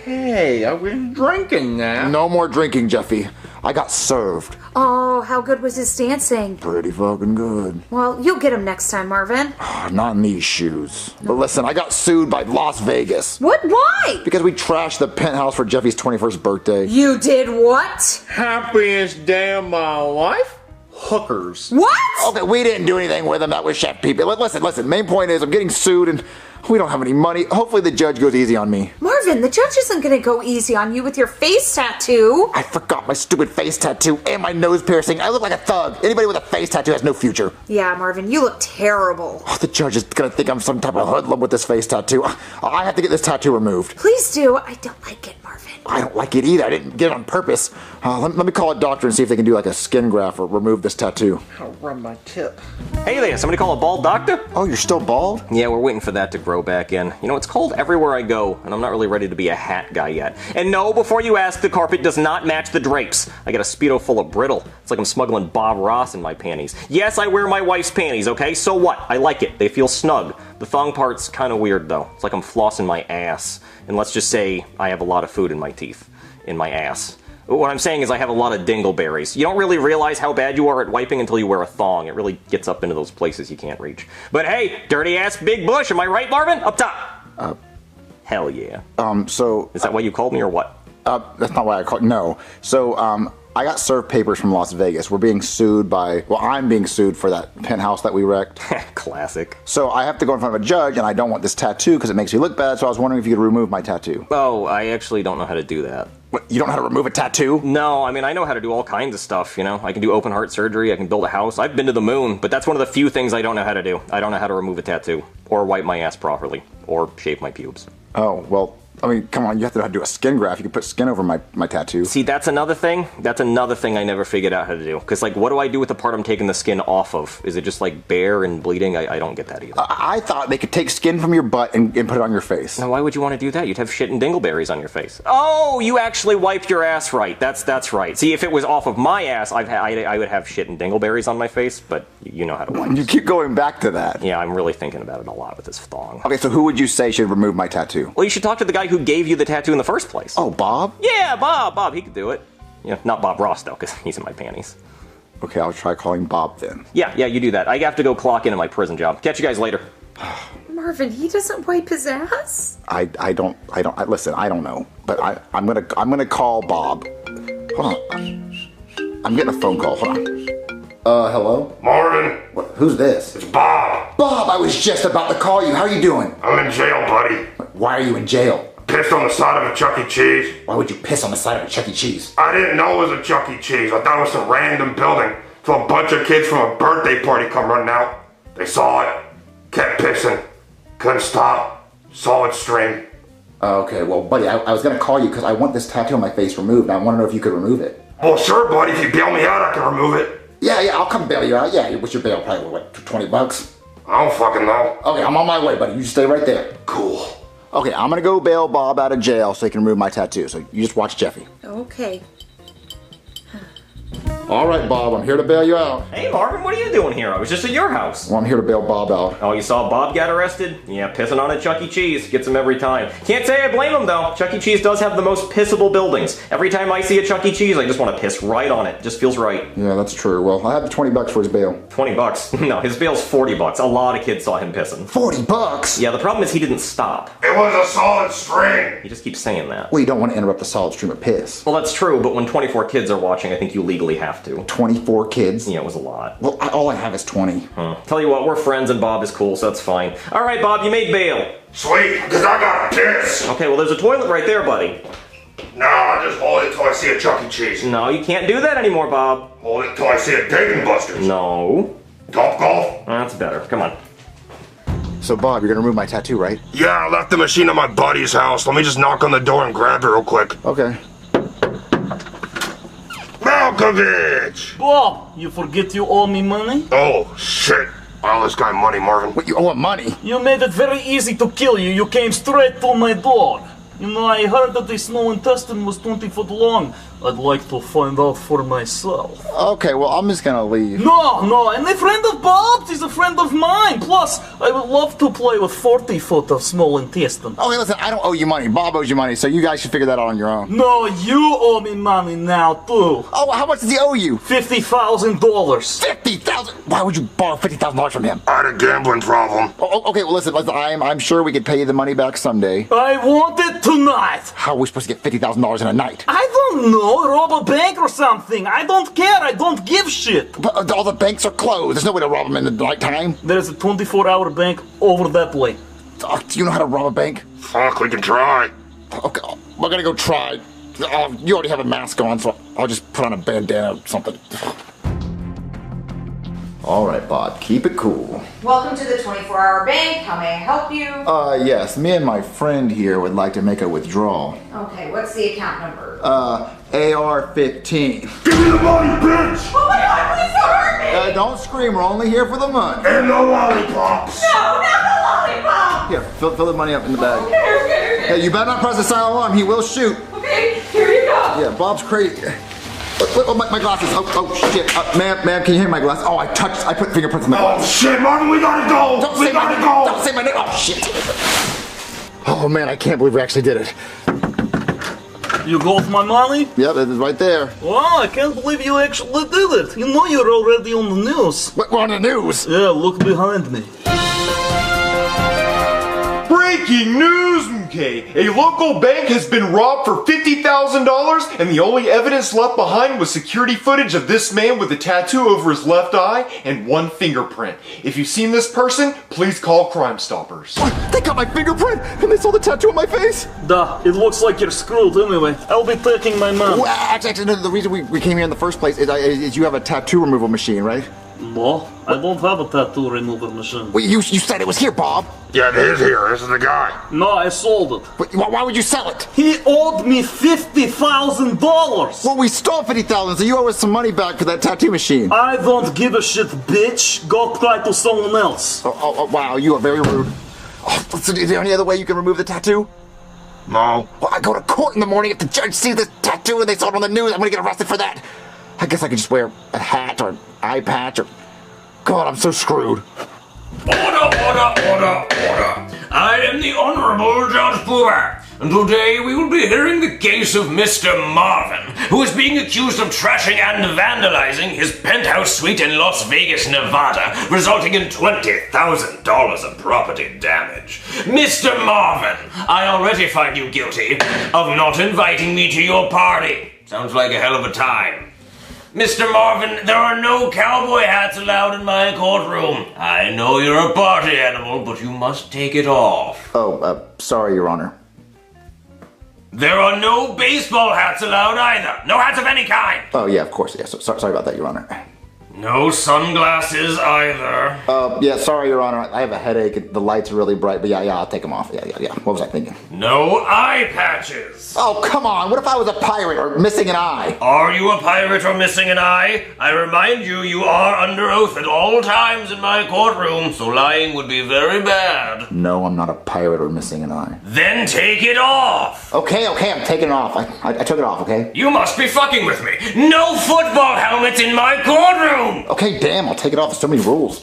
Hey, I was drinking now. No more drinking, Jeffy. I got served. Oh, how good was his dancing? Pretty fucking good. Well, you'll get him next time, Marvin. Not in these shoes. But listen, I got sued by Las Vegas. What? Why? Because we trashed the penthouse for Jeffy's 21st birthday. You did what? Happiest day of my life? Hookers. What? Okay, we didn't do anything with them. That was Chef Pete. Listen. Main point is I'm getting sued and we don't have any money. Hopefully the judge goes easy on me. Marvin, the judge isn't gonna go easy on you with your face tattoo. I forgot my stupid face tattoo and my nose piercing. I look like a thug. Anybody with a face tattoo has no future. Yeah, Marvin, you look terrible. Oh, the judge is gonna think I'm some type of hoodlum with this face tattoo. I have to get this tattoo removed. Please do. I don't like it, Marvin. I don't like it either. I didn't get it on purpose. Let me call a doctor and see if they can do like a skin graft or remove this tattoo. I'll rub my tip. Hey there, somebody call a bald doctor? Oh, you're still bald? Yeah, we're waiting for that to grow back in. You know, it's cold everywhere I go, and I'm not really ready to be a hat guy yet. And no, before you ask, the carpet does not match the drapes. I got a Speedo full of brittle. It's like I'm smuggling Bob Ross in my panties. Yes, I wear my wife's panties, okay? So what? I like it. They feel snug. The thong part's kind of weird, though. It's like I'm flossing my ass. And let's just say I have a lot of food in my teeth. In my ass. What I'm saying is I have a lot of dingleberries. You don't really realize how bad you are at wiping until you wear a thong. It really gets up into those places you can't reach. But hey, dirty ass Big Bush, am I right, Marvin? Up top. Hell yeah. So... Is that why you called me or what? That's not why I called... No. So, I got served papers from Las Vegas. We're being sued by... Well, I'm being sued for that penthouse that we wrecked. Classic. So I have to go in front of a judge, and I don't want this tattoo because it makes me look bad, so I was wondering if you could remove my tattoo. Oh, I actually don't know how to do that. What, you don't know how to remove a tattoo? No, I mean, I know how to do all kinds of stuff, you know? I can do open heart surgery, I can build a house. I've been to the moon, but that's one of the few things I don't know how to do. I don't know how to remove a tattoo, or wipe my ass properly, or shave my pubes. Oh, well... I mean, come on, you have to know how to do a skin graft. You can put skin over my tattoo. See, that's another thing. That's another thing I never figured out how to do. Because, like, what do I do with the part I'm taking the skin off of? Is it just, like, bare and bleeding? I don't get that either. I thought they could take skin from your butt and put it on your face. Now, why would you want to do that? You'd have shit and dingleberries on your face. Oh, you actually wiped your ass right. That's right. See, if it was off of my ass, I would have shit and dingleberries on my face, but you know how to wipe. You keep going back to that. Yeah, I'm really thinking about it a lot with this thong. Okay, so who would you say should remove my tattoo? Well, you should talk to the guy who gave you the tattoo in the first place. Oh, Bob? Yeah, Bob, he could do it. Yeah, not Bob Ross, though, because he's in my panties. Okay, I'll try calling Bob then. Yeah, you do that. I have to go clock into my prison job. Catch you guys later. Marvin, he doesn't wipe his ass? Listen, I don't know. But I'm gonna call Bob. Hold on. I'm getting a phone call. Hold on. Hello? Marvin. Who's this? It's Bob. Bob, I was just about to call you. How are you doing? I'm in jail, buddy. Why are you in jail? Pissed on the side of a Chuck E. Cheese. Why would you piss on the side of a Chuck E. Cheese? I didn't know it was a Chuck E. Cheese. I thought it was some random building. So a bunch of kids from a birthday party come running out. They saw it. Kept pissing. Couldn't stop. Solid stream. Okay, well, buddy, I was gonna call you because I want this tattoo on my face removed. I want to know if you could remove it. Well, sure, buddy. If you bail me out, I can remove it. Yeah, I'll come bail you out. Yeah, what's your bail? Probably, what, $20? I don't fucking know. Okay, I'm on my way, buddy. You just stay right there. Cool. Okay, I'm gonna go bail Bob out of jail so he can remove my tattoo. So you just watch Jeffy. Okay. All right, Bob, I'm here to bail you out. Hey, Marvin, what are you doing here? I was just at your house. Well, I'm here to bail Bob out. Oh, you saw Bob get arrested? Yeah, pissing on a Chuck E. Cheese. Gets him every time. Can't say I blame him, though. Chuck E. Cheese does have the most pissable buildings. Every time I see a Chuck E. Cheese, I just want to piss right on it. Just feels right. Yeah, that's true. Well, I have the $20 for his bail. $20? No, his bail's $40. A lot of kids saw him pissing. $40? Yeah, the problem is he didn't stop. It was a solid string. He just keeps saying that. Well, you don't want to interrupt the solid stream of piss. Well, that's true, but when 24 kids are watching, I think you legally have to. 24 kids? Yeah, it was a lot. Well, all I have is 20. Tell you what, we're friends and Bob is cool, so that's fine. All right, Bob, you made bail. Sweet, because I got to piss. Okay, well, there's a toilet right there, buddy. No, I just hold it till I see a Chuck E. Cheese. No, you can't do that anymore, Bob. Hold it till I see a Dave & Buster's. No. Top golf? That's better. Come on. So, Bob, you're gonna remove my tattoo, right? Yeah, I left the machine at my buddy's house. Let me just knock on the door and grab it real quick. Okay. Malkovich! Bob, you forget you owe me money? Oh, shit. I owe this guy money, Marvin. What, you owe him money? You made it very easy to kill you. You came straight to my door. You know, I heard that the small intestine was 20 foot long. I'd like to find out for myself. Okay, well, I'm just gonna leave. No, and a friend of Bob's is a friend of mine. Plus, I would love to play with 40 foot of small intestine. Okay, listen, I don't owe you money. Bob owes you money, so you guys should figure that out on your own. No, you owe me money now, too. Oh, how much does he owe you? $50,000. $50,000? Why would you borrow $50,000 from him? I had a gambling problem. Oh, okay, well, listen, I'm sure we could pay you the money back someday. I want it tonight. How are we supposed to get $50,000 in a night? I don't know. Rob a bank or something. I don't care. I don't give shit. But all the banks are closed. There's no way to rob them in the nighttime. There's a 24-hour bank over that way. Oh, do you know how to rob a bank? Fuck, we can try. Okay, we're gonna go try. You already have a mask on, so I'll just put on a bandana or something. All right, Bob, keep it cool. Welcome to the 24-hour bank. How may I help you? Yes, me and my friend here would like to make a withdrawal. Okay, what's the account number? AR-15. Give me the money, bitch! Oh my God, please don't hurt me! Don't scream, we're only here for the money. And the lollipops! No, not the lollipop! Here, fill the money up in the bag. Okay. Hey, you better not press the silent alarm, he will shoot. Okay, here you go. Yeah, Bob's crazy. Oh, my glasses. Oh shit. Ma'am, can you hear my glasses? Oh, I put fingerprints on my glasses. Oh shit, Marvin, we gotta go! Don't say my name. Oh shit. Oh man, I can't believe we actually did it. You got my money? Yep, it is right there. Wow, I can't believe you actually did it. You know you're already on the news. What, we're on the news? Yeah, look behind me. Breaking news, MK! A local bank has been robbed for $50,000, and the only evidence left behind was security footage of this man with a tattoo over his left eye and one fingerprint. If you've seen this person, please call Crime Stoppers. What? They got my fingerprint, and they saw the tattoo on my face? Duh, it looks like you're screwed anyway. I'll be taking my mom. Well, actually, no, the reason we came here in the first place is you have a tattoo removal machine, right? No, I don't have a tattoo removal machine. Well, you said it was here, Bob. Yeah, it is here. This is the guy. No, I sold it. But why would you sell it? He owed me $50,000. Well, we stole $50,000, so you owe us some money back for that tattoo machine. I don't give a shit, bitch. Go try to someone else. Oh, wow, you are very rude. Oh, so is there any other way you can remove the tattoo? No. Well, I go to court in the morning. If the judge sees this tattoo and they saw it on the news, I'm gonna get arrested for that. I guess I could just wear a hat or an eye patch or... God, I'm so screwed. Order. I am the Honorable Judge Poover. and today we will be hearing the case of Mr. Marvin, who is being accused of trashing and vandalizing his penthouse suite in Las Vegas, Nevada, resulting in $20,000 of property damage. Mr. Marvin, I already find you guilty of not inviting me to your party. Sounds like a hell of a time. Mr. Marvin, there are no cowboy hats allowed in my courtroom. I know you're a party animal, but you must take it off. Sorry, Your Honor. There are no baseball hats allowed either. No hats of any kind. Oh, yeah, of course. Yeah, sorry about that, Your Honor. No sunglasses either. Yeah, sorry, Your Honor. I have a headache. The lights are really bright, but yeah, I'll take them off. Yeah. What was I thinking? No eye patches. Oh, come on. What if I was a pirate or missing an eye? Are you a pirate or missing an eye? I remind you, you are under oath at all times in my courtroom, so lying would be very bad. No, I'm not a pirate or missing an eye. Then take it off. Okay, I'm taking it off. I took it off, okay? You must be fucking with me. No football helmets in my courtroom. Okay, damn, I'll take it off. There's so many rules.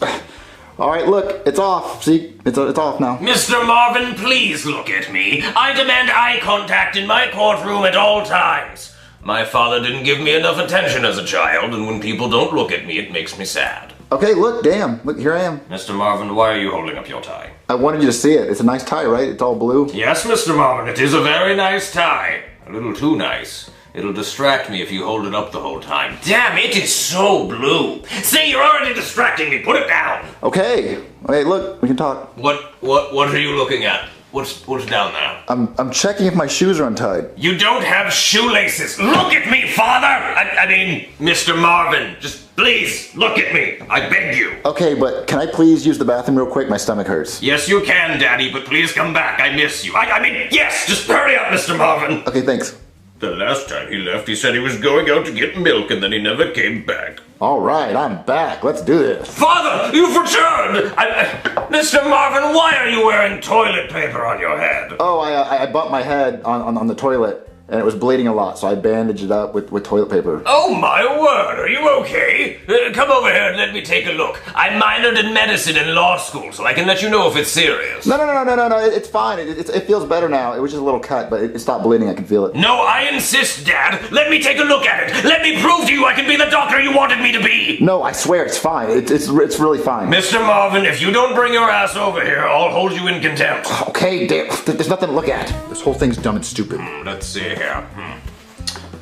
All right, look, it's off. See, it's off now. Mr. Marvin, please look at me. I demand eye contact in my courtroom at all times. My father didn't give me enough attention as a child, and when people don't look at me, it makes me sad. Okay, look, damn. Look, here I am. Mr. Marvin, why are you holding up your tie? I wanted you to see it. It's a nice tie, right? It's all blue. Yes, Mr. Marvin, it is a very nice tie. A little too nice. It'll distract me if you hold it up the whole time. Damn, it is so blue. See, you're already distracting me. Put it down. Okay, look, we can talk. What are you looking at? What's down there? I'm checking if my shoes are untied. You don't have shoelaces. Look at me, father! I mean, Mr. Marvin, just please, look at me. I beg you. Okay, but can I please use the bathroom real quick? My stomach hurts. Yes, you can, Daddy, but please come back. I miss you. I mean, yes, just hurry up, Mr. Marvin. Okay, thanks. The last time he left, he said he was going out to get milk, and then he never came back. All right, I'm back. Let's do this. Father, you've returned! Mr. Marvin, why are you wearing toilet paper on your head? Oh, I bumped my head on the toilet, and it was bleeding a lot, so I bandaged it up with toilet paper. Oh my word, are you okay? Come over here and let me take a look. I minored in medicine in law school, so I can let you know if it's serious. No, it's fine. It feels better now. It was just a little cut, but it stopped bleeding. I can feel it. No, I insist, Dad. Let me take a look at it. Let me prove to you I can be the doctor you wanted me to be. No, I swear it's fine. It's really fine. Mr. Marvin, if you don't bring your ass over here, I'll hold you in contempt. Okay, there's nothing to look at. This whole thing's dumb and stupid. Let's see here.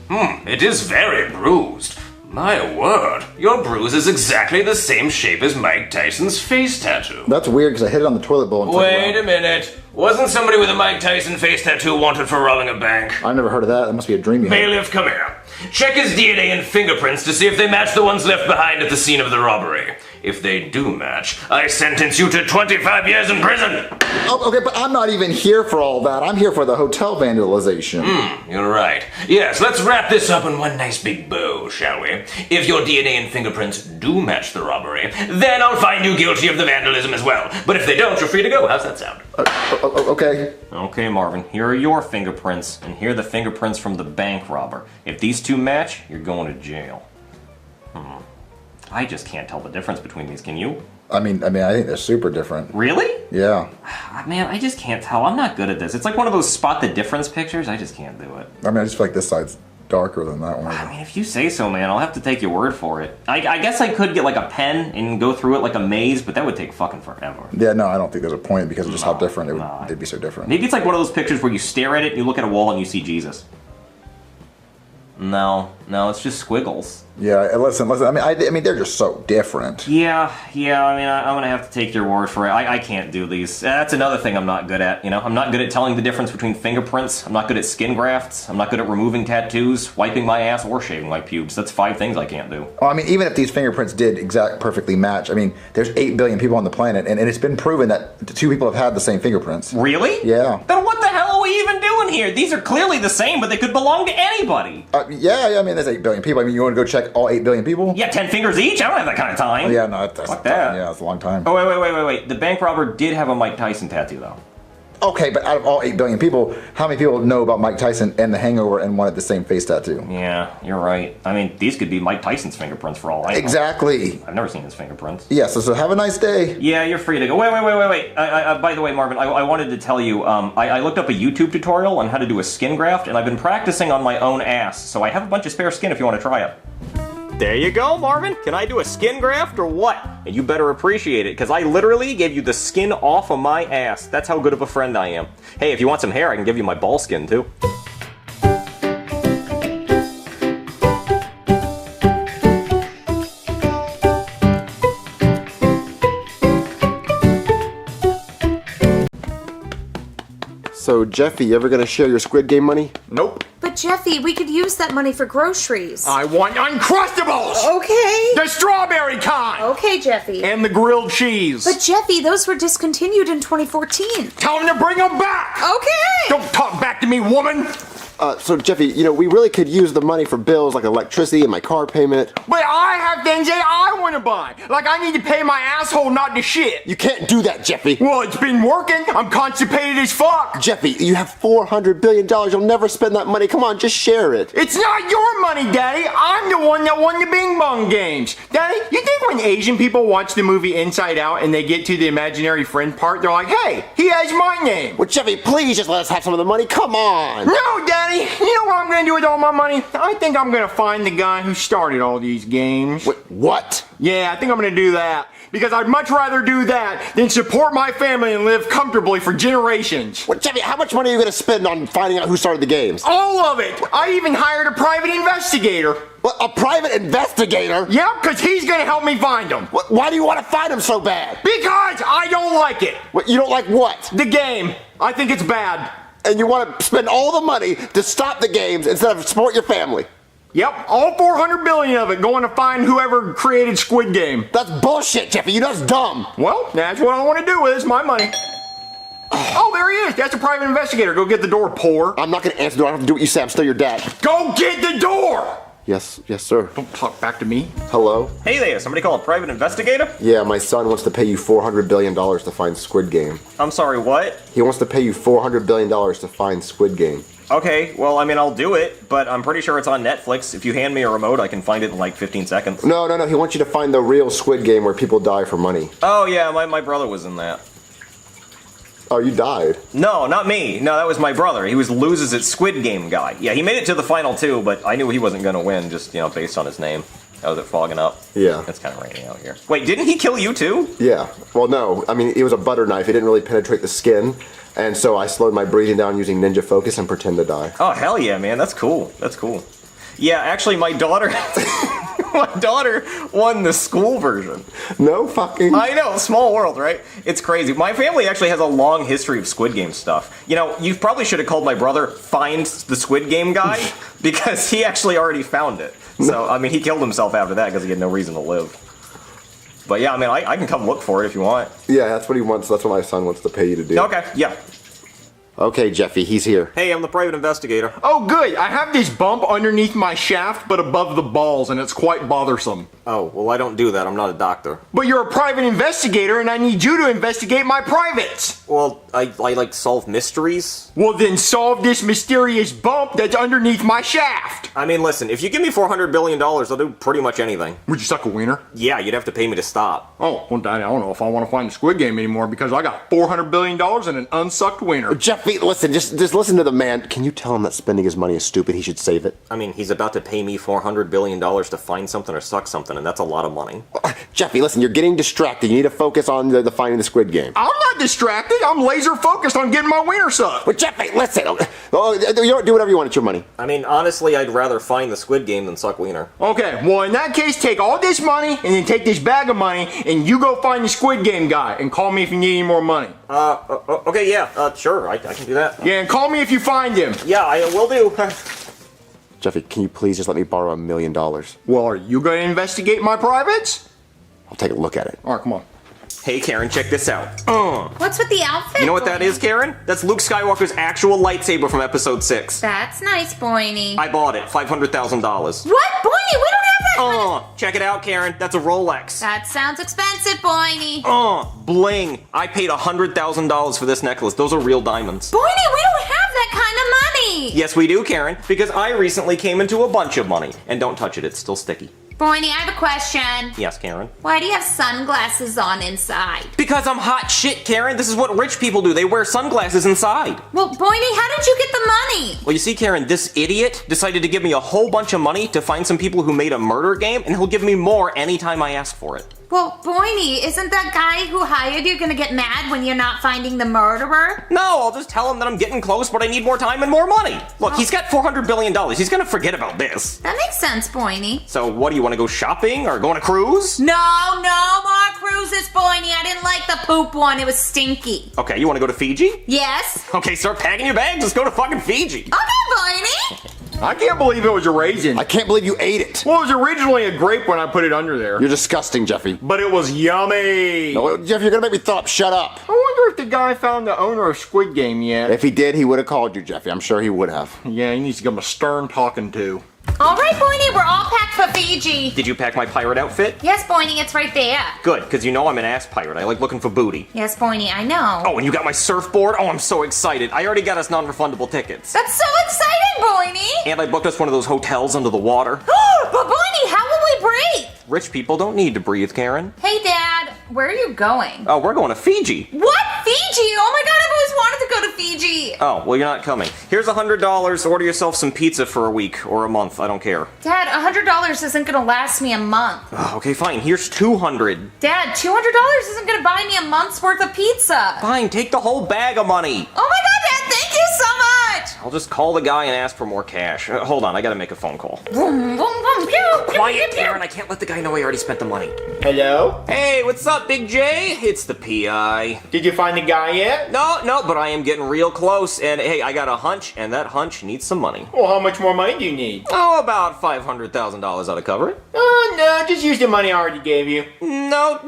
It is very bruised. My word, your bruise is exactly the same shape as Mike Tyson's face tattoo. That's weird because I hit it on the toilet bowl and Wait a minute. Wasn't somebody with a Mike Tyson face tattoo wanted for robbing a bank? I've never heard of that. That must be a dream you had. Bailiff, come here. Check his DNA and fingerprints to see if they match the ones left behind at the scene of the robbery. If they do match, I sentence you to 25 years in prison. Oh, okay, but I'm not even here for all that. I'm here for the hotel vandalization. You're right. Yes, let's wrap this up in one nice big bow, shall we? If your DNA and fingerprints do match the robbery, then I'll find you guilty of the vandalism as well. But if they don't, you're free to go. How's that sound? Okay. Okay, Marvin, here are your fingerprints, and here are the fingerprints from the bank robber. If these two match, you're going to jail. I just can't tell the difference between these, can you? I mean, I think they're super different. Really? Yeah. Man, I just can't tell. I'm not good at this. It's like one of those spot the difference pictures. I just can't do it. I mean, I just feel like this side's darker than that one. I mean, if you say so, man, I'll have to take your word for it. I guess I could get like a pen and go through it like a maze, but that would take fucking forever. Yeah, no, I don't think there's a point because of just how different they'd be so different. Maybe it's like one of those pictures where you stare at it, you look at a wall, and you see Jesus. No, it's just squiggles. Yeah, listen. I mean, they're just so different. Yeah. I mean, I'm gonna have to take your word for it. I can't do these. That's another thing I'm not good at. You know, I'm not good at telling the difference between fingerprints. I'm not good at skin grafts. I'm not good at removing tattoos, wiping my ass, or shaving my pubes. That's 5 things I can't do. Well, I mean, even if these fingerprints did perfectly match, I mean, there's 8 billion people on the planet, and it's been proven that the 2 people have had the same fingerprints. Really? Yeah. Then what the hell are we even doing here? These are clearly the same, but they could belong to anybody. Yeah. I mean, there's 8 billion people. I mean, you want to go check all 8 billion people? Yeah, 10 fingers each? I don't have that kind of time. Yeah, no, that's Fuck that. Yeah, that's a long time. Oh, wait. The bank robber did have a Mike Tyson tattoo, though. Okay, but out of all 8 billion people, how many people know about Mike Tyson and The Hangover and wanted the same face tattoo? Yeah, you're right. I mean, these could be Mike Tyson's fingerprints for all I know. Exactly. I've never seen his fingerprints. Yeah, so have a nice day. Yeah, you're free to go. Wait. By the way, Marvin, I wanted to tell you, I looked up a YouTube tutorial on how to do a skin graft, and I've been practicing on my own ass, so I have a bunch of spare skin if you want to try it. There you go, Marvin. Can I do a skin graft or what? And you better appreciate it, because I literally gave you the skin off of my ass. That's how good of a friend I am. Hey, if you want some hair, I can give you my ball skin, too. So, Jeffy, you ever gonna share your Squid Game money? Nope. But Jeffy, we could use that money for groceries. I want Uncrustables! Okay. The strawberry kind! Okay, Jeffy. And the grilled cheese. But Jeffy, those were discontinued in 2014. Tell them to bring them back! Okay! Don't talk back to me, woman! So Jeffy, we really could use the money for bills like electricity and my car payment. But I have things that I want to buy. Like I need to pay my asshole not to shit. You can't do that, Jeffy. Well, it's been working. I'm constipated as fuck. Jeffy, you have $400 billion. You'll never spend that money. Come on, just share it. It's not your money, Daddy. I'm the one that won the Bing Bong games. Daddy, you think when Asian people watch the movie Inside Out and they get to the imaginary friend part, they're like, hey, he has my name. Well, Jeffy, please just let us have some of the money. Come on. No, Daddy. You know what I'm going to do with all my money? I think I'm going to find the guy who started all these games. What? Yeah, I think I'm going to do that. Because I'd much rather do that than support my family and live comfortably for generations. Well, Jeffy, how much money are you going to spend on finding out who started the games? All of it! I even hired a private investigator. What, a private investigator? Yep, because he's going to help me find them. Why do you want to find them so bad? Because I don't like it. What, you don't like what? The game. I think it's bad. And you want to spend all the money to stop the games instead of support your family? Yep, all 400 billion of it going to find whoever created Squid Game. That's bullshit, Jeffy. You know that's dumb. Well, that's what I want to do with it. It's my money. Oh, there he is. That's a private investigator. Go get the door, poor. I'm not going to answer the door. I don't have to do what you say. I'm still your dad. Go get the door! Yes, sir. Don't talk back to me. Hello? Hey there, somebody call a private investigator? Yeah, my son wants to pay you $400 billion to find Squid Game. I'm sorry, what? He wants to pay you $400 billion to find Squid Game. Okay, well, I mean, I'll do it, but I'm pretty sure it's on Netflix. If you hand me a remote, I can find it in like 15 seconds. No. He wants you to find the real Squid Game where people die for money. Oh, yeah, my brother was in that. Oh, you died? No, not me. No, that was my brother. He was loses at Squid Game guy. Yeah, he made it to the final 2, but I knew he wasn't going to win, just, based on his name. Oh, was it fogging up? Yeah. It's kind of raining out here. Wait, didn't he kill you too? Yeah. Well, no. I mean, it was a butter knife. It didn't really penetrate the skin. And so I slowed my breathing down using Ninja Focus and pretend to die. Oh, hell yeah, man. That's cool. That's cool. Yeah, actually, my daughter... my daughter won the school version. No fucking... I know, small world, right? It's crazy. My family actually has a long history of Squid Game stuff. You probably should have called my brother Find the Squid Game Guy, because he actually already found it. So, I mean, he killed himself after that because he had no reason to live. But yeah, I mean, I can come look for it if you want. Yeah, that's what he wants. That's what my son wants to pay you to do. Okay, yeah. Okay, Jeffy, he's here. Hey, I'm the private investigator. Oh, good. I have this bump underneath my shaft, but above the balls, and it's quite bothersome. Oh, well, I don't do that. I'm not a doctor. But you're a private investigator, and I need you to investigate my privates. Well, I like to solve mysteries. Well, then solve this mysterious bump that's underneath my shaft. I mean, listen, if you give me $400 billion, I'll do pretty much anything. Would you suck a wiener? Yeah, you'd have to pay me to stop. Oh, well, Daddy, I don't know if I want to find the Squid Game anymore because I got $400 billion and an unsucked wiener. Jeffy, listen, just listen to the man. Can you tell him that spending his money is stupid? He should save it. I mean, he's about to pay me $400 billion to find something or suck something, and that's a lot of money. Jeffy, listen, you're getting distracted. You need to focus on the finding the Squid Game. I'm not distracted. I'm laser focused on getting my wiener sucked. But Jeffy, listen. You do whatever you want. It's your money. I mean, honestly, I'd rather find the Squid Game than suck wiener. Okay, well, in that case, take all this money and then take this bag of money and you go find the Squid Game guy and call me if you need any more money. Okay, yeah, sure, I can do that. Yeah, and call me if you find him. Yeah, I will do. Jeffy, can you please just let me borrow $1 million? Well, are you going to investigate my privates? I'll take a look at it. All right, come on. Hey, Karen, check this out. What's with the outfit? You know what that is, Karen? That's Luke Skywalker's actual lightsaber from Episode 6. That's nice, Boiny. I bought it, $500,000. What? Boiny, we don't have that. Check it out, Karen. That's a Rolex. That sounds expensive, Boiny. Bling. I paid $100,000 for this necklace. Those are real diamonds. Boiny, we don't have that kind of money. Yes, we do, Karen, because I recently came into a bunch of money. And don't touch it, it's still sticky. Boiny, I have a question. Yes, Karen. Why do you have sunglasses on inside? Because I'm hot shit, Karen. This is what rich people do. They wear sunglasses inside. Well, Boiny, how did you get the money? Well, you see, Karen, this idiot decided to give me a whole bunch of money to find some people who made a murder game, and he'll give me more anytime I ask for it. Well, Boiny, isn't that guy who hired you gonna get mad when you're not finding the murderer? No, I'll just tell him that I'm getting close, but I need more time and more money. Look, he's got $400 billion. He's gonna forget about this. That makes sense, Boiny. So what, do you want to go shopping or go on a cruise? No more cruises, Boiny. I didn't like the poop one. It was stinky. Okay, you want to go to Fiji? Yes. Okay, start packing your bags. Let's go to fucking Fiji. Okay, Boiny. I can't believe it was a raisin. I can't believe you ate it. Well, it was originally a grape when I put it under there. You're disgusting, Jeffy. But it was yummy. No, Jeff, you're gonna make me throw up. Shut up. I wonder if the guy found the owner of Squid Game yet. If he did, he would have called you, Jeffy. I'm sure he would have. Yeah, he needs to give him a stern talking to. All right, Boiny, we're all packed for Fiji. Did you pack my pirate outfit? Yes, Boiny, it's right there. Good, because you know I'm an ass pirate. I like looking for booty. Yes, Boiny, I know. Oh, and you got my surfboard? Oh, I'm so excited. I already got us non-refundable tickets. That's so exciting, Boiny. And I booked us one of those hotels under the water. But Boiny, how will we breathe? Rich people don't need to breathe, Karen. Hey, Dad, where are you going? Oh, we're going to Fiji. What? Fiji? Oh my God, I've always wanted to go to Fiji. Oh, well, you're not coming. Here's $100. Order yourself some pizza for a week or a month. I don't care. Dad, $100 isn't gonna last me a month. Oh, okay, fine. Here's $200. Dad, $200 isn't gonna buy me a month's worth of pizza. Fine, take the whole bag of money. Oh my God, Dad, thank you so much. I'll just call the guy and ask for more cash. Hold on, I gotta make a phone call. Vroom, vroom, vroom, pew, pew, Quiet, pew, pew. Karen. I can't let the guy know I already spent the money. Hello? Hey, what's up, Big J? It's the PI. Did you find the guy yet? No, but I am getting real close. And hey, I got a hunch, and that hunch needs some money. Well, how much more money do you need? Oh, about $500,000 ought to cover it. Oh, no, just use the money I already gave you. No,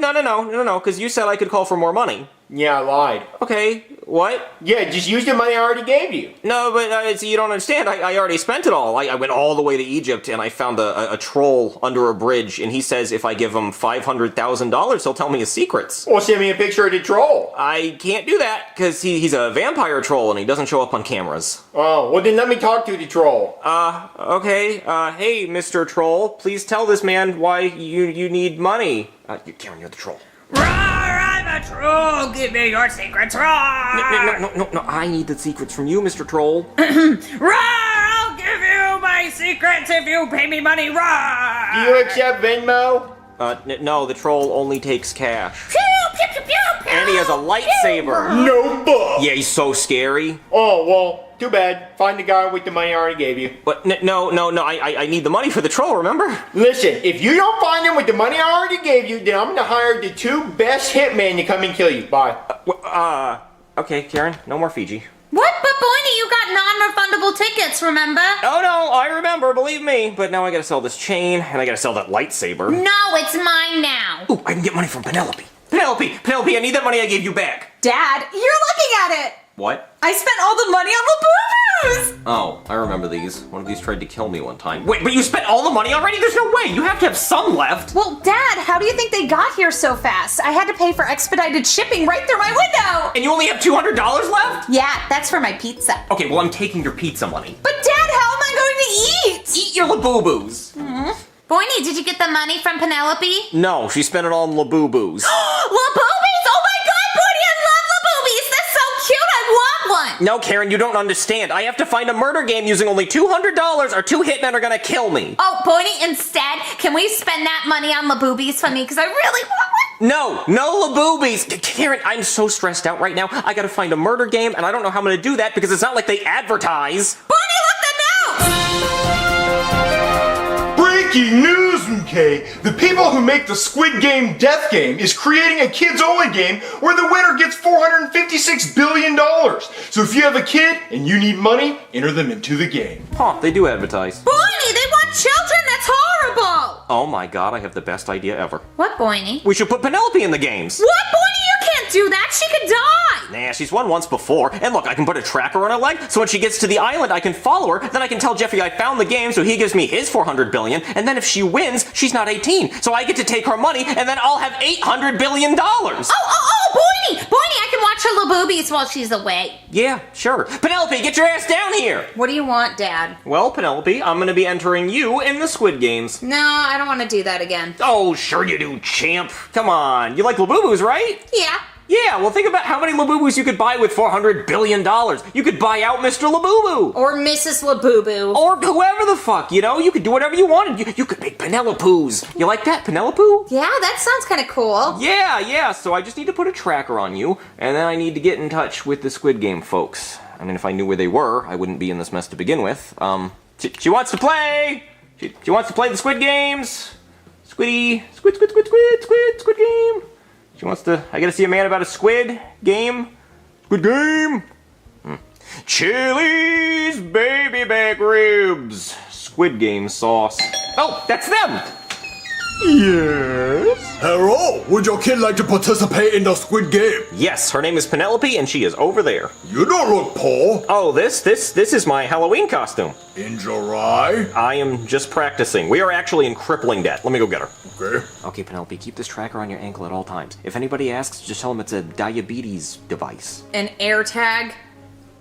because you said I could call for more money. Yeah, I lied. Okay, what? Yeah, just use the money I already gave you. No, but you don't understand. I already spent it all. I went all the way to Egypt, and I found a troll under a bridge, and he says if I give him $500,000, he'll tell me his secrets. Well, send me a picture of the troll. I can't do that, because he's a vampire troll, and he doesn't show up on cameras. Oh, well then let me talk to the troll. Okay. Hey, Mr. Troll, please tell this man why you need money. Karen, you're the troll. I'm a troll. Give me your secrets, roar. No, I need the secrets from you, Mr. Troll. Roar! I'll give you my secrets if you pay me money, roar. Do you accept Venmo? No, the troll only takes cash. Pew, pew, pew, pew, pew. And he has a lightsaber. No bull. Yeah, he's so scary. Oh, well, too bad. Find the guy with the money I already gave you. But no, I need the money for the troll, remember? Listen, if you don't find him with the money I already gave you, then I'm gonna hire the 2 best hitmen to come and kill you. Bye. Okay, Karen, no more Fiji. What? But Boiny, you got non-refundable tickets, remember? Oh no, I remember, believe me. But now I gotta sell this chain, and I gotta sell that lightsaber. No, it's mine now. Ooh, I can get money from Penelope. Penelope, I need that money I gave you back. Dad, you're looking at it. What? I spent all the money on Laboobos! Oh, I remember these. One of these tried to kill me one time. Wait, but you spent all the money already? There's no way! You have to have some left! Well, Dad, how do you think they got here so fast? I had to pay for expedited shipping right through my window! And you only have $200 left? Yeah, that's for my pizza. Okay, well, I'm taking your pizza money. But Dad, how am I going to eat? Eat your Laboobos! Boiny, did you get the money from Penelope? No, she spent it on Laboobos. Laboobies! Oh my God, Boiny, I love Laboobies! They're so cute, I want one! No, Karen, you don't understand. I have to find a murder game using only $200 or 2 hitmen are gonna kill me. Oh, Boiny, instead, can we spend that money on Laboobies for me? Because I really want one. No Laboobies! Karen, I'm so stressed out right now. I gotta find a murder game, and I don't know how I'm gonna do that because it's not like they advertise. Boiny, look the news! Breaking news, MK! The people who make the Squid Game Death Game is creating a kids-only game where the winner gets $456 billion. So if you have a kid and you need money, enter them into the game. Huh, they do advertise. Boiny, they want children! That's horrible! Oh my god, I have the best idea ever. What, Boiny? We should put Penelope in the games. What, Boiny? You can't do that. She could die. Nah, she's won once before. And look, I can put a tracker on her leg, so when she gets to the island, I can follow her. Then I can tell Jeffy I found the game, so he gives me his $400 billion. And then if she wins, she's not 18. So I get to take her money, and then I'll have $800 billion. Oh, Boiny! Boiny, I can watch her little boobies while she's away. Yeah, sure. Penelope, get your ass down here. What do you want, Dad? Well, Penelope, I'm gonna be entering you in the Squid Games. No, I don't want to do that again. Oh, sure you do, champ. Come on, you like Labubus, right? Yeah. Yeah, well think about how many Labubus you could buy with $400 billion. You could buy out Mr. Labubu. Or Mrs. Labubu. Or whoever the fuck, you know? You could do whatever you wanted. You could make Penelopes. You like that, Penelope? Yeah, that sounds kind of cool. Yeah, so I just need to put a tracker on you, and then I need to get in touch with the Squid Game folks. I mean, if I knew where they were, I wouldn't be in this mess to begin with. She wants to play! She wants to play the Squid Games! Squid Game! She wants to... I gotta see a man about a squid game. Squid game! Chili's baby back ribs. Squid Game sauce. Oh, that's them! Yes? Hello, would your kid like to participate in the Squid Game? Yes, her name is Penelope and she is over there. You don't look poor. Oh, this is my Halloween costume. Enjoy. I am just practicing. We are actually in crippling debt. Let me go get her. Okay. Okay, Penelope, keep this tracker on your ankle at all times. If anybody asks, just tell them it's a diabetes device. An air tag?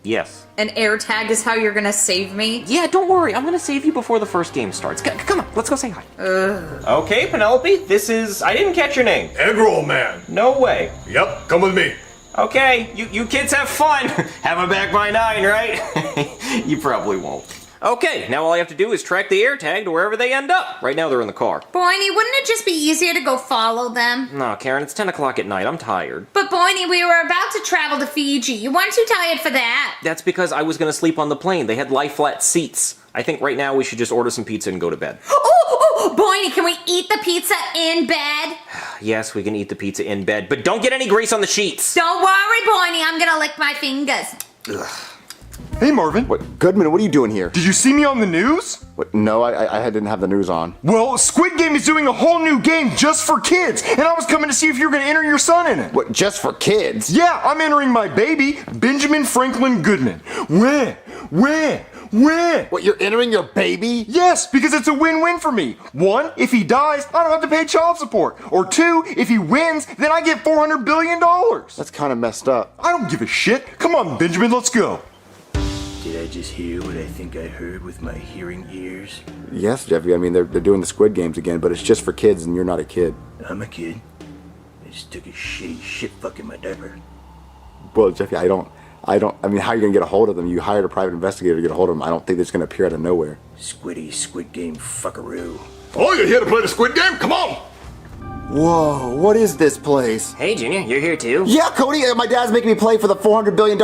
Yes. An air tag is how you're gonna save me? Yeah, don't worry. I'm gonna save you before the first game starts. Come on, let's go say hi. Okay, Penelope, this is... I didn't catch your name. Eggroll Man. No way. Yep, come with me. Okay, you kids have fun. Have them back by 9, right? You probably won't. Okay, now all I have to do is track the air tag to wherever they end up. Right now they're in the car. Boiny, wouldn't it just be easier to go follow them? No, Karen, it's 10 o'clock at night. I'm tired. But Boiny, we were about to travel to Fiji. You weren't too tired for that. That's because I was gonna sleep on the plane. They had lie-flat seats. I think right now we should just order some pizza and go to bed. Oh, Boiny, can we eat the pizza in bed? Yes, we can eat the pizza in bed, but don't get any grease on the sheets. Don't worry, Boiny, I'm gonna lick my fingers. Ugh. Hey, Marvin. What, Goodman, what are you doing here? Did you see me on the news? What, no, I didn't have the news on. Well, Squid Game is doing a whole new game just for kids, and I was coming to see if you were going to enter your son in it. What, just for kids? Yeah, I'm entering my baby, Benjamin Franklin Goodman. When? What, you're entering your baby? Yes, because it's a win-win for me. 1, if he dies, I don't have to pay child support. Or 2, if he wins, then I get $400 billion. That's kind of messed up. I don't give a shit. Come on, Benjamin, let's go. Did I just hear what I think I heard with my hearing ears? Yes, Jeffy, I mean, they're doing the Squid Games again, but it's just for kids and you're not a kid. I'm a kid. I just took a shitty shit fucking my diaper. Well, Jeffy, I mean, how are you going to get a hold of them? You hired a private investigator to get a hold of them. I don't think it's going to appear out of nowhere. Squid Game fuckaroo. Oh, you're here to play the Squid Game? Come on! Whoa, what is this place? Hey, Junior, you're here too? Yeah, Cody, my dad's making me play for the $400 billion.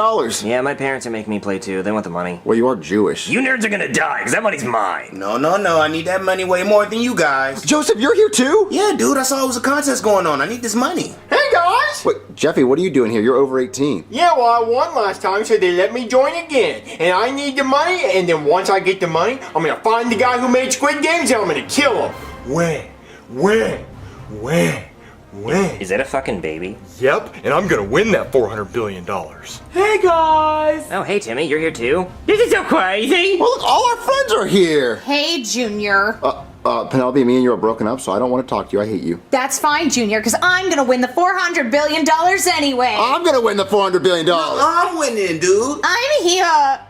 Yeah, my parents are making me play too. They want the money. Well, you are Jewish. You nerds are gonna die, because that money's mine. No, I need that money way more than you guys. Joseph, you're here too? Yeah, dude, I saw it was a contest going on. I need this money. Hey, guys! Wait, Jeffy, what are you doing here? You're over 18. Yeah, well, I won last time, so they let me join again. And I need the money, and then once I get the money, I'm gonna find the guy who made Squid Games, and I'm gonna kill him. When? Is that a fucking baby? Yep, and I'm gonna win that $400 billion. Hey guys! Oh, hey Timmy, you're here too? This is so crazy! Well, look, all our friends are here. Hey, Junior. Penelope, me and you are broken up, so I don't want to talk to you. I hate you. That's fine, Junior, because I'm gonna win the $400 billion anyway. I'm gonna win the $400 billion. No, I'm winning, dude. I'm here.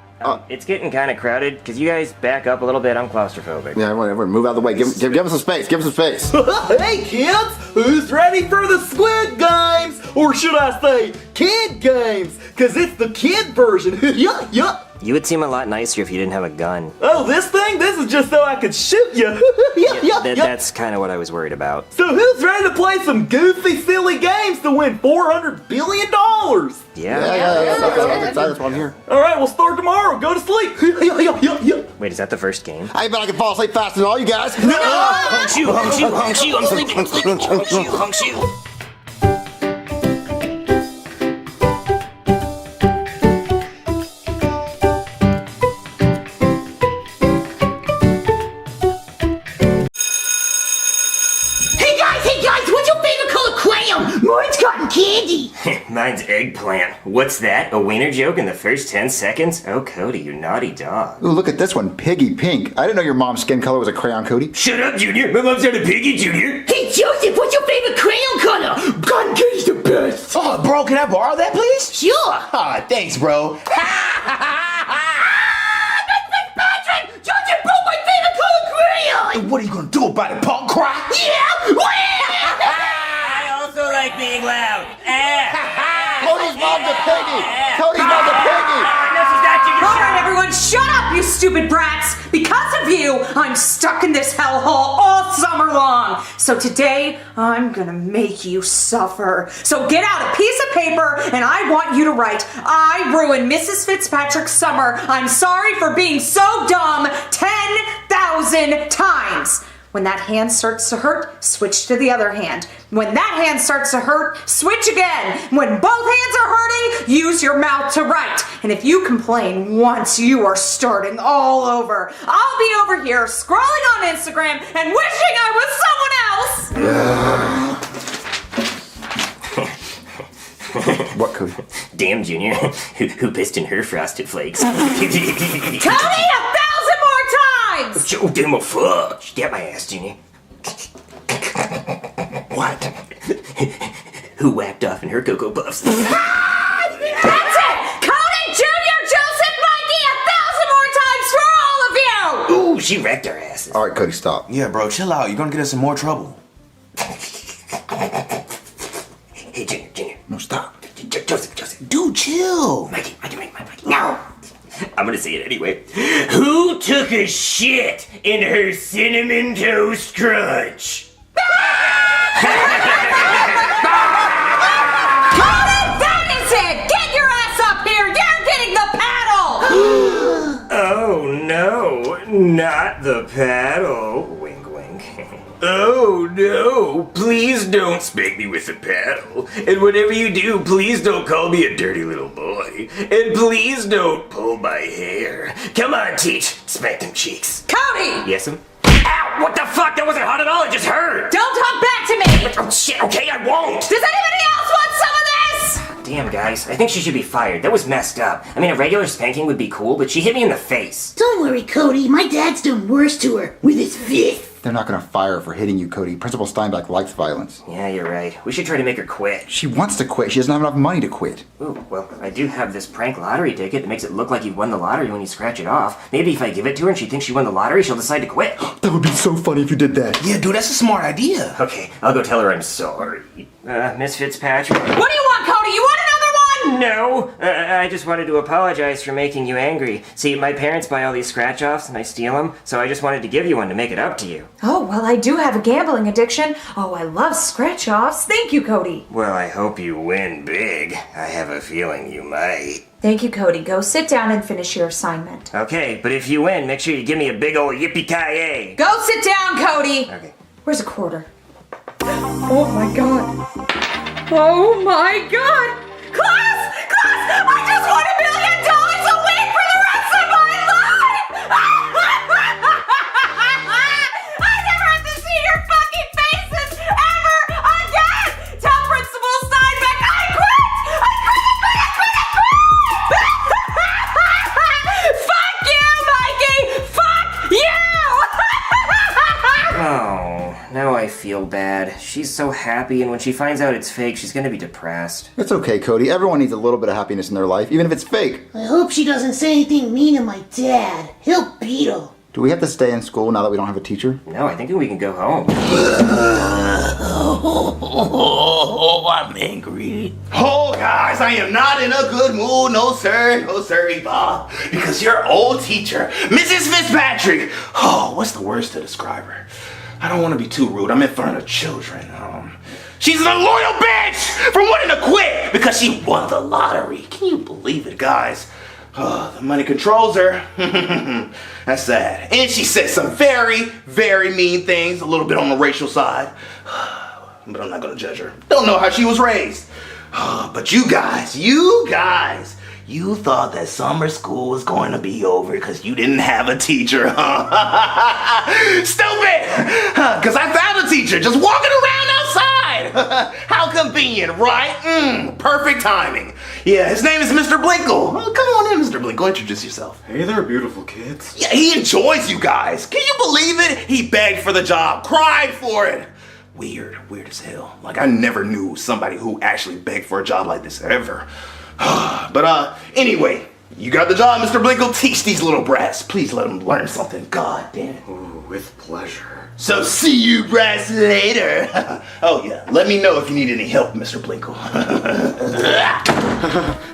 It's getting kind of crowded. Could you guys back up a little bit? I'm claustrophobic. Yeah, whatever. Move out of the way. Give him some space. Give him some space. Hey kids, who's ready for the Squid Games? Or should I say, Kid Games? Cause it's the kid version. Yup. You would seem a lot nicer if you didn't have a gun. Oh, this thing? This is just so I could shoot you. That's kind of what I was worried about. So who's ready to play some goofy, silly games to win $400 billion? Yeah. That's why I'm here. All right, we'll start tomorrow. Go to sleep. Wait, is that the first game? I bet I can fall asleep faster than all you guys. Hunk shoe, I'm sleeping. Hunk shoe. cotton candy. Mine's eggplant. What's that? A wiener joke in the first 10 seconds? Oh, Cody, you naughty dog. Ooh, look at this one, Piggy Pink. I didn't know your mom's skin color was a crayon, Cody. Shut up, Junior. My mom's not a piggy, Junior. Hey, Joseph, what's your favorite crayon color? Cotton candy's the best. Oh, bro, can I borrow that, please? Sure. Ah, thanks, bro. Patrick, Joseph broke my favorite color crayon. And what are you gonna do about it, punk cry? Yeah. I also like being loud. Cody's mom's a piggy! Cody's mom's a piggy! Alright everyone, shut up you stupid brats! Because of you, I'm stuck in this hellhole all summer long! So today, I'm gonna make you suffer. So get out a piece of paper and I want you to write, I ruined Mrs. Fitzpatrick's summer. I'm sorry for being so dumb 10,000 times. When that hand starts to hurt, switch to the other hand. When that hand starts to hurt, switch again. When both hands are hurting, use your mouth to write. And if you complain once, you are starting all over. I'll be over here scrolling on Instagram and wishing I was someone else. What, Cody? Damn, Junior. Who pissed in her Frosted Flakes? Cody, 1,000 more times! Joe Demo fuck. Get my ass, Junior. What? Who whacked off in her Cocoa Puffs? That's it! Cody, Junior, Joseph, Mikey, 1,000 more times for all of you! Ooh, she wrecked our asses. All right, Cody, stop. Yeah, bro, chill out. You're gonna get us in more trouble. Hey, Junior. No, stop. Joseph. Dude, chill. Mikey. No. I'm gonna say it anyway. Who took a shit in her cinnamon toast crunch? Cody, that is it! Get your ass up here! You're getting the paddle! Oh no, not the paddle. Wink, wink. Oh no, please don't spank me with the paddle. And whatever you do, please don't call me a dirty little boy. And please don't pull my hair. Come on, Teach, smack them cheeks. Cody! Yes'm? Ow, what the fuck? That wasn't hot at all, it just hurt. Don't talk back to me! Oh shit, okay, I won't. Does anybody else want some of this? Damn, guys, I think she should be fired. That was messed up. I mean, a regular spanking would be cool, but she hit me in the face. Don't worry, Cody. My dad's done worse to her with his fist. They're not gonna fire her for hitting you, Cody. Principal Steinbeck likes violence. Yeah, you're right. We should try to make her quit. She wants to quit. She doesn't have enough money to quit. Ooh, well, I do have this prank lottery ticket that makes it look like you won the lottery when you scratch it off. Maybe if I give it to her and she thinks she won the lottery, she'll decide to quit. That would be so funny if you did that. Yeah, dude, that's a smart idea. Okay, I'll go tell her I'm sorry. Miss Fitzpatrick? What do you want, Cody? You want another one? No, I just wanted to apologize for making you angry. See, my parents buy all these scratch-offs and I steal them, so I just wanted to give you one to make it up to you. Oh, well, I do have a gambling addiction. Oh, I love scratch-offs. Thank you, Cody. Well, I hope you win big. I have a feeling you might. Thank you, Cody. Go sit down and finish your assignment. Okay, but if you win, make sure you give me a big ol' yippee-ki-yay. Go sit down, Cody! Okay. Where's a quarter? Oh my god. Oh my god! Class! I just won $1 million a week for the rest of my life! I never have to see your fucking faces ever again! Tell Principal Steinbeck I quit! Fuck you, Mikey! Fuck you! Oh, now I feel bad. She's so happy, and when she finds out it's fake, she's gonna be depressed. It's okay, Cody. Everyone needs a little bit of happiness in their life, even if it's fake. I hope she doesn't say anything mean to my dad. He'll beat her. Do we have to stay in school now that we don't have a teacher? No, I think we can go home. Oh, I'm angry. Oh, guys, I am not in a good mood. No, sir. No, sir, Bob. Because your old teacher, Mrs. Fitzpatrick. Oh, what's the words to describe her? I don't want to be too rude. I'm in front of children. She's a loyal bitch for wanting to quit because she won the lottery. Can you believe it, guys? Oh, the money controls her. That's sad. And she said some very, very mean things, a little bit on the racial side. But I'm not going to judge her. Don't know how she was raised. But you guys, you thought that summer school was going to be over because you didn't have a teacher, huh? Stupid! Because I found a teacher just walking around outside. right. How convenient, right? Perfect timing. Yeah, his name is Mr. Blinkle. Well, come on in, Mr. Blinkle. Introduce yourself. Hey there, beautiful kids. Yeah, he enjoys you guys. Can you believe it? He begged for the job, cried for it. Weird as hell. Like, I never knew somebody who actually begged for a job like this ever. But anyway, you got the job, Mr. Blinkle. Teach these little brats. Please let them learn something. God damn it. Ooh, with pleasure. So see you brats later. Oh yeah, let me know if you need any help, Mr. Blinkle.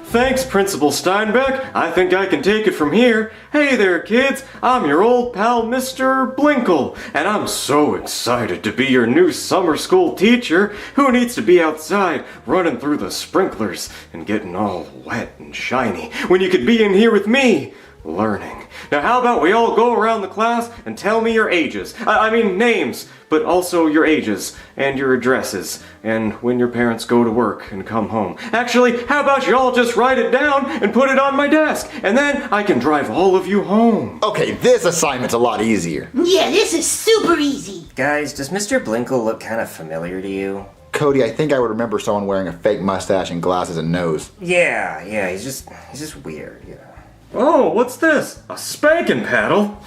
Thanks, Principal Steinbeck. I think I can take it from here. Hey there, kids. I'm your old pal, Mr. Blinkle, and I'm so excited to be your new summer school teacher. Who needs to be outside running through the sprinklers and getting all wet and shiny when you could be in here with me, learning? Now how about we all go around the class and tell me your ages. I mean names, but also your ages and your addresses and when your parents go to work and come home. Actually, how about you all just write it down and put it on my desk, and then I can drive all of you home. Okay, this assignment's a lot easier. Yeah, this is super easy. Guys, does Mr. Blinkle look kind of familiar to you? Cody, I think I would remember someone wearing a fake mustache and glasses and nose. Yeah, he's just weird, you know. Oh, what's this? A spanking paddle?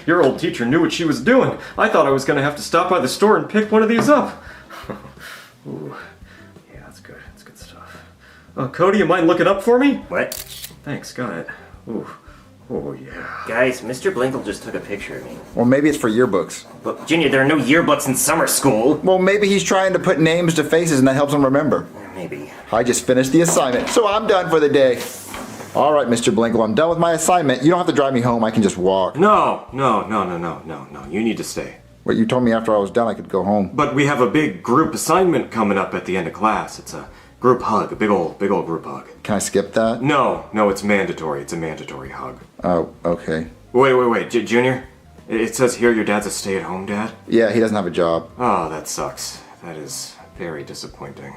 Your old teacher knew what she was doing. I thought I was going to have to stop by the store and pick one of these up. Ooh, yeah, that's good. That's good stuff. Cody, you mind looking up for me? What? Thanks, got it. Ooh, oh yeah. Guys, Mr. Blinkle just took a picture of me. Well, maybe it's for yearbooks. But, Junior, there are no yearbooks in summer school. Well, maybe he's trying to put names to faces and that helps him remember. Maybe. I just finished the assignment, so I'm done for the day. All right, Mr. Blinkle, I'm done with my assignment. You don't have to drive me home. I can just walk. No. You need to stay. But you told me after I was done I could go home. But we have a big group assignment coming up at the end of class. It's a group hug, a big old group hug. Can I skip that? No, it's mandatory. It's a mandatory hug. Oh, okay. Wait, Junior? It says here your dad's a stay-at-home dad? Yeah, he doesn't have a job. Oh, that sucks. That is very disappointing.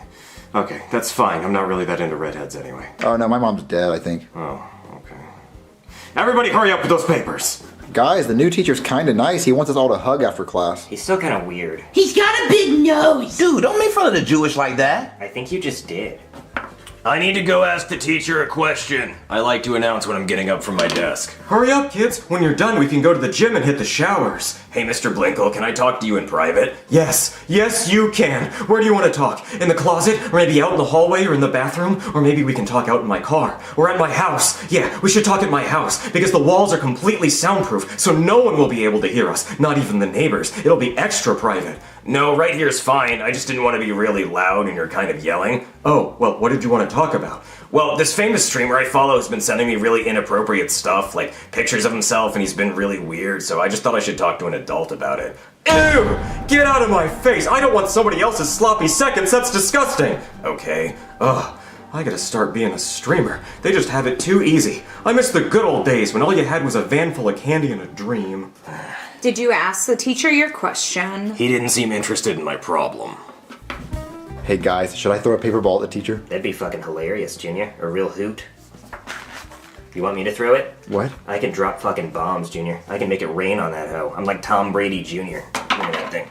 Okay, that's fine. I'm not really that into redheads anyway. Oh, no, my mom's dead, I think. Oh, okay. Everybody hurry up with those papers! Guys, the new teacher's kinda nice. He wants us all to hug after class. He's still kind of weird. He's got a big nose. Dude, don't make fun of the Jewish like that. I think you just did. I need to go ask the teacher a question. I like to announce when I'm getting up from my desk. Hurry up, kids. When you're done, we can go to the gym and hit the showers. Hey, Mr. Blinkle, can I talk to you in private? Yes, you can. Where do you want to talk? In the closet? Or maybe out in the hallway or in the bathroom? Or maybe we can talk out in my car. Or at my house. Yeah, we should talk at my house, because the walls are completely soundproof, so no one will be able to hear us. Not even the neighbors. It'll be extra private. No, right here's fine. I just didn't want to be really loud and you're kind of yelling. Oh, well, what did you want to talk about? Well, this famous streamer I follow has been sending me really inappropriate stuff, like pictures of himself, and he's been really weird, so I just thought I should talk to an adult about it. Ew! Get out of my face! I don't want somebody else's sloppy seconds, that's disgusting! Okay. Ugh, I gotta start being a streamer. They just have it too easy. I miss the good old days when all you had was a van full of candy and a dream. Did you ask the teacher your question? He didn't seem interested in my problem. Hey guys, should I throw a paper ball at the teacher? That'd be fucking hilarious, Junior. A real hoot. You want me to throw it? What? I can drop fucking bombs, Junior. I can make it rain on that hoe. I'm like Tom Brady Jr. Give me that thing.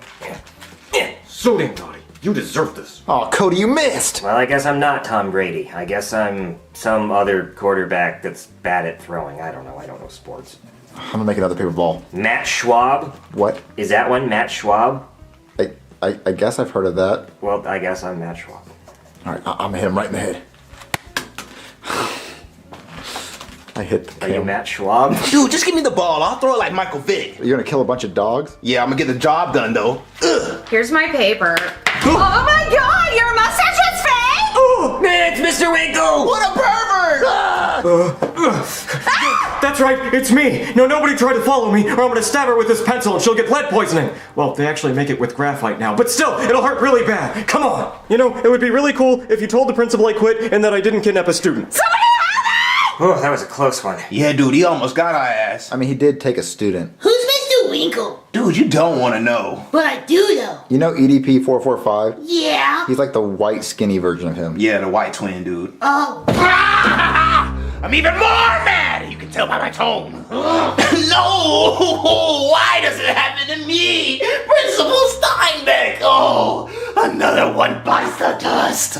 Yeah. So damn naughty. You deserve this. Oh, Cody, you missed! Well, I guess I'm not Tom Brady. I guess I'm some other quarterback that's bad at throwing. I don't know sports. I'm gonna make another paper ball. Matt Schwab? What? Is that one Matt Schwab? I guess I've heard of that. Well, I guess I'm Matt Schwab. Alright, I'm gonna hit him right in the head. I hit the Are you Matt Schwab? Dude, just give me the ball. I'll throw it like Michael Vick. You're gonna kill a bunch of dogs? Yeah, I'm gonna get the job done though. Ugh. Here's my paper. Oh my god, your mustache is fake! Oh, man, it's Mr. Winkle! What a pervert! That's right, it's me! No, nobody try to follow me, or I'm gonna stab her with this pencil and she'll get lead poisoning! Well, they actually make it with graphite now, but still, it'll hurt really bad! Come on! You know, it would be really cool if you told the principal I quit and that I didn't kidnap a student. Somebody help me! Oh, that was a close one. Yeah, dude, he almost got our ass. I mean, he did take a student. Who's Mr. Winkle? Dude, you don't want to know. But I do though. You know EDP 445? Yeah. He's like the white, skinny version of him. Yeah, the white twin, dude. Oh. I'm even more mad! You can tell by my tone. No! Why does it happen to me? Principal Steinbeck! Oh! Another one bites the dust.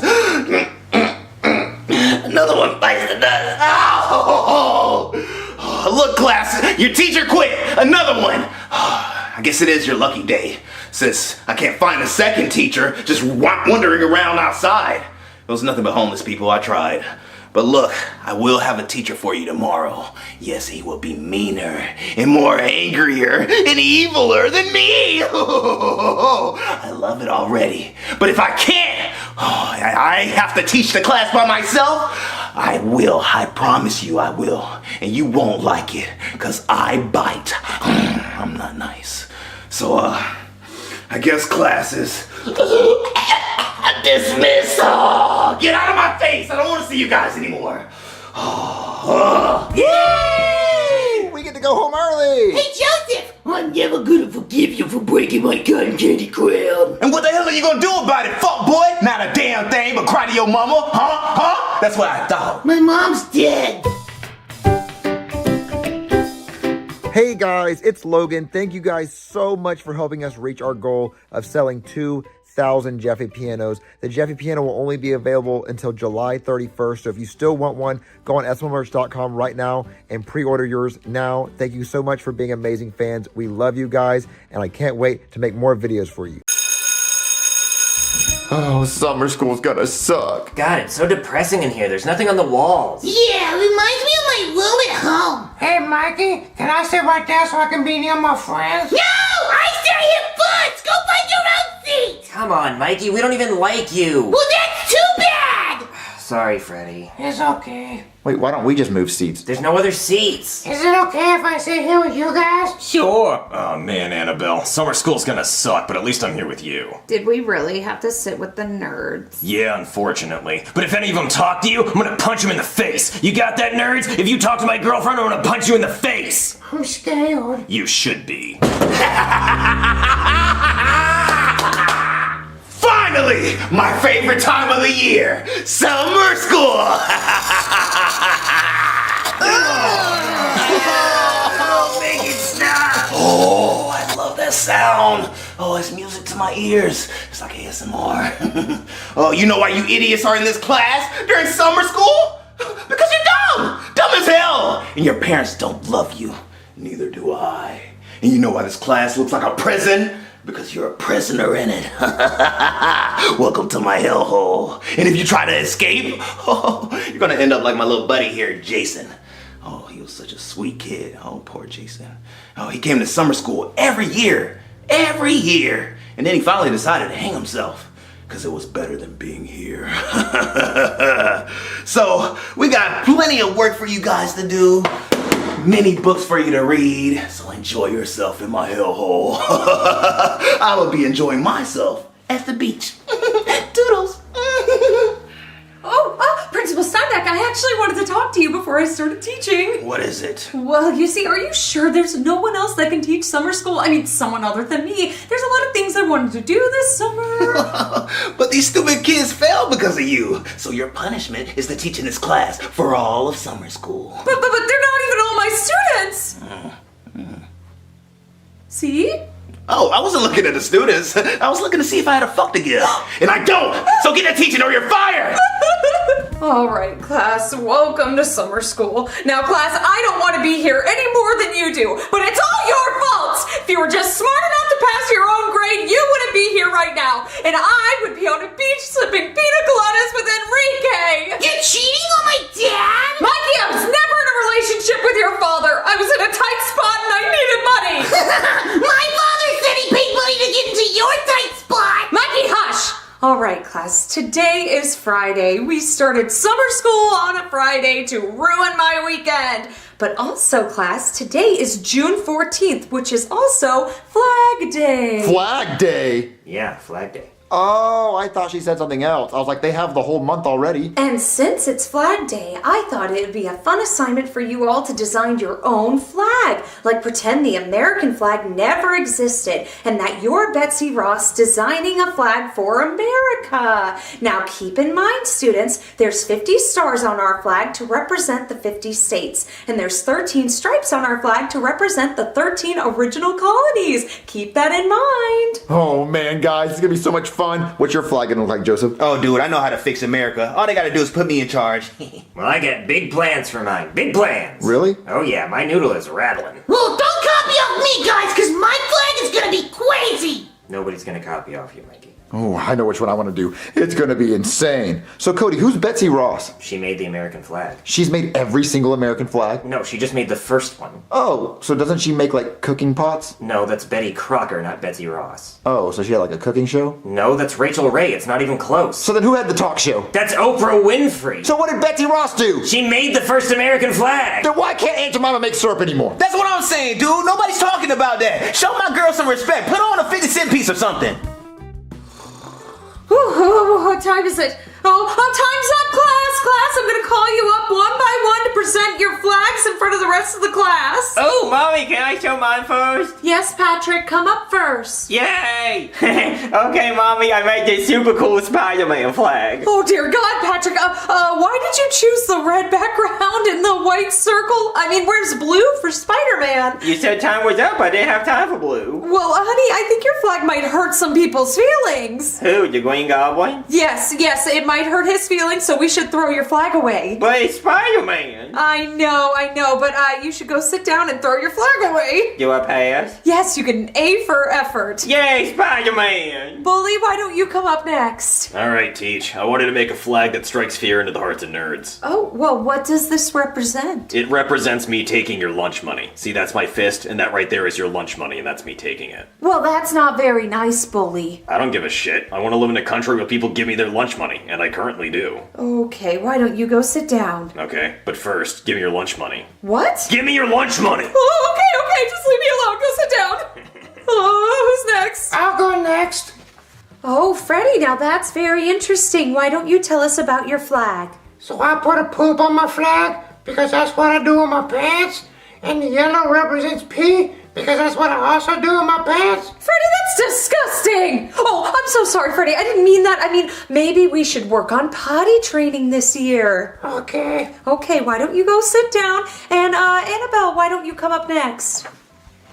Another one bites the dust. Ow! Oh, look, class, your teacher quit. Another one. I guess it is your lucky day, since I can't find a second teacher just wandering around outside. It was nothing but homeless people. I tried. But look, I will have a teacher for you tomorrow. Yes, he will be meaner and more angrier and eviler than me. I love it already. But if I can't, I have to teach the class by myself. I will. I promise you I will. And you won't like it, because I bite. I'm not nice. So, I guess class is dismissed. Oh, get out of my face. I don't want to see you guys anymore. Yay! We get to go home early. Hey, Joseph! I'm never gonna forgive you for breaking my cotton candy crown. And what the hell are you gonna do about it, fuck boy? Not a damn thing but cry to your mama, huh? That's what I thought. My mom's dead. Hey guys, it's Logan. Thank you guys so much for helping us reach our goal of selling 2,000 Jeffy pianos. The Jeffy piano will only be available until July 31st. So if you still want one, go on smlmerch.com right now and pre-order yours now. Thank you so much for being amazing fans. We love you guys, and I can't wait to make more videos for you. Oh, summer school's gonna suck. God, it's so depressing in here. There's nothing on the walls. Yeah, reminds me of my room at home. Hey, Mikey, can I sit right there so I can be near my friends? No! I stay here first! Go find your own seat! Come on, Mikey, we don't even like you. Well, that's too bad! Sorry, Freddy. It's okay. Wait, why don't we just move seats? There's no other seats. Is it okay if I sit here with you guys? Sure. Oh man, Annabelle, summer school's gonna suck, but at least I'm here with you. Did we really have to sit with the nerds? Yeah, unfortunately. But if any of them talk to you, I'm gonna punch them in the face. You got that, nerds? If you talk to my girlfriend, I'm gonna punch you in the face. I'm scared. You should be. Finally, my favorite time of the year, summer school. Oh, make it stop. Oh, I love that sound. Oh, it's music to my ears. It's like ASMR. Oh, you know why you idiots are in this class during summer school? Because you're dumb. Dumb as hell. And your parents don't love you. Neither do I. And you know why this class looks like a prison? Because you're a prisoner in it. Welcome to my hellhole. And if you try to escape, you're gonna end up like my little buddy here, Jason. Oh, he was such a sweet kid. Oh, poor Jason. Oh, he came to summer school every year. And then he finally decided to hang himself, because it was better than being here. So, we got plenty of work for you guys to do. Many books for you to read, so enjoy yourself in my hellhole. I will be enjoying myself at the beach. Doodles. Principal Steinbeck, I actually wanted to talk to you before I started teaching. What is it? Well, you see, are you sure there's no one else that can teach summer school? I mean, someone other than me. There's a lot of things I wanted to do this summer. But these stupid kids failed because of you. So your punishment is to teach in this class for all of summer school. But they're not even all my students. See? Oh, I wasn't looking at the students. I was looking to see if I had a fuck to give. And I don't! So get to teaching or you're fired! All right, class, welcome to summer school. Now, class, I don't want to be here any more than you do, but it's all your faults. If you were just smart enough to pass your own grade, you wouldn't be here right now, and I would be on a beach sipping pina coladas with Enrique. You're cheating on my dad? Mikey, I was never in a relationship with your father. I was in a tight spot and I needed money. My father said he paid money to get into your tight spot. Mikey, hush. All right, class, today is Friday. We started summer school on a Friday to ruin my weekend. But also, class, today is June 14th, which is also Flag Day. Flag Day? Yeah, Flag Day. Oh, I thought she said something else. I was like, they have the whole month already. And since it's Flag Day, I thought it would be a fun assignment for you all to design your own flag. Like pretend the American flag never existed and that you're Betsy Ross designing a flag for America. Now keep in mind, students, there's 50 stars on our flag to represent the 50 states. And there's 13 stripes on our flag to represent the 13 original colonies. Keep that in mind. Oh man, guys, it's gonna be so much fun. on. What's your flag gonna look like, Joseph? Oh, dude, I know how to fix America. All they gotta do is put me in charge. Well, I got big plans for mine. Big plans. Really? Oh yeah, my noodle is rattling. Well, don't copy off me, guys, because my flag is gonna be crazy. Nobody's gonna copy off you, Mikey. Oh, I know which one I want to do. It's going to be insane. So, Cody, who's Betsy Ross? She made the American flag. She's made every single American flag? No, she just made the first one. Oh, so doesn't she make, like, cooking pots? No, that's Betty Crocker, not Betsy Ross. Oh, so she had, like, a cooking show? No, that's Rachel Ray. It's not even close. So then who had the talk show? That's Oprah Winfrey. So what did Betsy Ross do? She made the first American flag. Then why can't Aunt Jemima make syrup anymore? That's what I'm saying, dude. Nobody's talking about that. Show my girl some respect. Put on a 50-cent piece or something. What time is it? Oh, time's up, class! Class, I'm gonna call you up one by one to present your flags in front of the rest of the class. Oh, Mommy, can I show mine first? Yes, Patrick, come up first. Yay! Okay, Mommy, I made this super cool Spider-Man flag. Oh, dear God, Patrick, why did you choose the red background and the white circle? I mean, where's blue for Spider-Man? You said time was up. I didn't have time for blue. Well, honey, I think your flag might hurt some people's feelings. Who, the Green Goblin? Yes, it might hurt his feelings, so we should throw your flag away. But it's Spider-Man. I know, but you should go sit down and throw your flag away. Do I pass? Yes, you get an A for effort. Yay, Spider-Man! Bully, why don't you come up next? Alright, Teach. I wanted to make a flag that strikes fear into the hearts of nerds. Oh, well, what does this represent? It represents me taking your lunch money. See, that's my fist, and that right there is your lunch money, and that's me taking it. Well, that's not very nice, Bully. I don't give a shit. I want to live in a country where people give me their lunch money, and I currently do. Okay, why don't you go sit down? Okay, but first, give me your lunch money. What? Give me your lunch money! Oh, okay, just leave me alone. Go sit down. Oh, who's next? I'll go next. Oh, Freddie, now that's very interesting. Why don't you tell us about your flag? So I put a poop on my flag because that's what I do with my pants. And the yellow represents pee because that's what I also do with my pants. Freddie, that's disgusting! Oh, I'm so sorry, Freddie. I didn't mean that. I mean, maybe we should work on potty training this year. Okay. Okay, why don't you go sit down? And, Annabelle, why don't you come up next?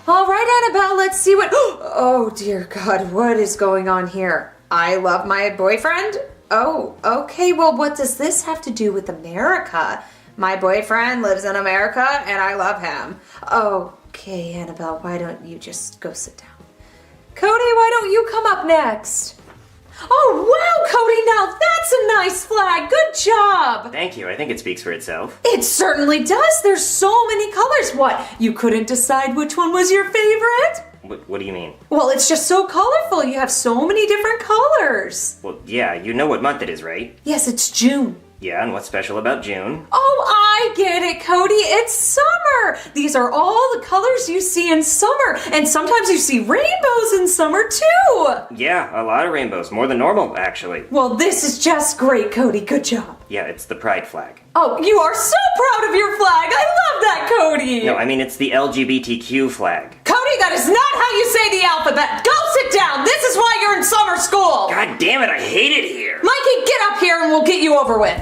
All right, Annabelle, let's see what... Oh, dear God, what is going on here? I love my boyfriend? Oh, okay, well, what does this have to do with America? My boyfriend lives in America, and I love him. Okay, Annabelle, why don't you just go sit down? Cody, why don't you come up next? Oh, wow, Cody, now that's a nice flag. Good job. Thank you. I think it speaks for itself. It certainly does. There's so many colors. What, you couldn't decide which one was your favorite? What do you mean? Well, it's just so colorful. You have so many different colors. Well, yeah, you know what month it is, right? Yes, it's June. Yeah, and what's special about June? Oh, I get it, Cody. It's summer. These are all the colors you see in summer. And sometimes you see rainbows in summer, too. Yeah, a lot of rainbows. More than normal, actually. Well, this is just great, Cody. Good job. Yeah, it's the pride flag. Oh, you are so proud of your flag. I love that, Cody. No, I mean, it's the LGBTQ flag. Cody, that is not how you say the alphabet. Go sit down. This is why you're in summer school. God damn it, I hate it here. Mikey, get up here and we'll get you over with.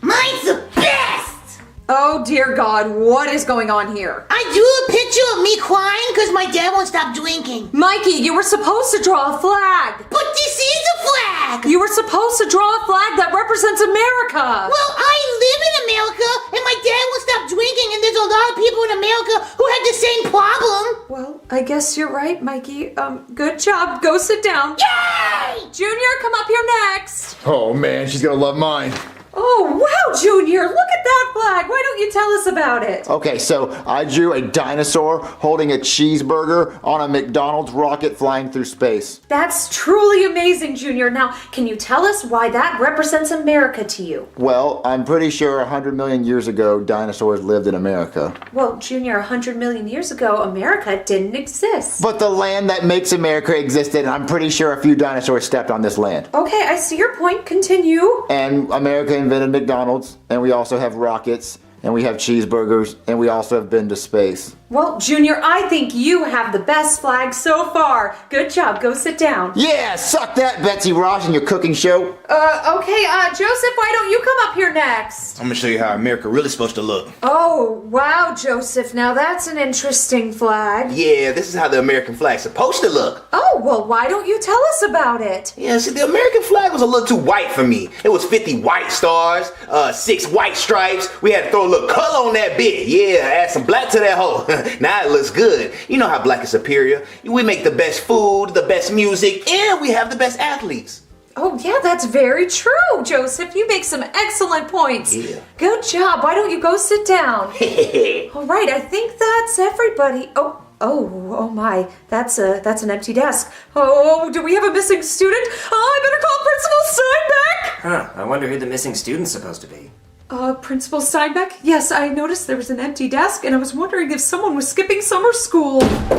Mine's the best! Oh, dear God, what is going on here? I drew a picture of me crying because my dad won't stop drinking. Mikey, you were supposed to draw a flag. But this is a flag! You were supposed to draw a flag that represents America. Well, I live in America, and my dad won't stop drinking, and there's a lot of people in America who have the same problem. Well, I guess you're right, Mikey. Good job. Go sit down. Yay! Junior, come up here next. Oh, man, she's gonna love mine. Oh, wow, Junior, look at that flag. Why don't you tell us about it? Okay, so I drew a dinosaur holding a cheeseburger on a McDonald's rocket flying through space. That's truly amazing, Junior. Now, can you tell us why that represents America to you? Well, I'm pretty sure 100 million years ago, dinosaurs lived in America. Well, Junior, 100 million years ago, America didn't exist. But the land that makes America existed, and I'm pretty sure a few dinosaurs stepped on this land. Okay, I see your point. Continue. And America invented McDonald's, and we also have rockets, and we have cheeseburgers, and we also have been to space. Well, Junior, I think you have the best flag so far. Good job. Go sit down. Yeah, suck that, Betsy Ross, and your cooking show. Okay, Joseph, why don't you come up here next? I'm gonna show you how America really supposed to look. Oh, wow, Joseph. Now that's an interesting flag. Yeah, this is how the American flag's supposed to look. Oh, well, why don't you tell us about it? Yeah, see, the American flag was a little too white for me. It was 50 white stars, 6 white stripes. We had to throw a little color on that bit. Yeah, add some black to that hole. Now it looks good. You know how black is superior. We make the best food, the best music, and we have the best athletes. Oh, yeah, that's very true, Joseph. You make some excellent points. Yeah. Good job. Why don't you go sit down? All right, I think that's everybody. Oh my, that's an empty desk. Oh, do we have a missing student? Oh, I better call Principal Steinbeck. Huh, I wonder who the missing student's supposed to be. Principal Steinbeck? Yes, I noticed there was an empty desk, and I was wondering if someone was skipping summer school. Flag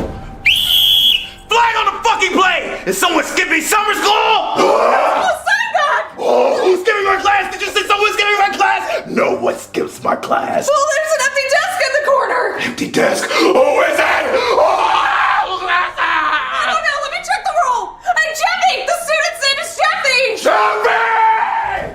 on the fucking plate! Is someone skipping summer school? Principal Steinbeck! Oh, who's skipping my class? Did you say someone's skipping my class? No one skips my class. Well, there's an empty desk in the corner. Empty desk? Who is it? I don't know. Let me check the roll. Hey, Jeffy! The student's name is Jeffy! Jeffy!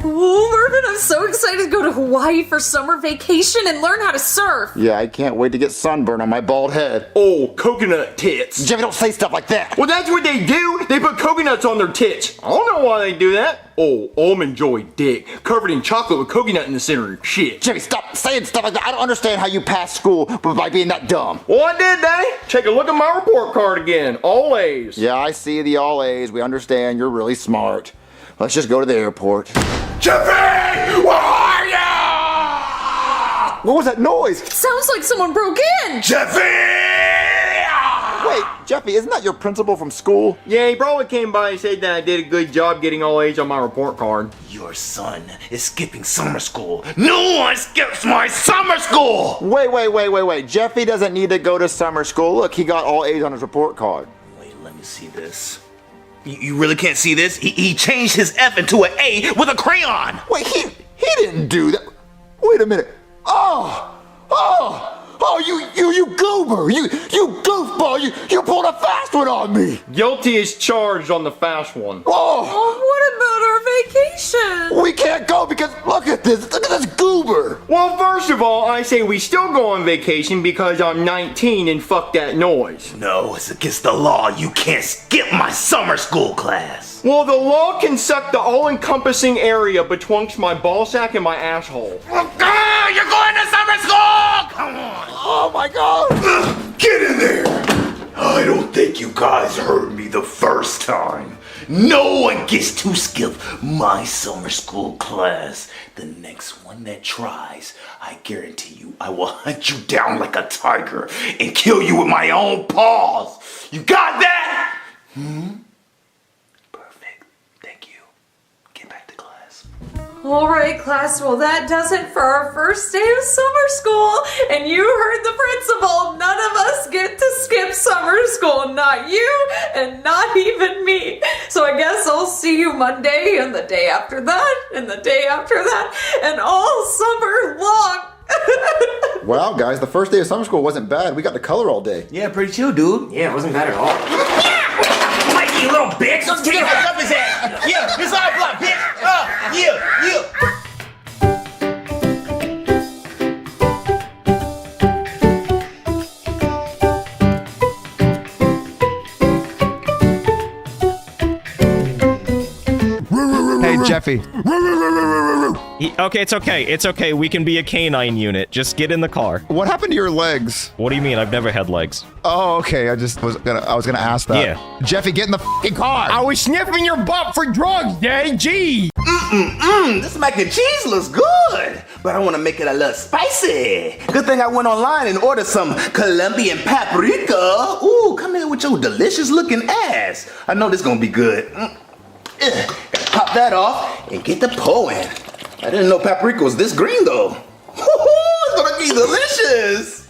Oh, Mervin, I'm so excited to go to Hawaii for summer vacation and learn how to surf. Yeah, I can't wait to get sunburn on my bald head. Oh, coconut tits. Jeffy, don't say stuff like that. Well, that's what they do. They put coconuts on their tits. I don't know why they do that. Oh, almond joy dick, covered in chocolate with coconut in the center. Shit. Jeffy, stop saying stuff like that. I don't understand how you passed school by being that dumb. Well, I did, Daddy. Take a look at my report card again. All A's. Yeah, I see the all A's. We understand you're really smart. Let's just go to the airport. Jeffy! Where are you? What was that noise? Sounds like someone broke in. Jeffy! Wait, Jeffy, isn't that your principal from school? Yeah, he probably came by and said that I did a good job getting all A's on my report card. Your son is skipping summer school. No one skips my summer school! Wait. Jeffy doesn't need to go to summer school. Look, he got all A's on his report card. Wait, let me see this. You really can't see this? He changed his F into an A with a crayon! Wait, he didn't do that. Wait a minute. Oh, you goober! You goofball! You pulled a fast one on me! Guilty is charged on the fast one. Oh! What about our vacation? We can't go because look at this goober! Well, first of all, I say we still go on vacation because I'm 19 and fuck that noise. No, it's against the law. You can't skip my summer school class. Well, the law can suck the all-encompassing area betwixt my ballsack and my asshole. You're going to summer school! Come on! Oh my god! Get in there! I don't think you guys heard me the first time. No one gets to skip my summer school class. The next one that tries, I guarantee you, I will hunt you down like a tiger and kill you with my own paws. You got that? Perfect. Thank you. Get back to class. All right, class. Well, that does it for our first day of summer school. And you heard the principal. None of us get to skip summer school. Not you and not even me. So I guess I'll see you Monday and the day after that and the day after that and all summer long. Wow, guys, the first day of summer school wasn't bad. We got to color all day. Yeah, pretty chill, dude. Yeah, it wasn't bad at all. Mikey, you little bitch! Let's take it up his ass! Yeah, it's our block, bitch! Yeah! Hey, Jeffy. Okay, it's okay. We can be a canine unit. Just get in the car. What happened to your legs? What do you mean? I've never had legs. Oh, okay. I was gonna ask that. Yeah. Jeffy, get in the fucking car. I was sniffing your butt for drugs, Daddy. Gee. This mac and cheese looks good, but I want to make it a little spicy. Good thing I went online and ordered some Colombian paprika. Ooh, come here with your delicious looking ass. I know this gonna be good. Pop that off and get the pouring. I didn't know paprika was this green though. It's gonna be delicious.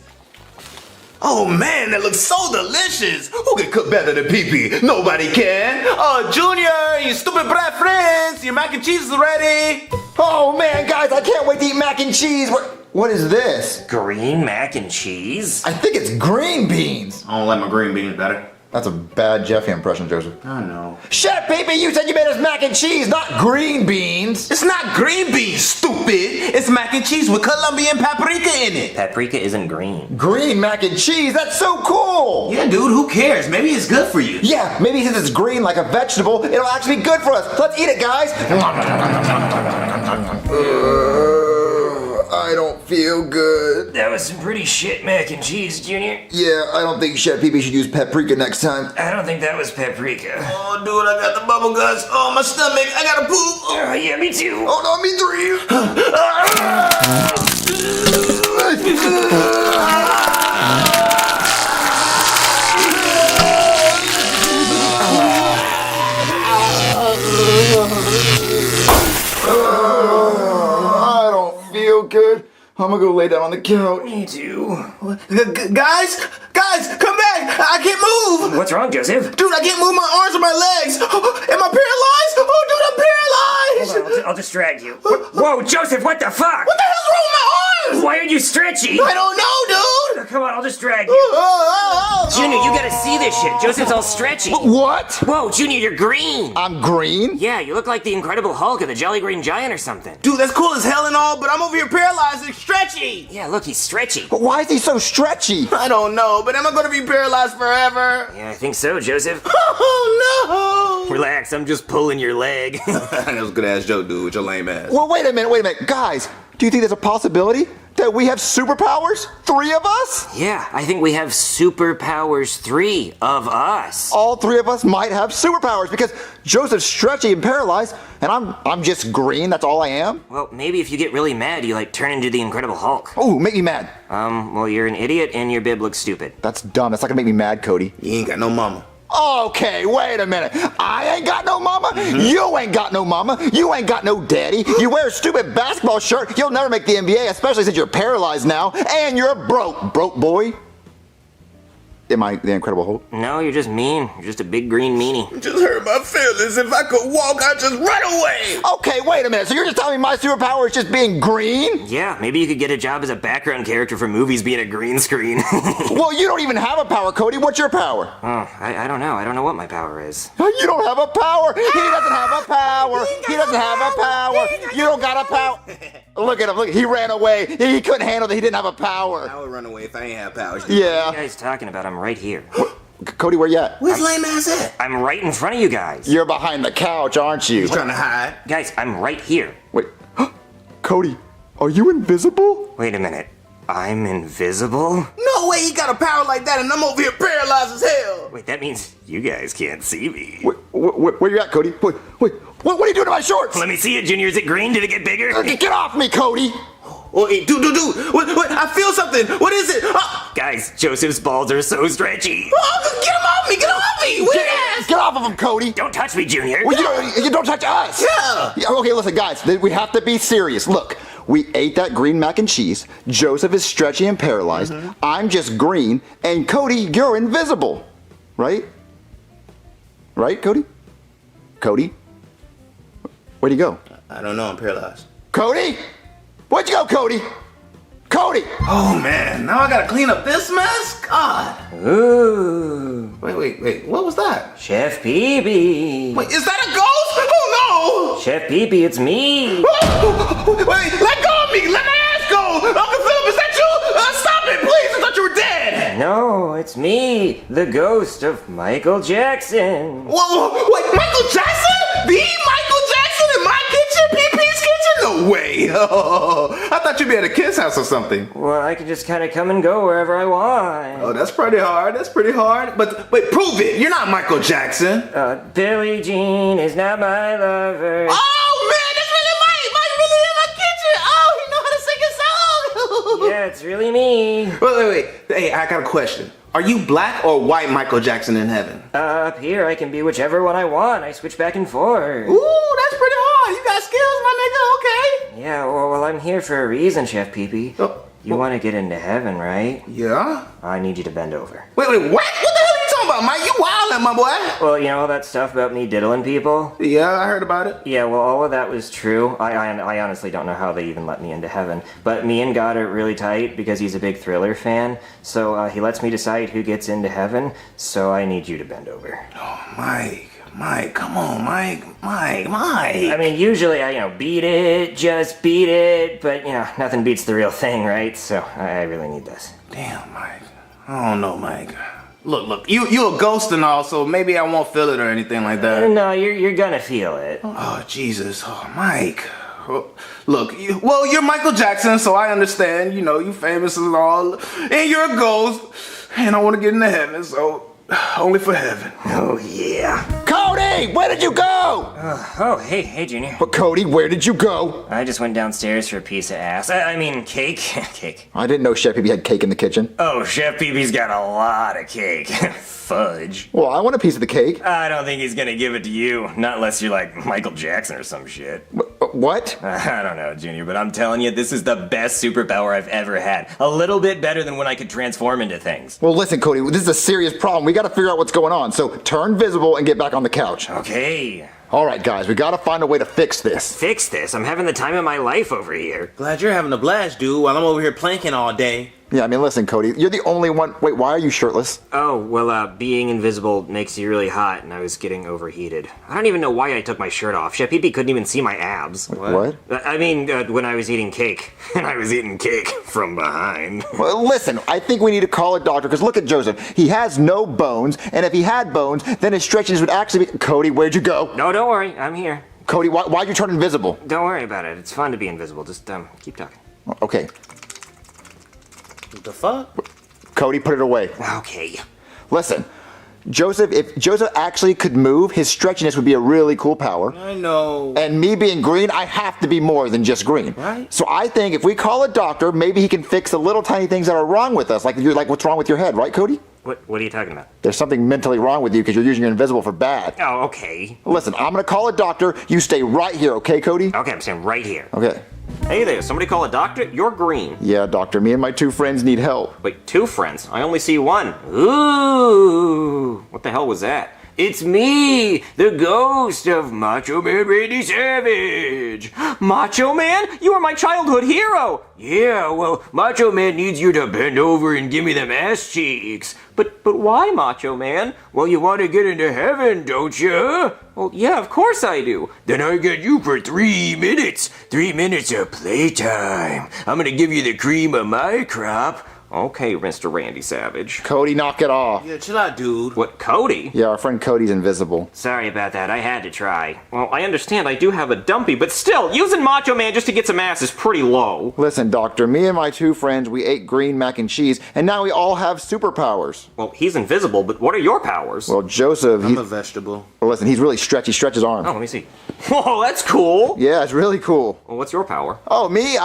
Oh man, that looks so delicious. Who can cook better than Pee-Pee? Nobody can. Oh, Junior, you stupid brat friends. Your mac and cheese is ready. Oh man, guys, I can't wait to eat mac and cheese. What is this? Green mac and cheese? I think it's green beans. I don't like my green beans better. That's a bad Jeffy impression, Joseph. I know. Shut up, baby! You said you made us mac and cheese, not green beans! It's not green beans, stupid! It's mac and cheese with Colombian paprika in it. Paprika isn't green. Green mac and cheese? That's so cool! Yeah, dude, who cares? Maybe it's good for you. Yeah, maybe since it's green like a vegetable, it'll actually be good for us. Let's eat it, guys! I don't feel good. That was some pretty shit mac and cheese, Junior. Yeah, I don't think Chef Pee-Pee should use paprika next time. I don't think that was paprika. Oh, dude, I got the bubble guts. Oh, my stomach. I gotta poop. Oh, yeah, me too. Oh, no, me I don't feel good. I'm gonna go lay down on the couch. Me too. Guys, come back. I can't move. What's wrong, Joseph? Dude, I can't move my arms or my legs. Am I paralyzed? Oh, dude, I'm paralyzed. Hold on, I'll distract you. Whoa, Joseph, what the fuck? What the hell's wrong with my arms? Why aren't you stretchy? I don't know, dude. Come on, I'll distract you. Junior, you gotta see this shit. Joseph's all stretchy. What? Whoa, Junior, you're green. I'm green? Yeah, you look like the Incredible Hulk or the Jolly Green Giant or something. Dude, that's cool as hell and all, but I'm over here paralyzed and stretchy. Yeah, look, he's stretchy. But why is he so stretchy? I don't know, but am I gonna be paralyzed forever? Yeah, I think so, Joseph. Oh, no. Relax, I'm just pulling your leg. That was a good ass joke, dude, with your lame ass. Well, wait a minute. Guys, do you think there's a possibility that we have superpowers? 3 of us? Yeah, I think we have superpowers, 3 of us. All 3 of us might have superpowers because Joseph's stretchy and paralyzed, and I'm just green. That's all I am. Well, maybe if you get really mad, you like turn into the Incredible Hulk. Oh, make me mad. Well, you're an idiot and your bib looks stupid. That's dumb. That's not gonna make me mad, Cody. You ain't got no mama. Okay, wait a minute. I ain't got no mama. You ain't got no mama. You ain't got no daddy. You wear a stupid basketball shirt. You'll never make the NBA, especially since you're paralyzed now. And you're a broke boy. Am I the Incredible Hulk? No, you're just mean. You're just a big green meanie. Just hurt my feelings. If I could walk, I'd just run away. Okay, wait a minute. So you're just telling me my superpower is just being green? Yeah, maybe you could get a job as a background character for movies being a green screen. Well, you don't even have a power, Cody. What's your power? Oh, I don't know. I don't know what my power is. You don't have a power. He doesn't have a power. He doesn't have a power. You don't got a power. Look at him. Look, he ran away. He couldn't handle that he didn't have a power. I would run away if I ain't have powers. Yeah. What are you guys talking about? I'm right here. Cody, where you at? Where's lame ass at? I'm right in front of you guys. You're behind the couch, aren't you? He's trying to hide. Guys, I'm right here. Wait. Cody, are you invisible? Wait a minute. I'm invisible? No way he got a power like that and I'm over here paralyzed as hell. Wait, that means you guys can't see me. Where you at, Cody? Wait. What are you doing to my shorts? Let me see it, Junior. Is it green? Did it get bigger? Get off me, Cody! Oh, hey, dude. What? I feel something. What is it? Guys, Joseph's balls are so stretchy. Oh, get him off me! Get him off me! Get off of him, Cody! Don't touch me, Junior. Well, you don't touch us! Yeah! Okay, listen, guys. We have to be serious. Look, we ate that green mac and cheese. Joseph is stretchy and paralyzed. I'm just green. And Cody, you're invisible. Right? Right, Cody? Cody? Where'd he go? I don't know. I'm paralyzed. Cody? Where'd you go, Cody? Cody! Oh, man. Now I gotta clean up this mess? God. Ooh. Wait. What was that? Chef Pee-Pee. Wait, is that a ghost? Oh, no! Chef Pee-Pee, it's me. Wait, let go of me! Let my ass go! Uncle Philip, is that you? Stop it, please! I thought you were dead! No, it's me, the ghost of Michael Jackson. Whoa, wait, Michael Jackson? The Michael Jackson in my kitchen? Pee-Pee's kitchen? No way! I thought you'd be at a kid's house or something. Well, I can just kind of come and go wherever I want. Oh, that's pretty hard. But wait, prove it. You're not Michael Jackson. Billie Jean is not my lover. Oh, man, that's really Mike. Mike really in my kitchen. Oh, he know how to sing a song. Yeah, it's really me. Wait. Hey, I got a question. Are you black or white Michael Jackson in heaven? Up here, I can be whichever one I want. I switch back and forth. Ooh, that's pretty hard. You got skills, my nigga. Okay. Yeah, well, I'm here for a reason, Chef Pee-Pee. You want to get into heaven, right? Yeah. I need you to bend over. Wait, what? What the hell are you talking up, Mike? You wildin', my boy. Well, you know all that stuff about me diddling people? Yeah, I heard about it. Yeah, well, all of that was true. I honestly don't know how they even let me into heaven. But me and God are really tight because he's a big Thriller fan. So he lets me decide who gets into heaven. So I need you to bend over. Oh, Mike, come on, Mike. I mean, usually I, beat it, just beat it. But, nothing beats the real thing, right? So I really need this. Damn, Mike. I don't know, Mike. Look, you a ghost and all, so maybe I won't feel it or anything like that. No, you're gonna feel it. Oh, Jesus. Oh, Mike. Look, you're Michael Jackson, so I understand. You famous and all. And you're a ghost. And I want to get into heaven, so only for heaven. Oh, yeah. Cody, where did you go? Hey, Junior. But Cody, where did you go? I just went downstairs for a piece of ass. I mean, cake. Cake. I didn't know Chef Pee-Pee had cake in the kitchen. Oh, Chef Pee-Pee's got a lot of cake. Fudge. Well, I want a piece of the cake. I don't think he's gonna give it to you. Not unless you're like Michael Jackson or some shit. What? I don't know, Junior, but I'm telling you, this is the best superpower I've ever had. A little bit better than when I could transform into things. Well, listen, Cody, this is a serious problem. We gotta figure out what's going on. So turn visible and get back on the couch. Okay. All right, guys, we gotta find a way to fix this. Fix this? I'm having the time of my life over here. Glad you're having a blast, dude, while I'm over here planking all day. Yeah, I mean, listen, Cody, you're the only one. Wait, why are you shirtless? Oh, well, being invisible makes you really hot, and I was getting overheated. I don't even know why I took my shirt off. Chef Pee-Pee couldn't even see my abs. What? I mean, when I was eating cake. And I was eating cake from behind. Well, listen, I think we need to call a doctor, because look at Joseph. He has no bones, and if he had bones, then his stretches would actually be... Cody, where'd you go? No, don't worry, I'm here. Cody, why'd you turn invisible? Don't worry about it. It's fun to be invisible. Just, keep talking. Okay. What the fuck? Cody, put it away. Okay. Listen, Joseph, if Joseph actually could move, his stretchiness would be a really cool power. I know. And me being green, I have to be more than just green. Right. So I think if we call a doctor, maybe he can fix the little tiny things that are wrong with us, like what's wrong with your head, right, Cody? What are you talking about? There's something mentally wrong with you because you're using your invisible for bad. Oh, okay. Listen, I'm gonna call a doctor. You stay right here, okay, Cody? Okay, I'm staying right here. Okay. Hey there, somebody call a doctor? You're green. Yeah, doctor, me and my two friends need help. Wait, two friends? I only see one. Ooh, what the hell was that? It's me, the ghost of Macho Man Randy Savage. Macho Man? You were my childhood hero. Yeah, well, Macho Man needs you to bend over and give me them ass cheeks. But why, Macho Man? Well, you want to get into heaven, don't you? Well, yeah, of course I do. Then I get you for 3 minutes. 3 minutes of playtime. I'm gonna give you the cream of my crop. Okay, Mr. Randy Savage. Cody, knock it off. Yeah, chill out, dude. What, Cody? Yeah, our friend Cody's invisible. Sorry about that, I had to try. Well, I understand I do have a dumpy, but still, using Macho Man just to get some ass is pretty low. Listen, doctor, me and my two friends, we ate green mac and cheese, and now we all have superpowers. Well, he's invisible, but what are your powers? Well, Joseph, I'm a vegetable. Well, listen, he's really stretchy. He stretches his arms. Oh, let me see. Whoa, that's cool. Yeah, it's really cool. Well, what's your power? Oh, me,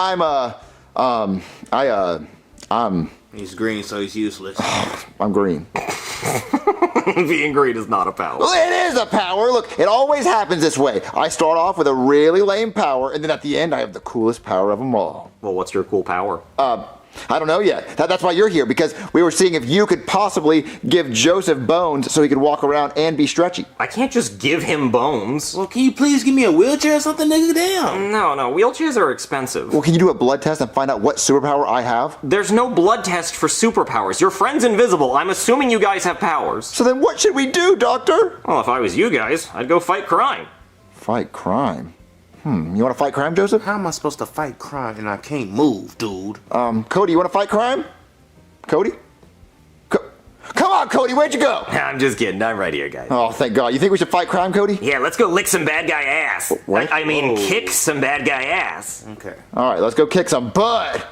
He's green, so he's useless. I'm green. Being green is not a power. Well, it is a power. Look, it always happens this way. I start off with a really lame power, and then at the end, I have the coolest power of them all. Well, what's your cool power? I don't know yet. That's why you're here, because we were seeing if you could possibly give Joseph bones so he could walk around and be stretchy. I can't just give him bones. Well, can you please give me a wheelchair or something, nigga? Damn. No, wheelchairs are expensive. Well, can you do a blood test and find out what superpower I have? There's no blood test for superpowers. Your friend's invisible. I'm assuming you guys have powers. So then what should we do, doctor? Well, if I was you guys, I'd go fight crime. Fight crime? You want to fight crime, Joseph? How am I supposed to fight crime and I can't move, dude? Cody, you want to fight crime? Cody? Come on, Cody, where'd you go? I'm just kidding, I'm right here, guys. Oh, thank God. You think we should fight crime, Cody? Yeah, let's go lick some bad guy ass. What? I mean, kick some bad guy ass. Okay. All right, let's go kick some butt.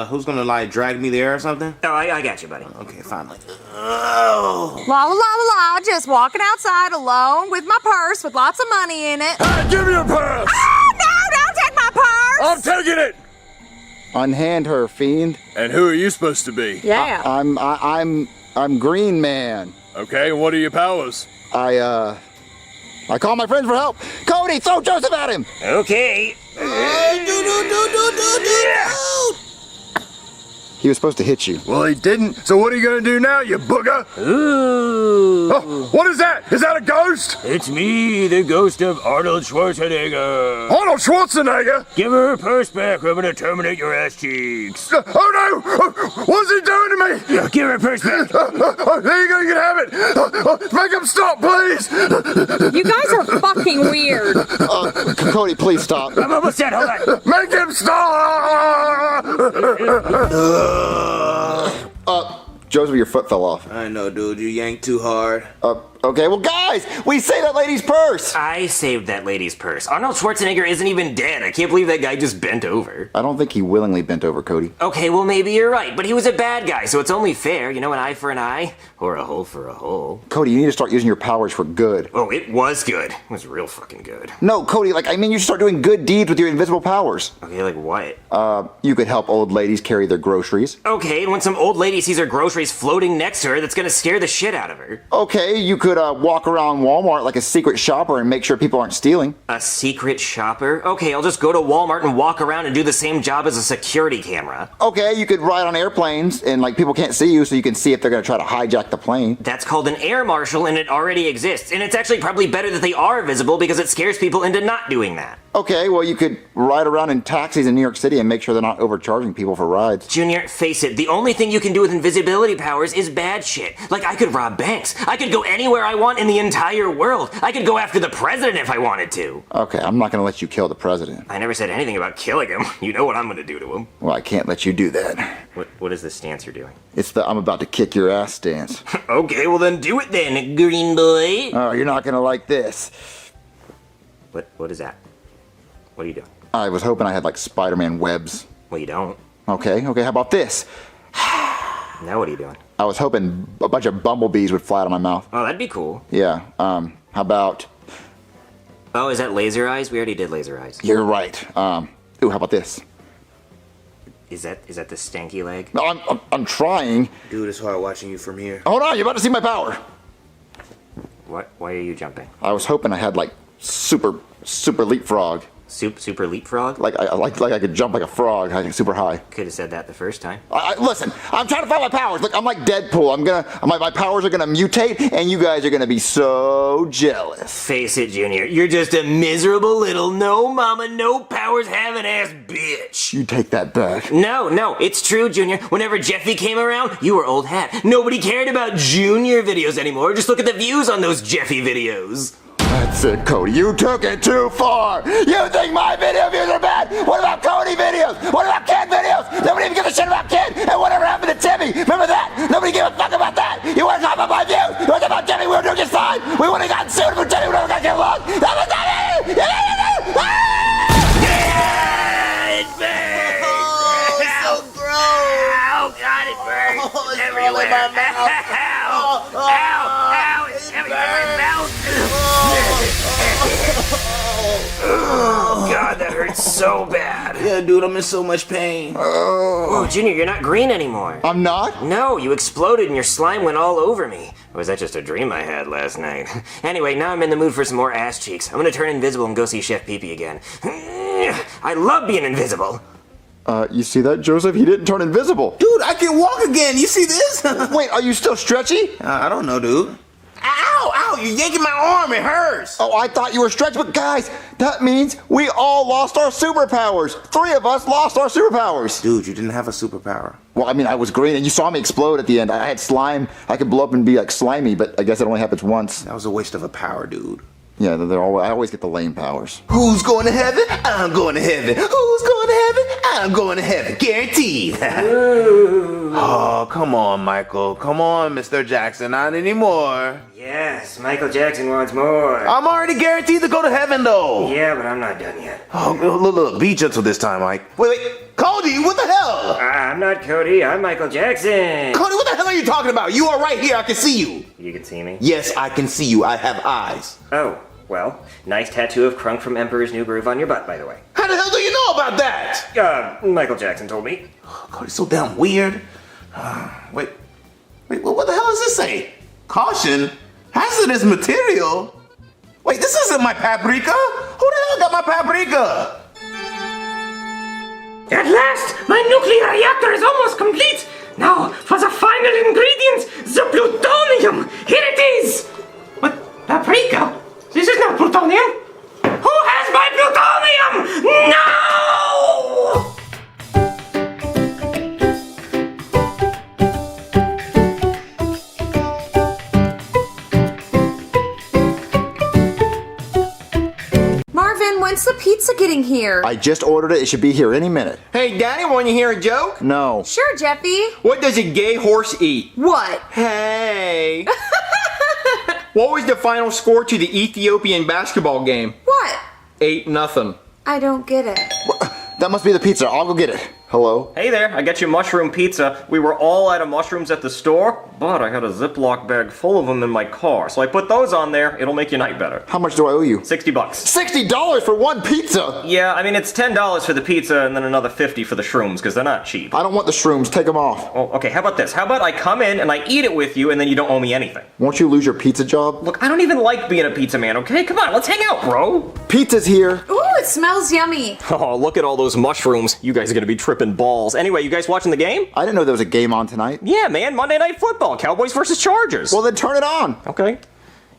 Who's gonna, like, drag me there or something? Oh, I got you, buddy. Okay, finally. Oh! La la la la la, just walking outside alone with my purse with lots of money in it. Hey, give me your purse! Oh, no, don't take my purse! I'm taking it! Unhand her, fiend. And who are you supposed to be? Yeah. I'm Green Man. Okay, and what are your powers? I call my friends for help. Cody, throw Joseph at him! Okay. He was supposed to hit you. Well, he didn't. So what are you gonna do now, you booger? Ooh. Oh, what is that? Is that a ghost? It's me, the ghost of Arnold Schwarzenegger. Arnold Schwarzenegger? Give her her purse back or I'm gonna terminate your ass cheeks. Oh no! What's he doing to me? Give her her purse back. There you go, you can have it. Make him stop, please. You guys are fucking weird. Cody, please stop. I'm almost dead, hold on. Make him stop! Joseph, your foot fell off. I know, dude. You yanked too hard. Okay, well, guys, we saved that lady's purse. I saved that lady's purse. Arnold Schwarzenegger isn't even dead. I can't believe that guy just bent over. I don't think he willingly bent over, Cody. Okay, well, maybe you're right, but he was a bad guy, so it's only fair. You know, an eye for an eye, or a hole for a hole. Cody, you need to start using your powers for good. Oh, it was good. It was real fucking good. No, Cody, you should start doing good deeds with your invisible powers. Okay, like what? You could help old ladies carry their groceries. Okay, and when some old lady sees her groceries floating next to her, that's gonna scare the shit out of her. Okay, you could walk around Walmart like a secret shopper and make sure people aren't stealing. A secret shopper? Okay, I'll just go to Walmart and walk around and do the same job as a security camera. Okay, you could ride on airplanes and people can't see you, so you can see if they're gonna try to hijack the plane. That's called an air marshal and it already exists. And it's actually probably better that they are visible because it scares people into not doing that. Okay, well, you could ride around in taxis in New York City and make sure they're not overcharging people for rides. Junior, face it, the only thing you can do with invisibility powers is bad shit. Like, I could rob banks. I could go anywhere I want in the entire world. I could go after the president if I wanted to. Okay, I'm not gonna let you kill the president. I never said anything about killing him. You know what I'm gonna do to him. Well, I can't let you do that. What is the stance you're doing? It's the I'm about to kick your ass stance. Okay, well then do it then, green boy. Oh, you're not gonna like this. What is that? What are you doing? I was hoping I had Spider-Man webs. Well, you don't. Okay, how about this? Now what are you doing? I was hoping a bunch of bumblebees would fly out of my mouth. Oh, that'd be cool. Yeah, how about... Oh, is that laser eyes? We already did laser eyes. You're right. Ooh, how about this? Is that the stanky leg? No, I'm trying. Dude, it's hard watching you from here. Hold on, you're about to see my power. What? Why are you jumping? I was hoping I had super leapfrog. Super leapfrog? I could jump like a frog, super high. Could have said that the first time. Listen, I'm trying to find my powers. Look, I'm like Deadpool. My powers are gonna mutate, and you guys are gonna be so jealous. Face it, Junior. You're just a miserable little no mama, no powers having ass bitch. You take that back. No, it's true, Junior. Whenever Jeffy came around, you were old hat. Nobody cared about Junior videos anymore. Just look at the views on those Jeffy videos. That's it, Cody. You took it too far. You think my video views are bad? What about Cody videos? What about Kid videos? Nobody even gives a shit about Kid. And whatever happened to Timmy? Remember that? Nobody gave a fuck about that. You weren't talking about my views. You weren't talking about Timmy. We were doing just fine. We would have gotten sued for Timmy. We never got get along. That was not it. Yeah, it burns. Oh, it's so gross. Oh, God, it burns. Oh, it's everywhere. all in my mouth. Ow, it's everywhere in my mouth. Oh, God, that hurts so bad. Yeah, dude, I'm in so much pain. Oh, Junior, you're not green anymore. I'm not? No, you exploded and your slime went all over me. Or was that just a dream I had last night? Anyway, now I'm in the mood for some more ass cheeks. I'm gonna turn invisible and go see Chef Pee Pee again. I love being invisible. You see that, Joseph? He didn't turn invisible. Dude, I can walk again. You see this? Wait, are you still stretchy? I don't know, dude. Ow, you're yanking my arm. It hurts. Oh, I thought you were stretched, but guys, that means we all lost our superpowers. 3 of us lost our superpowers. Dude, you didn't have a superpower. Well, I mean, I was green, and you saw me explode at the end. I had slime. I could blow up and be slimy, but I guess it only happens once. That was a waste of a power, dude. Yeah, I always get the lame powers. Who's going to heaven? I'm going to heaven. Who's going to heaven? I'm going to heaven. Guaranteed. Oh, come on, Michael. Come on, Mr. Jackson. Not anymore. Yes, Michael Jackson wants more. I'm already guaranteed to go to heaven, though. Yeah, but I'm not done yet. Oh, look. Be gentle this time, Mike. Wait. Cody, what the hell? I'm not Cody. I'm Michael Jackson. Cody, what the hell are you talking about? You are right here. I can see you. You can see me? Yes, I can see you. I have eyes. Oh, well, nice tattoo of Crunk from Emperor's New Groove on your butt, by the way. How the hell do you know about that? Michael Jackson told me. Cody's so damn weird. Wait, what the hell does this say? Caution, hazardous material? Wait, this isn't my paprika? Who the hell got my paprika? At last, my nuclear reactor is almost complete. Now, for the final ingredient, the plutonium. Here it is. What? Paprika? This is not plutonium. Who has my plutonium? No! Marvin, when's the pizza getting here? I just ordered it. It should be here any minute. Hey, Daddy, want to hear a joke? No. Sure, Jeffy. What does a gay horse eat? What? Hey. What was the final score to the Ethiopian basketball game? What? 8-0. I don't get it. That must be the pizza. I'll go get it. Hello? Hey there, I got you mushroom pizza. We were all out of mushrooms at the store, but I had a Ziploc bag full of them in my car. So I put those on there. It'll make your night better. How much do I owe you? $60. $60 for one pizza? Yeah, I mean, it's $10 for the pizza and then another $50 for the shrooms, because they're not cheap. I don't want the shrooms. Take them off. Oh, okay, how about this? How about I come in and I eat it with you and then you don't owe me anything? Won't you lose your pizza job? Look, I don't even like being a pizza man, okay? Come on, let's hang out, bro. Pizza's here. Ooh, it smells yummy. Oh, look at all those mushrooms. You guys are gonna be tripping balls. Anyway, you guys watching the game? I didn't know there was a game on tonight. Yeah, man, Monday Night Football. Cowboys versus Chargers. Well, then turn it on. Okay.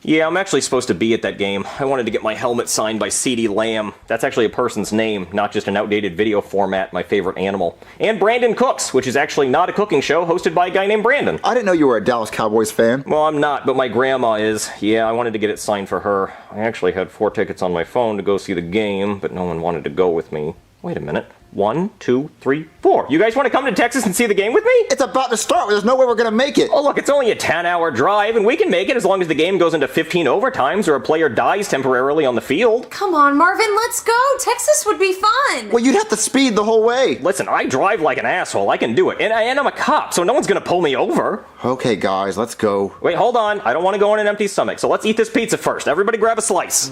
Yeah, I'm actually supposed to be at that game. I wanted to get my helmet signed by C.D. Lamb. That's actually a person's name, not just an outdated video format, my favorite animal. And Brandon Cooks, which is actually not a cooking show hosted by a guy named Brandon. I didn't know you were a Dallas Cowboys fan. Well, I'm not, but my grandma is. Yeah, I wanted to get it signed for her. I actually had 4 tickets on my phone to go see the game, but no one wanted to go with me. Wait a minute. 1, 2, 3, 4. You guys want to come to Texas and see the game with me? It's about to start. There's no way we're going to make it. Oh, look, it's only a 10-hour drive, and we can make it as long as the game goes into 15 overtimes or a player dies temporarily on the field. Come on, Marvin, let's go. Texas would be fun. Well, you'd have to speed the whole way. Listen, I drive like an asshole. I can do it. And I'm a cop, so no one's going to pull me over. Okay, guys, let's go. Wait, hold on. I don't want to go on an empty stomach, so let's eat this pizza first. Everybody grab a slice.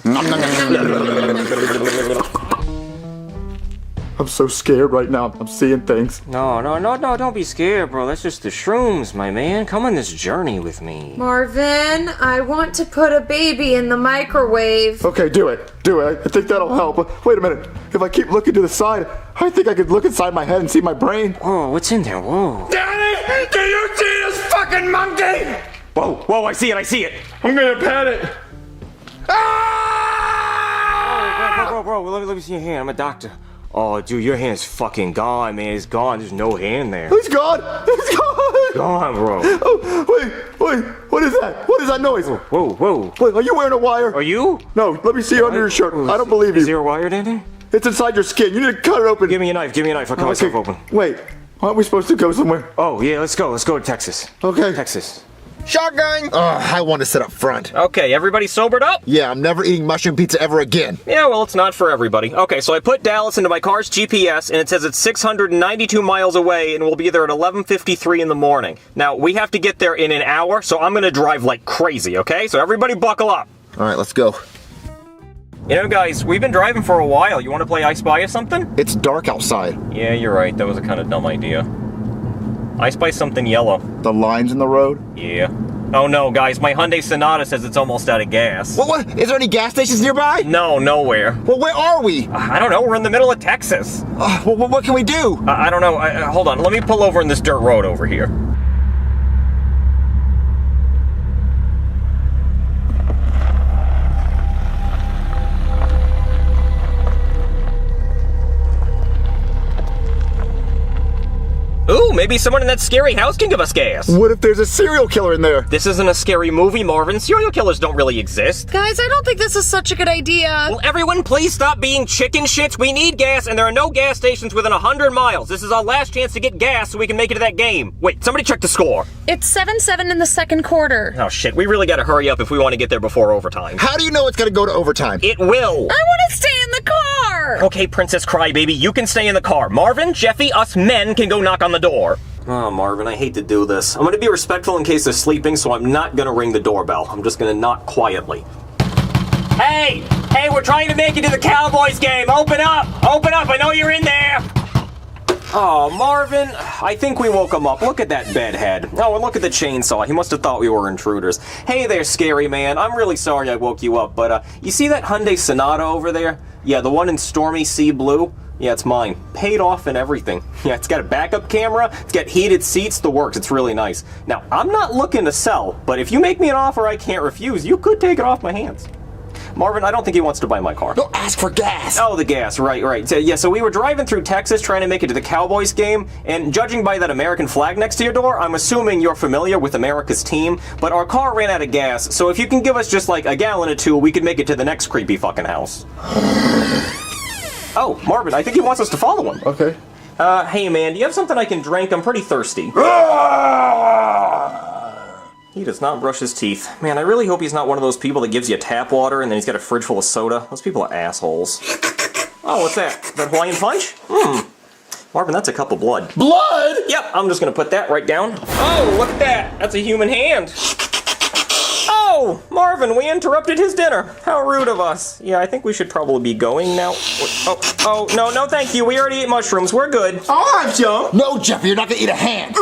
I'm so scared right now. I'm seeing things. No, don't be scared, bro. That's just the shrooms, my man. Come on this journey with me. Marvin, I want to put a baby in the microwave. Okay, do it. Do it. I think that'll help. Wait a minute. If I keep looking to the side, I think I could look inside my head and see my brain. Whoa, what's in there? Whoa. Daddy, do you see this fucking monkey? Whoa, I see it. I'm gonna pet it. Bro, let me see your hand. I'm a doctor. Oh, dude, your hand's fucking gone, man. It's gone. There's no hand there. He's gone. He's gone. Gone, bro. Oh, wait. What is that? What is that noise? Whoa. Wait, are you wearing a wire? Are you? No, let me see you under your shirt. I don't believe you. Is there a wire in there? It's inside your skin. You need to cut it open. Give me a knife. I'll cut myself open. Wait, aren't we supposed to go somewhere? Oh, yeah, let's go. Let's go to Texas. Okay. Texas. Shotgun! I want to sit up front. Okay, everybody sobered up? Yeah, I'm never eating mushroom pizza ever again. Yeah, well, it's not for everybody. Okay, so I put Dallas into my car's GPS, and it says it's 692 miles away, and we'll be there at 11:53 in the morning. Now, we have to get there in an hour, so I'm gonna drive like crazy, okay? So everybody buckle up. All right, let's go. You know, guys, we've been driving for a while. You want to play I Spy or something? It's dark outside. Yeah, you're right. That was a kind of dumb idea. I Spy something yellow. The lines in the road? Yeah. Oh no, guys, my Hyundai Sonata says it's almost out of gas. What? Is there any gas stations nearby? No, nowhere. Well, where are we? I don't know, we're in the middle of Texas. Well, what can we do? I don't know, hold on, let me pull over in this dirt road over here. Ooh, maybe someone in that scary house can give us gas. What if there's a serial killer in there? This isn't a scary movie, Marvin. Serial killers don't really exist. Guys, I don't think this is such a good idea. Well, everyone, please stop being chicken shits. We need gas, and there are no gas stations within 100 miles. This is our last chance to get gas so we can make it to that game. Wait, somebody check the score. It's 7-7 in the second quarter. Oh, shit. We really gotta hurry up if we want to get there before overtime. How do you know it's gonna go to overtime? It will. I want to stay in the car. Okay, Princess Crybaby, you can stay in the car. Marvin, Jeffy, us men can go knock on the door. Oh, Marvin, I hate to do this. I'm gonna be respectful in case they're sleeping, so I'm not gonna ring the doorbell. I'm just gonna knock quietly. Hey, we're trying to make it to the Cowboys game. Open up, I know you're in there. Oh, Marvin, I think we woke him up. Look at that bedhead. Oh, and look at the chainsaw. He must have thought we were intruders. Hey there, scary man. I'm really sorry I woke you up, but you see that Hyundai Sonata over there? Yeah, the one in stormy sea blue? Yeah, it's mine. Paid off and everything. Yeah, it's got a backup camera, it's got heated seats, the works. It's really nice. Now, I'm not looking to sell, but if you make me an offer I can't refuse, you could take it off my hands. Marvin, I don't think he wants to buy my car. No, ask for gas. Oh, the gas, right. So we were driving through Texas trying to make it to the Cowboys game, and judging by that American flag next to your door, I'm assuming you're familiar with America's team, but our car ran out of gas, so if you can give us just like a gallon or two, we could make it to the next creepy fucking house. Oh, Marvin, I think he wants us to follow him. Okay. Hey man, do you have something I can drink? I'm pretty thirsty. He does not brush his teeth. Man, I really hope he's not one of those people that gives you tap water and then he's got a fridge full of soda. Those people are assholes. Oh, what's that? That Hawaiian punch? Marvin, that's a cup of blood. Blood? Yep, I'm just gonna put that right down. Oh, look at that. That's a human hand. Oh, Marvin, we interrupted his dinner. How rude of us. Yeah, I think we should probably be going now. Oh, no, thank you. We already ate mushrooms. We're good. I'll have some. No, Jeffy, you're not gonna eat a hand.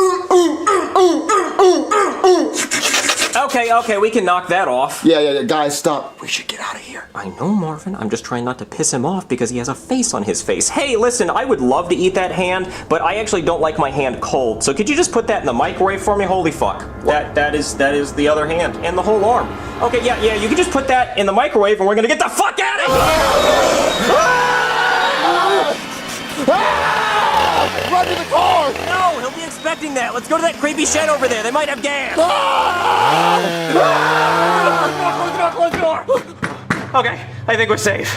Okay, we can knock that off. Yeah, guys, stop. We should get out of here. I know, Marvin. I'm just trying not to piss him off because he has a face on his face. Hey, listen, I would love to eat that hand, but I actually don't like my hand cold. So could you just put that in the microwave for me? Holy fuck. That is the other hand and the whole arm. Okay, yeah, you can just put that in the microwave and we're gonna get the fuck out of here! Run to the car! No, he'll be expecting that. Let's go to that creepy shed over there. They might have gas. Close the door. Okay, I think we're safe.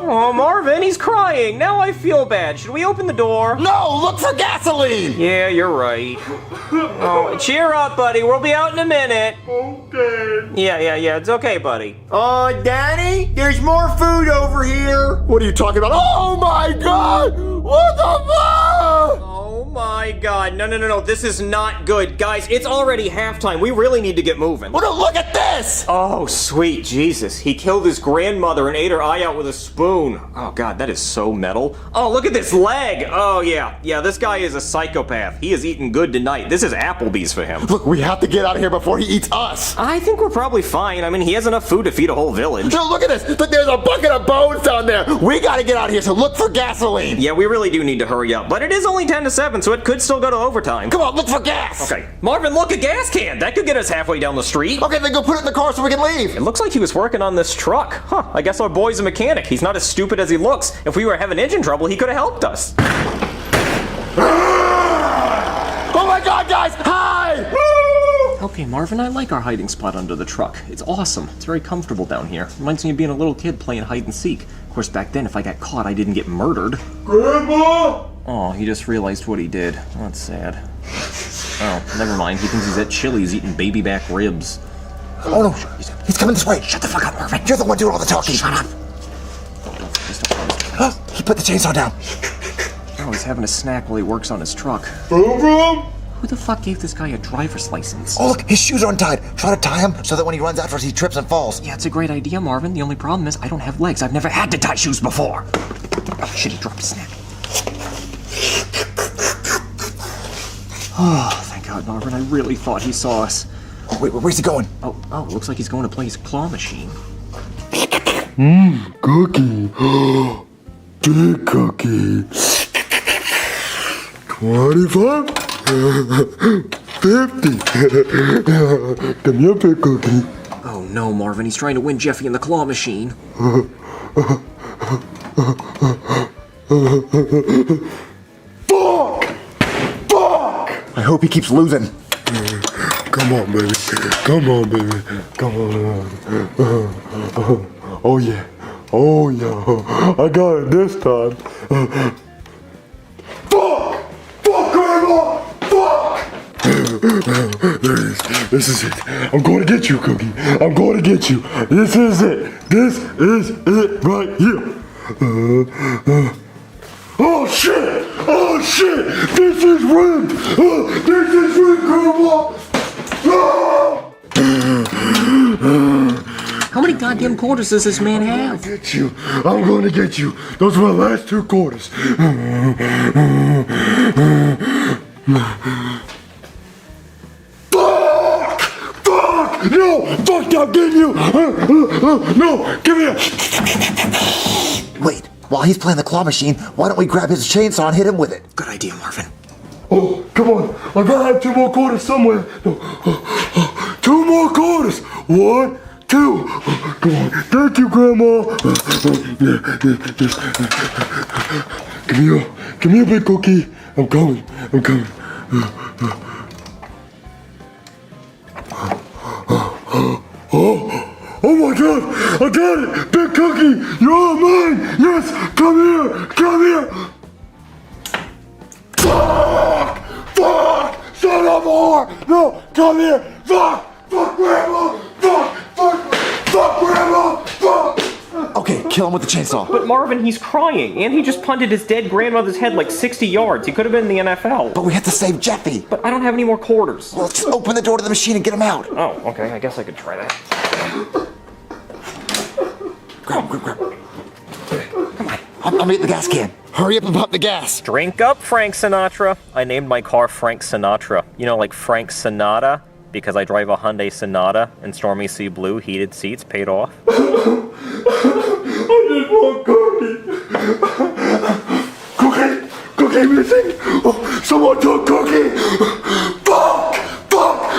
Oh, Marvin, he's crying. Now I feel bad. Should we open the door? No, look for gasoline! Yeah, you're right. Oh, cheer up, buddy. We'll be out in a minute. Okay. Yeah, it's okay, buddy. Daddy, there's more food over here. What are you talking about? Oh my God! What the fuck? Oh my God, no, this is not good. Guys, it's already halftime. We really need to get moving. Well, no, look at this! Oh, sweet Jesus. He killed his grandmother and ate her eye out with a spoon. Oh God, that is so metal. Oh, look at this leg. Oh yeah, this guy is a psychopath. He is eating good tonight. This is Applebee's for him. Look, we have to get out of here before he eats us. I think we're probably fine. I mean, he has enough food to feed a whole village. No, look at this. Look, there's a bucket of bones down there. We gotta get out of here, so look for gasoline. Yeah, we really do need to hurry up. But it is only 10 to 7, so it could still go to overtime. Come on, look for gas. Okay. Marvin, look, a gas can. That could get us halfway down the street. Okay, then go put it in the car so we can leave. It looks like he was working on this truck. Huh, I guess our boy's a mechanic. He's not as stupid as he looks. If we were having engine trouble, he could have helped us. Oh my God, guys, hide! Okay, Marvin, I like our hiding spot under the truck. It's awesome. It's very comfortable down here. Reminds me of being a little kid playing hide and seek. Of course, back then, if I got caught, I didn't get murdered. Grandma! Oh, he just realized what he did. Oh, that's sad. Oh, never mind. He thinks he's at Chili's eating baby back ribs. Oh no, he's coming this way. Shut the fuck up, Marvin. You're the one doing all the talking. Shut up. He put the chainsaw down. Oh, he's having a snack while he works on his truck. Boom, boom. Who the fuck gave this guy a driver's license? Oh, look, his shoes are untied. Try to tie him so that when he runs after us, he trips and falls. Yeah, it's a great idea, Marvin. The only problem is I don't have legs. I've never had to tie shoes before. Oh, shit, he dropped his snack. Oh, thank God, Marvin. I really thought he saw us. Oh, wait, where's he going? Oh, looks like he's going to play his claw machine. Cookie. Big cookie. 25? 50. Give me a big cookie. Oh no, Marvin. He's trying to win Jeffy in the claw machine. Fuck! I hope he keeps losing. Come on, baby. Come on, baby. Come on. Oh, yeah. Oh, yeah. I got it this time. Fuck! Fuck, Grandma! Fuck! There it is. This is it. I'm going to get you, Cookie. I'm going to get you. This is it. This is it right here. Oh, shit! Oh, shit! This is rigged! This is rigged, Grandma! How many goddamn quarters does this man have? Get you. I'm going to get you. Those are my last 2 quarters. Fuck! Fuck! No! Fuck! I'm getting you! No! Give me a... Wait, While he's playing the claw machine, why don't we grab his chainsaw and hit him with it? Good idea, Marvin. Oh, come on. I gotta have 2 more quarters somewhere. No. 2 more quarters. 1, 2. Come on. Thank you, Grandma. Come here, big cookie. I'm coming. Oh my God! I got it! Big cookie! You're mine! Yes! Come here! Fuck! Son of a whore! No! Come here! Fuck! Grandma! Fuck, Grandma! Fuck! Okay, kill him with the chainsaw. But Marvin, he's crying, and he just punted his dead grandmother's head like 60 yards. He could have been in the NFL. But we have to save Jeffy. But I don't have any more quarters. Well, just open the door to the machine and get him out. Oh, okay, I guess I could try that. Grab. Come on, I'll meet the gas can. Hurry up and pop the gas. Drink up, Frank Sinatra. I named my car Frank Sinatra. You know, like Frank Sonata, because I drive a Hyundai Sonata in Stormy Sea Blue, heated seats, paid off. I just want cookie. Cookie missing. Oh, someone took cookie. Fuck.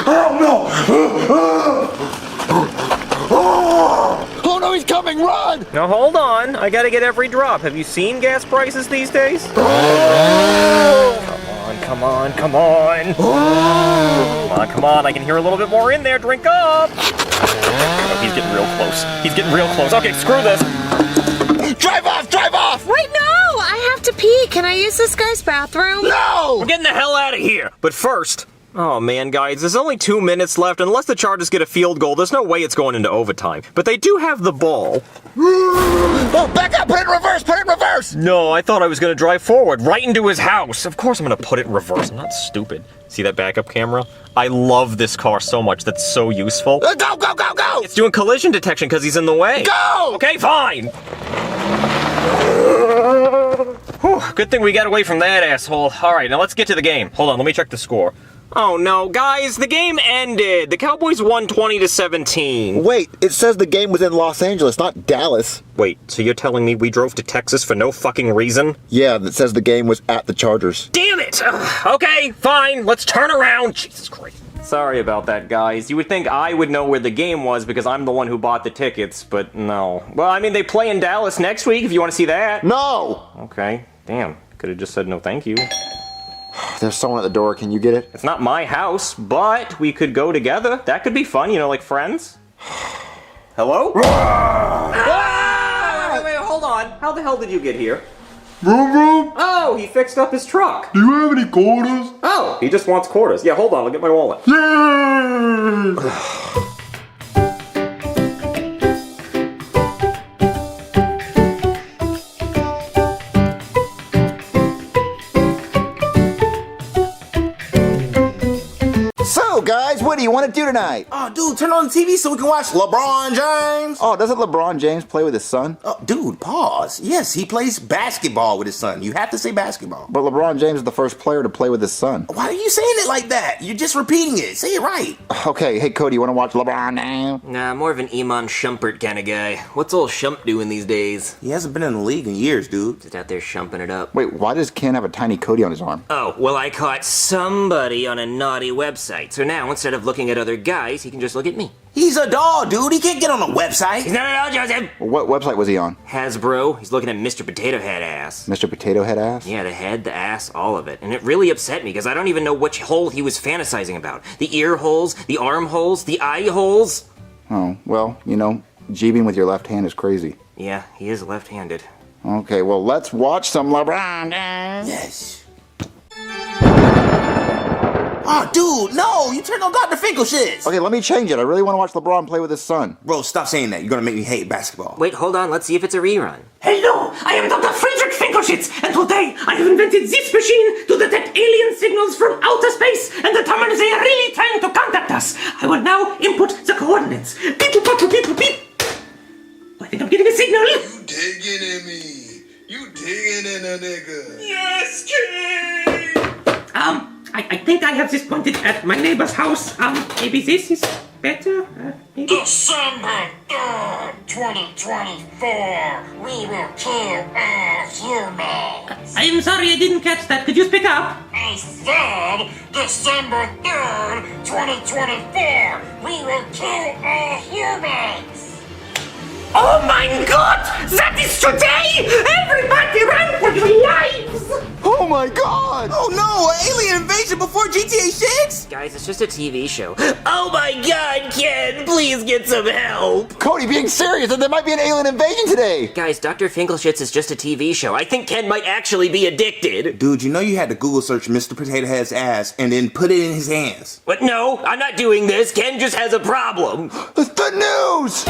Hell no. Oh no, he's coming, run! Now hold on, I gotta get every drop. Have you seen gas prices these days? Come on. Come on, I can hear a little bit more in there. Drink up! Oh, he's getting real close. Okay, screw this. Drive off! Wait, no! I have to pee. Can I use this guy's bathroom? No! We're getting the hell out of here. But first... Oh man, guys, there's only 2 minutes left. Unless the Chargers get a field goal, there's no way it's going into overtime. But they do have the ball. Oh, back up! Put it in reverse! No, I thought I was gonna drive forward, right into his house. Of course I'm gonna put it in reverse. I'm not stupid. See that backup camera? I love this car so much. That's so useful. Go! It's doing collision detection because he's in the way. Go! Okay, fine. Whew, good thing we got away from that asshole. All right, now let's get to the game. Hold on, let me check the score. Oh no, guys, the game ended. The Cowboys won 20-17. Wait, it says the game was in Los Angeles, not Dallas. Wait, so you're telling me we drove to Texas for no fucking reason? Yeah, it says the game was at the Chargers. Damn it! Okay, fine, let's turn around. Jesus Christ. Sorry about that, guys. You would think I would know where the game was because I'm the one who bought the tickets, but no. Well, I mean, they play in Dallas next week if you want to see that. No! Okay, damn. Could have just said no thank you. There's someone at the door, can you get it? It's not my house, but we could go together. That could be fun, you know, like friends. Hello? Wait, hold on. How the hell did you get here? Vroom. Oh, he fixed up his truck. Do you have any quarters? Oh, he just wants quarters. Yeah, hold on, I'll get my wallet. Yay! So, guys, what do you want to do tonight? Oh, dude, turn on the TV so we can watch LeBron James. Oh, doesn't LeBron James play with his son? Oh, dude, pause. Yes, he plays basketball with his son. You have to say basketball. But LeBron James is the first player to play with his son. Why are you saying it like that? You're just repeating it. Say it right. Okay, hey, Cody, you want to watch LeBron now? Nah, more of an Iman Shumpert kind of guy. What's old Shump doing these days? He hasn't been in the league in years, dude. Just out there shumping it up. Wait, why does Ken have a tiny Cody on his arm? Oh, well, I caught somebody on a naughty website. So now, instead of looking at other guys, he can just look at me. He's a doll, dude. He can't get on a website. He's not a doll, Joseph. What website was he on? Hasbro. He's looking at Mr. Potato Head ass. Mr. Potato Head ass? Yeah, the head, the ass, all of it. And it really upset me because I don't even know which hole he was fantasizing about. The ear holes, the arm holes, the eye holes. Oh, well, you know, jeebing with your left hand is crazy. Yeah, he is left-handed. Okay, well, let's watch some LeBron. Yes. Oh, dude, no! You turned on Dr. Finkel shit! Okay, let me change it. I really want to watch LeBron play with his son. Bro, stop saying that. You're gonna make me hate basketball. Wait, hold on. Let's see if it's a rerun. Hello, I am Dr. Friedrich Finkelschitz, and today I have invented this machine to detect alien signals from outer space and determine if they are really trying to contact us. I will now input the coordinates. Beep, beep, beep, beep, beep. I think I'm getting a signal. You digging in me. You digging in a nigga. Yes, kid. I think I have this pointed at my neighbor's house. Maybe this is Better? Maybe? December 3rd, 2024, we will kill all humans. I'm sorry, I didn't catch that. Could you speak up? I said December 3rd, 2024, we will kill all humans. Oh my god! That is today! Everybody run for your lives! Oh my god! Oh no, an alien invasion before GTA 6? Guys, it's just a TV show. Oh my god, Ken, please get some help! Cody, being serious, there might be an alien invasion today! Guys, Dr. Finkelshitz is just a TV show. I think Ken might actually be addicted. Dude, you know you had to Google search Mr. Potato Head's ass and then put it in his hands. But no, I'm not doing this. Ken just has a problem. It's the news!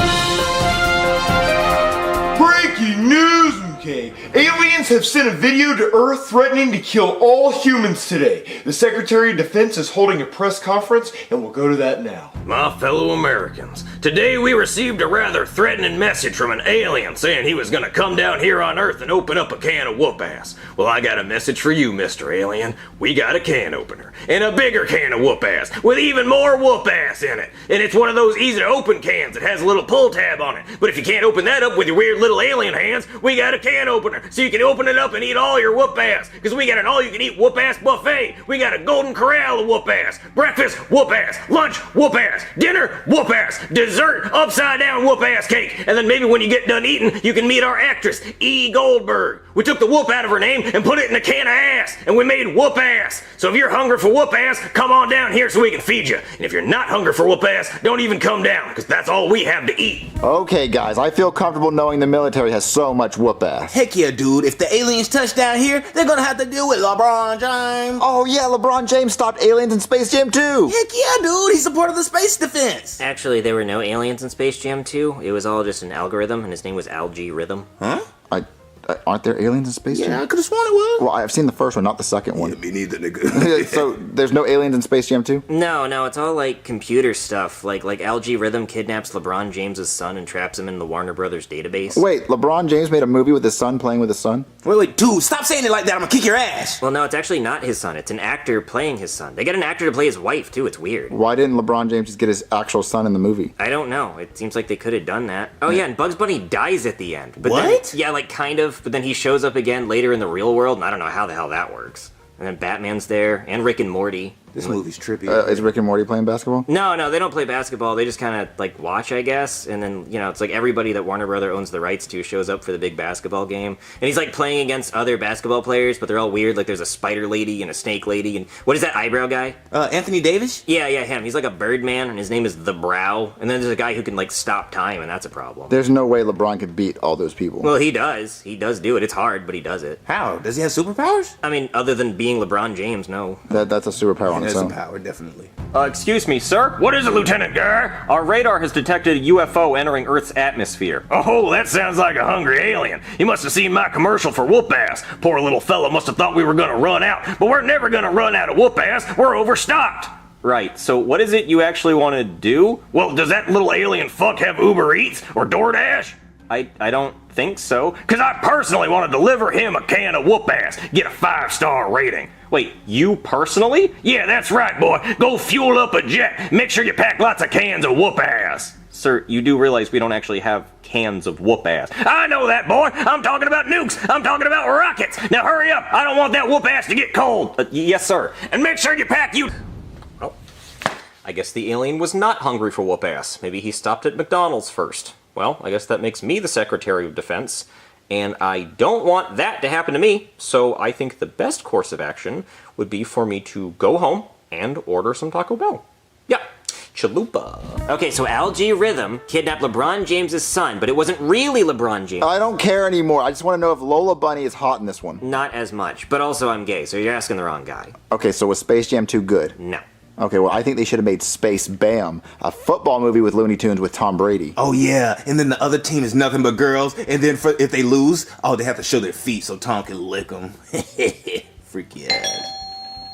Breaking news, okay? Aliens have sent a video to Earth threatening to kill all humans today. The Secretary of Defense is holding a press conference, and we'll go to that now. My fellow Americans, today we received a rather threatening message from an alien saying he was gonna come down here on Earth and open up a can of whoop-ass. Well, I got a message for you, Mr. Alien. We got a can opener, and a bigger can of whoop-ass, with even more whoop-ass in it. And it's one of those easy-to-open cans that has a little pull tab on it. But if you can't open that up with your weird little alien hands, we got a can opener, so you can open it up and eat all your whoop-ass. Because we got an all-you-can-eat whoop-ass buffet. We got a golden corral of whoop-ass. Breakfast, whoop-ass. Lunch, whoop-ass. Dinner, whoop-ass. Dessert, upside-down whoop-ass cake. And then maybe when you get done eating, you can meet our actress, E. Goldberg. We took the whoop out of her name and put it in a can of ass, and we made whoop-ass. So if you're hungry for whoop-ass, come on down here so we can feed you. And if you're not hungry for whoop-ass, don't even come down, because that's all we have to eat. Okay, guys, I feel comfortable knowing the military has so much whoop-ass. Heck yeah, dude. If the aliens touch down here, they're gonna have to deal with LeBron James. Oh yeah, LeBron James stopped aliens in Space Jam 2. Heck yeah, dude. He's a part of the space defense. Actually, there were no aliens in Space Jam 2. It was all just an algorithm, and his name was Algae Rhythm. Huh? Aren't there aliens in Space Jam? Yeah, I could have sworn it was. Well, I've seen the first one, not the second one. Yeah, me neither, nigga. So there's no aliens in Space Jam 2? No, it's all like computer stuff. Like Algae Rhythm kidnaps LeBron James's son and traps him in the Warner Brothers database. Wait, LeBron James made a movie with his son playing with his son? Wait, dude, stop saying it like that. I'm gonna kick your ass. Well, no, it's actually not his son. It's an actor playing his son. They get an actor to play his wife, too. It's weird. Why didn't LeBron James just get his actual son in the movie? I don't know. It seems like they could have done that. Oh, yeah, and Bugs Bunny dies at the end. But what? Then, yeah, like kind of. But then he shows up again later in the real world, and I don't know how the hell that works. And then Batman's there, and Rick and Morty. This movie's trippy. Is Rick and Morty playing basketball? No, they don't play basketball. They just kind of like watch, I guess. And then, it's like everybody that Warner Brother owns the rights to shows up for the big basketball game. And he's like playing against other basketball players, but they're all weird. Like there's a spider lady and a snake lady. And what is that eyebrow guy? Anthony Davis? Yeah, him. He's like a bird man, and his name is The Brow. And then there's a guy who can like stop time, and that's a problem. There's no way LeBron could beat all those people. Well, he does. He does do it. It's hard, but he does it. How? Does he have superpowers? I mean, other than being LeBron James, no. That's a superpower on its own. That's a power, definitely. Excuse me, sir? What is it, Lieutenant Gar? Our radar has detected a UFO entering Earth's atmosphere. Oh, that sounds like a hungry alien. He must have seen my commercial for whoop-ass. Poor little fella must have thought we were gonna run out. But we're never gonna run out of whoop-ass. We're overstocked. Right, so what is it you actually want to do? Well, does that little alien fuck have Uber Eats or DoorDash? I don't think so. Because I personally want to deliver him a can of whoop-ass. Get a 5-star rating. Wait, you personally? Yeah, that's right, boy. Go fuel up a jet. Make sure you pack lots of cans of whoop-ass. Sir, you do realize we don't actually have cans of whoop-ass. I know that, boy. I'm talking about nukes. I'm talking about rockets. Now hurry up. I don't want that whoop-ass to get cold. Yes, sir. And make sure you pack you... Oh, I guess the alien was not hungry for whoop-ass. Maybe he stopped at McDonald's first. Well, I guess that makes me the Secretary of Defense, and I don't want that to happen to me, so I think the best course of action would be for me to go home and order some Taco Bell. Yeah, chalupa. Okay, so Algae Rhythm kidnapped LeBron James's son, but it wasn't really LeBron James. I don't care anymore. I just want to know if Lola Bunny is hot in this one. Not as much, but also I'm gay, so you're asking the wrong guy. Okay, so was Space Jam 2 good? No. Okay, well, I think they should have made Space Bam, a football movie with Looney Tunes with Tom Brady. Oh, yeah. And then the other team is nothing but girls. And then if they lose, they have to show their feet so Tom can lick them. Freaky ass.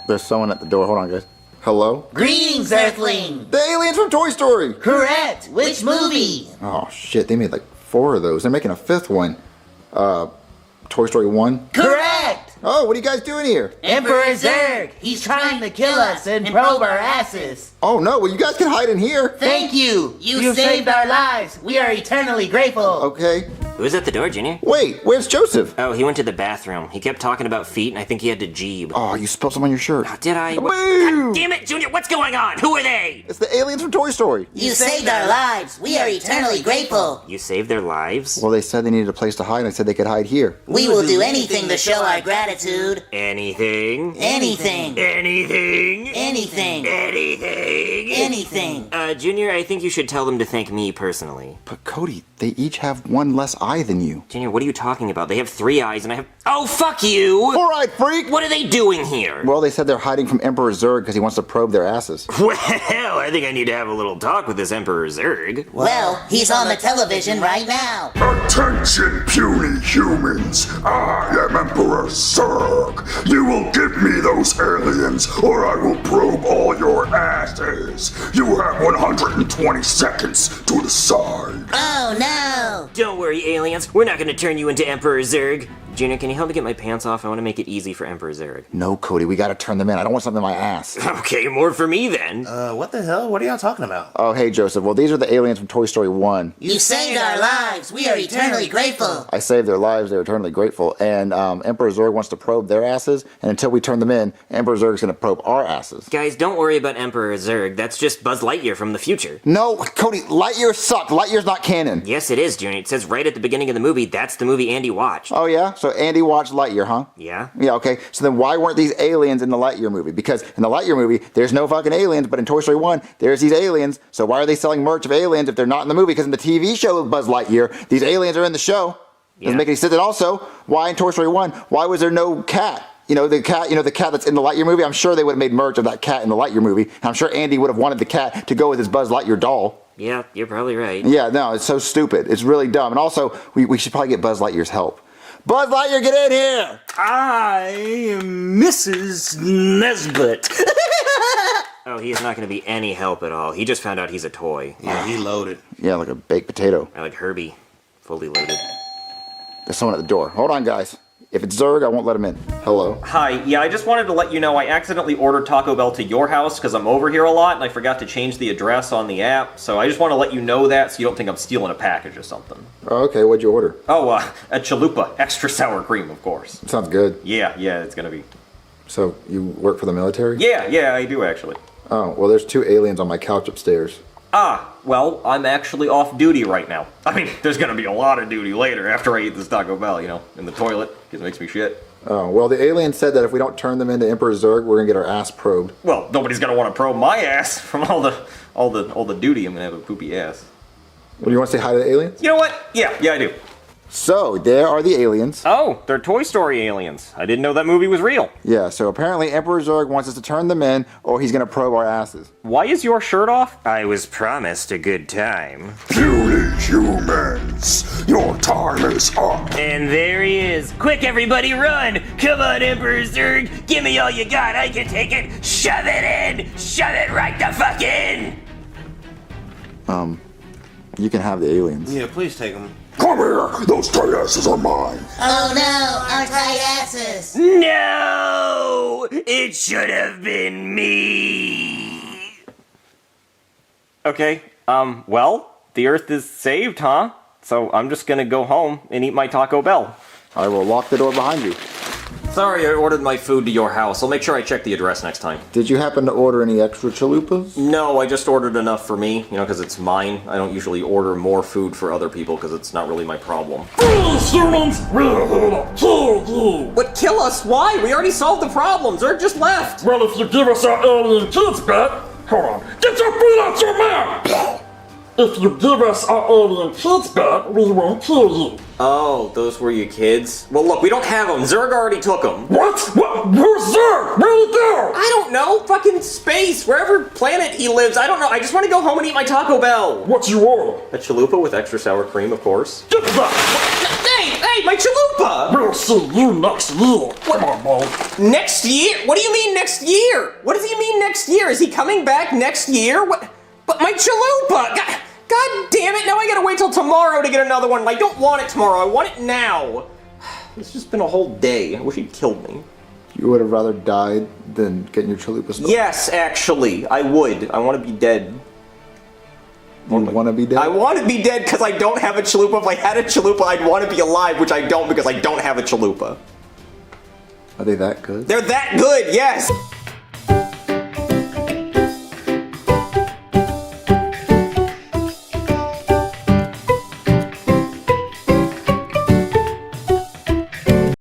There's someone at the door. Hold on, guys. Hello? Greetings, Earthling! The aliens from Toy Story! Correct! Which movie? Oh, shit. They made like 4 of those. They're making a 5th one. Toy Story 1? Correct! Oh, what are you guys doing here? Emperor Zurg, he's trying to kill us and probe our asses. Oh no, well you guys can hide in here. Thank you. You saved our lives. We are eternally grateful. Okay. Who's at the door, Junior? Wait, where's Joseph? Oh, he went to the bathroom. He kept talking about feet, and I think he had to jeeb. Oh, you spilled some on your shirt. Oh, did I? Boo! God damn it, Junior, what's going on? Who are they? It's the aliens from Toy Story. You saved our lives. We are eternally grateful. You saved their lives? Well, they said they needed a place to hide, and I said they could hide here. We will do anything to show our gratitude. Anything? Anything. Anything? Anything. Anything? Anything. Junior, I think you should tell them to thank me personally. But Cody, they each have one less eye than you. Junior, what are you talking about? They have 3 eyes and I have... Oh, fuck you! All right, freak! What are they doing here? Well, they said they're hiding from Emperor Zurg because he wants to probe their asses. Well, I think I need to have a little talk with this Emperor Zurg. Well, he's on the television right now. Attention, puny humans! I am Emperor Zurg. You will give me those aliens, or I will probe all your asses. You have 120 seconds to decide. Oh no! Don't worry, aliens. We're not going to turn you into Emperor Zurg. Junior, can you help me get my pants off? I want to make it easy for Emperor Zurg. No, Cody, we gotta turn them in. I don't want something in my ass. Okay, more for me then. What the hell? What are y'all talking about? Oh, hey, Joseph. Well, these are the aliens from Toy Story 1. You saved our lives. We are eternally grateful. I saved their lives. They're eternally grateful. And Emperor Zurg wants to probe their asses. And until we turn them in, Emperor Zurg's gonna probe our asses. Guys, don't worry about Emperor Zurg. That's just Buzz Lightyear from the future. No, Cody, Lightyear sucked. Lightyear's not canon. Yes, it is, Junior. It says right at the beginning of the movie, that's the movie Andy watched. Oh, yeah? So Andy watched Lightyear, huh? Yeah. Yeah, okay. So then why weren't these aliens in the Lightyear movie? Because in the Lightyear movie, there's no fucking aliens, but in Toy Story 1, there's these aliens. So why are they selling merch of aliens if they're not in the movie? Because in the TV show of Buzz Lightyear, these aliens are in the show. Doesn't make any sense. And also, why in Toy Story 1, why was there no cat? The cat that's in the Lightyear movie, I'm sure they would have made merch of that cat in the Lightyear movie. And I'm sure Andy would have wanted the cat to go with his Buzz Lightyear doll. Yeah, you're probably right. Yeah, no, it's so stupid. It's really dumb. And also, we should probably get Buzz Lightyear's help. Buzz Lightyear, get in here! I am Mrs. Nesbitt. Oh, he is not going to be any help at all. He just found out he's a toy. Yeah, he loaded. Yeah, like a baked potato. I like Herbie. Fully loaded. There's someone at the door. Hold on, guys. If it's Zurg, I won't let him in. Hello. Hi, yeah, I just wanted to let you know I accidentally ordered Taco Bell to your house because I'm over here a lot and I forgot to change the address on the app, so I just want to let you know that so you don't think I'm stealing a package or something. Oh, okay, what'd you order? Oh, a chalupa, extra sour cream, of course. Sounds good. Yeah, it's gonna be. So, you work for the military? Yeah, I do actually. Oh, well, there's 2 aliens on my couch upstairs. Well, I'm actually off duty right now. I mean, there's gonna be a lot of duty later after I eat this Taco Bell, in the toilet, because it makes me shit. Oh, well, the alien said that if we don't turn them into Emperor Zurg, we're gonna get our ass probed. Well, nobody's gonna want to probe my ass from all the duty. I'm gonna have a poopy ass. Well, you want to say hi to the aliens? You know what? Yeah, I do. So, there are the aliens. Oh, they're Toy Story aliens. I didn't know that movie was real. Yeah, so apparently Emperor Zurg wants us to turn them in, or he's gonna probe our asses. Why is your shirt off? I was promised a good time. Puny humans, your time is up. And there he is. Quick, everybody, run! Come on, Emperor Zurg. Give me all you got. I can take it. Shove it in. Shove it right the fuck in. You can have the aliens. Yeah, please take them. Come here, those tight asses are mine. Oh no, our tight asses. No! It should have been me. Okay, well, the Earth is saved, huh? So I'm just gonna go home and eat my Taco Bell. I will lock the door behind you. Sorry, I ordered my food to your house. I'll make sure I check the address next time. Did you happen to order any extra chalupas? No, I just ordered enough for me, because it's mine. I don't usually order more food for other people because it's not really my problem. Please, humans, we'll kill you. What, kill us? Why? We already solved the problem. Zurg just left. Well, if you give us our alien kids back, hold on, get your food out your mouth. If you give us our alien kids back, we won't kill you. Oh, those were your kids? Well, look, we don't have them. Zurg already took them. What? Where's Zurg? Where'd he go? I don't know. Fucking space. Wherever planet he lives. I don't know. I just want to go home and eat my Taco Bell. What you order? A chalupa with extra sour cream, of course. Get back! Hey, my chalupa! We'll see you next year. Come on, boy. Next year? What do you mean next year? What does he mean next year? Is he coming back next year? What? But my chalupa! God damn it, now I gotta wait till tomorrow to get another one. I don't want it tomorrow, I want it now. It's just been a whole day. I wish he'd killed me. You would have rather died than getting your chalupa stolen? Yes, actually, I would. I want to be dead. You want to be dead? I want to be dead because I don't have a chalupa. If I had a chalupa, I'd want to be alive, which I don't because I don't have a chalupa. Are they that good? They're that good, yes!